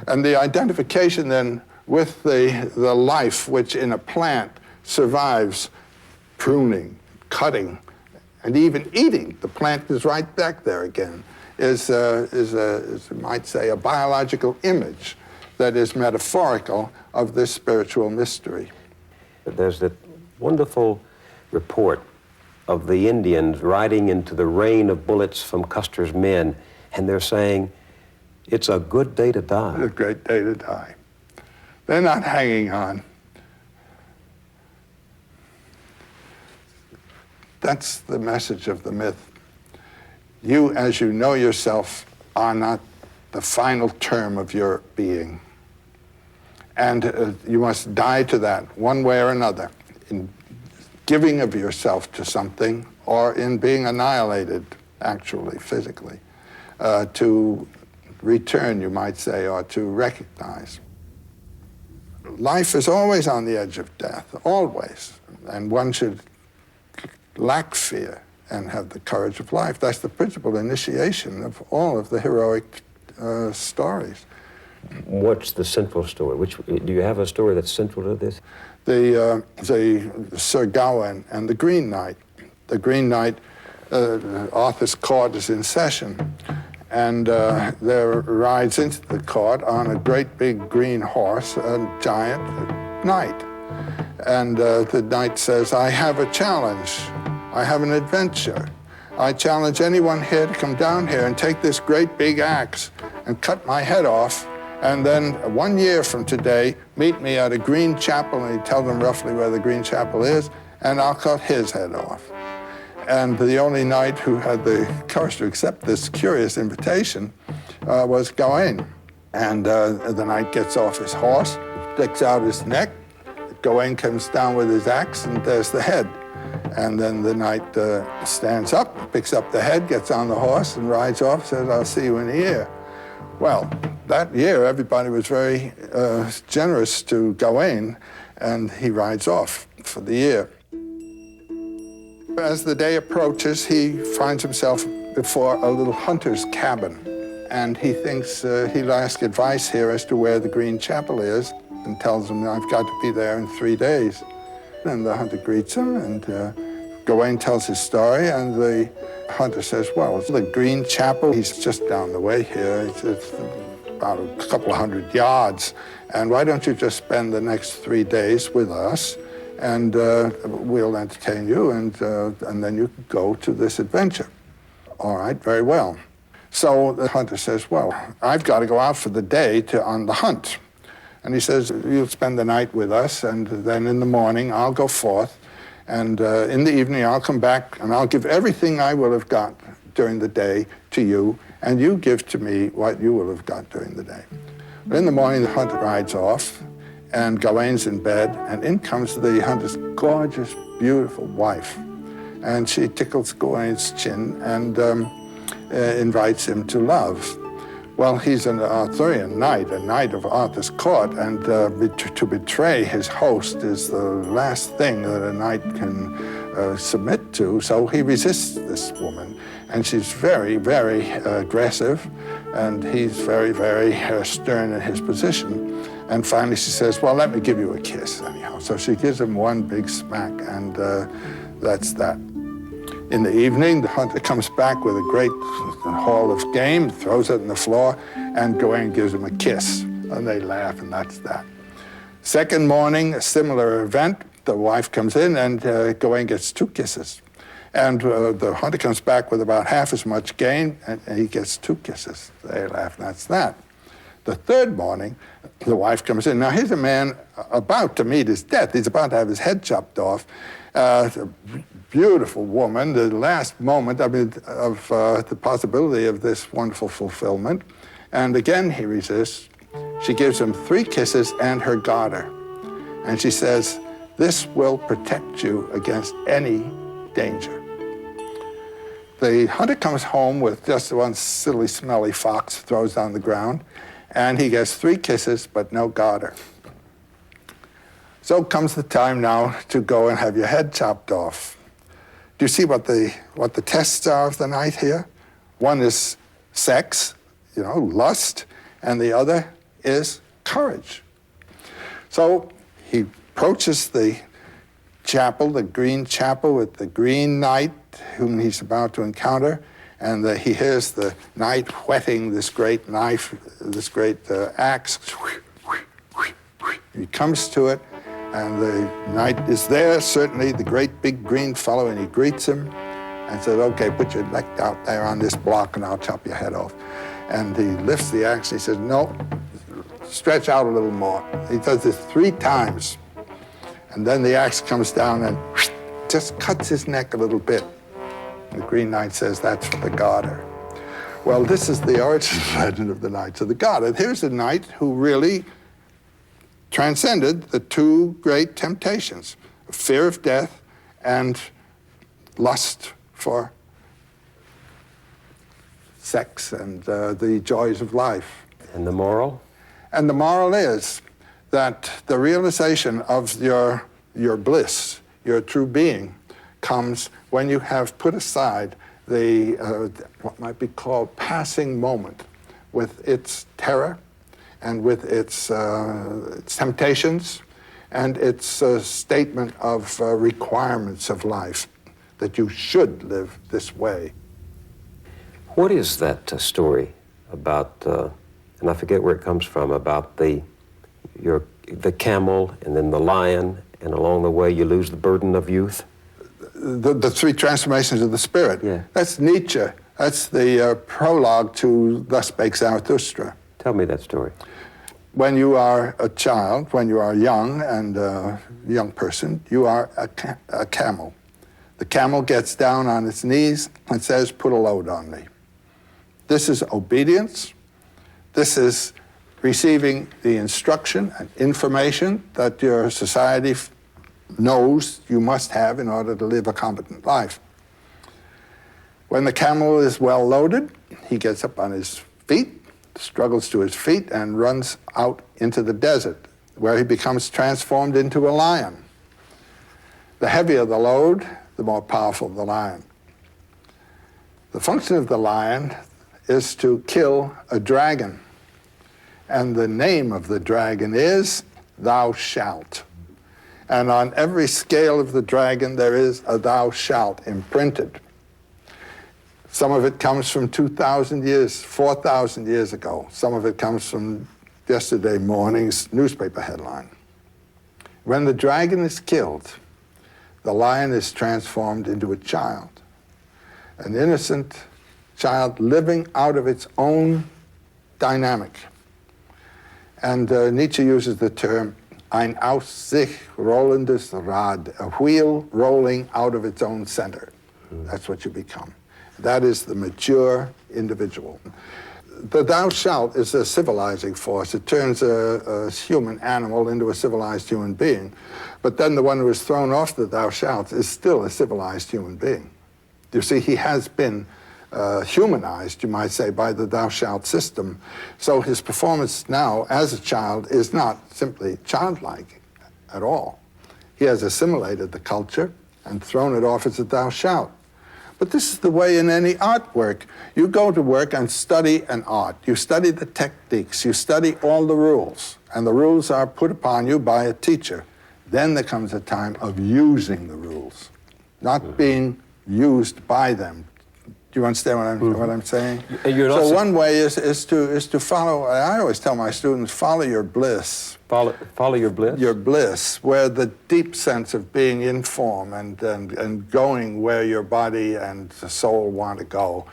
And the identification then with the life which in a plant survives pruning, cutting, and even eating, the plant is right back there again, is you might say, a biological image that is metaphorical of this spiritual mystery. There's that wonderful report of the Indians riding into the rain of bullets from Custer's men, and they're saying, it's a good day to die. It's a great day to die. They're not hanging on. That's the message of the myth. You, as you know yourself, are not the final term of your being. And you must die to that one way or another, in giving of yourself to something, or in being annihilated, actually, physically, to return, you might say, or to recognize. Life is always on the edge of death, always, and one should lack fear and have the courage of life. That's the principal initiation of all of the heroic stories. What's the central story? Do you have a story that's central to this? The Sir Gawain and the Green Knight. The Green Knight Arthur's court is in session. And there rides into the court on a great big green horse, a giant knight. And the knight says, I have a challenge. I have an adventure. I challenge anyone here to come down here and take this great big axe and cut my head off. And then 1 year from today, meet me at a green chapel, and he tells them roughly where the green chapel is, and I'll cut his head off. And the only knight who had the courage to accept this curious invitation was Gawain. And the knight gets off his horse, sticks out his neck. Gawain comes down with his axe, and there's the head. And then the knight stands up, picks up the head, gets on the horse, and rides off, says, I'll see you in a year. Well, that year, everybody was very generous to Gawain, and he rides off for the year. As the day approaches, he finds himself before a little hunter's cabin, and he thinks he'll ask advice here as to where the green chapel is, and tells him, I've got to be there in 3 days. And the hunter greets him, and Gawain tells his story, and the hunter says, well, the green chapel, he's just down the way here. It's about a couple of 100 yards. And why don't you just spend the next 3 days with us, and we'll entertain you, and then you can go to this adventure. All right, very well. So the hunter says, well, I've got to go out for the day on the hunt. And he says, you'll spend the night with us, and then in the morning I'll go forth, and in the evening I'll come back, and I'll give everything I will have got during the day to you, and you give to me what you will have got during the day. But in the morning the hunter rides off, and Gawain's in bed, and in comes the hunter's gorgeous, beautiful wife. And she tickles Gawain's chin and invites him to love. Well, he's an Arthurian knight, a knight of Arthur's court, and to betray his host is the last thing that a knight can submit to, so he resists this woman. And she's very, very aggressive, and he's very, very stern in his position. And finally she says, well, let me give you a kiss anyhow. So she gives him one big smack, and that's that. In the evening, the hunter comes back with a great haul of game, throws it on the floor, and Gawain gives him a kiss. And they laugh, and that's that. Second morning, a similar event. The wife comes in, and Gawain gets 2 kisses. And the hunter comes back with about half as much game, and he gets 2 kisses. They laugh, and that's that. The third morning, the wife comes in. Now, here's a man about to meet his death. He's about to have his head chopped off. Beautiful woman, the last moment, of the possibility of this wonderful fulfillment. And again, he resists. She gives him 3 kisses and her garter. And she says, this will protect you against any danger. The hunter comes home with just one silly, smelly fox, throws on the ground, and he gets 3 kisses, but no garter. So comes the time now to go and have your head chopped off. Do you see what the tests are of the knight here? One is sex, lust, and the other is courage. So he approaches the chapel, the green chapel, with the green knight whom he's about to encounter, and he hears the knight whetting this great knife, this great axe. He comes to it, and the knight is there, certainly, the great big green fellow, and he greets him and says, okay, put your neck out there on this block and I'll chop your head off. And he lifts the axe, he says, no, stretch out a little more. He does this 3 times. And then the axe comes down and just cuts his neck a little bit. The Green Knight says, that's for the garter. Well, this is the origin legend of the Knights of the Garter. Here's a knight who really transcended the 2 great temptations, fear of death and lust for sex and the joys of life. And the moral? And the moral is that the realization of your bliss, your true being, comes when you have put aside the what might be called passing moment with its terror and with its temptations and its statement of requirements of life. that you should live this way. What is that story about, and I forget where it comes from, about the camel and then the lion, and along the way you lose the burden of youth? The three transformations of the spirit. Yeah. That's Nietzsche. That's the prologue to Thus Spake Zarathustra. Tell me that story. When you are a child, when you are young and a young person, you are a camel. The camel gets down on its knees and says, "Put a load on me." This is obedience. This is receiving the instruction and information that your society knows you must have in order to live a competent life. When the camel is well loaded, he gets up on his feet, struggles to his feet, and runs out into the desert, where he becomes transformed into a lion. The heavier the load, the more powerful the lion. The function of the lion is to kill a dragon. And the name of the dragon is Thou Shalt. And on every scale of the dragon, there is a Thou Shalt imprinted. Some of it comes from 2,000 years, 4,000 years ago. Some of it comes from yesterday morning's newspaper headline. When the dragon is killed, the lion is transformed into a child, an innocent child living out of its own dynamic. And Nietzsche uses the term ein aus sich rollendes Rad, a wheel rolling out of its own center. That's what you become. That is the mature individual. The Thou Shalt is a civilizing force. It turns a human animal into a civilized human being. But then the one who is thrown off the Thou Shalt is still a civilized human being. You see, he has been humanized, you might say, by the Thou Shalt system. So his performance now as a child is not simply childlike at all. He has assimilated the culture and thrown it off as a Thou Shalt. But this is the way in any artwork. You go to work and study an art. You study the techniques. You study all the rules. And the rules are put upon you by a teacher. Then there comes a time of using the rules, not being used by them. Do you understand what I'm saying? So one way is to follow. I always tell my students, follow your bliss. Follow your bliss? Your bliss, where the deep sense of being in form and going where your body and the soul want to go.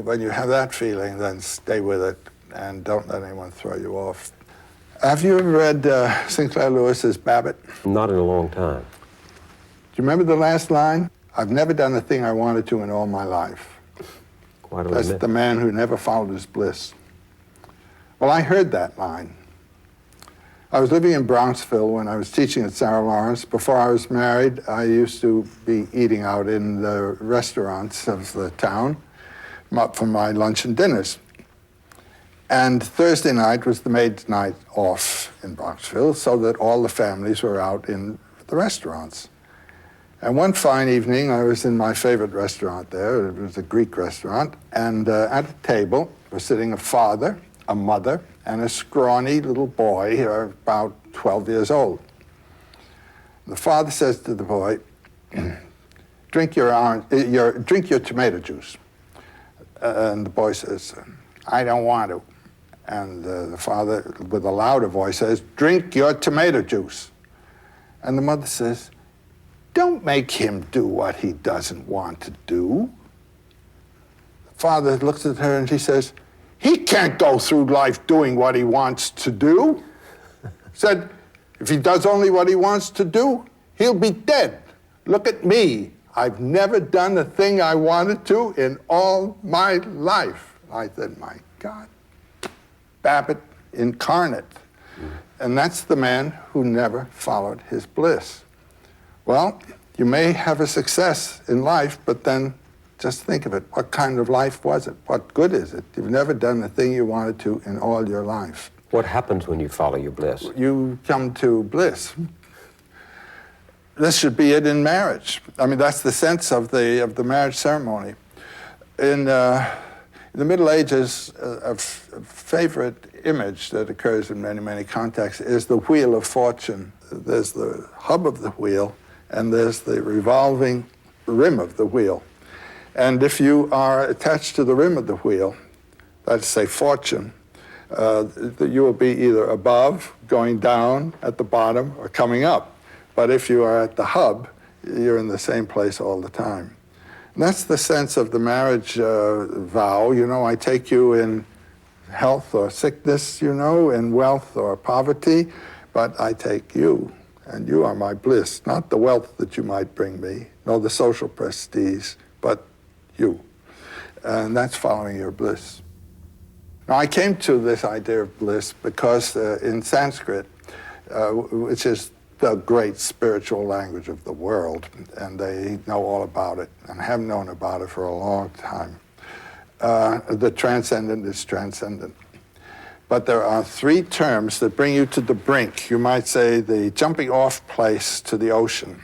When you have that feeling, then stay with it and don't let anyone throw you off. Have you ever read Sinclair Lewis's Babbitt? Not in a long time. Do you remember the last line? I've never done the thing I wanted to in all my life. Quite a That's limit. the man who never followed his bliss. Well, I heard that line. I was living in Bronxville when I was teaching at Sarah Lawrence. Before I was married, I used to be eating out in the restaurants of the town for my lunch and dinners. And Thursday night was the maid's night off in Bronxville, so that all the families were out in the restaurants. And one fine evening, I was in my favorite restaurant there. It was a Greek restaurant. And at a table was sitting a father, a mother, and a scrawny little boy, about 12 years old. The father says to the boy, drink your tomato juice. And the boy says, I don't want to. And the father, with a louder voice, says, drink your tomato juice. And the mother says, don't make him do what he doesn't want to do. The father looks at her and he says, he can't go through life doing what he wants to do. Said, if he does only what he wants to do, he'll be dead. Look at me. I've never done a thing I wanted to in all my life. I said, my God. Babbitt incarnate. And that's the man who never followed his bliss. Well, you may have a success in life, but then just think of it. What kind of life was it? What good is it? You've never done the thing you wanted to in all your life. What happens when you follow your bliss? You come to bliss. This should be it in marriage. I mean, that's the sense of the marriage ceremony. In the Middle Ages, a favorite image that occurs in many, many contexts is the wheel of fortune. There's the hub of the wheel, and there's the revolving rim of the wheel. And if you are attached to the rim of the wheel, let's say fortune, you will be either above, going down at the bottom, or coming up. But if you are at the hub, you're in the same place all the time. And that's the sense of the marriage vow. You know, I take you in health or sickness, you know, in wealth or poverty, but I take you, and you are my bliss, not the wealth that you might bring me, nor the social prestige, but you. And that's following your bliss. Now, I came to this idea of bliss because in Sanskrit, which is the great spiritual language of the world, and they know all about it and have known about it for a long time. The transcendent is transcendent. But there are three terms that bring you to the brink. You might say the jumping off place to the ocean.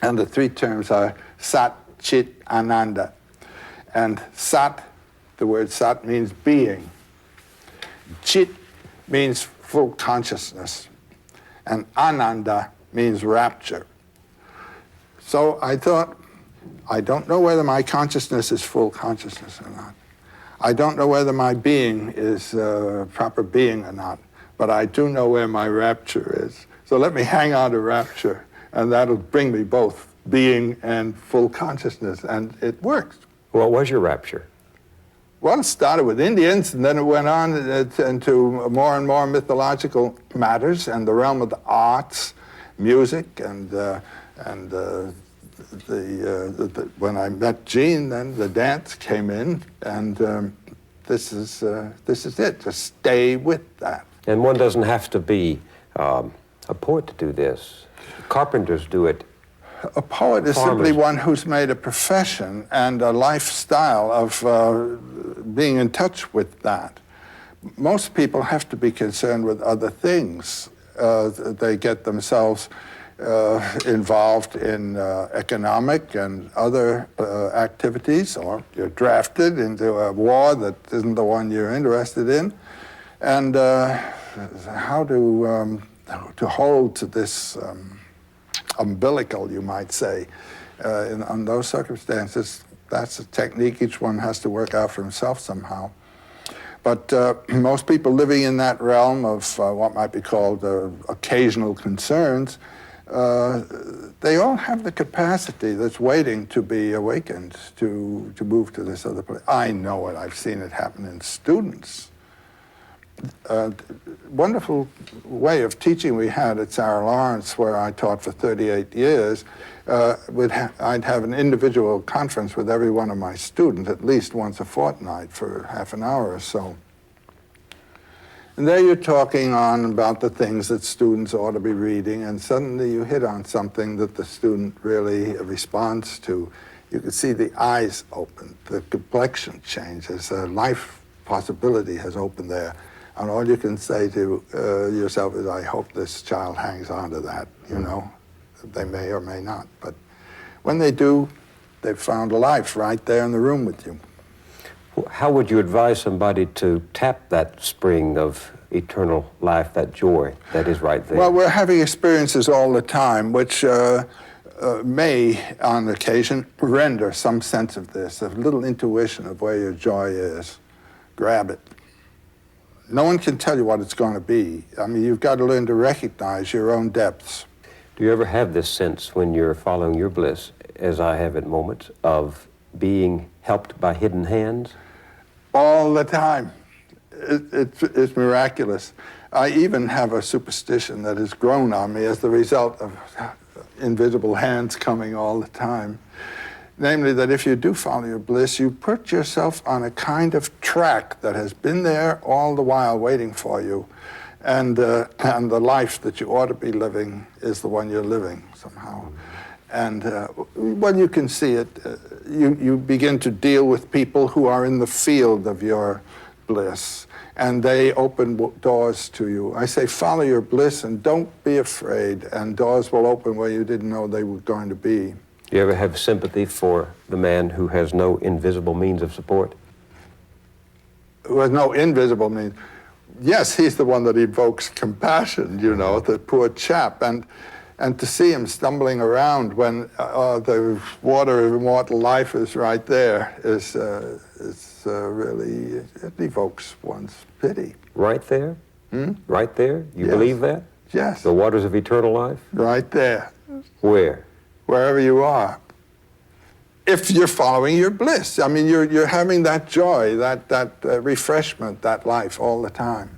And the three terms are Sat, Chit, Ananda. And Sat, the word Sat means being. Chit means full consciousness. And Ananda means rapture. So I thought, I don't know whether my consciousness is full consciousness or not. I don't know whether my being is proper being or not, but I do know where my rapture is. So let me hang on to rapture, and that'll bring me both being and full consciousness, and it works. What was your rapture? Well, it started with Indians, and then it went on into more and more mythological matters and the realm of the arts, music, and when I met Jean, then the dance came in, and this is it. Just stay with that. And one doesn't have to be a poet to do this. Carpenters do it. A poet is simply one who's made a profession and a lifestyle of being in touch with that. Most people have to be concerned with other things. They get themselves involved in economic and other activities, or you're drafted into a war that isn't the one you're interested in. And how to hold to this umbilical, you might say, on those circumstances, that's a technique each one has to work out for himself somehow. But most people living in that realm of what might be called occasional concerns, they all have the capacity that's waiting to be awakened to move to this other place. I know it. I've seen it happen in students. Wonderful way of teaching we had at Sarah Lawrence, where I taught for 38 years. I'd have an individual conference with every one of my students at least once a fortnight for half an hour or so. And there you're talking on about the things that students ought to be reading, and suddenly you hit on something that the student really responds to. You can see the eyes open, the complexion changes, a life possibility has opened there. And all you can say to yourself is, I hope this child hangs on to that, you know. They may or may not. But when they do, they've found a life right there in the room with you. How would you advise somebody to tap that spring of eternal life, that joy that is right there? Well, we're having experiences all the time, which may, on occasion, render some sense of this, a little intuition of where your joy is. Grab it. No one can tell you what it's going to be. I mean, you've got to learn to recognize your own depths. Do you ever have this sense when you're following your bliss, as I have at moments, of being helped by hidden hands? All the time. It's miraculous. I even have a superstition that has grown on me as the result of invisible hands coming all the time. Namely, that if you do follow your bliss, you put yourself on a kind of track that has been there all the while waiting for you. And the life that you ought to be living is the one you're living somehow. And when you can see it, you begin to deal with people who are in the field of your bliss, and they open doors to you. I say follow your bliss and don't be afraid, and doors will open where you didn't know they were going to be. Do you ever have sympathy for the man who has no invisible means of support? Who has no invisible means? Yes, he's the one that evokes compassion, you know, the poor chap. And And to see him stumbling around when the water of immortal life is right there is really, it evokes one's pity. Right there? Right there? You Yes. believe that? Yes. The waters of eternal life? Right there. Where? Wherever you are. If you're following your bliss. I mean, you're having that joy, that refreshment, that life all the time.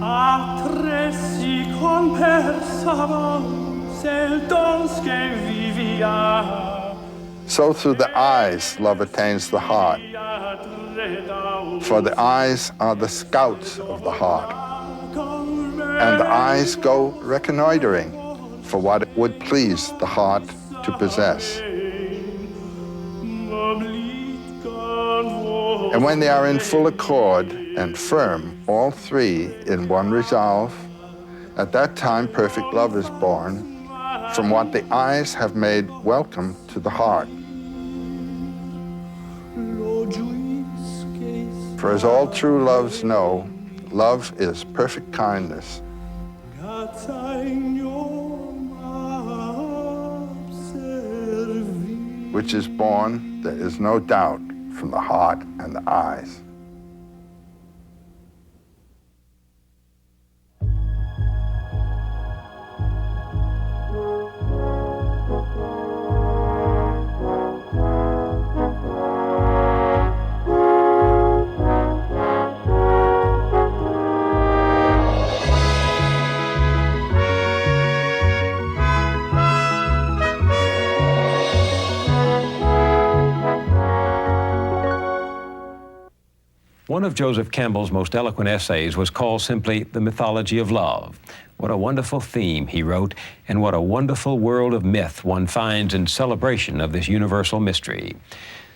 Altresì conversavamo seldom che vivia. So through the eyes, love attains the heart. For the eyes are the scouts of the heart. And the eyes go reconnoitering for what would please the heart to possess. And when they are in full accord and firm, all three in one resolve, at that time perfect love is born from what the eyes have made welcome to the heart. For as all true loves know, love is perfect kindness. Which is born, there is no doubt, from the heart and the eyes. One of Joseph Campbell's most eloquent essays was called simply The Mythology of Love. What a wonderful theme, he wrote, and what a wonderful world of myth one finds in celebration of this universal mystery.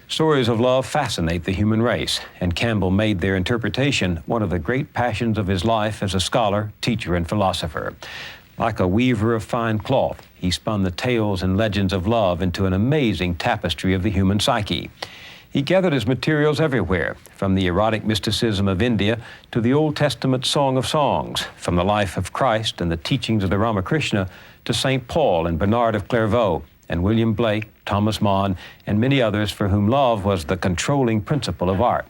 Stories of love fascinate the human race, and Campbell made their interpretation one of the great passions of his life as a scholar, teacher, and philosopher. Like a weaver of fine cloth, he spun the tales and legends of love into an amazing tapestry of the human psyche. He gathered his materials everywhere, from the erotic mysticism of India to the Old Testament Song of Songs, from the life of Christ and the teachings of the Ramakrishna to St. Paul and Bernard of Clairvaux, and William Blake, Thomas Mann, and many others for whom love was the controlling principle of art.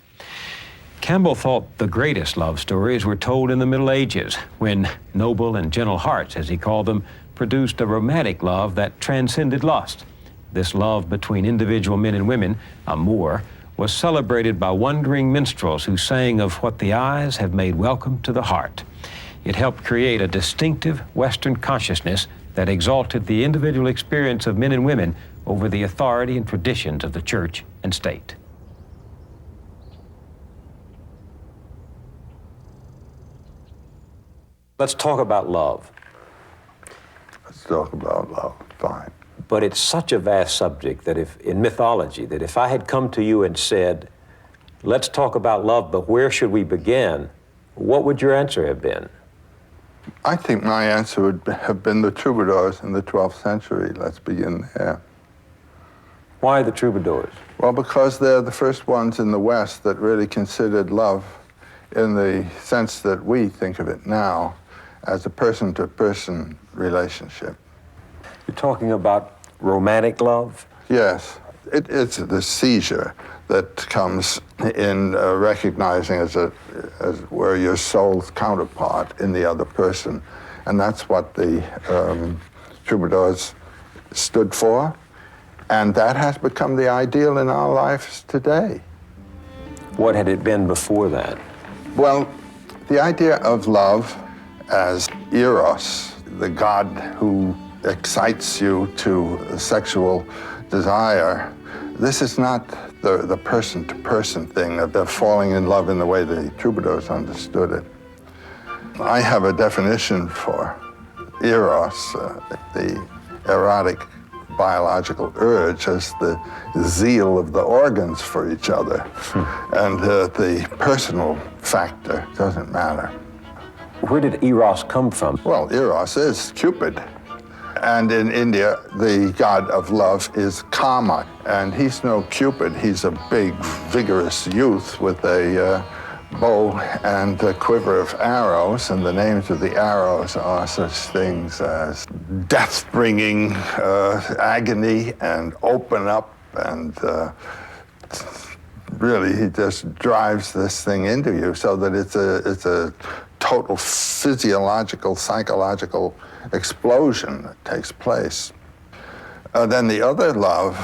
Campbell thought the greatest love stories were told in the Middle Ages, when noble and gentle hearts, as he called them, produced a romantic love that transcended lust. This love between individual men and women, amour, was celebrated by wondering minstrels who sang of what the eyes have made welcome to the heart. It helped create a distinctive Western consciousness that exalted the individual experience of men and women over the authority and traditions of the church and state. Let's talk about love. Let's talk about love, fine. But it's such a vast subject that in mythology, that if I had come to you and said, let's talk about love, but where should we begin? What would your answer have been? I think my answer would have been the troubadours in the 12th century. Let's begin there. Why the troubadours? Well, because they're the first ones in the West that really considered love in the sense that we think of it now as a person-to-person relationship. You're talking about romantic love? Yes. It's the seizure that comes in recognizing as where your soul's counterpart in the other person. And that's what the troubadours stood for. And that has become the ideal in our lives today. What had it been before that? Well, the idea of love as eros, the god who excites you to sexual desire, this is not the person-to-person thing, that they're falling in love in the way the troubadours understood it. I have a definition for eros, the erotic biological urge, as the zeal of the organs for each other. And the personal factor doesn't matter. Where did Eros come from? Well, Eros is Cupid. And in India, the god of love is Kama. And he's no Cupid. He's a big, vigorous youth with a bow and a quiver of arrows. And the names of the arrows are such things as death-bringing agony and open up. And really, he just drives this thing into you so that it's a total physiological, psychological explosion that takes place. Then the other love,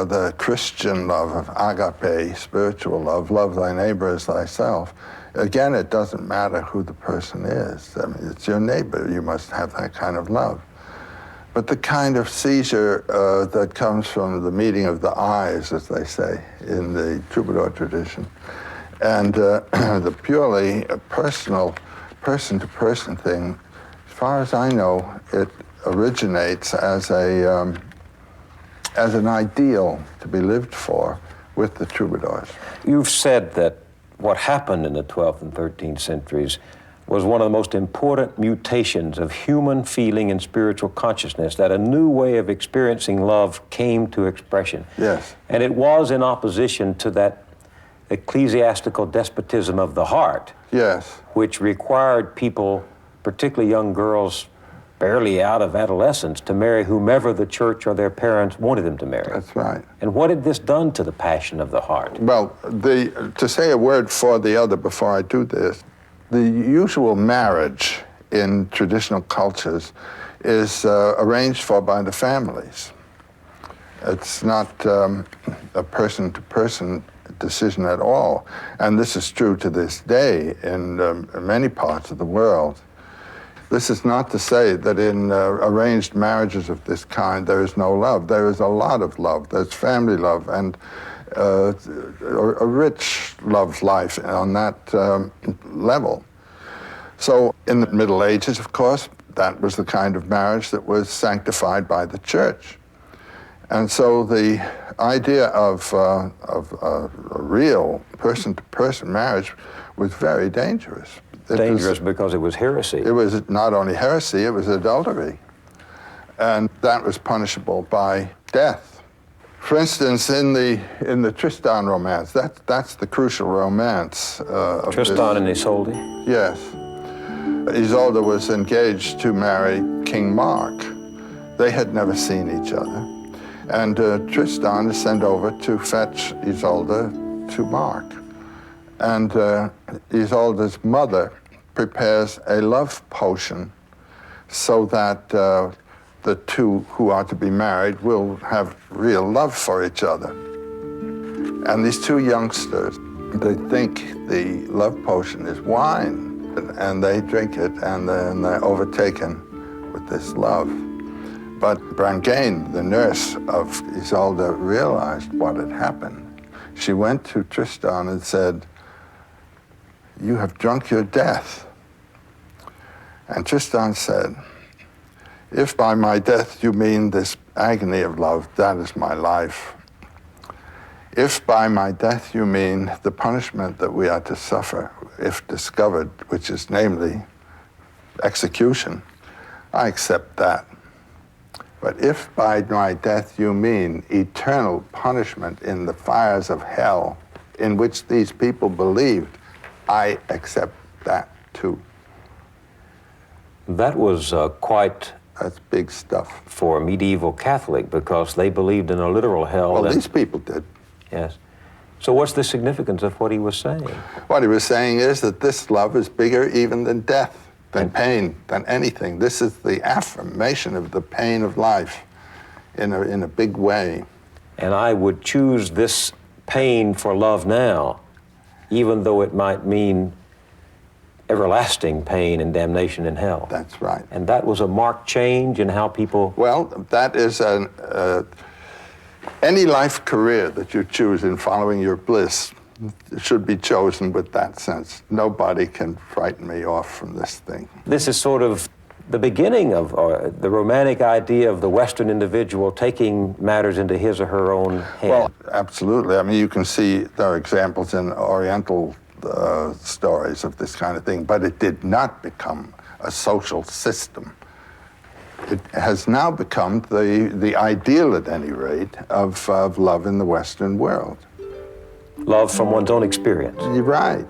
the Christian love of agape, spiritual love, love thy neighbor as thyself. Again, it doesn't matter who the person is. I mean, it's your neighbor. You must have that kind of love. But the kind of seizure that comes from the meeting of the eyes, as they say in the troubadour tradition, and the purely personal, person-to-person thing, as far as I know, it originates as an ideal to be lived for with the troubadours. You've said that what happened in the 12th and 13th centuries was one of the most important mutations of human feeling and spiritual consciousness, that a new way of experiencing love came to expression. Yes. And it was in opposition to that ecclesiastical despotism of the heart. Yes. Which required people, particularly young girls, barely out of adolescence, to marry whomever the church or their parents wanted them to marry. That's right. And what had this done to the passion of the heart? Well, to say a word for the other before I do this, the usual marriage in traditional cultures is arranged for by the families. It's not a person-to-person decision at all. And this is true to this day in many parts of the world. This is not to say that in arranged marriages of this kind there is no love. There is a lot of love. There's family love and a rich love life on that level. So in the Middle Ages, of course, that was the kind of marriage that was sanctified by the church. And so the idea of a real person-to-person marriage was very dangerous. Dangerous because it was heresy. It was not only heresy, it was adultery. And that was punishable by death. For instance, in the Tristan romance, that's the crucial romance. Of Tristan and Isolde? Yes. Isolde was engaged to marry King Mark. They had never seen each other. And Tristan is sent over to fetch Isolde to Mark. And Isolde's mother prepares a love potion so that the two who are to be married will have real love for each other. And these two youngsters, they think the love potion is wine, and they drink it, and then they're overtaken with this love. But Brangäne, the nurse of Isolde, realized what had happened. She went to Tristan and said, "You have drunk your death." And Tristan said, "If by my death you mean this agony of love, that is my life. If by my death you mean the punishment that we are to suffer if discovered, which is namely execution, I accept that. But if by my death you mean eternal punishment in the fires of hell in which these people believed, I accept that too." That was That's big stuff. For a medieval Catholic, because they believed in a literal hell. Well, these people did. Yes. So what's the significance of what he was saying? What he was saying is that this love is bigger even than death, than pain, than anything. This is the affirmation of the pain of life in a big way. And I would choose this pain for love now, even though it might mean everlasting pain and damnation in hell. That's right. And that was a marked change in how people... Well, that is any life career that you choose in following your bliss should be chosen with that sense. Nobody can frighten me off from this thing. This is sort of the beginning of the romantic idea of the Western individual taking matters into his or her own hand. Well, absolutely. I mean, you can see there are examples in Oriental stories of this kind of thing, but it did not become a social system. It has now become the ideal, at any rate, of love in the Western world. Love from one's own experience. You're right.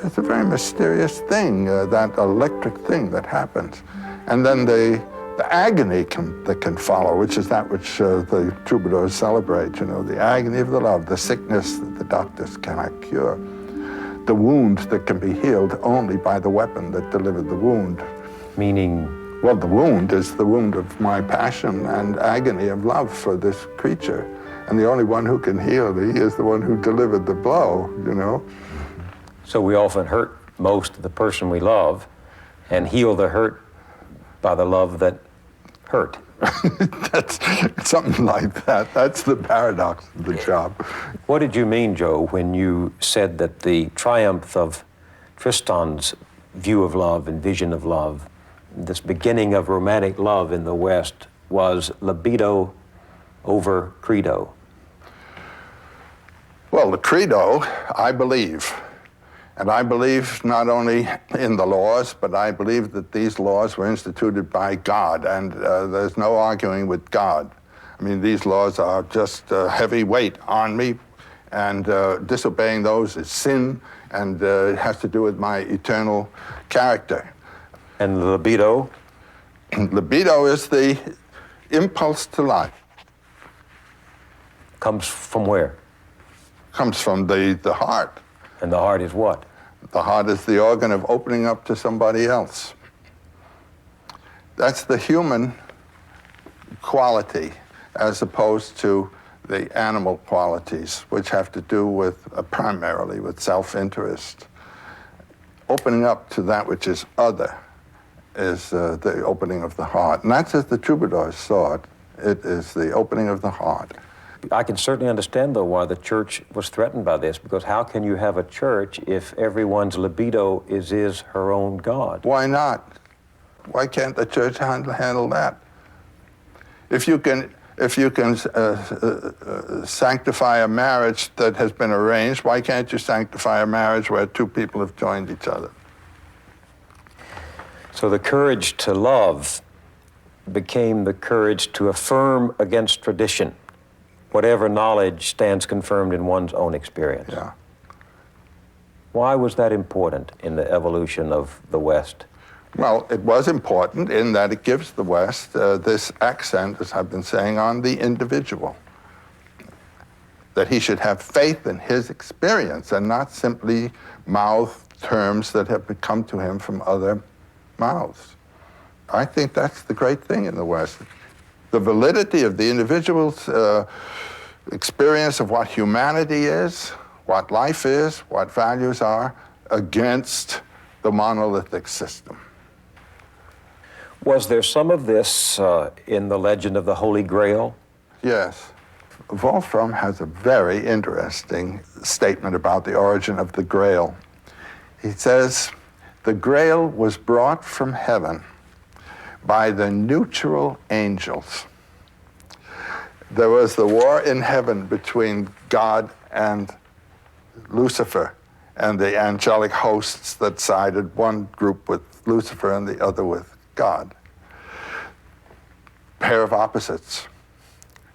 It's a very mysterious thing, that electric thing that happens. And then the agony that can follow, which is that which the troubadours celebrate, you know, the agony of the love, the sickness that the doctors cannot cure, the wound that can be healed only by the weapon that delivered the wound. Meaning? Well, the wound is the wound of my passion and agony of love for this creature. And the only one who can heal me is the one who delivered the blow, you know. So we often hurt most of the person we love and heal the hurt by the love that hurt. That's something like that. That's the paradox of the job. What did you mean, Joe, when you said that the triumph of Tristan's view of love and vision of love, this beginning of romantic love in the West, was libido over credo? Well, the credo, I believe. And I believe not only in the laws, but I believe that these laws were instituted by God, and there's no arguing with God. I mean, these laws are just a heavy weight on me, and disobeying those is sin, and it has to do with my eternal character. And the libido? Libido is the impulse to life. Comes from where? Comes from the heart. And the heart is what? The heart is the organ of opening up to somebody else. That's the human quality, as opposed to the animal qualities, which have to do with, primarily with self-interest. Opening up to that which is other is the opening of the heart. And that's as the troubadours saw it. It is the opening of the heart. I can certainly understand, though, why the church was threatened by this, because how can you have a church if everyone's libido is her own God? Why not? Why can't the church handle that? If you can sanctify a marriage that has been arranged, why can't you sanctify a marriage where two people have joined each other? So the courage to love became the courage to affirm against tradition. Whatever knowledge stands confirmed in one's own experience. Yeah. Why was that important in the evolution of the West? Well, it was important in that it gives the West this accent, as I've been saying, on the individual. That he should have faith in his experience and not simply mouth terms that have come to him from other mouths. I think that's the great thing in the West. The validity of the individual's experience of what humanity is, what life is, what values are, against the monolithic system. Was there some of this in the legend of the Holy Grail? Yes. Wolfram has a very interesting statement about the origin of the Grail. He says, "The Grail was brought from heaven by the neutral angels." There was the war in heaven between God and Lucifer and the angelic hosts that sided, one group with Lucifer and the other with God. Pair of opposites,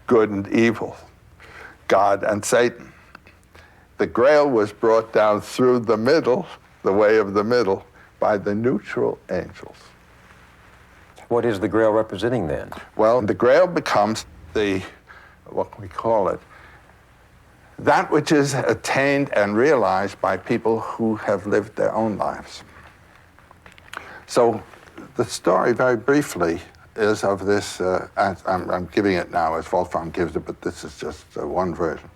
good and evil, God and Satan. The Grail was brought down through the middle, the way of the middle, by the neutral angels. What is the Grail representing then? Well, the Grail becomes what can we call it? That which is attained and realized by people who have lived their own lives. So the story, very briefly, is of this, I'm giving it now as Wolfram gives it, but this is just one version.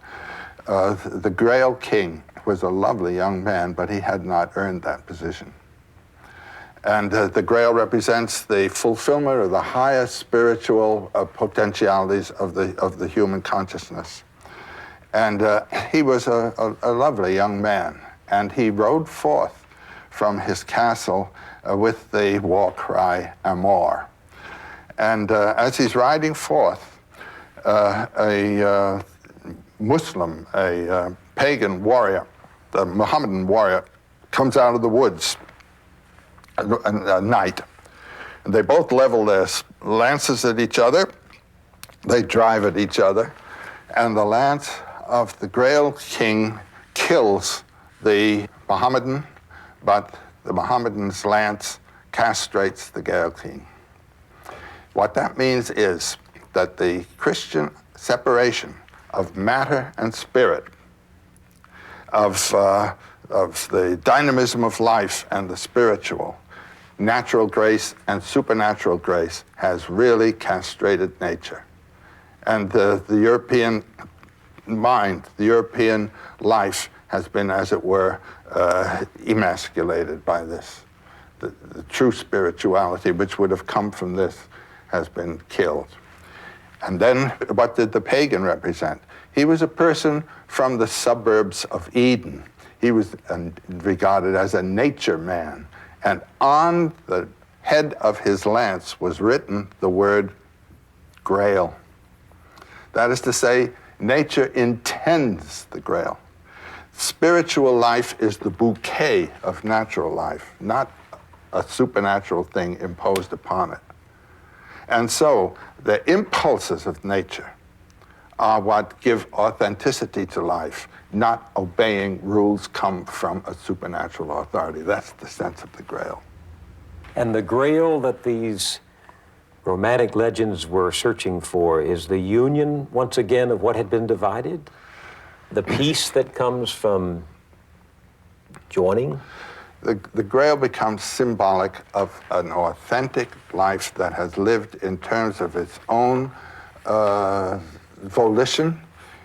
The Grail King was a lovely young man, but he had not earned that position. And the Grail represents the fulfillment of the highest spiritual potentialities of the human consciousness. And he was a lovely young man, and he rode forth from his castle with the war cry, Amor. And as he's riding forth, a Muslim, a pagan warrior, the Mohammedan warrior comes out of the woods at night, and they both level their lances at each other. They drive at each other, and the lance of the Grail King kills the Mohammedan, but the Mohammedan's lance castrates the Grail King. What that means is that the Christian separation of matter and spirit, of the dynamism of life and the spiritual, natural grace and supernatural grace, has really castrated nature. And the European mind, the European life has been, as it were, emasculated by this. The true spirituality, which would have come from this, has been killed. And then what did the pagan represent? He was a person from the suburbs of Eden. He was regarded as a nature man. And on the head of his lance was written the word Grail. That is to say, nature intends the Grail. Spiritual life is the bouquet of natural life, not a supernatural thing imposed upon it. And so the impulses of nature are what give authenticity to life. Not obeying rules come from a supernatural authority. That's the sense of the Grail. And the Grail that these romantic legends were searching for is the union, once again, of what had been divided? The peace that comes from joining? The Grail becomes symbolic of an authentic life that has lived in terms of its own volition,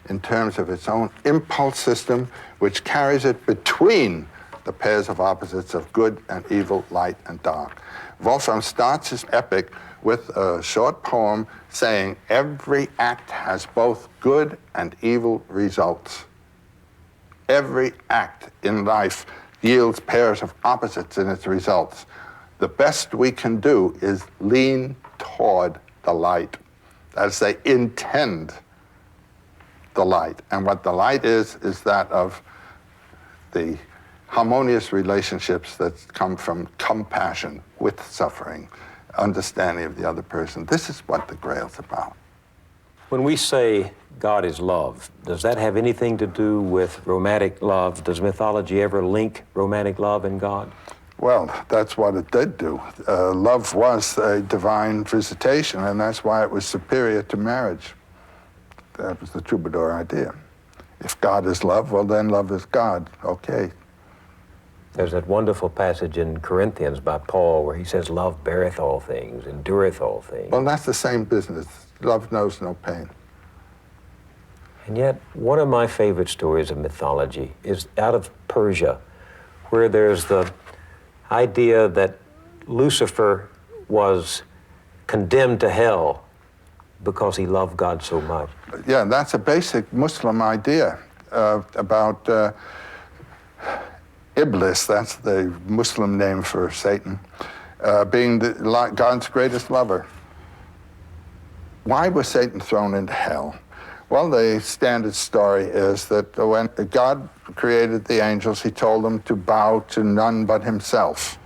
in terms of its own impulse system, which carries it between the pairs of opposites of good and evil, light and dark. Wolfram starts his epic with a short poem saying every act has both good and evil results. Every act in life yields pairs of opposites in its results. The best we can do is lean toward the light. That is, they intend the light. And what the light is that of the harmonious relationships that come from compassion with suffering, understanding of the other person. This is what the Grail's about. When we say God is love, does that have anything to do with romantic love? Does mythology ever link romantic love and God? Well, that's what it did do. Love was a divine visitation, and that's why it was superior to marriage. That was the troubadour idea. If God is love, well, then love is God. Okay. There's that wonderful passage in Corinthians by Paul where he says, love beareth all things, endureth all things. Well, that's the same business. Love knows no pain. And yet, one of my favorite stories of mythology is out of Persia, where there's the idea that Lucifer was condemned to hell because he loved God so much. Yeah, that's a basic Muslim idea about Iblis, that's the Muslim name for Satan, being God's greatest lover. Why was Satan thrown into hell? Well, the standard story is that when God created the angels, he told them to bow to none but himself.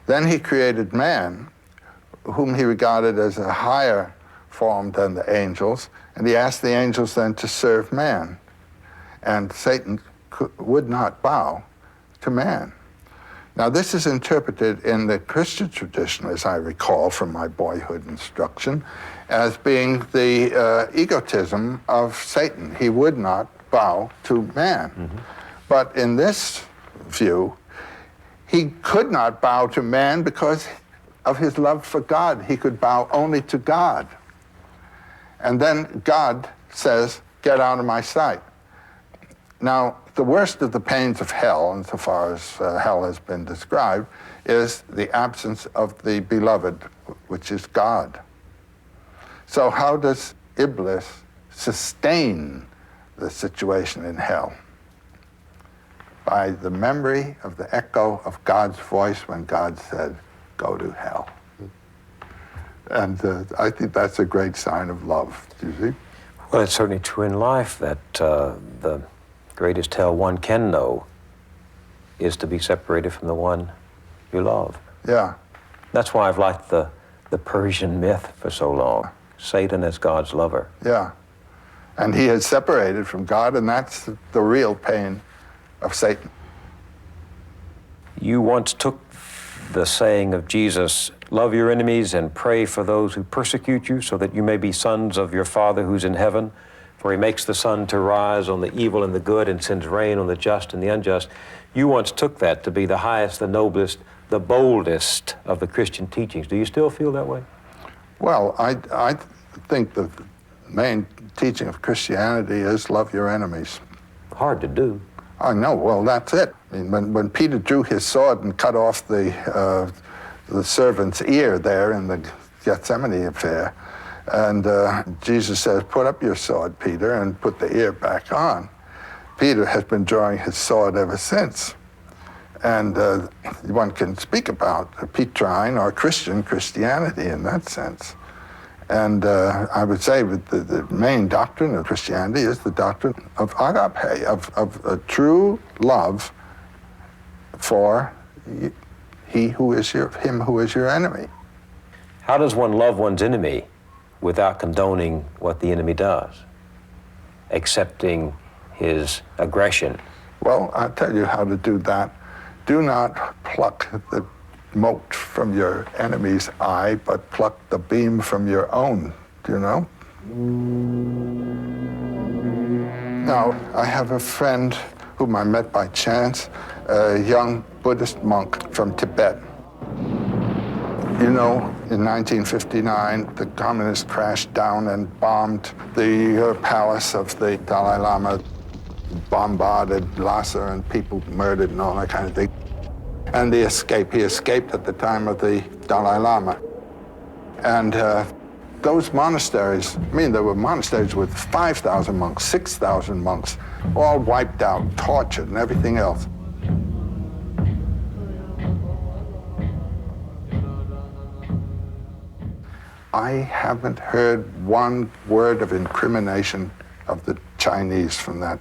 Then he created man, whom he regarded as a higher form than the angels, and he asked the angels then to serve man. And Satan would not bow to man. Now, this is interpreted in the Christian tradition, as I recall from my boyhood instruction, as being the egotism of Satan. He would not bow to man. Mm-hmm. But in this view, he could not bow to man because of his love for God. He could bow only to God. And then God says, get out of my sight. Now, the worst of the pains of hell, insofar as hell has been described, is the absence of the beloved, which is God. So how does Iblis sustain the situation in hell? By the memory of the echo of God's voice when God said, go to hell. And I think that's a great sign of love, do you see? Well, it's certainly true in life that the greatest hell one can know is to be separated from the one you love. Yeah. That's why I've liked the Persian myth for so long. Satan as God's lover. Yeah. And he is separated from God, and that's the real pain of Satan. You once took the saying of Jesus, love your enemies and pray for those who persecute you, so that you may be sons of your Father who's in heaven. For he makes the sun to rise on the evil and the good and sends rain on the just and the unjust. You once took that to be the highest, the noblest, the boldest of the Christian teachings. Do you still feel that way? Well, I think the main teaching of Christianity is love your enemies. Hard to do. I know. Well, that's it. I mean, when Peter drew his sword and cut off the servant's ear there in the Gethsemane affair, and Jesus says, put up your sword, Peter, and put the ear back on. Peter has been drawing his sword ever since. And one can speak about Petrine or Christian Christianity in that sense. And I would say that the main doctrine of Christianity is the doctrine of agape, of a true love for him who is your enemy. How does one love one's enemy without condoning what the enemy does, accepting his aggression? Well, I'll tell you how to do that. Do not pluck the mote from your enemy's eye, but pluck the beam from your own, do you know? Now, I have a friend whom I met by chance, a young Buddhist monk from Tibet. You know, in 1959, the communists crashed down and bombed the palace of the Dalai Lama, bombarded Lhasa and people murdered and all that kind of thing. And he escaped at the time of the Dalai Lama. And those monasteries, I mean, there were monasteries with 5,000 monks, 6,000 monks, all wiped out, tortured, and everything else. I haven't heard one word of incrimination of the Chinese from that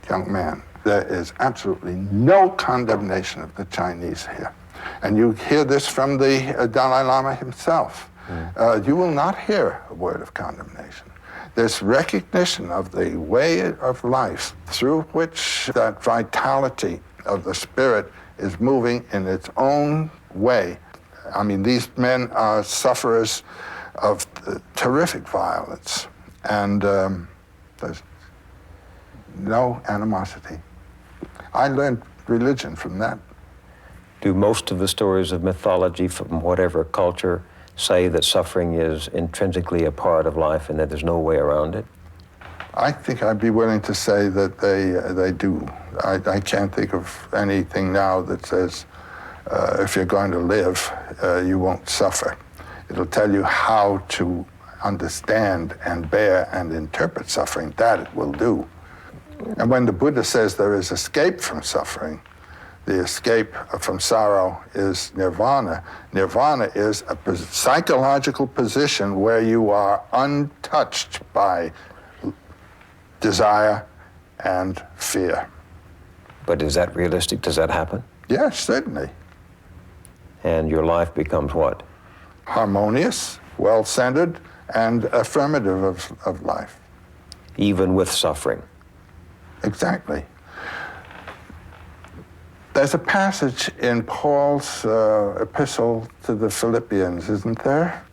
young man. There is absolutely no condemnation of the Chinese here. And you hear this from the Dalai Lama himself. You will not hear a word of condemnation. There's recognition of the way of life through which that vitality of the spirit is moving in its own way. I mean, these men are sufferers of terrific violence, and there's no animosity. I learned religion from that. Do most of the stories of mythology from whatever culture say that suffering is intrinsically a part of life and that there's no way around it? I think I'd be willing to say that they do. I can't think of anything now that says if you're going to live, you won't suffer. It'll tell you how to understand and bear and interpret suffering. That it will do. And when the Buddha says there is escape from suffering, the escape from sorrow is nirvana. Nirvana is a psychological position where you are untouched by desire and fear. But is that realistic? Does that happen? Yes, certainly. And your life becomes what? Harmonious, well-centered, and affirmative of life. Even with suffering? Exactly. There's a passage in Paul's epistle to the Philippians, isn't there?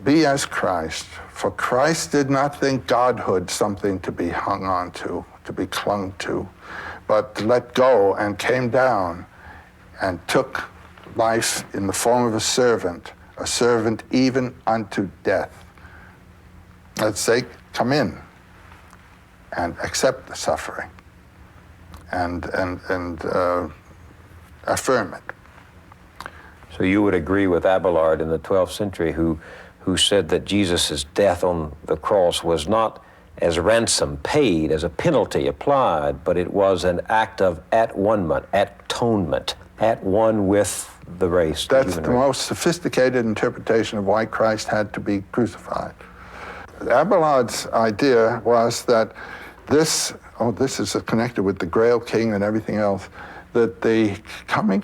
Be as Christ, for Christ did not think godhood something to be hung on to be clung to, but let go and came down and took life in the form of a servant even unto death. Let's say, come in and accept the suffering and affirm it. So you would agree with Abelard in the 12th century who said that Jesus' death on the cross was not as ransom paid, as a penalty applied, but it was an act of at-one-ment, atonement, at one with the race. That's the most sophisticated interpretation of why Christ had to be crucified. Abelard's idea was that this is connected with the Grail King and everything else, that the coming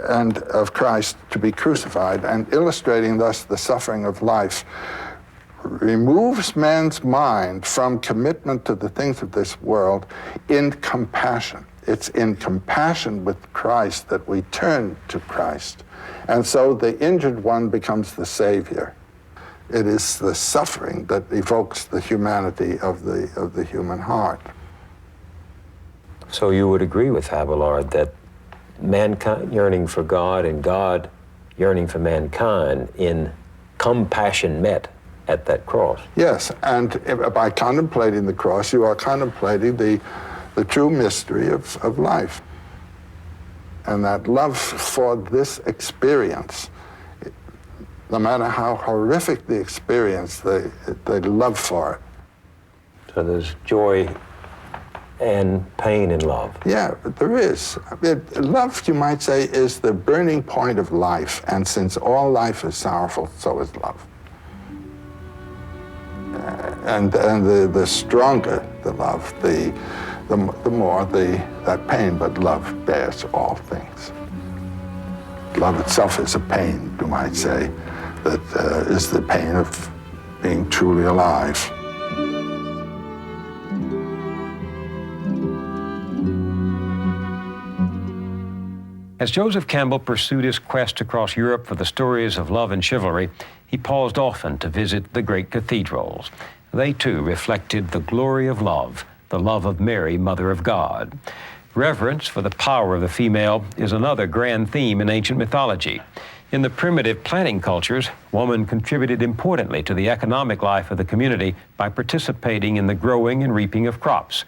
and of Christ to be crucified and illustrating thus the suffering of life removes man's mind from commitment to the things of this world in compassion. It's in compassion with Christ that we turn to Christ. And so the injured one becomes the Savior. It is the suffering that evokes the humanity of the human heart. So you would agree with Abelard that mankind yearning for God and God yearning for mankind in compassion met at that cross? Yes, and by contemplating the cross, you are contemplating the true mystery of life. And that love for this experience, no matter how horrific the experience, the love for it. So there's joy and pain in love. Yeah, there is. Love, you might say, is the burning point of life, and since all life is sorrowful, so is love. And the stronger the love, the more that pain, but love bears all things. Love itself is a pain, you might say, that is the pain of being truly alive. As Joseph Campbell pursued his quest across Europe for the stories of love and chivalry, he paused often to visit the great cathedrals. They too reflected the glory of love, the love of Mary, Mother of God. Reverence for the power of the female is another grand theme in ancient mythology. In the primitive planting cultures, woman contributed importantly to the economic life of the community by participating in the growing and reaping of crops.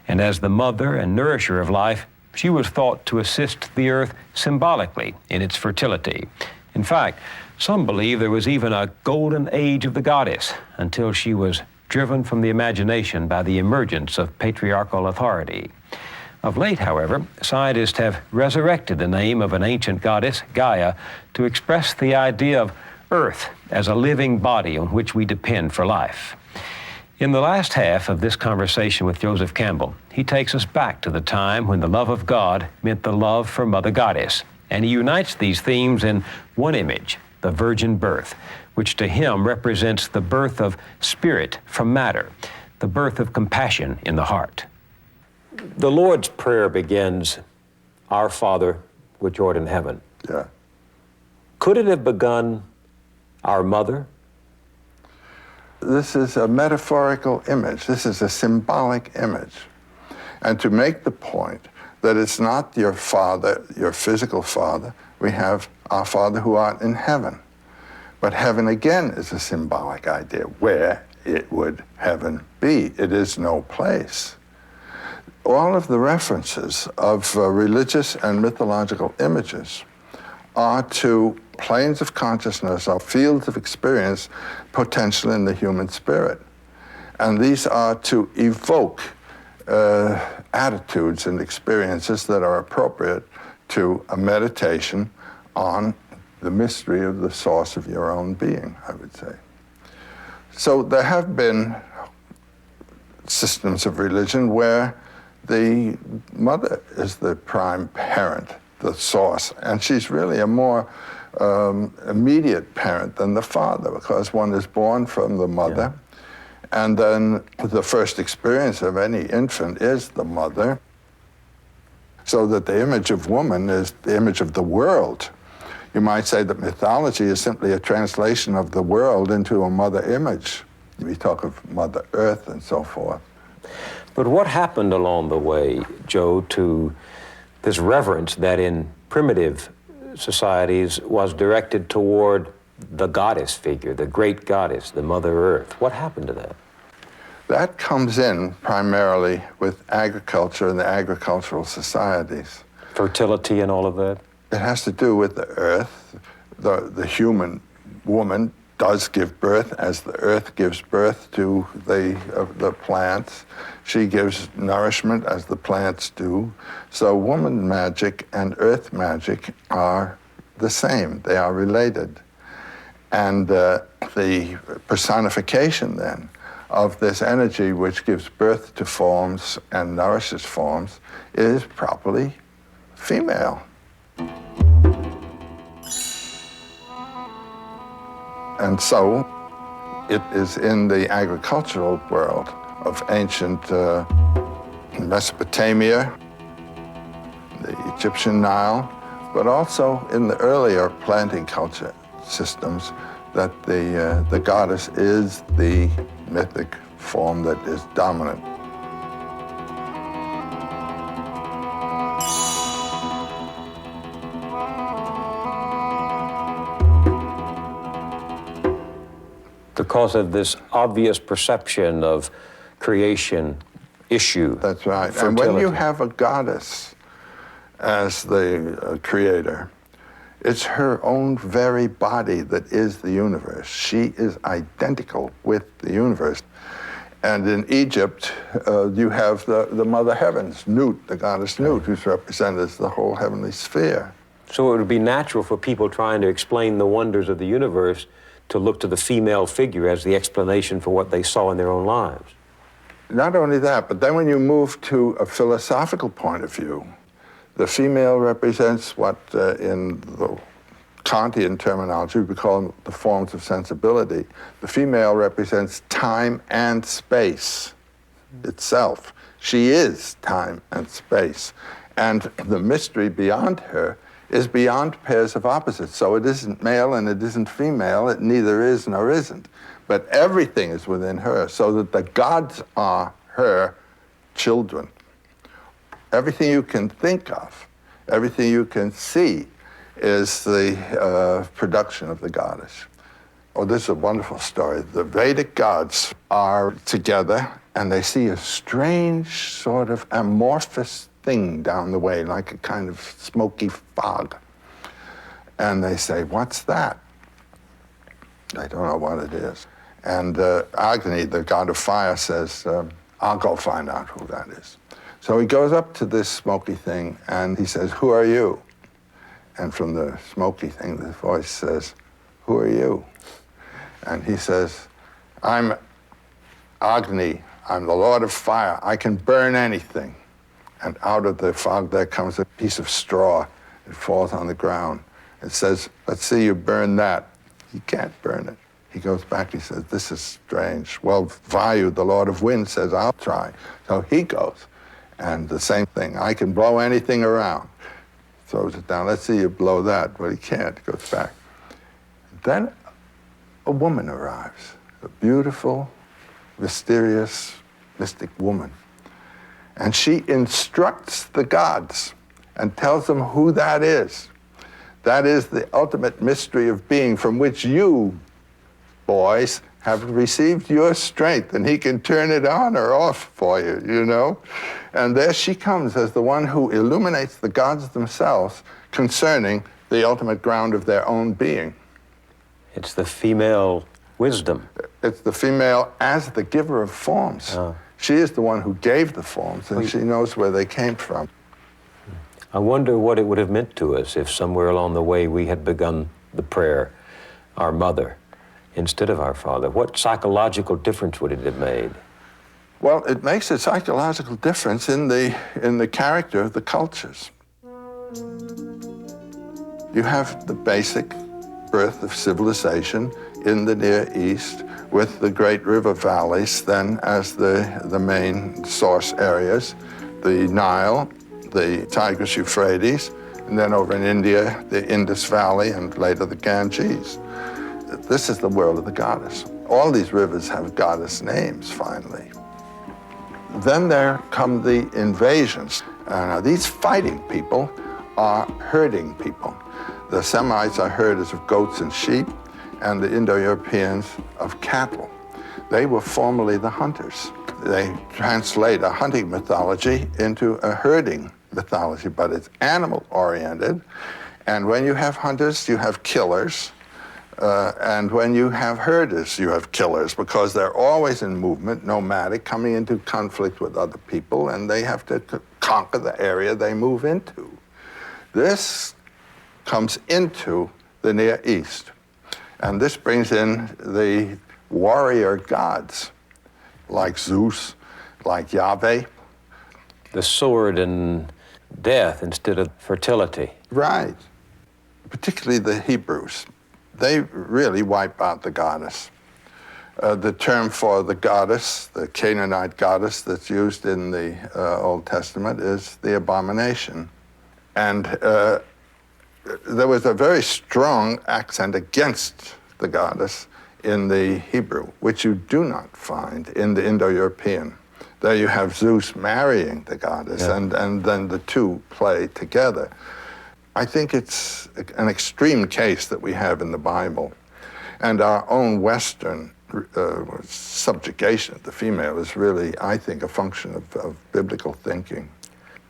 And as the mother and nourisher of life, she was thought to assist the earth symbolically in its fertility. In fact, some believe there was even a golden age of the goddess until she was driven from the imagination by the emergence of patriarchal authority. Of late, however, scientists have resurrected the name of an ancient goddess, Gaia, to express the idea of Earth as a living body on which we depend for life. In the last half of this conversation with Joseph Campbell, he takes us back to the time when the love of God meant the love for Mother Goddess, and he unites these themes in one image, the virgin birth, which to him represents the birth of spirit from matter, the birth of compassion in the heart. The Lord's Prayer begins, "Our Father, which art in heaven." Yeah. Could it have begun, "Our Mother"? This is a metaphorical image. This is a symbolic image. And to make the point that it's not your father, your physical father, we have our Father who art in heaven. But heaven again is a symbolic idea. Where would heaven be? It is no place. All of the references of religious and mythological images are to planes of consciousness or fields of experience potential in the human spirit. And these are to evoke attitudes and experiences that are appropriate to a meditation on the mystery of the source of your own being, I would say. So there have been systems of religion where the mother is the prime parent, the source, and she's really a more immediate parent than the father, because one is born from the mother, and then the first experience of any infant is the mother, so that the image of woman is the image of the world. You might say that mythology is simply a translation of the world into a mother image. We talk of Mother Earth and so forth. But what happened along the way, Joe, to this reverence that in primitive societies was directed toward the goddess figure, the great goddess, the Mother Earth? What happened to that? That comes in primarily with agriculture and the agricultural societies. Fertility and all of that? It has to do with the earth. The human woman does give birth as the earth gives birth to the plants. She gives nourishment as the plants do. So woman magic and earth magic are the same. They are related. And the personification then of this energy which gives birth to forms and nourishes forms is properly female. And so it is in the agricultural world of ancient Mesopotamia, the Egyptian Nile, but also in the earlier planting culture systems that the goddess is the mythic form that is dominant. Because of this obvious perception of creation issue. That's right. Fertility. And when you have a goddess as the creator, it's her own very body that is the universe. She is identical with the universe. And in Egypt, you have the Mother Heavens, Nut, the goddess Nut, who's represented as the whole heavenly sphere. So it would be natural for people trying to explain the wonders of the universe to look to the female figure as the explanation for what they saw in their own lives. Not only that, but then when you move to a philosophical point of view, the female represents what in the Kantian terminology we call the forms of sensibility. The female represents time and space itself. She is time and space. And the mystery beyond her is beyond pairs of opposites. So it isn't male and it isn't female, it neither is nor isn't. But everything is within her, so that the gods are her children. Everything you can think of, everything you can see, is the production of the goddess. Oh, this is a wonderful story. The Vedic gods are together, and they see a strange sort of amorphous thing down the way, like a kind of smoky fog. And they say, "What's that?" They don't know what it is. And Agni, the god of fire, says, "I'll go find out who that is." So he goes up to this smoky thing, and he says, "Who are you?" And from the smoky thing, the voice says, "Who are you?" And he says, "I'm Agni. I'm the Lord of fire. I can burn anything." And out of the fog there comes a piece of straw. It falls on the ground. It says, "Let's see you burn that." He can't burn it. He goes back, he says, "This is strange." Well, Vayu, the Lord of Wind, says, "I'll try." So he goes, and the same thing. "I can blow anything around." Throws it down. "Let's see you blow that." Well, he can't. He goes back. Then a woman arrives, a beautiful, mysterious, mystic woman. And she instructs the gods and tells them who that is. That is the ultimate mystery of being, from which you, boys, have received your strength, and he can turn it on or off for you, you know? And there she comes as the one who illuminates the gods themselves concerning the ultimate ground of their own being. It's the female wisdom. It's the female as the giver of forms. Oh. She is the one who gave the forms, and she knows where they came from. I wonder what it would have meant to us if somewhere along the way we had begun the prayer, "Our Mother," instead of "Our Father." What psychological difference would it have made? Well, it makes a psychological difference in the character of the cultures. You have the basic birth of civilization in the Near East, with the great river valleys then as the main source areas, the Nile, the Tigris-Euphrates, and then over in India, the Indus Valley, and later the Ganges. This is the world of the goddess. All these rivers have goddess names, finally. Then there come the invasions. Now, these fighting people are herding people. The Semites are herders of goats and sheep, and the Indo-Europeans of cattle. They were formerly the hunters. They translate a hunting mythology into a herding mythology, but it's animal-oriented. And when you have hunters, you have killers. And when you have herders, you have killers, because they're always in movement, nomadic, coming into conflict with other people, and they have to conquer the area they move into. This comes into the Near East. And this brings in the warrior gods. like Zeus, like Yahweh. The sword and death instead of fertility. Right. Particularly the Hebrews. They really wipe out the goddess. The term for the goddess, the Canaanite goddess that's used in the Old Testament, is the abomination. And there was a very strong accent against the goddess in the Hebrew, which you do not find in the Indo-European. There you have Zeus marrying the goddess, and then the two play together. I think it's an extreme case that we have in the Bible. And our own Western subjugation of the female is really, I think, a function of biblical thinking.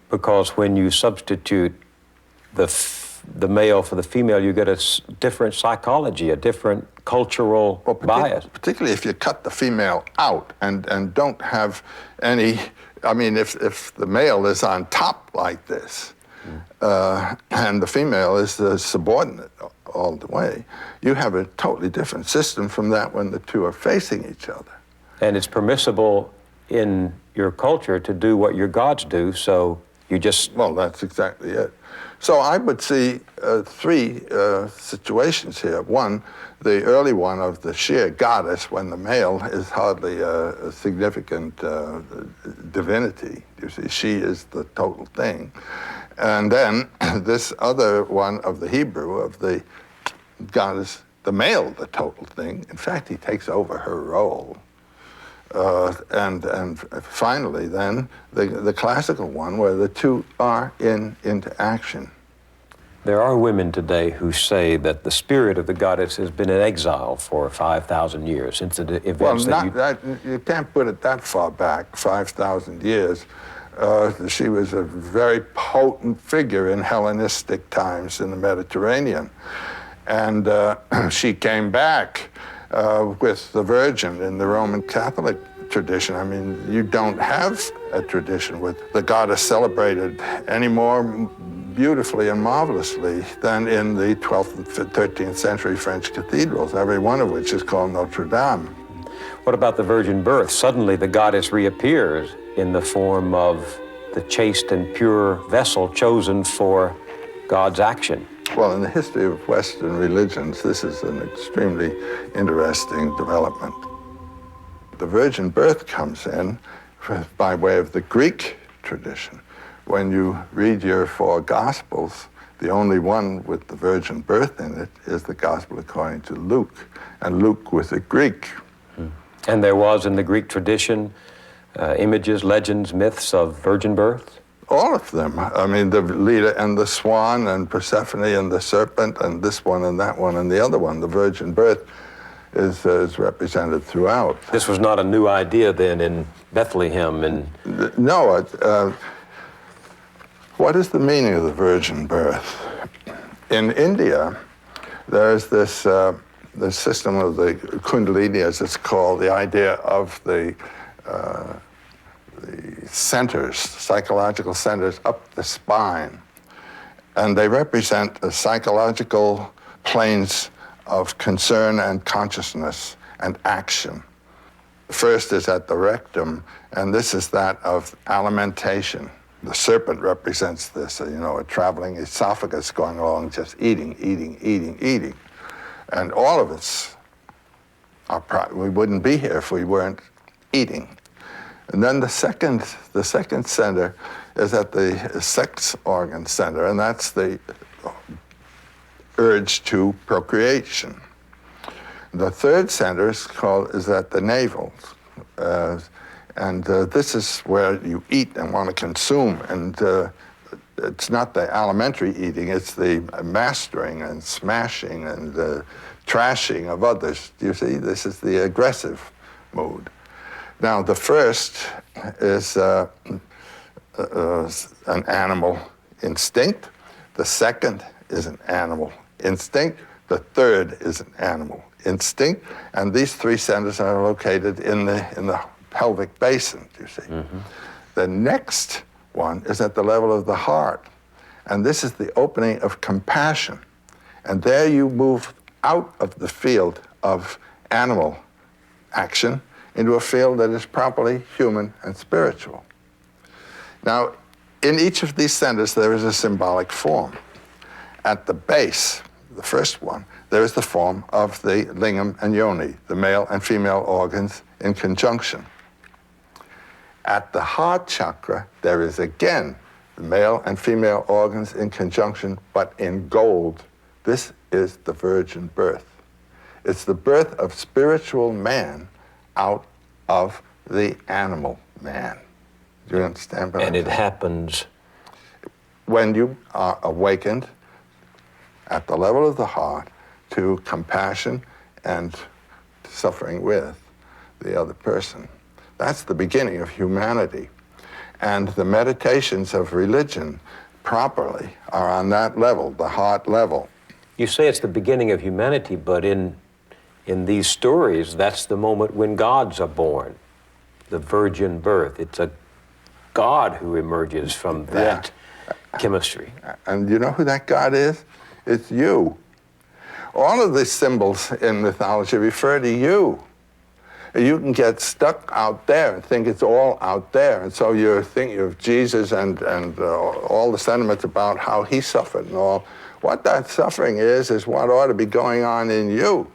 Because when you substitute the male for the female, you get a different psychology, a different cultural bias. Particularly if you cut the female out and don't have any, I mean, if the male is on top like this, and the female is the subordinate all the way, you have a totally different system from that when the two are facing each other. And it's permissible in your culture to do what your gods do, so you just... Well, that's exactly it. So I would see three situations here. One, the early one of the sheer goddess, when the male is hardly a significant divinity. You see, she is the total thing. And then this other one of the Hebrew, of the goddess, the male, the total thing. In fact, he takes over her role. And finally, then, the classical one, where the two are into action. There are women today who say that the spirit of the goddess has been in exile for 5,000 years since the events you can't put it that far back, 5,000 years. She was a very potent figure in Hellenistic times in the Mediterranean. And she came back with the Virgin in the Roman Catholic tradition. I mean, you don't have a tradition with the goddess celebrated any more beautifully and marvelously than in the 12th and 13th century French cathedrals, every one of which is called Notre Dame. What about the virgin birth? Suddenly the goddess reappears in the form of the chaste and pure vessel chosen for God's action. Well, in the history of Western religions, this is an extremely interesting development. The virgin birth comes in by way of the Greek tradition. When you read your four Gospels, the only one with the virgin birth in it is the Gospel according to Luke, and Luke with the Greek. And there was in the Greek tradition images, legends, myths of virgin birth? All of them. I mean, the Leda and the swan and Persephone and the serpent and this one and that one and the other one. The virgin birth is represented throughout. This was not a new idea then in Bethlehem and... No. What is the meaning of the virgin birth? In India, there's this system of the Kundalini, as it's called, the idea of the centers, psychological centers up the spine. And they represent the psychological planes of concern and consciousness and action. First is at the rectum, and this is that of alimentation. The serpent represents this, a traveling esophagus going along, just eating. And all of us, we wouldn't be here if we weren't eating. And then the second center is at the sex organ center, and that's the urge to procreation. The third center is at the navel. And this is where you eat and want to consume. And it's not the alimentary eating, it's the mastering and smashing and trashing of others. You see, this is the aggressive mood. Now, the first is an animal instinct. The second is an animal instinct. The third is an animal instinct. And these three centers are located in the pelvic basin, you see. Mm-hmm. The next one is at the level of the heart. And this is the opening of compassion. And there you move out of the field of animal action into a field that is properly human and spiritual. Now, in each of these centers, there is a symbolic form. At the base, the first one, there is the form of the lingam and yoni, the male and female organs in conjunction. At the heart chakra, there is again the male and female organs in conjunction, but in gold. This is the virgin birth. It's the birth of spiritual man out of the animal man. Do you understand? And it happens when you are awakened at the level of the heart to compassion and suffering with the other person. That's the beginning of humanity. And the meditations of religion properly are on that level, the heart level. You say it's the beginning of humanity, but in these stories, that's the moment when gods are born, the virgin birth. It's a God who emerges from that chemistry. And you know who that God is? It's you. All of these symbols in mythology refer to you. You can get stuck out there and think it's all out there. And so you're thinking of Jesus and all the sentiments about how he suffered and all. What that suffering is what ought to be going on in you.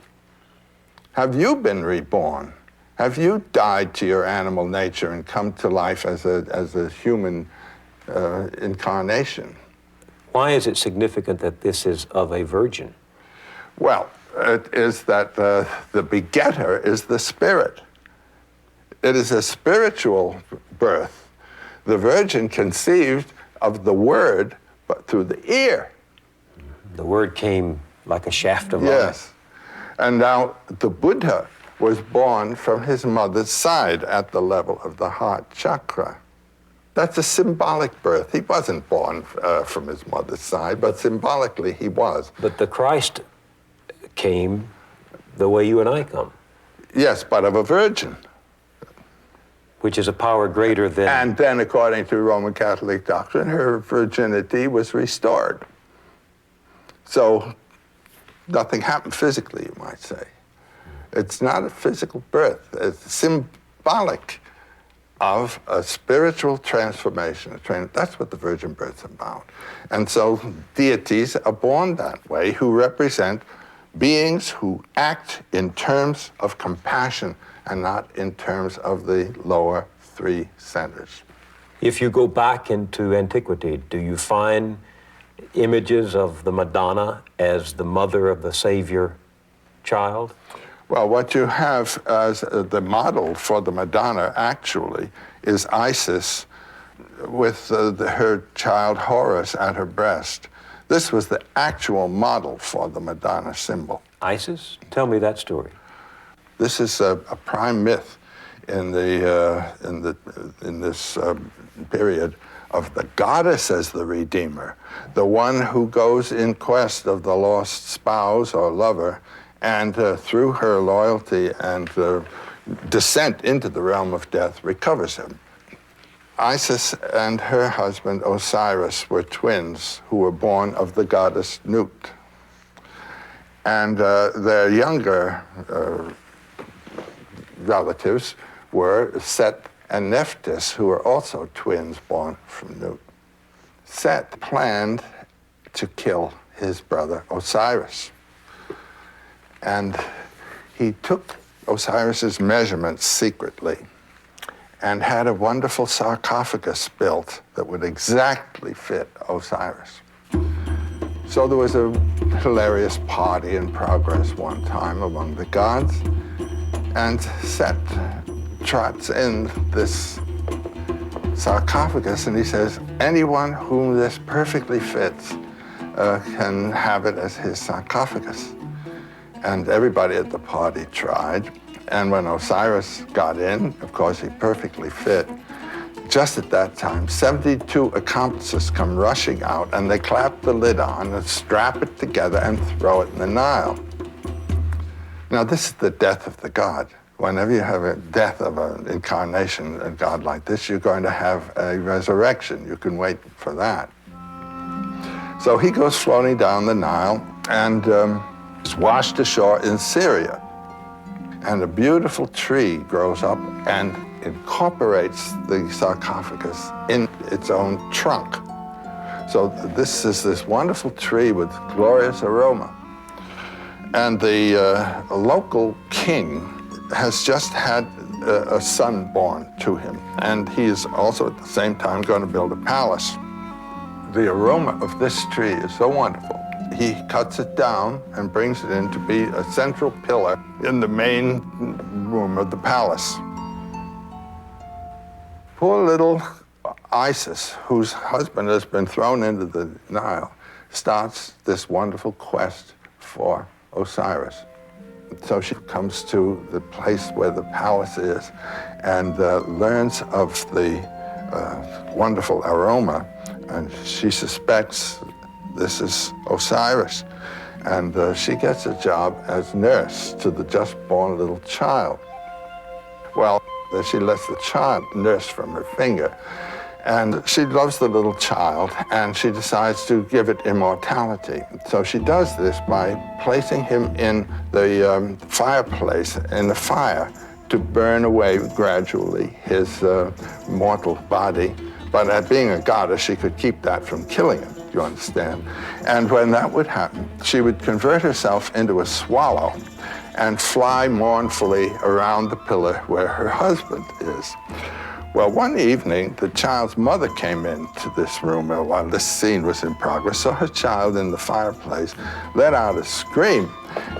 Have you been reborn? Have you died to your animal nature and come to life as a human incarnation? Why is it significant that this is of a virgin? Well, it is that the begetter is the spirit. It is a spiritual birth. The virgin conceived of the word, but through the ear. The word came like a shaft of light. Yes. And now the Buddha was born from his mother's side at the level of the heart chakra. That's a symbolic birth. He wasn't born from his mother's side, but symbolically he was. But the Christ came the way you and I come. Yes, but of a virgin. Which is a power greater than... And then, according to Roman Catholic doctrine, her virginity was restored. So nothing happened physically, you might say. It's not a physical birth. It's symbolic of a spiritual transformation. That's what the virgin birth's about. And so deities are born that way, who represent beings who act in terms of compassion and not in terms of the lower three centers. If you go back into antiquity, do you find images of the Madonna as the mother of the Savior child? Well, what you have as the model for the Madonna actually is Isis with her child Horus at her breast. This was the actual model for the Madonna symbol. Isis? Tell me that story. This is a prime myth in this period of the goddess as the redeemer, the one who goes in quest of the lost spouse or lover, and through her loyalty and descent into the realm of death recovers him. Isis and her husband Osiris were twins who were born of the goddess Nut. And their younger relatives were Set and Nephthys, who were also twins born from Nut. Set planned to kill his brother Osiris. And he took Osiris's measurements secretly and had a wonderful sarcophagus built that would exactly fit Osiris. So there was a hilarious party in progress one time among the gods, and Set trots in this sarcophagus and he says, anyone whom this perfectly fits can have it as his sarcophagus. And everybody at the party tried. And when Osiris got in, of course, he perfectly fit. Just at that time, 72 accomplices come rushing out, and they clap the lid on and strap it together and throw it in the Nile. Now, this is the death of the god. Whenever you have a death of an incarnation, a god like this, you're going to have a resurrection. You can wait for that. So he goes floating down the Nile and is washed ashore in Syria. and a beautiful tree grows up and incorporates the sarcophagus in its own trunk. So this is this wonderful tree with glorious aroma. And the local king has just had a son born to him, and he is also at the same time going to build a palace. The aroma of this tree is so wonderful. He cuts it down and brings it in to be a central pillar in the main room of the palace. Poor little Isis, whose husband has been thrown into the Nile, starts this wonderful quest for Osiris. So she comes to the place where the palace is and learns of the wonderful aroma, and she suspects this is Osiris. And she gets a job as nurse to the just-born little child. Well, she lets the child nurse from her finger. And she loves the little child, and she decides to give it immortality. So she does this by placing him in the fireplace, in the fire, to burn away gradually his mortal body. But at being a goddess, she could keep that from killing him, you understand? And when that would happen, she would convert herself into a swallow and fly mournfully around the pillar where her husband is. Well, one evening, the child's mother came into this room while this scene was in progress, saw her child in the fireplace, let out a scream,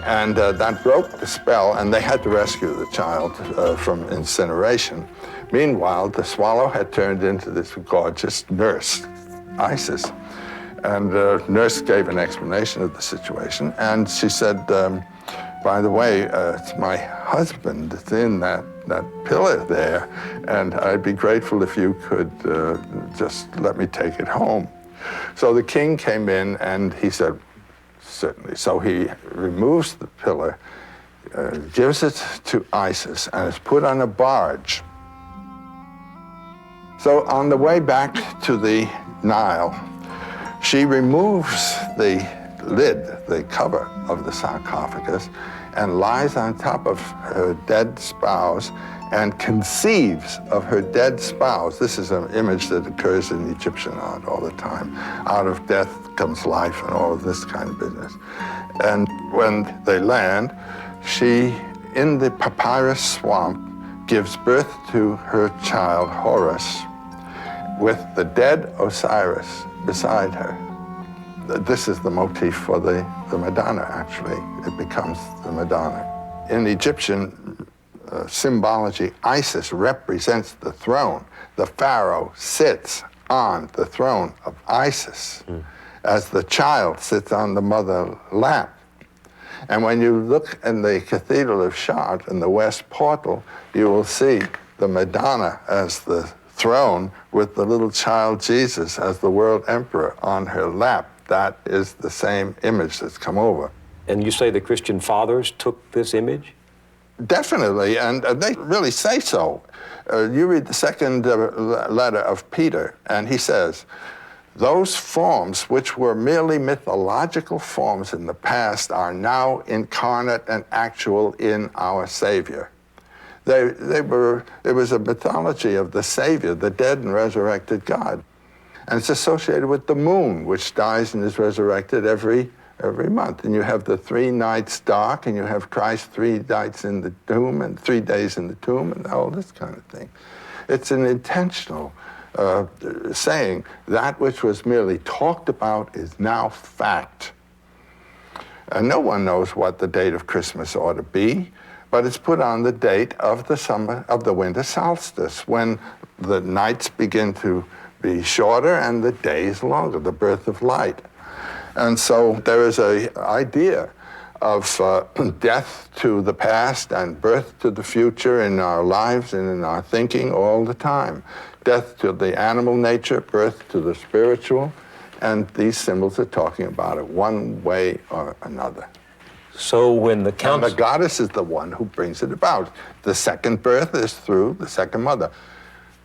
and that broke the spell, and they had to rescue the child from incineration. Meanwhile, the swallow had turned into this gorgeous nurse, Isis, and the nurse gave an explanation of the situation, and she said, by the way, it's my husband that's in that pillar there, and I'd be grateful if you could just let me take it home. So the king came in and he said, certainly. So he removes the pillar, gives it to Isis, and it's put on a barge. So on the way back to the Nile, she removes the lid, the cover of the sarcophagus, and lies on top of her dead spouse and conceives of her dead spouse. This is an image that occurs in Egyptian art all the time. Out of death comes life and all of this kind of business. And when they land, she, in the papyrus swamp, gives birth to her child, Horus, with the dead Osiris beside her. This is the motif for the Madonna, actually. It becomes the Madonna. In Egyptian symbology, Isis represents the throne. The pharaoh sits on the throne of Isis as the child sits on the mother lap. And when you look in the Cathedral of Chartres in the west portal, you will see the Madonna as the throne with the little child Jesus as the world emperor on her lap. That is the same image that's come over. And you say the Christian fathers took this image? Definitely, and they really say so. You read the second letter of Peter, and he says, those forms which were merely mythological forms in the past are now incarnate and actual in our Savior. It was a mythology of the Savior, the dead and resurrected God. And it's associated with the moon, which dies and is resurrected every month. And you have the 3 nights dark, and you have Christ 3 nights in the tomb and 3 days in the tomb and all this kind of thing. It's an intentional saying that which was merely talked about is now fact. And no one knows what the date of Christmas ought to be, but it's put on the date of the winter solstice, when the nights begin to be shorter and the days longer, the birth of light. And so there is an idea of death to the past and birth to the future in our lives and in our thinking all the time. Death to the animal nature, birth to the spiritual, and these symbols are talking about it one way or another. So when the And the goddess is the one who brings it about. The second birth is through the second mother.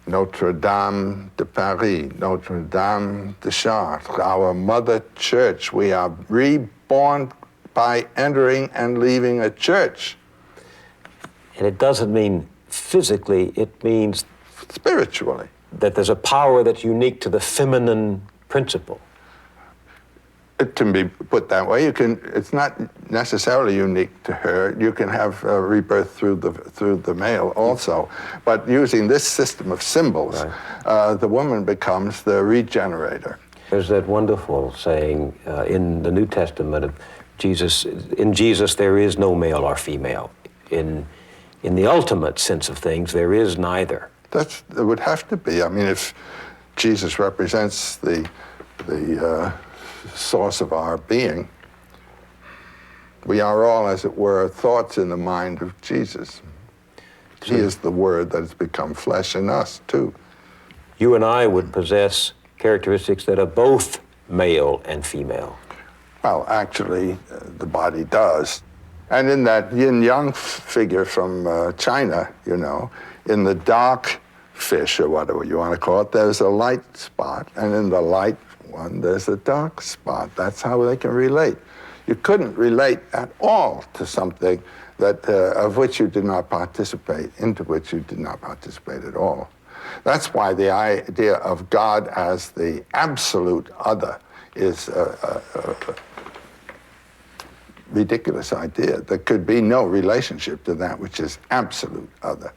Notre Dame de Paris, Notre Dame de Chartres, our mother church. We are reborn by entering and leaving a church. And it doesn't mean physically, it means spiritually. That there's a power that's unique to the feminine principle. It can be put that way. It's not necessarily unique to her. You can have rebirth through the male also. But using this system of symbols, right, the woman becomes the regenerator. There's that wonderful saying in the New Testament of Jesus, in Jesus there is no male or female. In the ultimate sense of things, there is neither. It would have to be. I mean, if Jesus represents the source of our being, we are all, as it were, thoughts in the mind of Jesus. He is the Word that has become flesh in us, too. You and I would possess characteristics that are both male and female. Well, actually, the body does. And in that yin-yang figure from China, you know, in the dark fish, or whatever you want to call it, there's a light spot, and in the light one, there's a dark spot. That's how they can relate. You couldn't relate at all to something that of which you did not participate, into which you did not participate at all. That's why the idea of God as the absolute other is a ridiculous idea. There could be no relationship to that which is absolute other.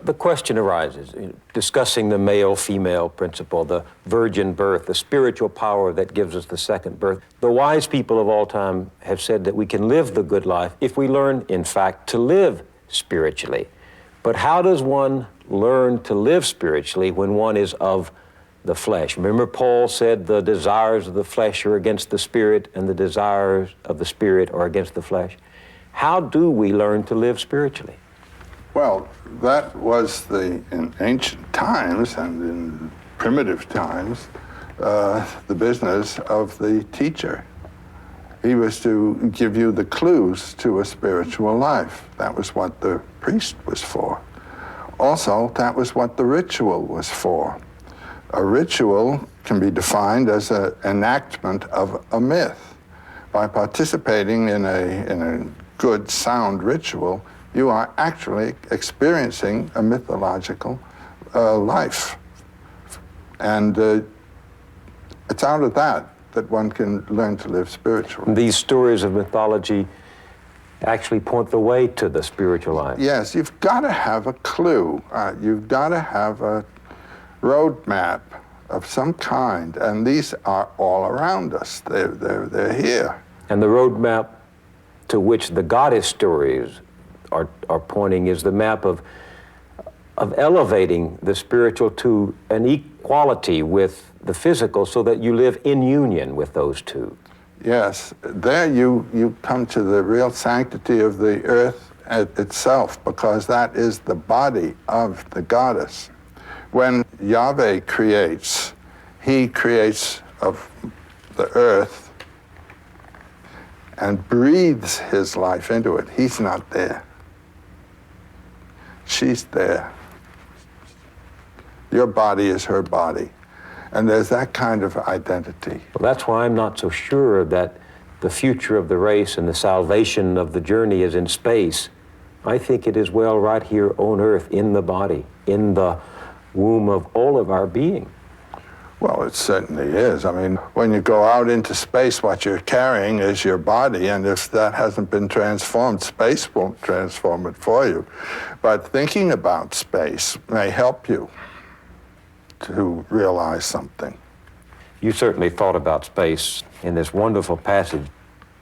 The question arises, discussing the male-female principle, the virgin birth, the spiritual power that gives us the second birth. The wise people of all time have said that we can live the good life if we learn, in fact, to live spiritually. But how does one learn to live spiritually when one is of the flesh? Remember, Paul said the desires of the flesh are against the spirit, and the desires of the spirit are against the flesh. How do we learn to live spiritually? Well, that was in ancient times and in primitive times, the business of the teacher. He was to give you the clues to a spiritual life. That was what the priest was for. Also, that was what the ritual was for. A ritual can be defined as an enactment of a myth. By participating in a good, sound ritual, you are actually experiencing a mythological life. And it's out of that one can learn to live spiritually. These stories of mythology actually point the way to the spiritual life. Yes, you've got to have a clue. You've got to have a roadmap of some kind, and these are all around us. They're here. And the roadmap to which the goddess stories are pointing is the map of elevating the spiritual to an equality with the physical so that you live in union with those two. Yes, there you come to the real sanctity of the earth itself, because that is the body of the goddess. When Yahweh creates, he creates of the earth and breathes his life into it. He's not there. She's there. Your body is her body. And there's that kind of identity. Well, that's why I'm not so sure that the future of the race and the salvation of the journey is in space. I think it is well right here on Earth, in the body, in the womb of all of our being. Well, it certainly is. I mean, when you go out into space, what you're carrying is your body, and if that hasn't been transformed, space won't transform it for you. But thinking about space may help you to realize something. You certainly thought about space in this wonderful passage.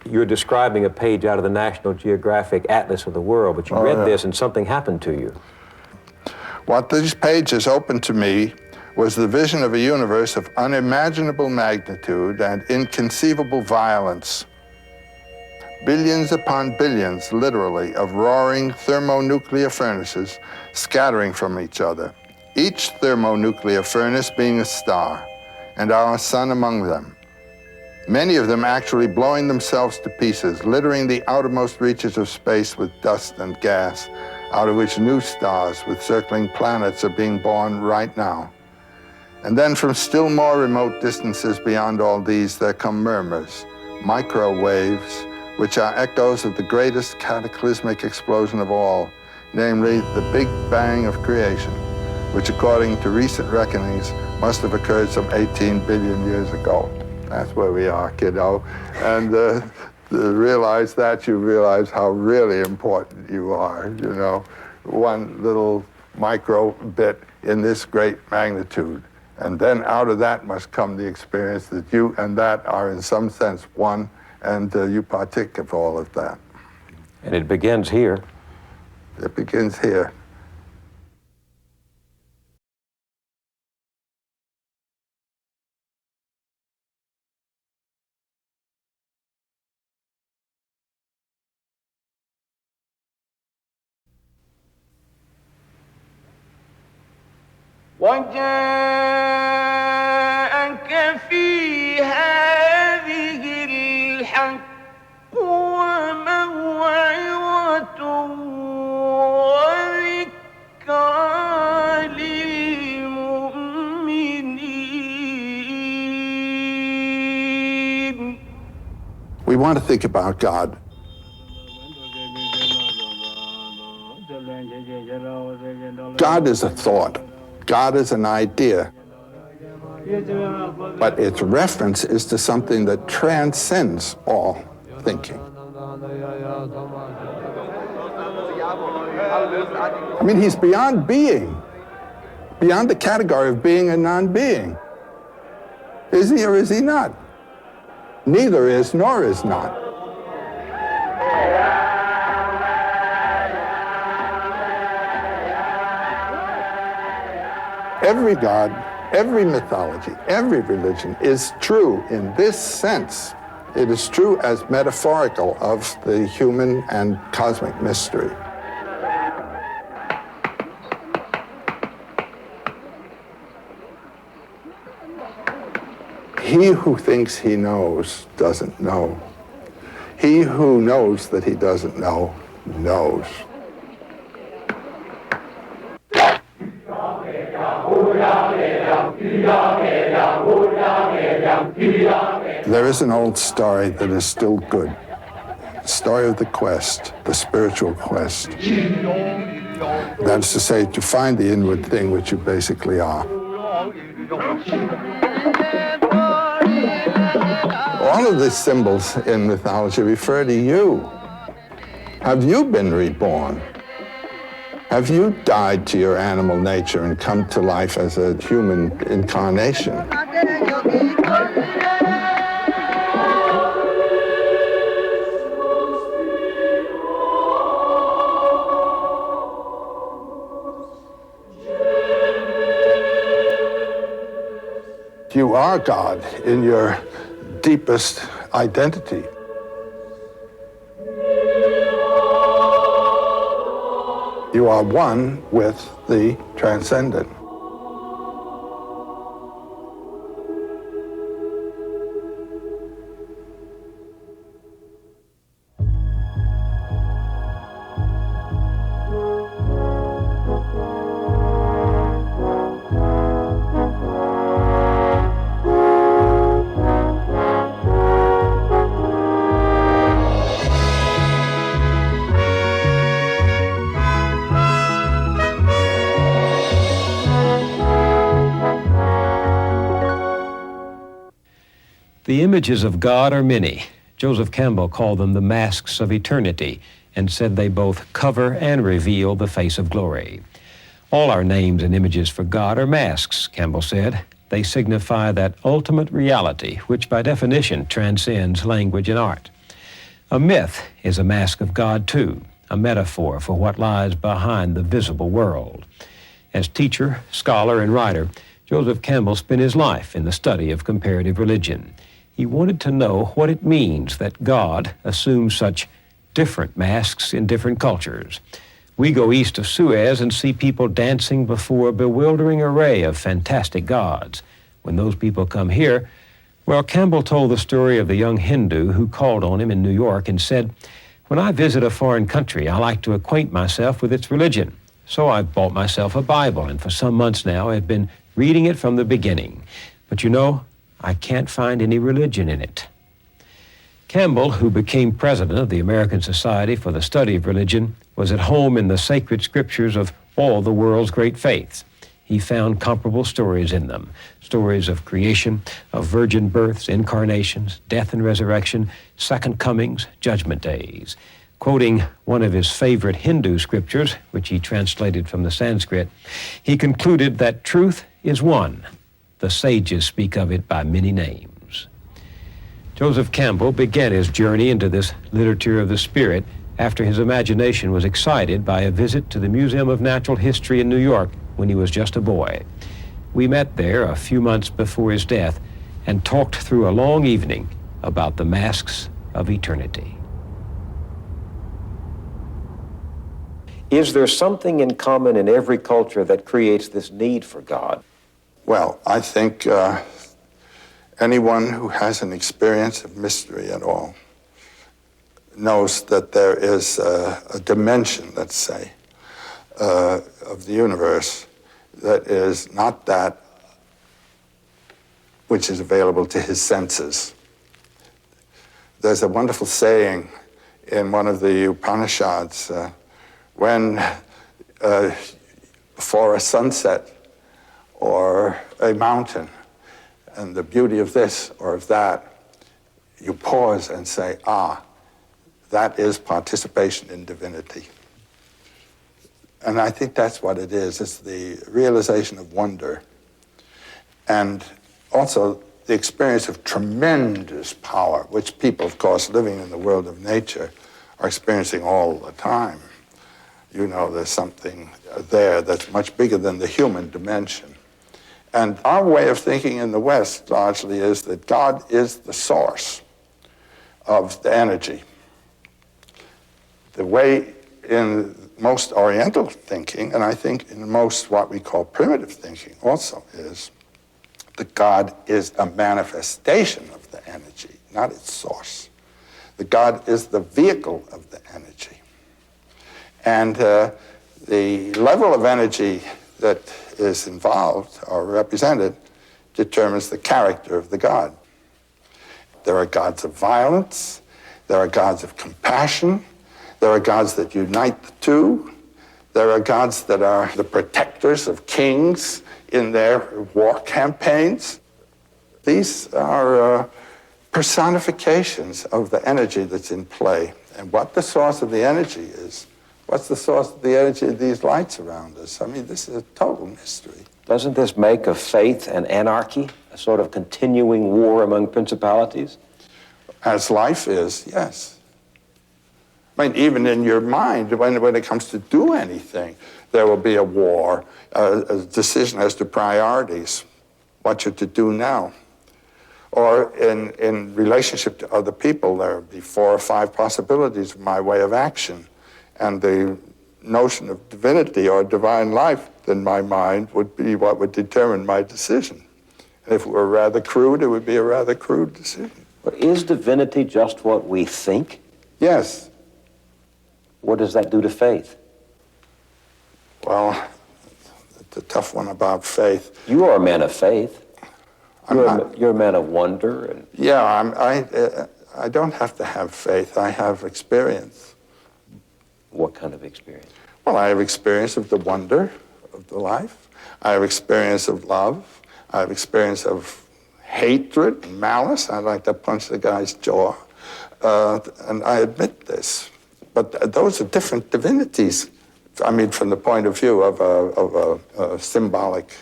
You're describing a page out of the National Geographic Atlas of the World, but you read this and something happened to you. What these pages opened to me was the vision of a universe of unimaginable magnitude and inconceivable violence. Billions upon billions, literally, of roaring thermonuclear furnaces scattering from each other, each thermonuclear furnace being a star, and our sun among them. Many of them actually blowing themselves to pieces, littering the outermost reaches of space with dust and gas, out of which new stars with circling planets are being born right now. And then from still more remote distances beyond all these, there come murmurs, microwaves, which are echoes of the greatest cataclysmic explosion of all, namely the Big Bang of creation, which according to recent reckonings must have occurred some 18 billion years ago. That's where we are, kiddo. And to realize that, you realize how really important you are, you know. One little micro bit in this great magnitude. And then out of that must come the experience that you and that are in some sense one, and you partake of all of that. And it begins here. It begins here. وجاءك في هذه الحق وموعظة وذكرى للمؤمنين. We want to think about God. God is a thought. God is an idea. But its reference is to something that transcends all thinking. I mean, he's beyond being, beyond the category of being and non-being. Is he or is he not? Neither is nor is not. Every God, every mythology, every religion is true in this sense. It is true as metaphorical of the human and cosmic mystery. He who thinks he knows doesn't know. He who knows that he doesn't know, knows. There is an old story that is still good. The story of the quest, the spiritual quest. That is to say, to find the inward thing which you basically are. All of these symbols in mythology refer to you. Have you been reborn? Have you died to your animal nature and come to life as a human incarnation? You are God in your deepest identity. You are one with the transcendent. The images of God are many. Joseph Campbell called them the masks of eternity and said they both cover and reveal the face of glory. All our names and images for God are masks, Campbell said. They signify that ultimate reality, which by definition transcends language and art. A myth is a mask of God too, a metaphor for what lies behind the visible world. As teacher, scholar, and writer, Joseph Campbell spent his life in the study of comparative religion. He wanted to know what it means that God assumes such different masks in different cultures. We go east of Suez and see people dancing before a bewildering array of fantastic gods. When those people come here, well, Campbell told the story of the young Hindu who called on him in New York and said, "When I visit a foreign country, I like to acquaint myself with its religion. So I've bought myself a Bible, and for some months now I've been reading it from the beginning. But you know, I can't find any religion in it." Campbell, who became president of the American Society for the Study of Religion, was at home in the sacred scriptures of all the world's great faiths. He found comparable stories in them, stories of creation, of virgin births, incarnations, death and resurrection, second comings, judgment days. Quoting one of his favorite Hindu scriptures, which he translated from the Sanskrit, he concluded that truth is one. The sages speak of it by many names. Joseph Campbell began his journey into this literature of the spirit after his imagination was excited by a visit to the Museum of Natural History in New York when he was just a boy. We met there a few months before his death and talked through a long evening about the masks of eternity. Is there something in common in every culture that creates this need for God? Well, I think anyone who has an experience of mystery at all knows that there is a dimension, let's say, of the universe that is not that which is available to his senses. There's a wonderful saying in one of the Upanishads, when before a sunset or a mountain and the beauty of this or of that, you pause and say, that is participation in divinity. And I think that's what it is. It's the realization of wonder and also the experience of tremendous power, which people, of course, living in the world of nature are experiencing all the time. You know, there's something there that's much bigger than the human dimension. And our way of thinking in the West largely is that God is the source of the energy. The way in most Oriental thinking, and I think in most what we call primitive thinking also, is that God is a manifestation of the energy, not its source. That God is the vehicle of the energy. And the level of energy that is involved or represented determines the character of the God. There are gods of violence, there are gods of compassion, there are gods that unite the two, there are gods that are the protectors of kings in their war campaigns. These are personifications of the energy that's in play. And what the source of the energy is, what's the source of the energy of these lights around us? I mean, this is a total mystery. Doesn't this make of faith and anarchy a sort of continuing war among principalities? As life is, yes. I mean, even in your mind, when it comes to do anything, there will be a war, a decision as to priorities, what you're to do now. Or in relationship to other people, there will be 4 or 5 possibilities of my way of action. And the notion of divinity or divine life in my mind would be what would determine my decision. And if it were rather crude, it would be a rather crude decision. But is divinity just what we think? Yes. What does that do to faith? Well, it's a tough one about faith. You are a man of faith. You're a man of wonder. And yeah, I don't have to have faith. I have experience. What kind of experience? Well, I have experience of the wonder of the life. I have experience of love. I have experience of hatred and malice. I'd like to punch the guy's jaw. And I admit this. But those are different divinities. I mean, from the point of view of a symbolic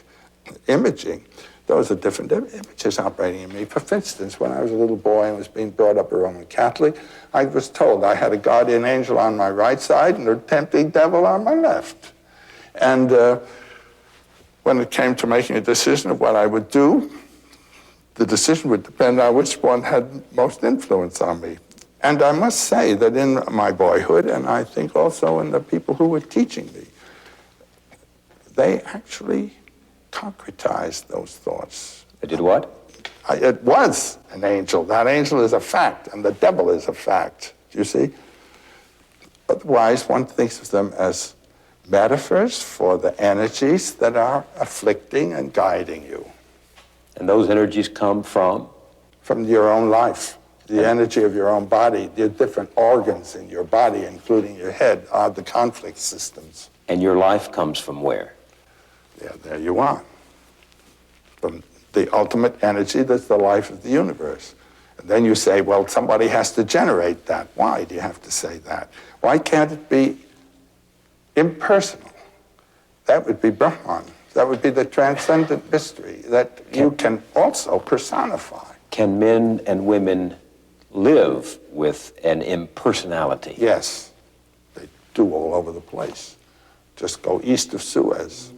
imaging, those are different images operating in me. For instance, when I was a little boy and was being brought up a Roman Catholic, I was told I had a guardian angel on my right side and a tempting devil on my left. And when it came to making a decision of what I would do, the decision would depend on which one had most influence on me. And I must say that in my boyhood, and I think also in the people who were teaching me, they actually concretized those thoughts. They did what? It was an angel. That angel is a fact, and the devil is a fact, you see? Otherwise, one thinks of them as metaphors for the energies that are afflicting and guiding you. And those energies come from? From your own life. The energy of your own body, the different organs in your body, including your head, are the conflict systems. And your life comes from where? Yeah, there you are. From the ultimate energy that's the life of the universe. And then you say, well, somebody has to generate that. Why do you have to say that? Why can't it be impersonal? That would be Brahman. That would be the transcendent mystery that you can also personify. Can men and women live with an impersonality? Yes, they do all over the place. Just go east of Suez.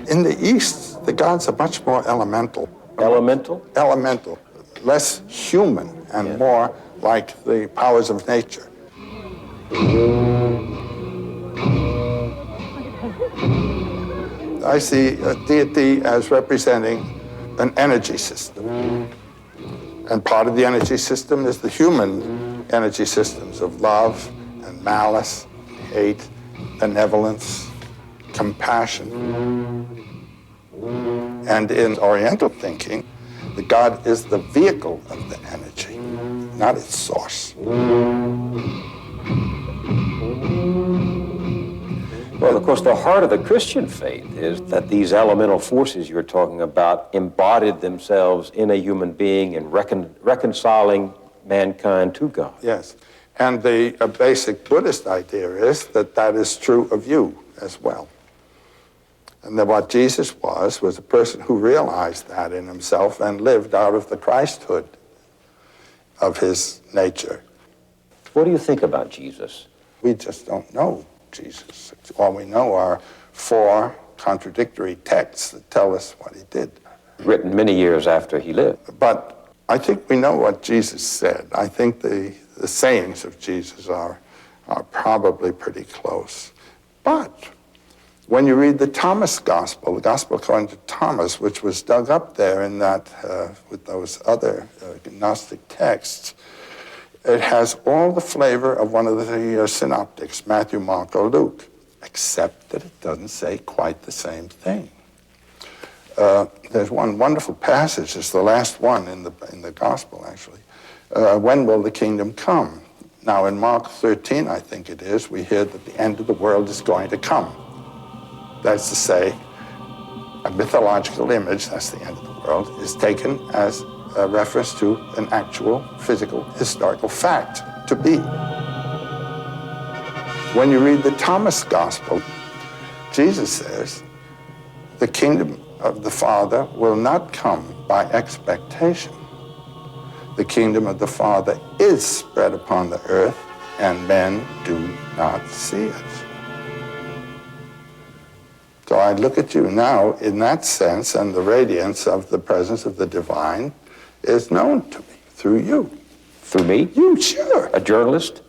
In the East, the gods are much more elemental. Elemental? Elemental. Less human and more like the powers of nature. I see a deity as representing an energy system. And part of the energy system is the human energy systems of love and malice, hate, benevolence, compassion. And in Oriental thinking, the god is the vehicle of the energy, not its source. Well, of course, the heart of the Christian faith is that these elemental forces you're talking about embodied themselves in a human being and reconciling mankind to God. Yes. And the basic Buddhist idea is that that is true of you as well. And that what Jesus was a person who realized that in himself and lived out of the Christhood of his nature. What do you think about Jesus? We just don't know Jesus. All we know are 4 contradictory texts that tell us what he did. Written many years after he lived. But I think we know what Jesus said. I think the sayings of Jesus are probably pretty close. But when you read the Thomas Gospel, the Gospel according to Thomas, which was dug up there in that, with those other Gnostic texts, it has all the flavor of one of the synoptics, Matthew, Mark, or Luke, except that it doesn't say quite the same thing. There's one wonderful passage, it's the last one in the Gospel, actually. When will the kingdom come? Now, in Mark 13, I think it is, we hear that the end of the world is going to come. That's to say, a mythological image, that's the end of the world, is taken as a reference to an actual physical historical fact to be. When you read the Thomas Gospel, Jesus says, the kingdom of the Father will not come by expectation. The kingdom of the Father is spread upon the earth, and men do not see it. So I look at you now in that sense, and the radiance of the presence of the divine is known to me through you. Through me? You, sure. A journalist?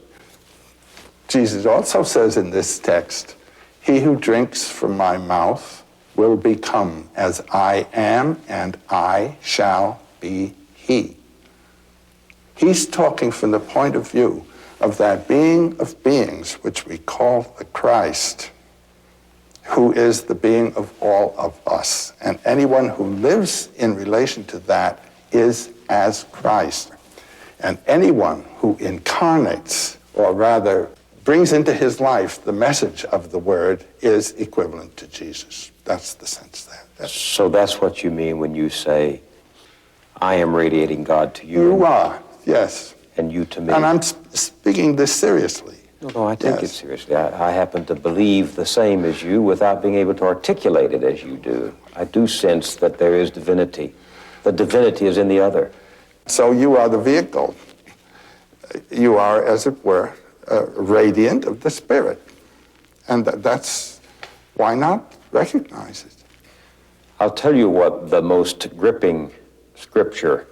Jesus also says in this text, he who drinks from my mouth will become as I am, and I shall be he. He's talking from the point of view of that being of beings, which we call the Christ, who is the being of all of us. And anyone who lives in relation to that is as Christ. And anyone who incarnates, or rather brings into his life the message of the word, is equivalent to Jesus. That's the sense there. So that's what you mean when you say, I am radiating God to you. You are, yes. And you to me. And I'm speaking this seriously. No, I take it seriously. I happen to believe the same as you without being able to articulate it as you do. I do sense that there is divinity. The divinity is in the other. So you are the vehicle. You are, as it were, radiant of the Spirit. And that's, why not recognize it? I'll tell you what the most gripping scripture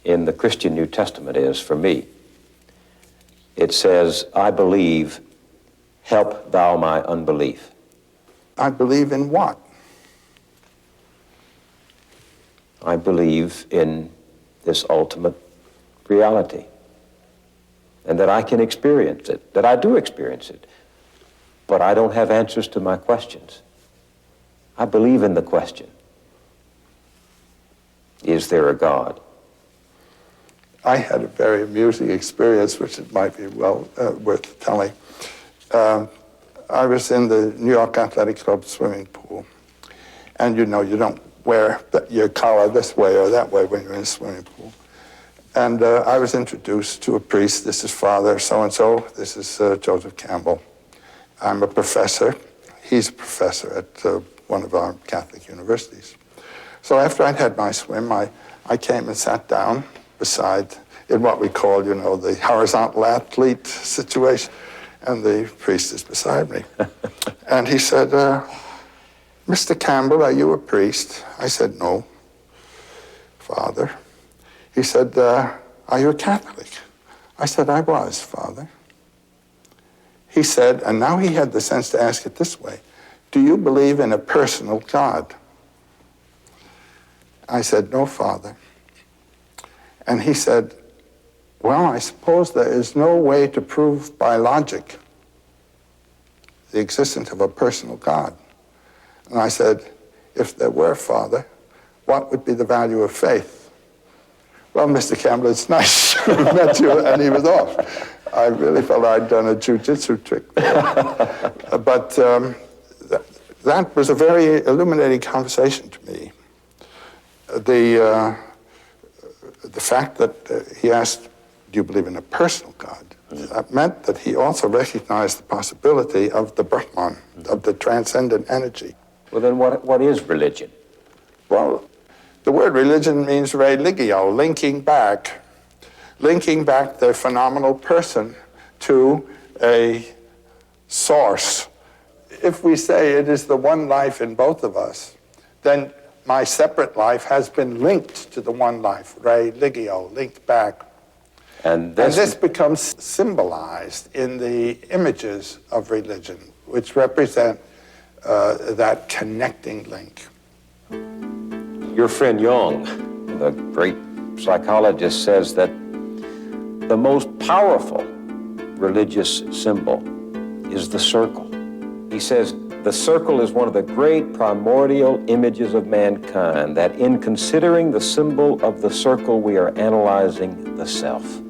in the Christian New Testament is for me. It says, I believe, help thou my unbelief. I believe in what? I believe in this ultimate reality, and that I can experience it, that I do experience it. but I don't have answers to my questions. I believe in the question. Is there a God? I had a very amusing experience, which it might be well worth telling. I was in the New York Athletic Club swimming pool. And you know, you don't wear your collar this way or that way when you're in a swimming pool. And I was introduced to a priest. This is Father so-and-so. This is Joseph Campbell. I'm a professor. He's a professor at one of our Catholic universities. So after I'd had my swim, I came and sat down beside, in what we call, you know, the horizontal athlete situation. And the priest is beside me. And he said, Mr. Campbell, are you a priest? I said, no, Father. He said, are you a Catholic? I said, I was, Father. He said, and now he had the sense to ask it this way, do you believe in a personal God? I said, no, Father. And he said, well, I suppose there is no way to prove by logic the existence of a personal God. And I said, if there were, Father, what would be the value of faith? Well, Mr. Campbell, it's nice to have met you, and he was off. I really felt I'd done a jiu-jitsu trick. But that was a very illuminating conversation to me. The fact that he asked, do you believe in a personal God? That meant that he also recognized the possibility of the Brahman, of the transcendent energy. Well, then what is religion? Well, the word religion means religio, linking back the phenomenal person to a source. If we say it is the one life in both of us, then my separate life has been linked to the one life, religio, linked back. And this becomes symbolized in the images of religion, which represent that connecting link. Your friend Jung, the great psychologist, says that the most powerful religious symbol is the circle. He says the circle is one of the great primordial images of mankind, that in considering the symbol of the circle, we are analyzing the self.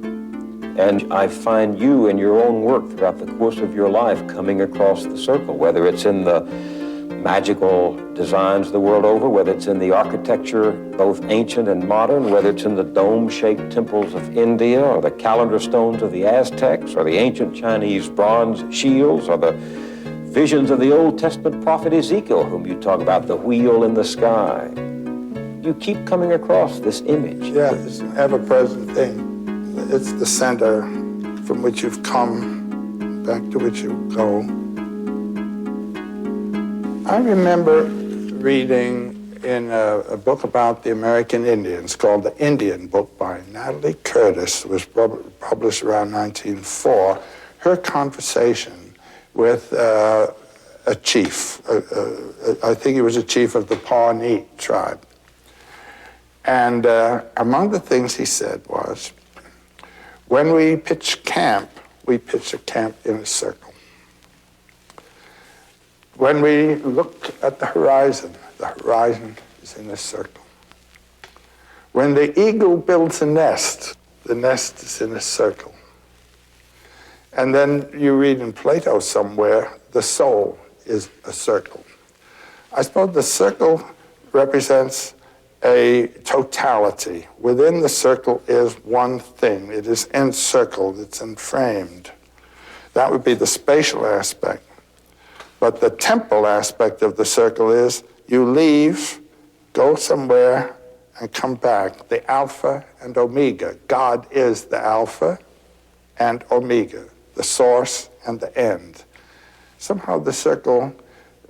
And I find you in your own work throughout the course of your life coming across the circle, whether it's in the magical designs the world over, whether it's in the architecture, both ancient and modern, whether it's in the dome-shaped temples of India, or the calendar stones of the Aztecs, or the ancient Chinese bronze shields, or the visions of the Old Testament prophet Ezekiel, whom you talk about, the wheel in the sky. You keep coming across this image. Yeah, it's an ever-present thing. It's the center from which you've come, back to which you go. I remember reading in a book about the American Indians called The Indian Book by Natalie Curtis. It was published around 1904. Her conversation with a chief. I think he was a chief of the Pawnee tribe. And among the things he said was, when we pitch camp, we pitch a camp in a circle. When we look at the horizon is in a circle. When the eagle builds a nest, the nest is in a circle. And then you read in Plato somewhere, the soul is a circle. I suppose the circle represents a totality. Within the circle is one thing. It is encircled, it's enframed. That would be the spatial aspect. But the temporal aspect of the circle is you leave, go somewhere, and come back. The Alpha and Omega. God is the Alpha and Omega, the source and the end. Somehow the circle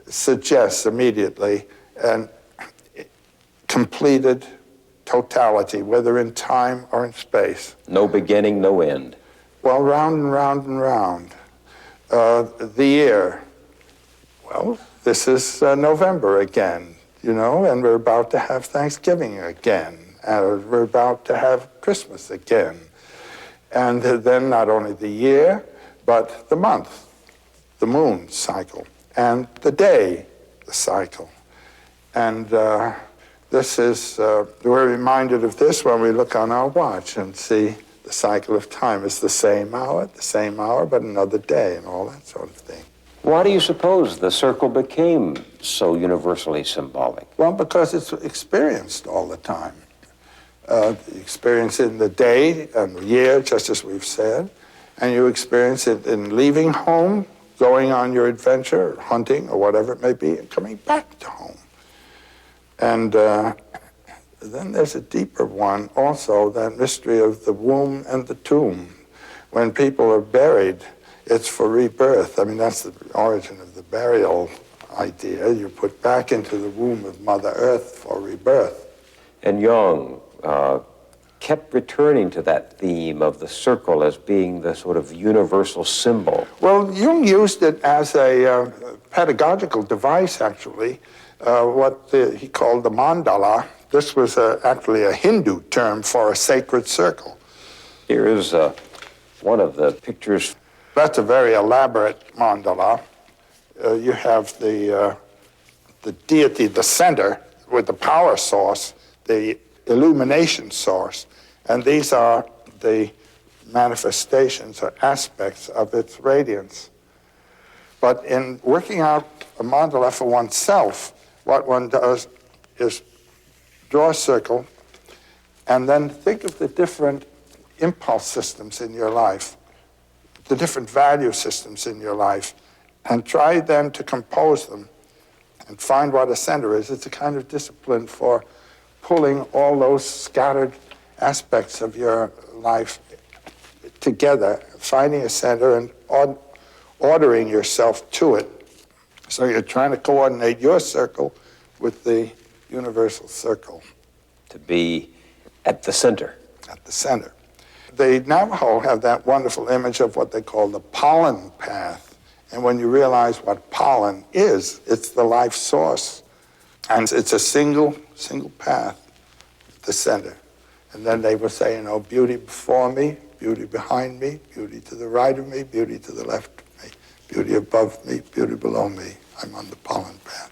suggests immediately an completed totality, whether in time or in space. No beginning, no end. Well, round and round and round. The year. Well, this is November again, you know, and we're about to have Thanksgiving again. We're about to have Christmas again. And then not only the year, but the month. the moon cycle, and the day, the cycle. And this is, we're reminded of this when we look on our watch and see the cycle of time. It's the same hour, but another day, and all that sort of thing. Why do you suppose the circle became so universally symbolic? Well, because it's experienced all the time. Experience it in the day and the year, just as we've said, and you experience it in leaving home, going on your adventure, hunting, or whatever it may be, and coming back to home. And then there's a deeper one also, that mystery of the womb and the tomb. When people are buried, it's for rebirth. I mean, that's the origin of the burial idea. You're put back into the womb of Mother Earth for rebirth. And Jung kept returning to that theme of the circle as being the sort of universal symbol. Well, Jung used it as a pedagogical device, actually, what he called the mandala. This was actually a Hindu term for a sacred circle. Here is one of the pictures. That's a very elaborate mandala. You have the deity, the center, with the power source, the illumination source, and these are the manifestations or aspects of its radiance. But in working out a mandala for oneself, what one does is draw a circle and then think of the different impulse systems in your life, the different value systems in your life, and try then to compose them and find what a center is. It's a kind of discipline for pulling all those scattered aspects of your life together, finding a center and ordering yourself to it. So you're trying to coordinate your circle with the universal circle. To be at the center. At the center. The Navajo have that wonderful image of what they call the pollen path. And when you realize what pollen is, it's the life source. And it's a single path, the center. And then they will say, beauty before me, beauty behind me, beauty to the right of me, beauty to the left of me, beauty above me, beauty below me. I'm on the pollen path.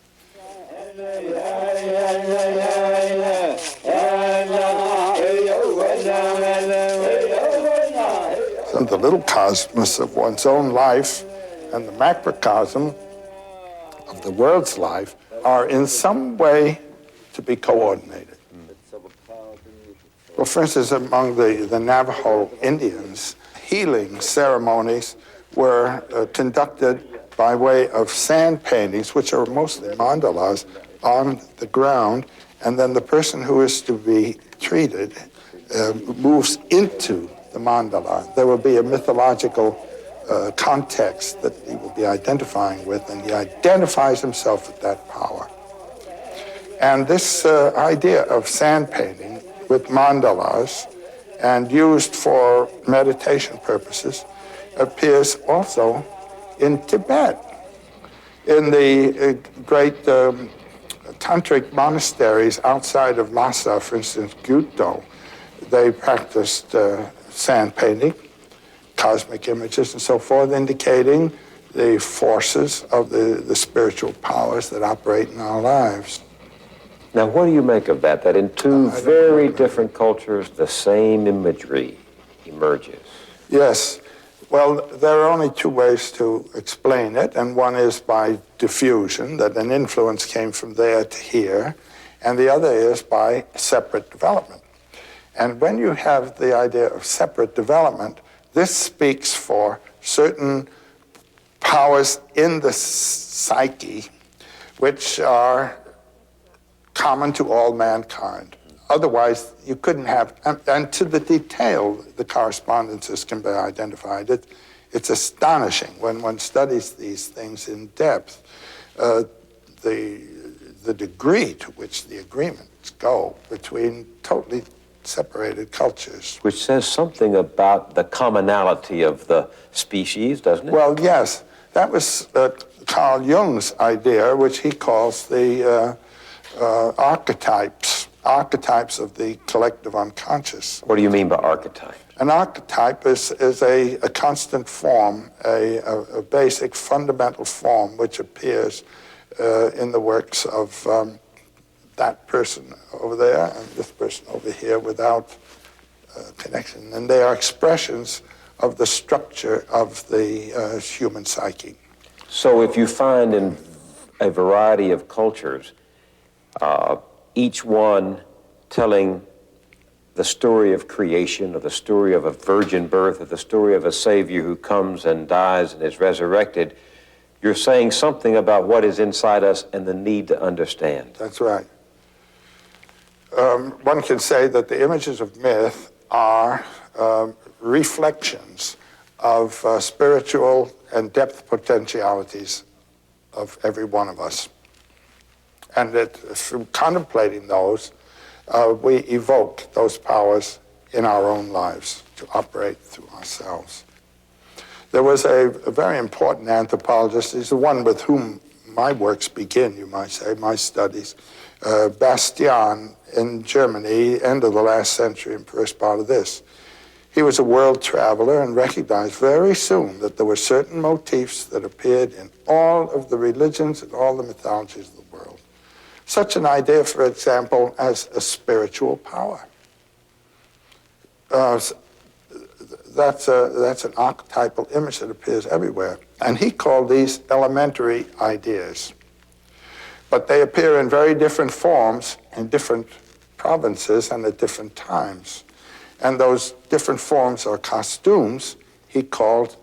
So the little cosmos of one's own life and the macrocosm of the world's life are in some way to be coordinated. Well, for instance, among the Navajo Indians, healing ceremonies were conducted by way of sand paintings, which are mostly mandalas, on the ground, and then the person who is to be treated moves into the mandala. There will be a mythological context that he will be identifying with, and he identifies himself with that power. And this idea of sand painting with mandalas and used for meditation purposes appears also in Tibet. In the great tantric monasteries outside of Lhasa, for instance, Gyuto, they practiced sand painting, cosmic images and so forth, indicating the forces of the spiritual powers that operate in our lives. Now, what do you make of that in two very different cultures, the same imagery emerges? Yes. Well, there are only two ways to explain it, and one is by diffusion, that an influence came from there to here, and the other is by separate development. And when you have the idea of separate development, this speaks for certain powers in the psyche which are common to all mankind. Otherwise, you couldn't have, and to the detail, the correspondences can be identified. It's astonishing when one studies these things in depth, the degree to which the agreements go between totally separated cultures. Which says something about the commonality of the species, doesn't it? Well, yes. That was Carl Jung's idea, which he calls the archetypes archetypes of the collective unconscious. What do you mean by archetype? An archetype is a constant form, a basic fundamental form which appears in the works of that person over there and this person over here without connection. And they are expressions of the structure of the human psyche. So if you find in a variety of cultures, each one telling the story of creation, or the story of a virgin birth, or the story of a Savior who comes and dies and is resurrected, you're saying something about what is inside us and the need to understand. That's right. One can say that the images of myth are reflections of spiritual and depth potentialities of every one of us. And that through contemplating those, we evoke those powers in our own lives to operate through ourselves. There was a very important anthropologist, he's the one with whom my works begin, you might say, my studies, Bastian in Germany, end of the last century and first part of this. He was a world traveler and recognized very soon that there were certain motifs that appeared in all of the religions and all the mythologies of the world. Such an idea, for example, as a spiritual power. That's an archetypal image that appears everywhere. And he called these elementary ideas. But they appear in very different forms in different provinces and at different times. And those different forms or costumes he called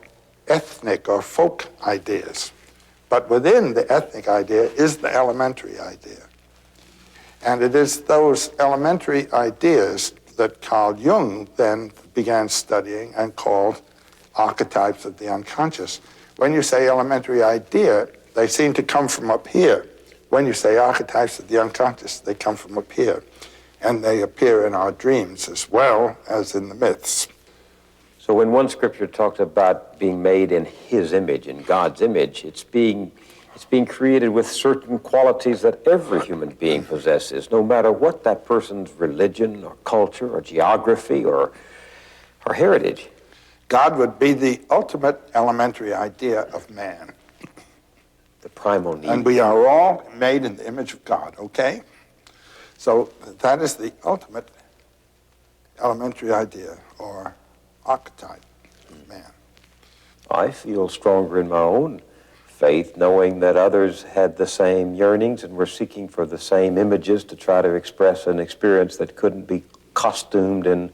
ethnic or folk ideas. But within the ethnic idea is the elementary idea. And it is those elementary ideas that Carl Jung then began studying and called archetypes of the unconscious. When you say elementary idea, they seem to come from up here. When you say archetypes of the unconscious, they come from up here. And they appear in our dreams as well as in the myths. So when one scripture talks about being made in his image, in God's image, it's being created with certain qualities that every human being possesses, no matter what that person's religion or culture or geography or heritage. God would be the ultimate elementary idea of man. The primal need. And we are all made in the image of God, okay? So that is the ultimate elementary idea or archetype of man. I feel stronger in my own faith, knowing that others had the same yearnings and were seeking for the same images to try to express an experience that couldn't be costumed in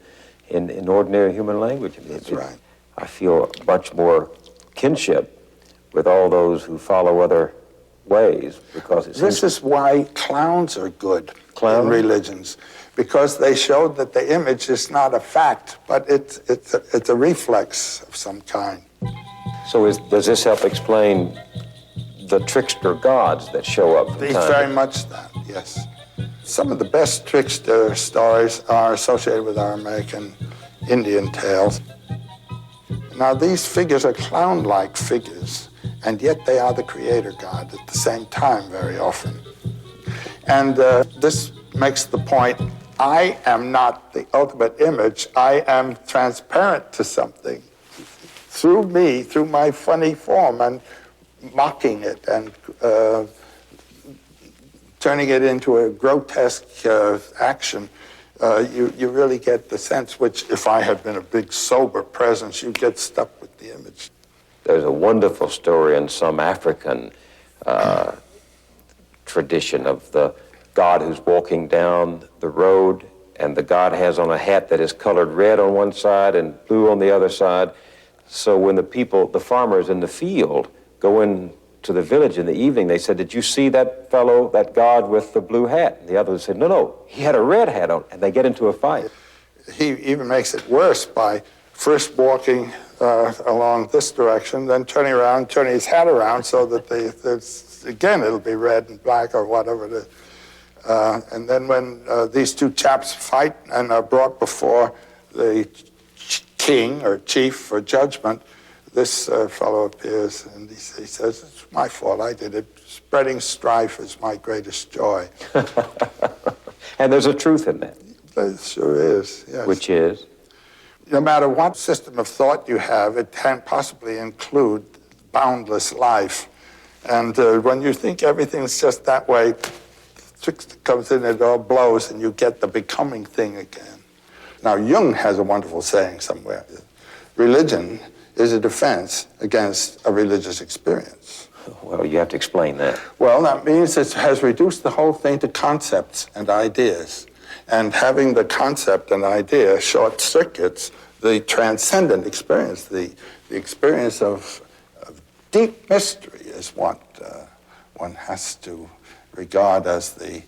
ordinary human language. That's right. I feel much more kinship with all those who follow other ways, because this is why clowns are good in religions, because they showed that the image is not a fact, but it's a reflex of some kind. So does this help explain the trickster gods that show up from time? It's very much that, yes. Some of the best trickster stories are associated with our American Indian tales. Now, these figures are clown-like figures, and yet they are the creator god at the same time very often. And this makes the point, I am not the ultimate image, I am transparent to something. Through me, through my funny form, and mocking it and turning it into a grotesque action, you really get the sense, which if I had been a big sober presence, you get stuck with the image. There's a wonderful story in some African tradition of the god who's walking down the road, and the god has on a hat that is colored red on one side and blue on the other side. So when the farmers in the field, go into the village in the evening, they said, "Did you see that fellow, that god with the blue hat?" And the others said, "No, he had a red hat on." And they get into a fight. He even makes it worse by first walking along this direction, then turning around, turning his hat around so that again, it'll be red and black or whatever it is. And then when these two chaps fight and are brought before the king or chief for judgment, this fellow appears and he says, "It's my fault, I did it. Spreading strife is my greatest joy." And there's a truth in that. There sure is, yes. Which is? No matter what system of thought you have, it can possibly include boundless life. And when you think everything's just that way, comes in, it all blows, and you get the becoming thing again. Now, Jung has a wonderful saying somewhere. Religion is a defense against a religious experience. Well, you have to explain that. Well, that means it has reduced the whole thing to concepts and ideas. And having the concept and idea short circuits the transcendent experience, the experience of deep mystery is what one has to regard as the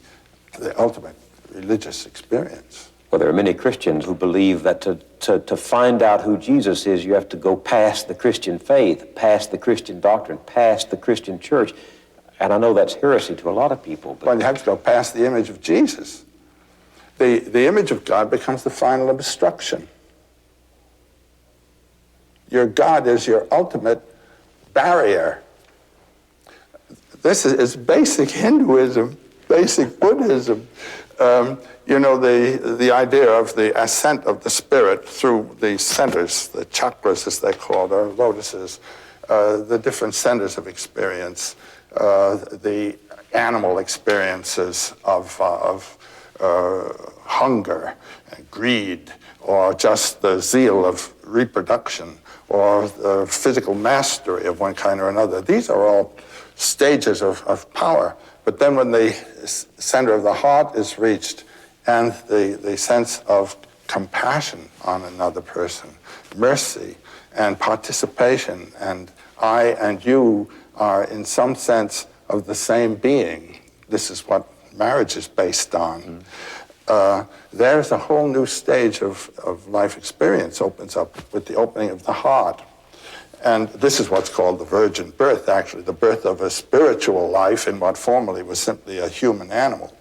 ultimate religious experience. Well, there are many Christians who believe that to find out who Jesus is, you have to go past the Christian faith, past the Christian doctrine, past the Christian church. And I know that's heresy to a lot of people. But well, you have to go past the image of Jesus. The image of God becomes the final obstruction. Your God is your ultimate barrier. This is basic Hinduism, basic Buddhism. You know, the idea of the ascent of the spirit through the centers, the chakras as they're called, or lotuses, the different centers of experience, the animal experiences of hunger and greed, or just the zeal of reproduction, or the physical mastery of one kind or another. These are all stages of power. But then when the center of the heart is reached, and the sense of compassion on another person, mercy and participation, and I and you are in some sense of the same being. This is what marriage is based on. There's a whole new stage of life experience opens up with the opening of the heart. And this is what's called the virgin birth, actually, the birth of a spiritual life in what formerly was simply a human animal,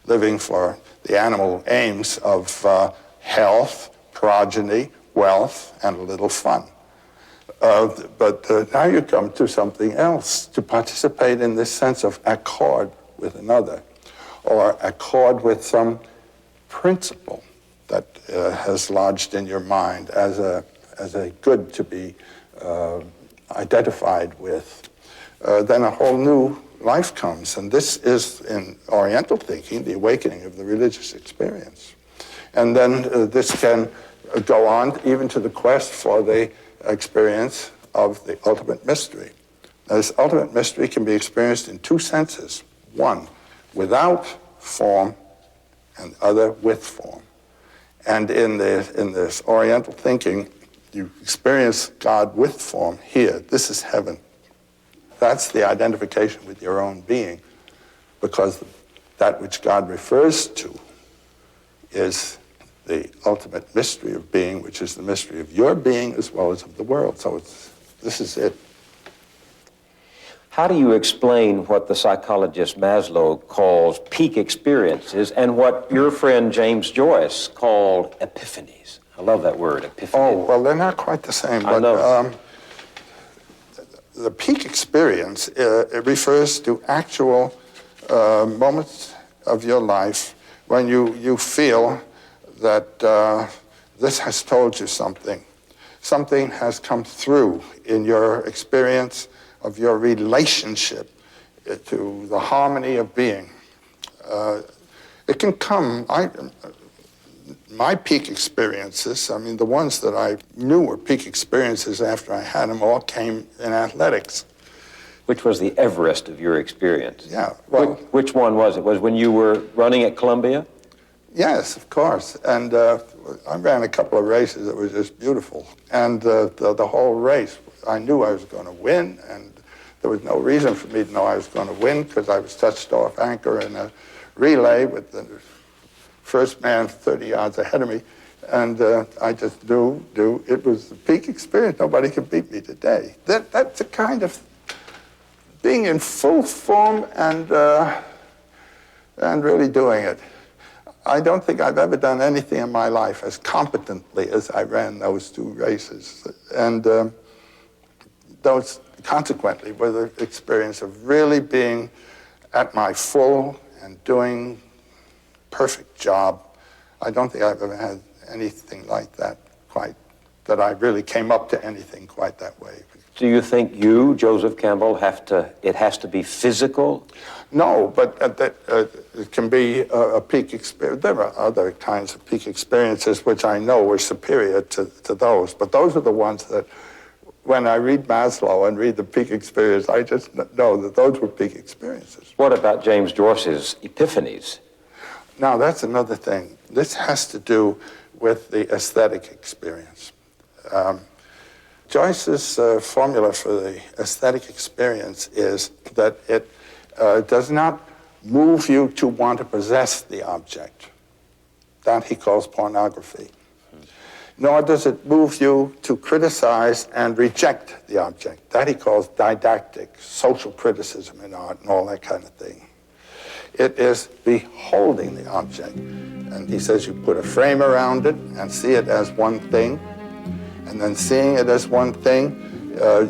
living for the animal aims of health, progeny, wealth, and a little fun. But now you come to something else, to participate in this sense of accord with another, or accord with some principle that has lodged in your mind as a good to be identified with. Then a whole new life comes, and this is, in Oriental thinking, the awakening of the religious experience. And then this can go on even to the quest for the experience of the ultimate mystery. Now, this ultimate mystery can be experienced in two senses. One, without form, and other with form. And in this Oriental thinking, you experience God with form here. This is heaven. That's the identification with your own being, because that which God refers to is the ultimate mystery of being, which is the mystery of your being as well as of the world. So this is it. How do you explain what the psychologist Maslow calls peak experiences and what your friend James Joyce called epiphanies? I love that word, epiphany. Oh, well, they're not quite the same. I know. The peak experience, it refers to actual moments of your life when you feel that this has told you something. Something has come through in your experience of your relationship to the harmony of being. It can come, my peak experiences, I mean, the ones that I knew were peak experiences after I had them all came in athletics. Which was the Everest of your experience? Yeah. Well, which one was it? Was when you were running at Columbia? Yes, of course. And I ran a couple of races that were just beautiful. And the whole race, I knew I was going to win, and there was no reason for me to know I was going to win because I was touched off anchor in a relay with the first man 30 yards ahead of me. And I just knew it was the peak experience. Nobody could beat me today. That's a kind of being in full form and really doing it. I don't think I've ever done anything in my life as competently as I ran those two races. And those, consequently, were the experience of really being at my full and doing perfect job. I don't think I've ever had anything like that that I really came up to anything quite that way. Do you think you, Joseph Campbell, it has to be physical? No, but it can be a peak experience. There are other kinds of peak experiences which I know were superior to those, but those are the ones that, when I read Maslow and read the peak experience, I just know that those were peak experiences. What about James Joyce's epiphanies? Now, that's another thing. This has to do with the aesthetic experience. Joyce's formula for the aesthetic experience is that it does not move you to want to possess the object. That he calls pornography. Nor does it move you to criticize and reject the object. That he calls didactic, social criticism in art and all that kind of thing. It is beholding the object. And he says you put a frame around it and see it as one thing. And then seeing it as one thing,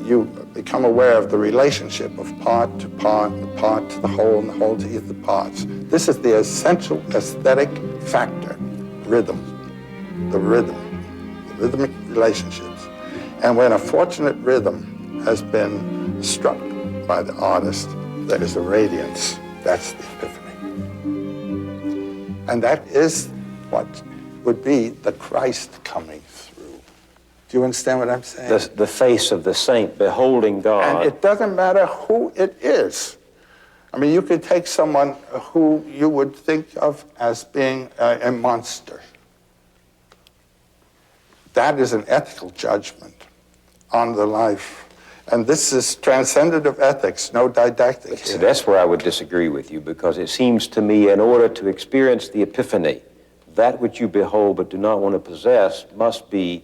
you become aware of the relationship of part to part, and the part to the whole, and the whole to the parts. This is the essential aesthetic factor, rhythm, the rhythmic relationships. And when a fortunate rhythm has been struck by the artist, there is a radiance. That's the epiphany. And that is what would be the Christ coming through. Do you understand what I'm saying? The face of the saint beholding God. And it doesn't matter who it is. I mean, you could take someone who you would think of as being a monster. That is an ethical judgment on the life. And this is transcendent of ethics, no didactic. So that's where I would disagree with you, because it seems to me in order to experience the epiphany, that which you behold but do not want to possess must be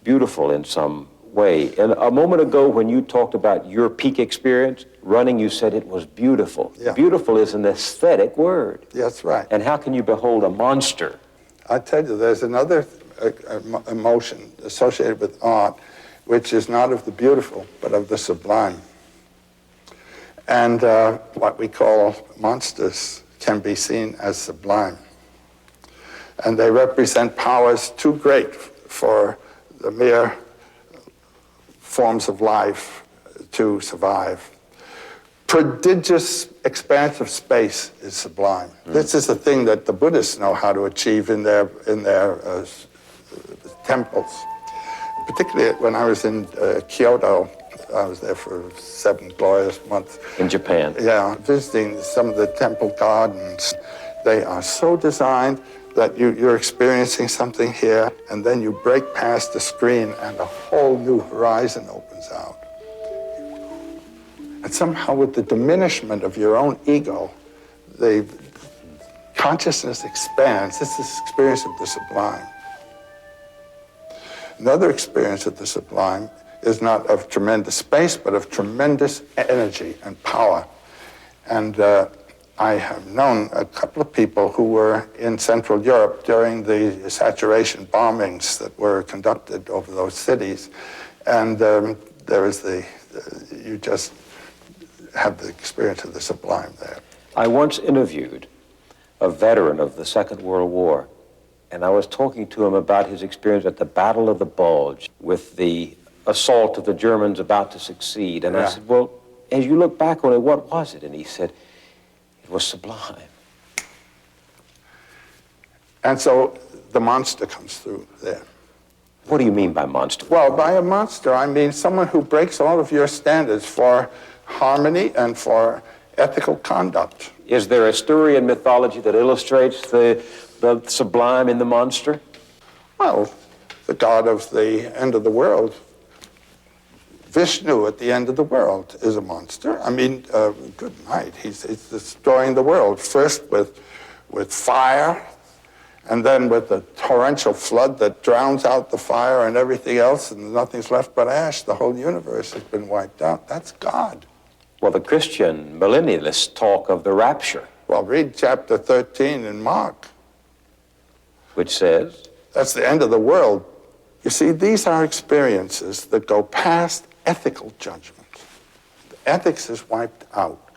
beautiful in some way. And a moment ago when you talked about your peak experience, running, you said it was beautiful. Yeah. Beautiful is an aesthetic word. That's right. And how can you behold a monster? I tell you, there's another emotion associated with art, which is not of the beautiful, but of the sublime. And what we call monsters can be seen as sublime. And they represent powers too great for the mere forms of life to survive. Prodigious expanse of space is sublime. This is the thing that the Buddhists know how to achieve in their temples. Particularly when I was in Kyoto, I was there for 7 glorious months. In Japan? Yeah, visiting some of the temple gardens. They are so designed that you're experiencing something here, and then you break past the screen and a whole new horizon opens out. And somehow with the diminishment of your own ego, the consciousness expands. This is the experience of the sublime. Another experience of the sublime is not of tremendous space, but of tremendous energy and power. And I have known a couple of people who were in Central Europe during the saturation bombings that were conducted over those cities. And there is you just have the experience of the sublime there. I once interviewed a veteran of the Second World War, and I was talking to him about his experience at the Battle of the Bulge with the assault of the Germans about to succeed. And I said, well, as you look back on it, what was it? And he said, it was sublime. And so the monster comes through there. What do you mean by monster? Well, by a monster, I mean someone who breaks all of your standards for harmony and for ethical conduct. Is there a story in mythology that illustrates the sublime in the monster? Well, the god of the end of the world, Vishnu at the end of the world, is a monster. I mean, good night. He's destroying the world, first with fire, and then with the torrential flood that drowns out the fire and everything else, and nothing's left but ash. The whole universe has been wiped out. That's God. Well, the Christian millennialists talk of the rapture. Well, read chapter 13 in Mark. Which says? That's the end of the world. You see, these are experiences that go past ethical judgment. Ethics is wiped out.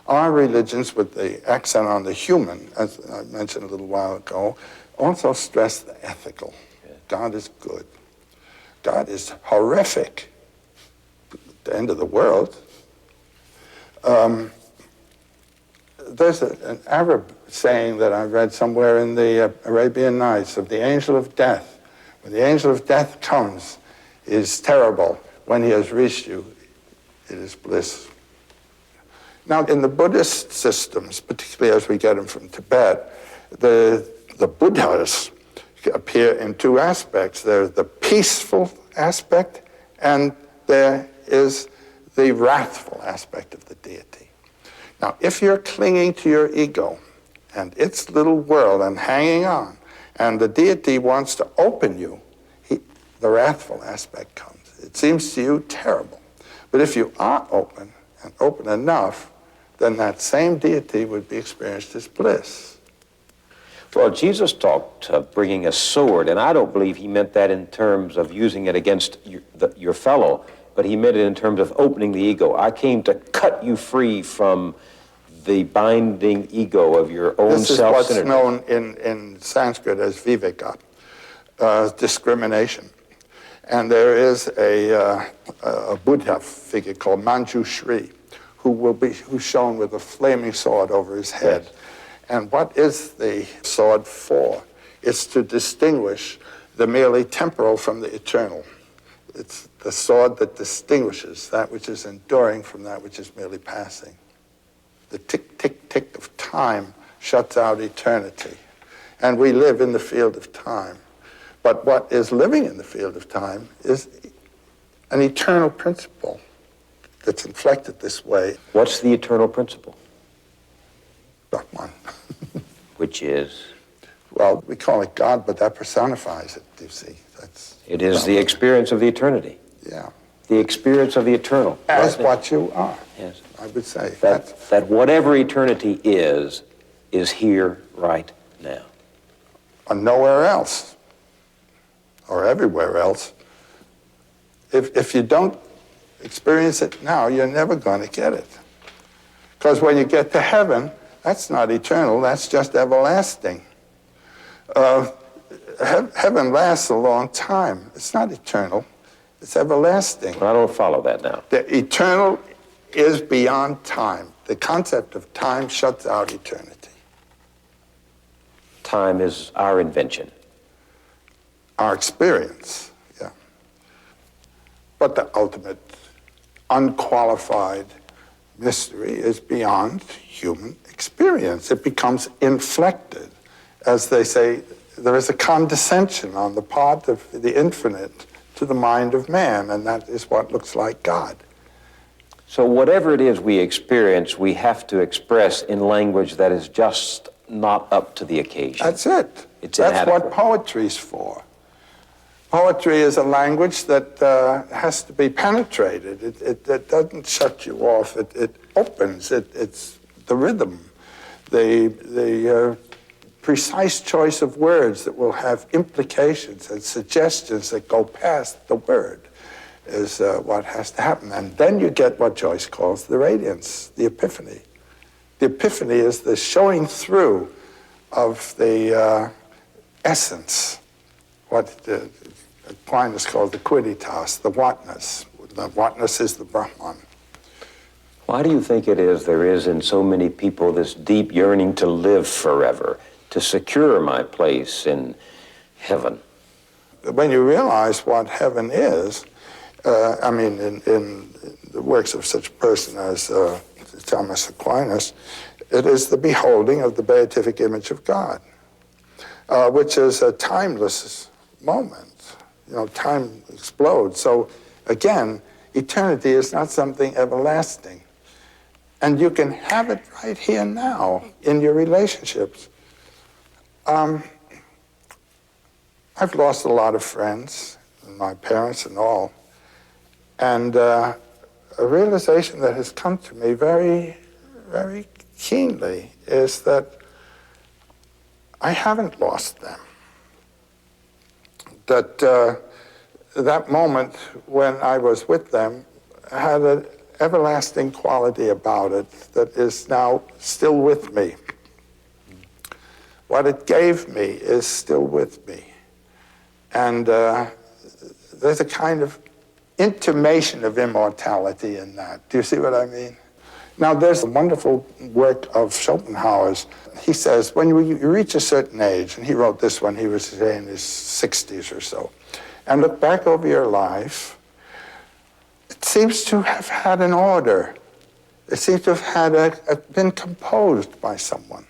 Our religions, with the accent on the human, as I mentioned a little while ago, also stress the ethical. God is good. God is horrific. The end of the world. There's an Arab saying that I read somewhere in the Arabian Nights of the angel of death. When the angel of death comes, it is terrible. When he has reached you, it is bliss. Now, in the Buddhist systems, particularly as we get them from Tibet, the Buddhas appear in two aspects. There's the peaceful aspect, and there is the wrathful aspect of the deity. Now, if you're clinging to your ego and its little world and hanging on, and the deity wants to open you, the wrathful aspect comes. It seems to you terrible. But if you are open, and open enough, then that same deity would be experienced as bliss. Well, Jesus talked of bringing a sword, and I don't believe he meant that in terms of using it against your fellow, but he meant it in terms of opening the ego. I came to cut you free from the binding ego of your own self-centeredness. This is what's known in Sanskrit as viveka, discrimination. And there is a Buddha figure called Manjushri, who's shown with a flaming sword over his head. Yes. And what is the sword for? It's to distinguish the merely temporal from the eternal. It's the sword that distinguishes that which is enduring from that which is merely passing. The tick, tick, tick of time shuts out eternity. And we live in the field of time. But what is living in the field of time is an eternal principle that's inflected this way. What's the eternal principle? Brahman. Which is? Well, we call it God, but that personifies it, you see. It is the experience of the eternity. Yeah. The experience of the eternal. As what you are. Yes. I would say. That whatever eternity is here right now. Or nowhere else. Or everywhere else. If you don't experience it now, you're never going to get it. Because when you get to heaven, that's not eternal, that's just everlasting. Heaven lasts a long time. It's not eternal, it's everlasting. I don't follow that now. The eternal is beyond time. The concept of time shuts out eternity. Time is our invention. Our experience, yeah. But the ultimate, unqualified mystery is beyond human experience. It becomes inflected. As they say, there is a condescension on the part of the infinite to the mind of man, and that is what looks like God. So whatever it is we experience, we have to express in language that is just not up to the occasion. That's it. It's That's inadequate. what poetry's for. Poetry is a language that has to be penetrated. It doesn't shut you off. It opens. It's the rhythm, the precise choice of words that will have implications and suggestions that go past the word is what has to happen. And then you get what Joyce calls the radiance, the epiphany. The epiphany is the showing through of the essence, what Aquinas called the quidditas, the whatness. The whatness is the Brahman. Why do you think it is there is in so many people this deep yearning to live forever, to secure my place in heaven? When you realize what heaven is, in the works of such a person as Thomas Aquinas, it is the beholding of the beatific image of God, which is a timeless moment. Time explodes. So, again, eternity is not something everlasting. And you can have it right here now in your relationships. I've lost a lot of friends, my parents and all. And a realization that has come to me very, very keenly is that I haven't lost them. That that moment when I was with them had everlasting quality about it that is now still with me. What it gave me is still with me. And there's a kind of intimation of immortality in that. Do you see what I mean? Now, there's a wonderful work of Schopenhauer's. He says, when you reach a certain age, and he wrote this when he was, say, in his 60s or so, and look back over your life, it seems to have had an order. It seems to have had been composed by someone.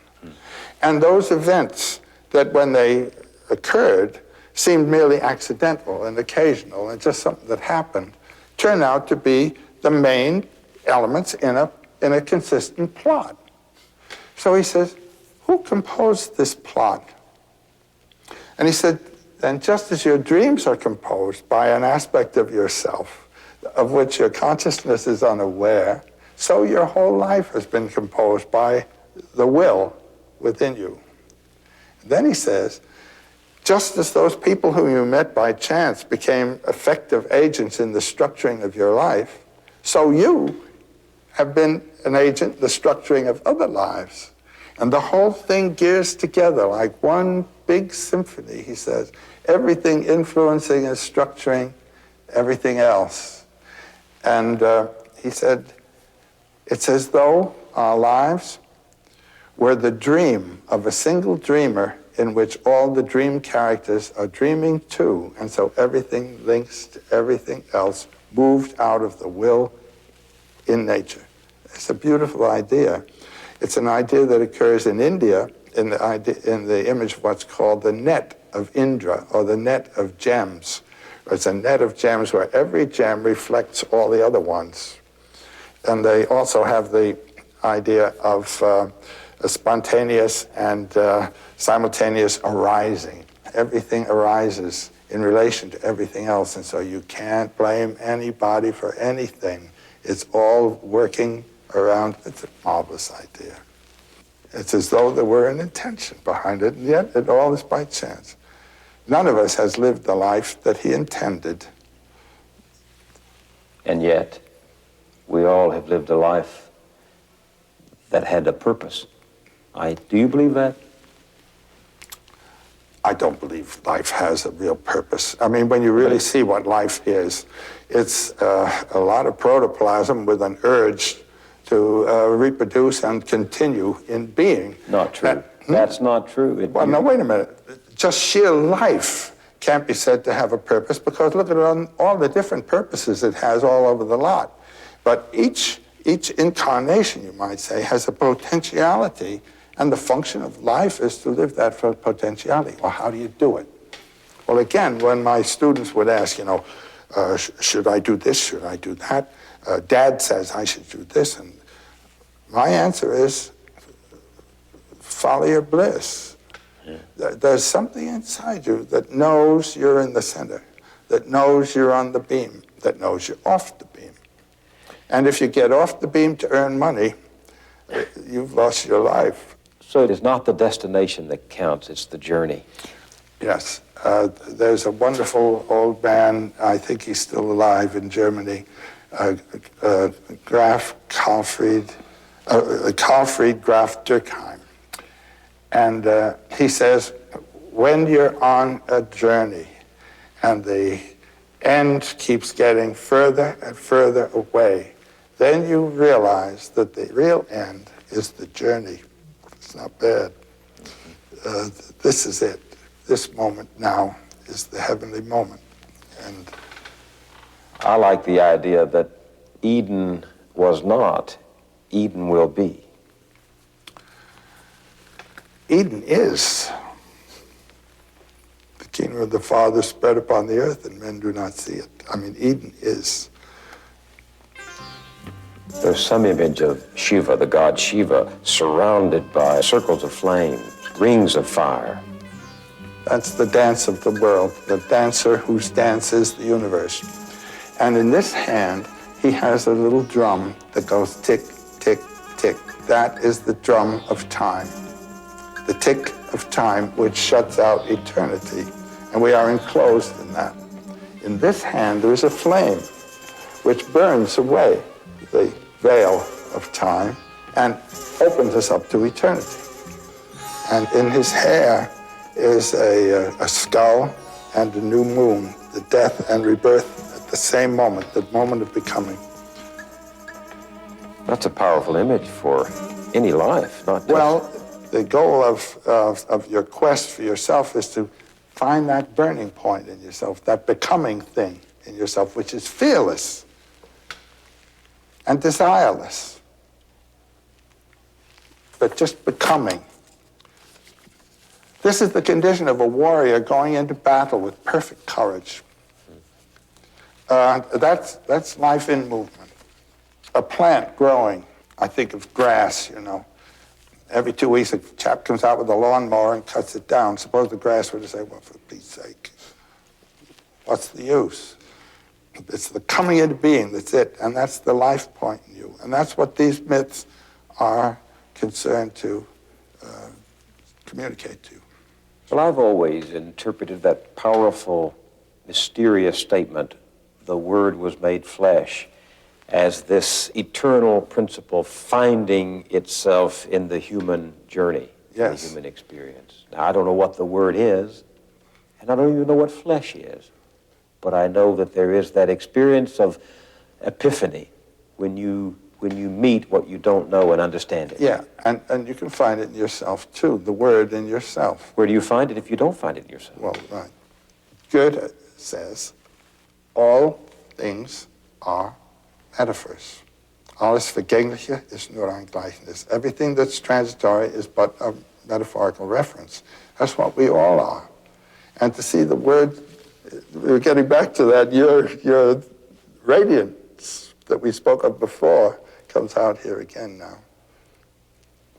And those events that, when they occurred, seemed merely accidental and occasional and just something that happened, turn out to be the main elements in a consistent plot. So he says, who composed this plot? And he said, and just as your dreams are composed by an aspect of yourself of which your consciousness is unaware, so your whole life has been composed by the will within you. Then he says, just as those people whom you met by chance became effective agents in the structuring of your life, so you have been an agent in the structuring of other lives. And the whole thing gears together like one big symphony, he says, everything influencing and structuring everything else. And he said, it's as though our lives were the dream of a single dreamer in which all the dream characters are dreaming too, and so everything links to everything else, moved out of the will in nature. It's a beautiful idea. It's an idea that occurs in India in the image of what's called the net of Indra, or the net of gems. It's a net of gems where every gem reflects all the other ones. And they also have the idea of a spontaneous and simultaneous arising. Everything arises in relation to everything else, and so you can't blame anybody for anything. It's all working around. It's a marvelous idea. It's as though there were an intention behind it, and yet it all is by chance. None of us has lived the life that he intended. And yet, we all have lived a life that had a purpose. Do you believe that? I don't believe life has a real purpose. I mean, when you really see what life is, it's a lot of protoplasm with an urge to reproduce and continue in being. Not true. That's not true. Well, now, wait a minute. Just sheer life can't be said to have a purpose, because look at all the different purposes it has all over the lot. But each incarnation, you might say, has a potentiality, and the function of life is to live that potentiality. Well, how do you do it? Well, again, when my students would ask, should I do this, should I do that? Dad says I should do this, and my answer is, follow your bliss. Yeah. There's something inside you that knows you're in the center, that knows you're on the beam, that knows you're off the beam. And if you get off the beam to earn money, you've lost your life. So it is not the destination that counts, it's the journey. Yes. There's a wonderful old man, I think he's still alive in Germany, Karlfried Graf Dürkheim. And he says, when you're on a journey and the end keeps getting further and further away, then you realize that the real end is the journey. It's not bad. This is it. This moment now is the heavenly moment. And I like the idea that Eden was not, Eden will be. Eden is. The kingdom of the Father spread upon the earth, and men do not see it. I mean, Eden is. There's some image of Shiva, the god Shiva, surrounded by circles of flame, rings of fire. That's the dance of the world, the dancer whose dance is the universe. And in this hand, he has a little drum that goes tick, tick, tick. That is the drum of time. The tick of time which shuts out eternity. And we are enclosed in that. In this hand, there is a flame which burns away the veil of time and opens us up to eternity. And in his hair is a skull and a new moon, the death and rebirth at the same moment, the moment of becoming. That's a powerful image for any life, not just... Well, the goal of your quest for yourself is to find that burning point in yourself, that becoming thing in yourself, which is fearless and desireless, but just becoming. This is the condition of a warrior going into battle with perfect courage. That's life in movement. A plant growing, I think of grass, you know. Every 2 weeks, a chap comes out with a lawnmower and cuts it down. Suppose the grass were to say, well, for Pete's sake, what's the use? It's the coming into being, that's it. And that's the life point in you. And that's what these myths are concerned to communicate to you. Well, I've always interpreted that powerful, mysterious statement, the Word was made flesh, as this eternal principle finding itself in the human journey, yes, the human experience. Now, I don't know what the Word is, and I don't even know what flesh is, but I know that there is that experience of epiphany when you meet what you don't know and understand it. Yeah, and you can find it in yourself, too, the Word in yourself. Where do you find it if you don't find it in yourself? Well, right. Goethe says, all things are metaphors. Alles Vergängliche ist nur ein Gleichnis. Everything that's transitory is but a metaphorical reference. That's what we all are. And to see the Word, we're getting back to that, your radiance that we spoke of before comes out here again now.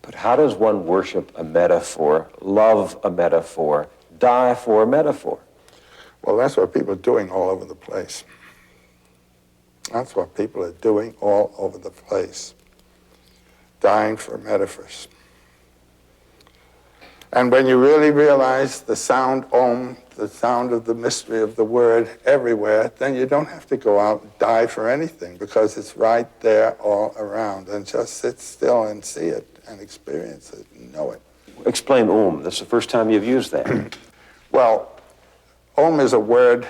But how does one worship a metaphor, love a metaphor, die for a metaphor? Well, that's what people are doing all over the place. That's what people are doing all over the place. Dying for metaphors. And when you really realize the sound Om, the sound of the mystery of the Word everywhere, then you don't have to go out and die for anything, because it's right there all around. And just sit still and see it and experience it and know it. Explain Om. This is the first time you've used that. Well, Om is a word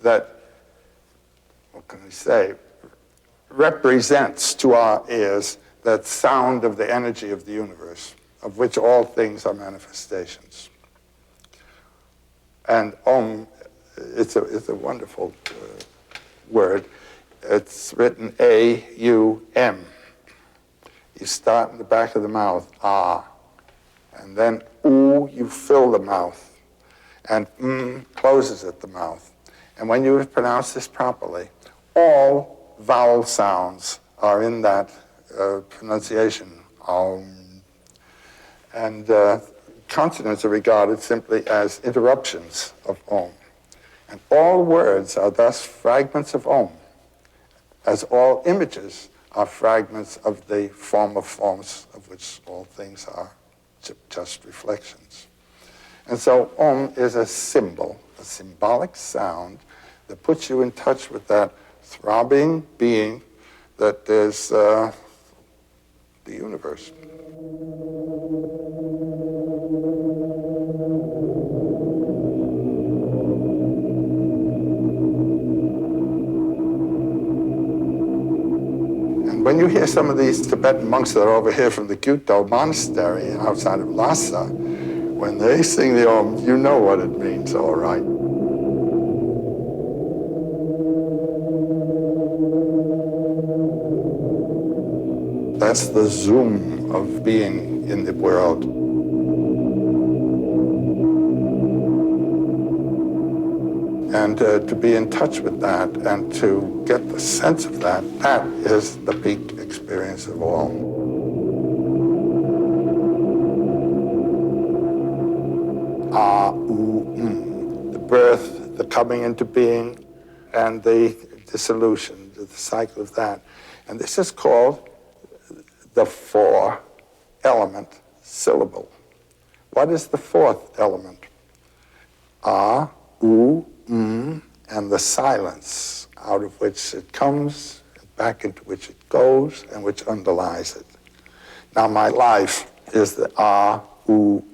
that, what can we say, represents to our ears that sound of the energy of the universe, of which all things are manifestations. And Om, it's a wonderful word. It's written A-U-M. You start in the back of the mouth, ah, and then oo, you fill the mouth, and closes at the mouth. And when you pronounce this properly, all vowel sounds are in that pronunciation. And consonants are regarded simply as interruptions of Om. And all words are thus fragments of Om, as all images are fragments of the form of forms of which all things are just reflections. And so Om is a symbol, a symbolic sound that puts you in touch with that throbbing being that is the universe. And when you hear some of these Tibetan monks that are over here from the Gyuto monastery outside of Lhasa, when they sing the Om, you know what it means, all right. That's the zoom of being in the world. And to be in touch with that and to get the sense of that, that is the peak experience of all. The birth, the coming into being, and the dissolution, the cycle of that. And this is called the four-element syllable. What is the fourth element? Ah, oo, and the silence out of which it comes, it back into which it goes and which underlies it. Now, my life is the ah, ooh,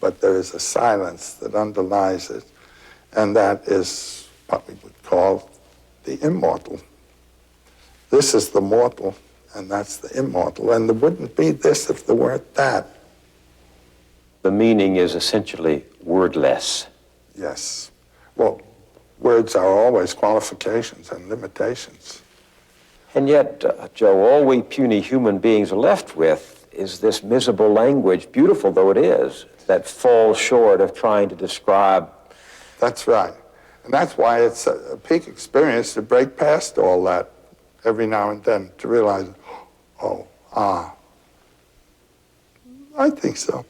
but there is a silence that underlies it, and that is what we would call the immortal. This is the mortal, and that's the immortal, and there wouldn't be this if there weren't that. The meaning is essentially wordless. Yes. Well, words are always qualifications and limitations. And yet, Joe, all we puny human beings are left with is this miserable language, beautiful though it is, that falls short of trying to describe. That's right. And that's why it's a peak experience to break past all that every now and then, to realize, oh, ah. I think so.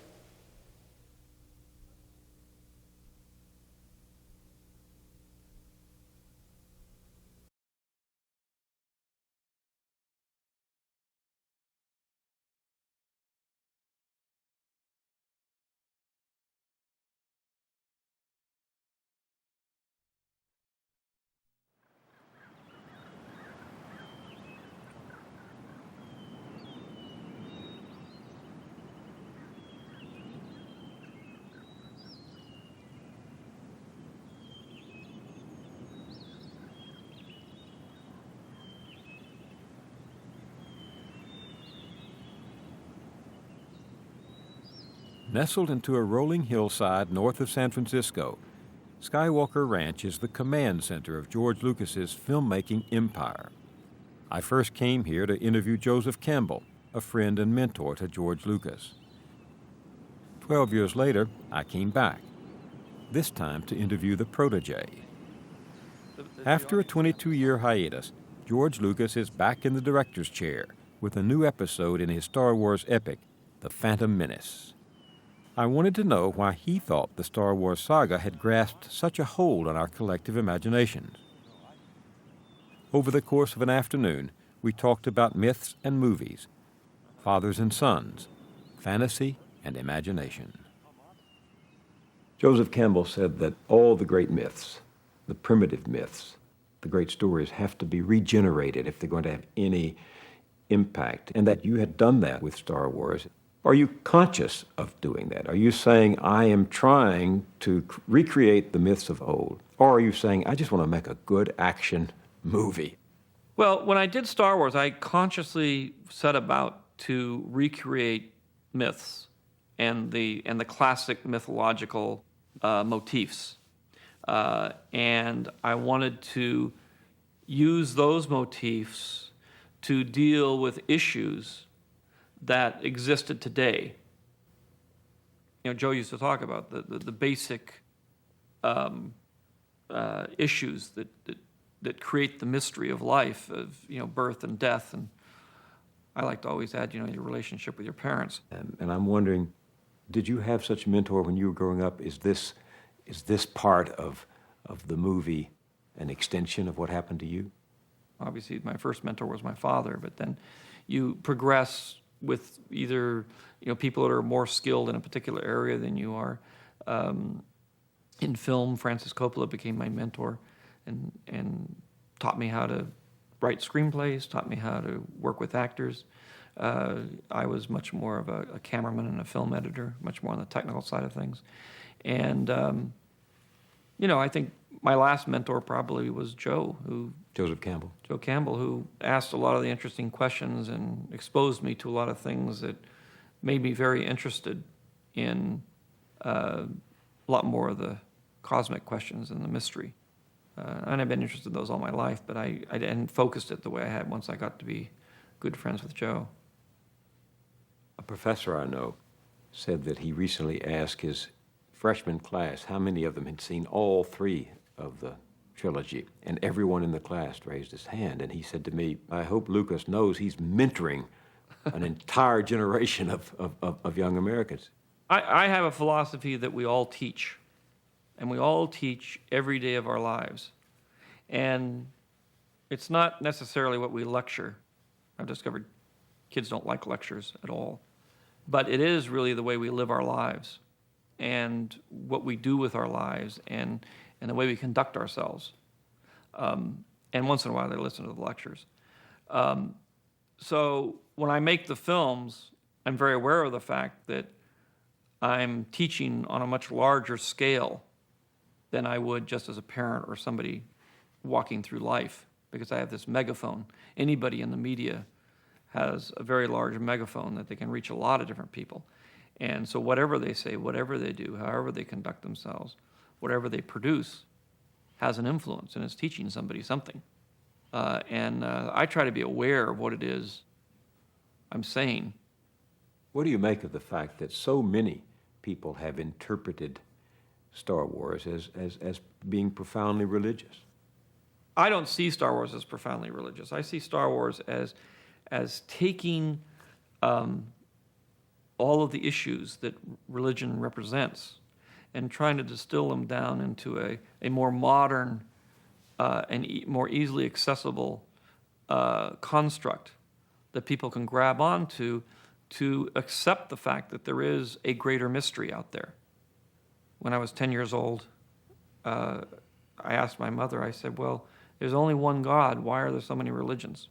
Nestled into a rolling hillside north of San Francisco, Skywalker Ranch is the command center of George Lucas's filmmaking empire. I first came here to interview Joseph Campbell, a friend and mentor to George Lucas. 12 years later, I came back, this time to interview the protege. After a 22-year hiatus, George Lucas is back in the director's chair with a new episode in his Star Wars epic, The Phantom Menace. I wanted to know why he thought the Star Wars saga had grasped such a hold on our collective imaginations. Over the course of an afternoon, we talked about myths and movies, fathers and sons, fantasy and imagination. Joseph Campbell said that all the great myths, the primitive myths, the great stories have to be regenerated if they're going to have any impact, and that you had done that with Star Wars. Are you conscious of doing that? Are you saying, I am trying to recreate the myths of old? Or are you saying, I just want to make a good action movie? Well, when I did Star Wars, I consciously set about to recreate myths and the classic mythological motifs. And I wanted to use those motifs to deal with issues that existed today. You know, Joe used to talk about the basic issues that create the mystery of life, of, you know, birth and death. And I like to always add, you know, your relationship with your parents. And I'm wondering, did you have such a mentor when you were growing up? Is this part of the movie an extension of what happened to you? Obviously, my first mentor was my father, but then you progress with either, you know, people that are more skilled in a particular area than you are. In film, Francis Coppola became my mentor and taught me how to write screenplays, taught me how to work with actors. I was much more of a cameraman and a film editor, much more on the technical side of things. And, you know, I think my last mentor probably was Joe, Joseph Campbell. Joe Campbell, who asked a lot of the interesting questions and exposed me to a lot of things that made me very interested in a lot more of the cosmic questions and the mystery. And I've been interested in those all my life, but I hadn't focused it the way I had once I got to be good friends with Joe. A professor I know said that he recently asked his freshman class how many of them had seen all three of the trilogy, and everyone in the class raised his hand. And he said to me, I hope Lucas knows he's mentoring an entire generation of young Americans. I have a philosophy that we all teach, and we all teach every day of our lives. And it's not necessarily what we lecture. I've discovered kids don't like lectures at all. But it is really the way we live our lives and what we do with our lives and the way we conduct ourselves. And once in a while they listen to the lectures. So when I make the films, I'm very aware of the fact that I'm teaching on a much larger scale than I would just as a parent or somebody walking through life, because I have this megaphone. Anybody in the media has a very large megaphone that they can reach a lot of different people. And so whatever they say, whatever they do, however they conduct themselves, whatever they produce has an influence, and it's teaching somebody something. And I try to be aware of what it is I'm saying. What do you make of the fact that so many people have interpreted Star Wars as being profoundly religious? I don't see Star Wars as profoundly religious. I see Star Wars as taking all of the issues that religion represents and trying to distill them down into a more modern and more easily accessible construct that people can grab onto to accept the fact that there is a greater mystery out there. When I was 10 years old, I asked my mother, I said, well, there's only one God. Why are there so many religions?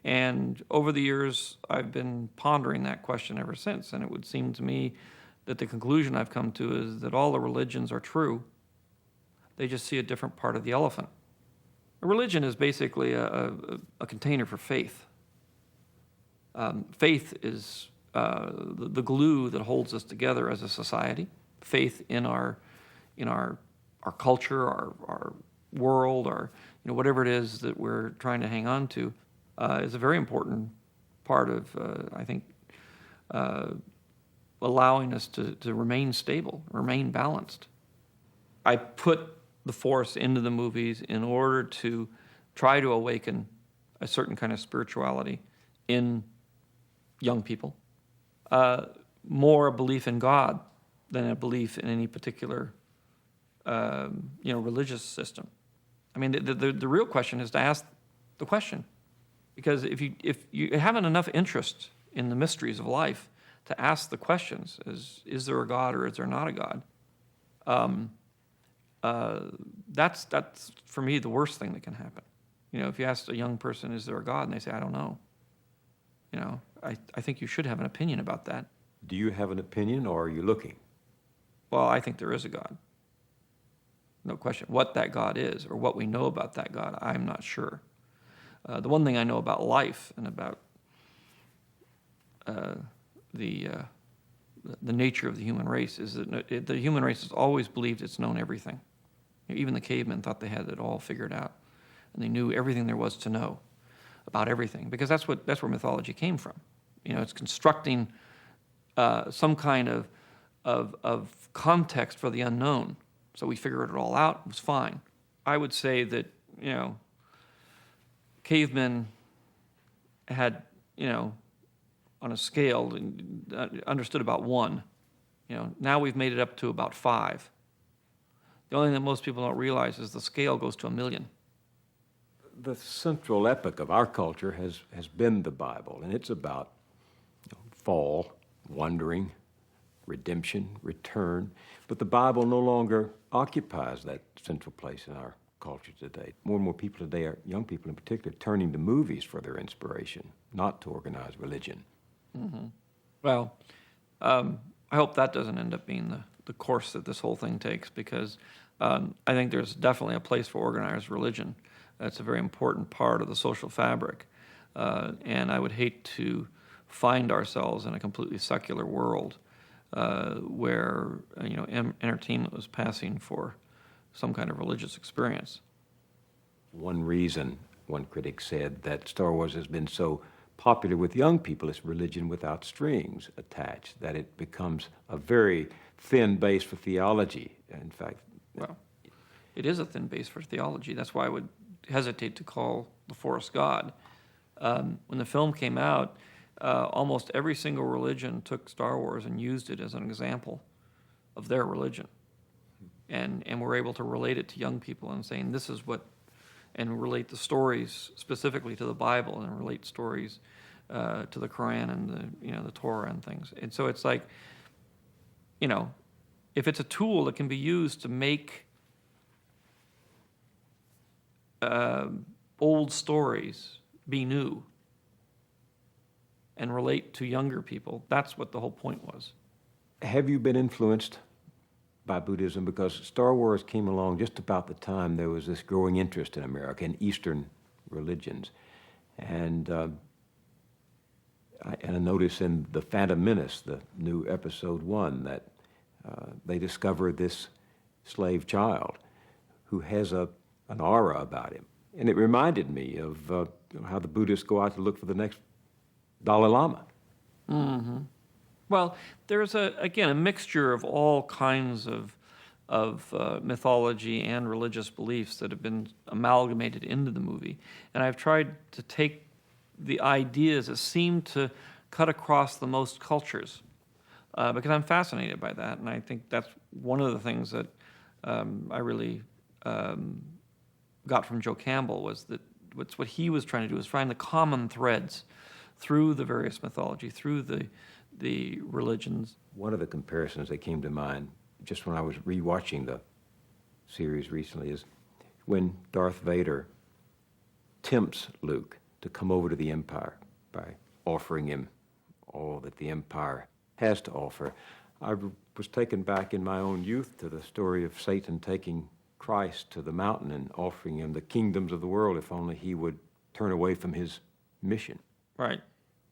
And over the years, I've been pondering that question ever since. And it would seem to me that the conclusion I've come to is that all the religions are true. They just see a different part of the elephant. A religion is basically a container for faith. Faith is the glue that holds us together as a society. Faith in our culture, our world, our whatever it is that we're trying to hang on to, is a very important part of I think allowing us to remain stable, remain balanced. I put the Force into the movies in order to try to awaken a certain kind of spirituality in young people, more a belief in God than a belief in any particular religious system. I mean, the real question is to ask the question, because if you haven't enough interest in the mysteries of life to ask the questions, is there a God or is there not a God? That's for me the worst thing that can happen. If you ask a young person, is there a God, and they say, I don't know. I think you should have an opinion about that. Do you have an opinion, or are you looking? Well, I think there is a God. No question. What that God is, or what we know about that God, I'm not sure. The one thing I know about life and about the nature of the human race is that the human race has always believed it's known everything. Even the cavemen thought they had it all figured out, and they knew everything there was to know about everything, because that's where mythology came from. It's constructing some kind of context for the unknown. So we figured it all out. It was fine. I would say that cavemen had on a scale understood about 1. Now we've made it up to about 5. The only thing that most people don't realize is the scale goes to 1 million. The central epic of our culture has been the Bible, and it's about fall, wandering, redemption, return. But the Bible no longer occupies that central place in our culture today. More and more people today, young people in particular, turning to movies for their inspiration, not to organized religion. Mm-hmm. Well, I hope that doesn't end up being the course that this whole thing takes, because I think there's definitely a place for organized religion. That's a very important part of the social fabric. And I would hate to find ourselves in a completely secular world where entertainment was passing for some kind of religious experience. One reason, one critic said, that Star Wars has been so popular with young people is religion without strings attached, that it becomes a very thin base for theology. In fact, well, it is a thin base for theology. That's why I would hesitate to call the Force God. When the film came out, almost every single religion took Star Wars and used it as an example of their religion. And were able to relate it to young people and saying, this is what, and relate the stories specifically to the Bible and relate stories to the Quran and the Torah and things. And so it's like, if it's a tool that can be used to make old stories be new and relate to younger people. That's what the whole point was. Have you been influenced by Buddhism? Because Star Wars came along just about the time there was this growing interest in America in Eastern religions. And I notice in The Phantom Menace, the new episode 1, that they discover this slave child who has an aura about him. And it reminded me of how the Buddhists go out to look for the next Dalai Lama. Mm-hmm. Well, there's again a mixture of all kinds of mythology and religious beliefs that have been amalgamated into the movie, and I've tried to take the ideas that seem to cut across the most cultures, because I'm fascinated by that, and I think that's one of the things that I really got from Joe Campbell, was that what he was trying to do is find the common threads through the various mythology, through the religions. One of the comparisons that came to mind just when I was rewatching the series recently is when Darth Vader tempts Luke to come over to the Empire by offering him all that the Empire has to offer. I was taken back in my own youth to the story of Satan taking Christ to the mountain and offering him the kingdoms of the world if only he would turn away from his mission. Right.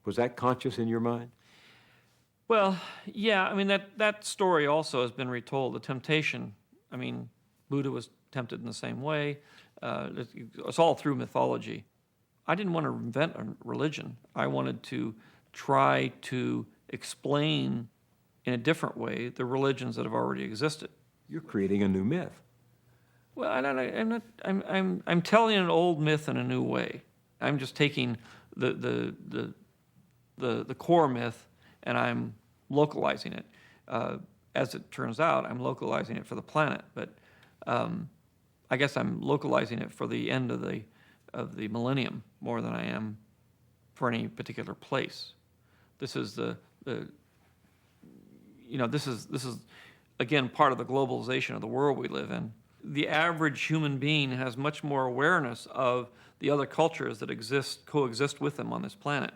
Was that conscious in your mind? Well, yeah, I mean, that story also has been retold. The temptation, I mean, Buddha was tempted in the same way. It's all through mythology. I didn't want to invent a religion. I wanted to try to explain in a different way the religions that have already existed. You're creating a new myth. Well, I'm telling an old myth in a new way. I'm just taking the core myth and I'm localizing it. As it turns out, I'm localizing it for the planet, but I guess I'm localizing it for the end of the millennium more than I am for any particular place. This is this is again part of the globalization of the world we live in. The average human being has much more awareness of the other cultures that coexist with them on this planet,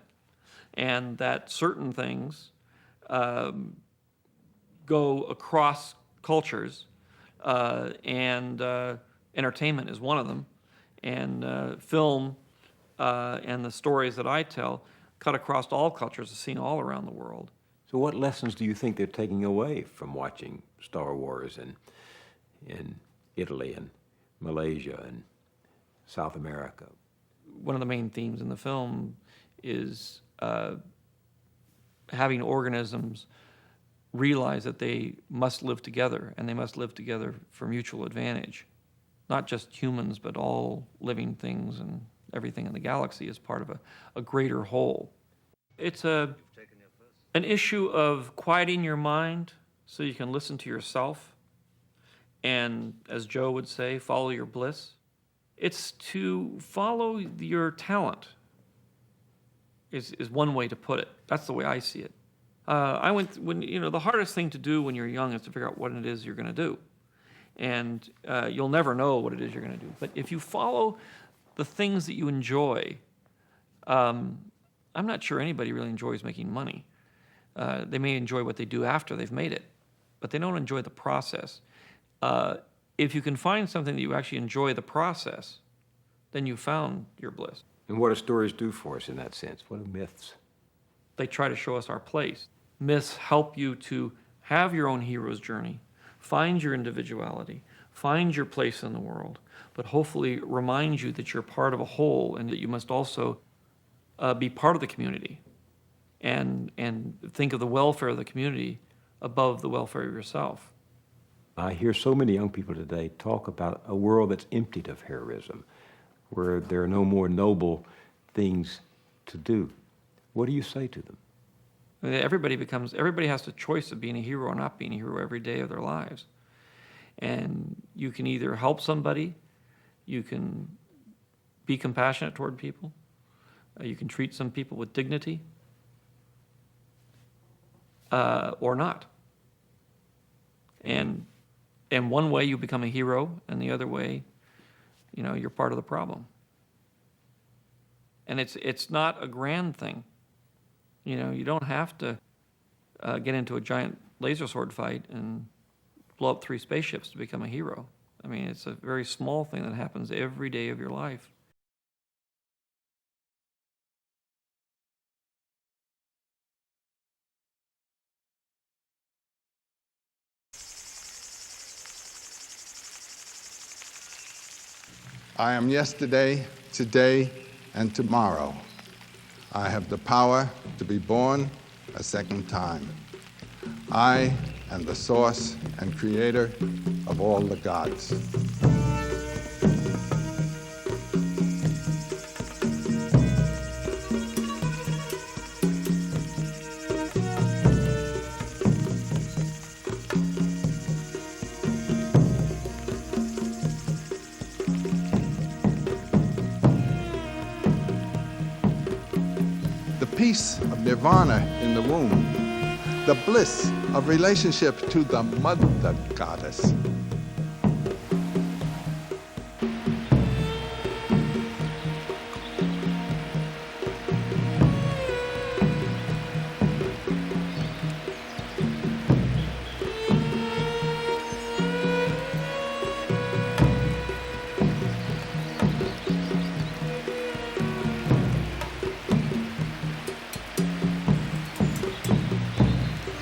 and that certain things go across cultures, and entertainment is one of them, and film and the stories that I tell cut across all cultures, seen all around the world. So what lessons do you think they're taking away from watching Star Wars in Italy and Malaysia and South America? One of the main themes in the film is having organisms realize that they must live together, and they must live together for mutual advantage. Not just humans, but all living things and everything in the galaxy is part of a greater whole. It's an issue of quieting your mind so you can listen to yourself, and as Joe would say, follow your bliss. It's to follow your talent is one way to put it. That's the way I see it. The hardest thing to do when you're young is to figure out what it is you're going to do. And you'll never know what it is you're going to do. But if you follow the things that you enjoy, I'm not sure anybody really enjoys making money. They may enjoy what they do after they've made it, but they don't enjoy the process. If you can find something that you actually enjoy the process, then you found your bliss. And what do stories do for us in that sense? What are myths? They try to show us our place. Myths help you to have your own hero's journey, find your individuality, find your place in the world, but hopefully remind you that you're part of a whole and that you must also be part of the community and think of the welfare of the community above the welfare of yourself. I hear so many young people today talk about a world that's emptied of heroism, where there are no more noble things to do. What do you say to them? Everybody has the choice of being a hero or not being a hero every day of their lives. And you can either help somebody, you can be compassionate toward people, you can treat some people with dignity, or not. And one way you become a hero, and the other way, you're part of the problem. And it's not a grand thing. You know, you don't have to get into a giant laser sword fight and blow up 3 spaceships to become a hero. I mean, it's a very small thing that happens every day of your life. I am yesterday, today, and tomorrow. I have the power to be born a second time. I am the source and creator of all the gods. The peace of nirvana in the womb, the bliss of relationship to the mother goddess.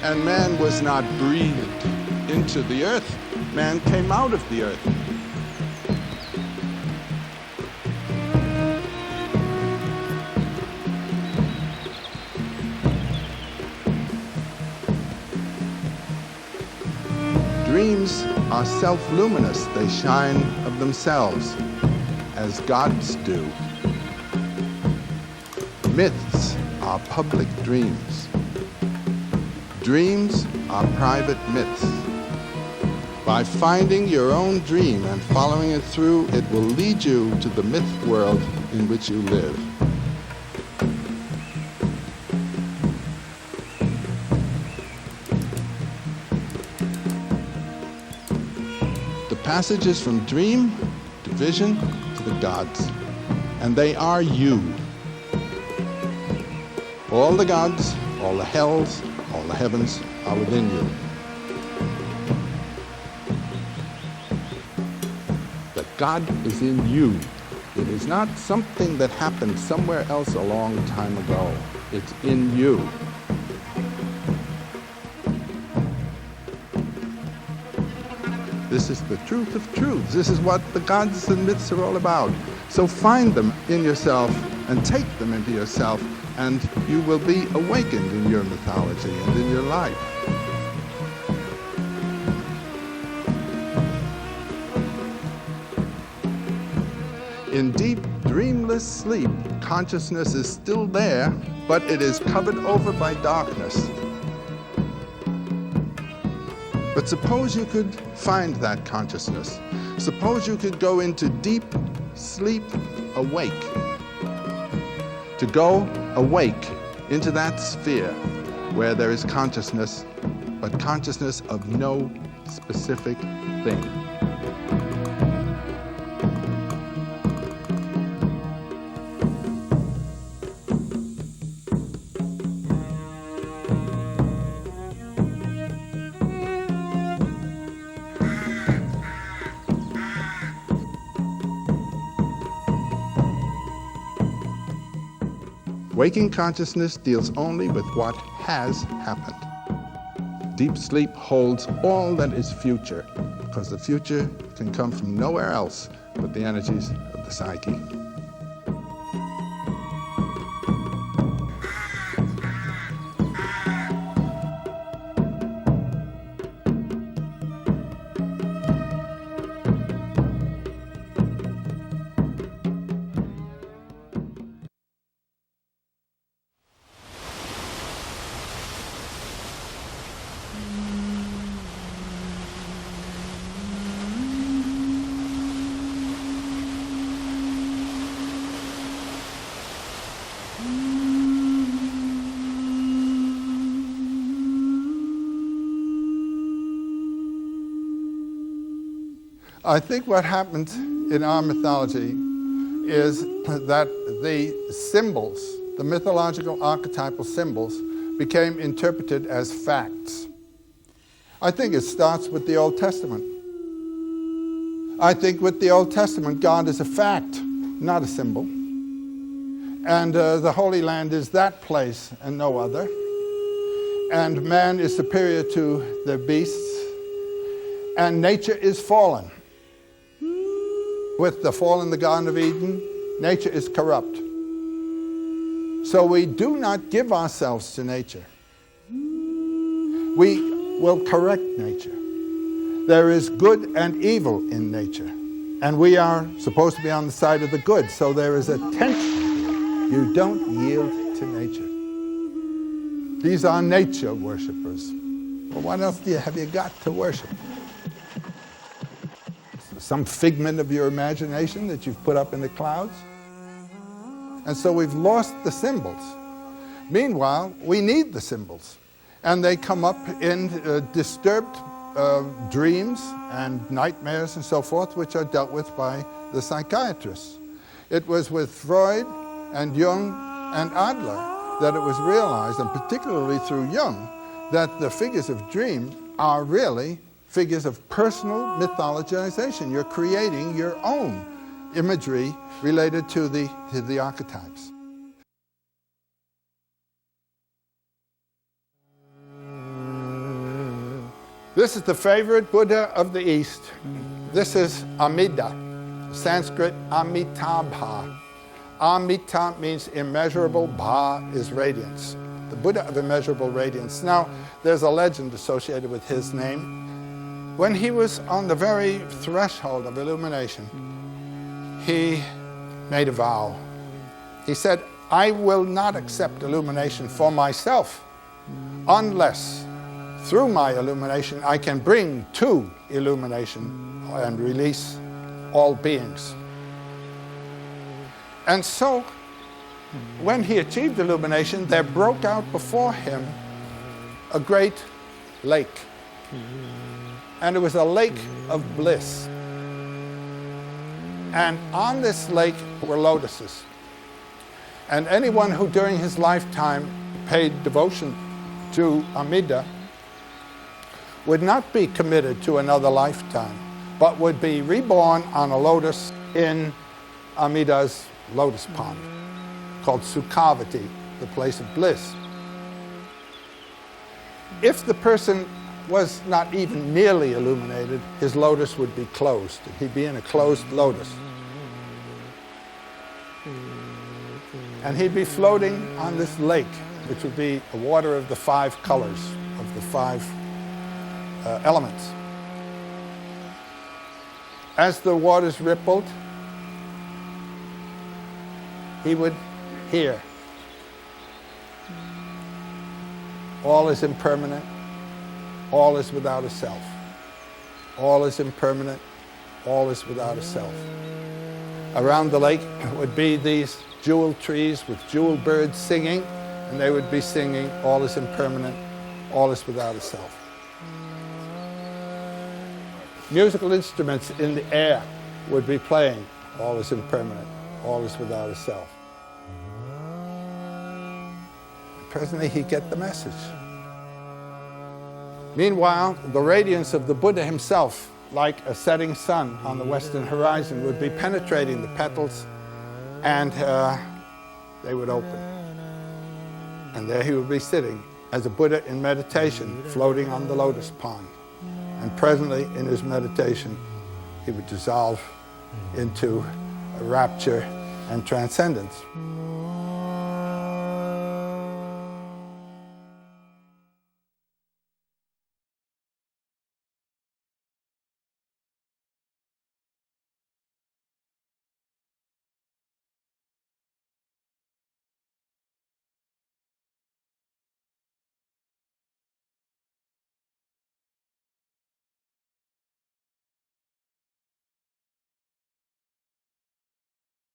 And man was not breathed into the earth. Man came out of the earth. Dreams are self-luminous. They shine of themselves, as gods do. Myths are public dreams. Dreams are private myths. By finding your own dream and following it through, it will lead you to the myth world in which you live. The passage is from dream to vision to the gods, and they are you. All the gods, all the hells, all the heavens are within you. But God is in you. It is not something that happened somewhere else a long time ago. It's in you. This is the truth of truths. This is what the gods and myths are all about. So find them in yourself and take them into yourself, and you will be awakened in your mythology and in your life. In deep, dreamless sleep, consciousness is still there, but it is covered over by darkness. But suppose you could find that consciousness. Suppose you could go into deep sleep awake. To go awake into that sphere where there is consciousness, but consciousness of no specific thing. Waking consciousness deals only with what has happened. Deep sleep holds all that is future, because the future can come from nowhere else but the energies of the psyche. I think what happens in our mythology is that the symbols, the mythological archetypal symbols, became interpreted as facts. I think it starts with the Old Testament. I think with the Old Testament, God is a fact, not a symbol. And the Holy Land is that place and no other. And man is superior to the beasts. And nature is fallen. With the fall in the Garden of Eden, nature is corrupt. So we do not give ourselves to nature. We will correct nature. There is good and evil in nature. And we are supposed to be on the side of the good. So there is a tension. You don't yield to nature. These are nature worshipers. Well, what else have you got to worship? Some figment of your imagination that you've put up in the clouds? And so we've lost the symbols. Meanwhile, we need the symbols. And they come up in disturbed dreams and nightmares and so forth, which are dealt with by the psychiatrists. It was with Freud and Jung and Adler that it was realized, and particularly through Jung, that the figures of dream are really figures of personal mythologization. You're creating your own imagery related to the archetypes. This is the favorite Buddha of the East. This is Amida, Sanskrit Amitabha. Amita means immeasurable, Bha is radiance. The Buddha of immeasurable radiance. Now, there's a legend associated with his name. When he was on the very threshold of illumination, he made a vow. He said, I will not accept illumination for myself unless through my illumination I can bring to illumination and release all beings. And so, when he achieved illumination, there broke out before him a great lake. And it was a lake of bliss. And on this lake were lotuses. And anyone who during his lifetime paid devotion to Amida would not be committed to another lifetime, but would be reborn on a lotus in Amida's lotus pond, called Sukhavati, the place of bliss. If the person was not even nearly illuminated, his lotus would be closed. He'd be in a closed lotus. And he'd be floating on this lake, which would be the water of the 5 colors, of the 5 elements. As the waters rippled, he would hear, all is impermanent, all is without a self. All is impermanent, all is without a self. Around the lake would be these jewel trees with jewel birds singing, and they would be singing, all is impermanent, all is without a self. Musical instruments in the air would be playing, all is impermanent, all is without a self. Presently, he'd get the message. Meanwhile, the radiance of the Buddha himself, like a setting sun on the western horizon, would be penetrating the petals, and they would open. And there he would be sitting as a Buddha in meditation, floating on the lotus pond. And presently, in his meditation, he would dissolve into a rapture and transcendence.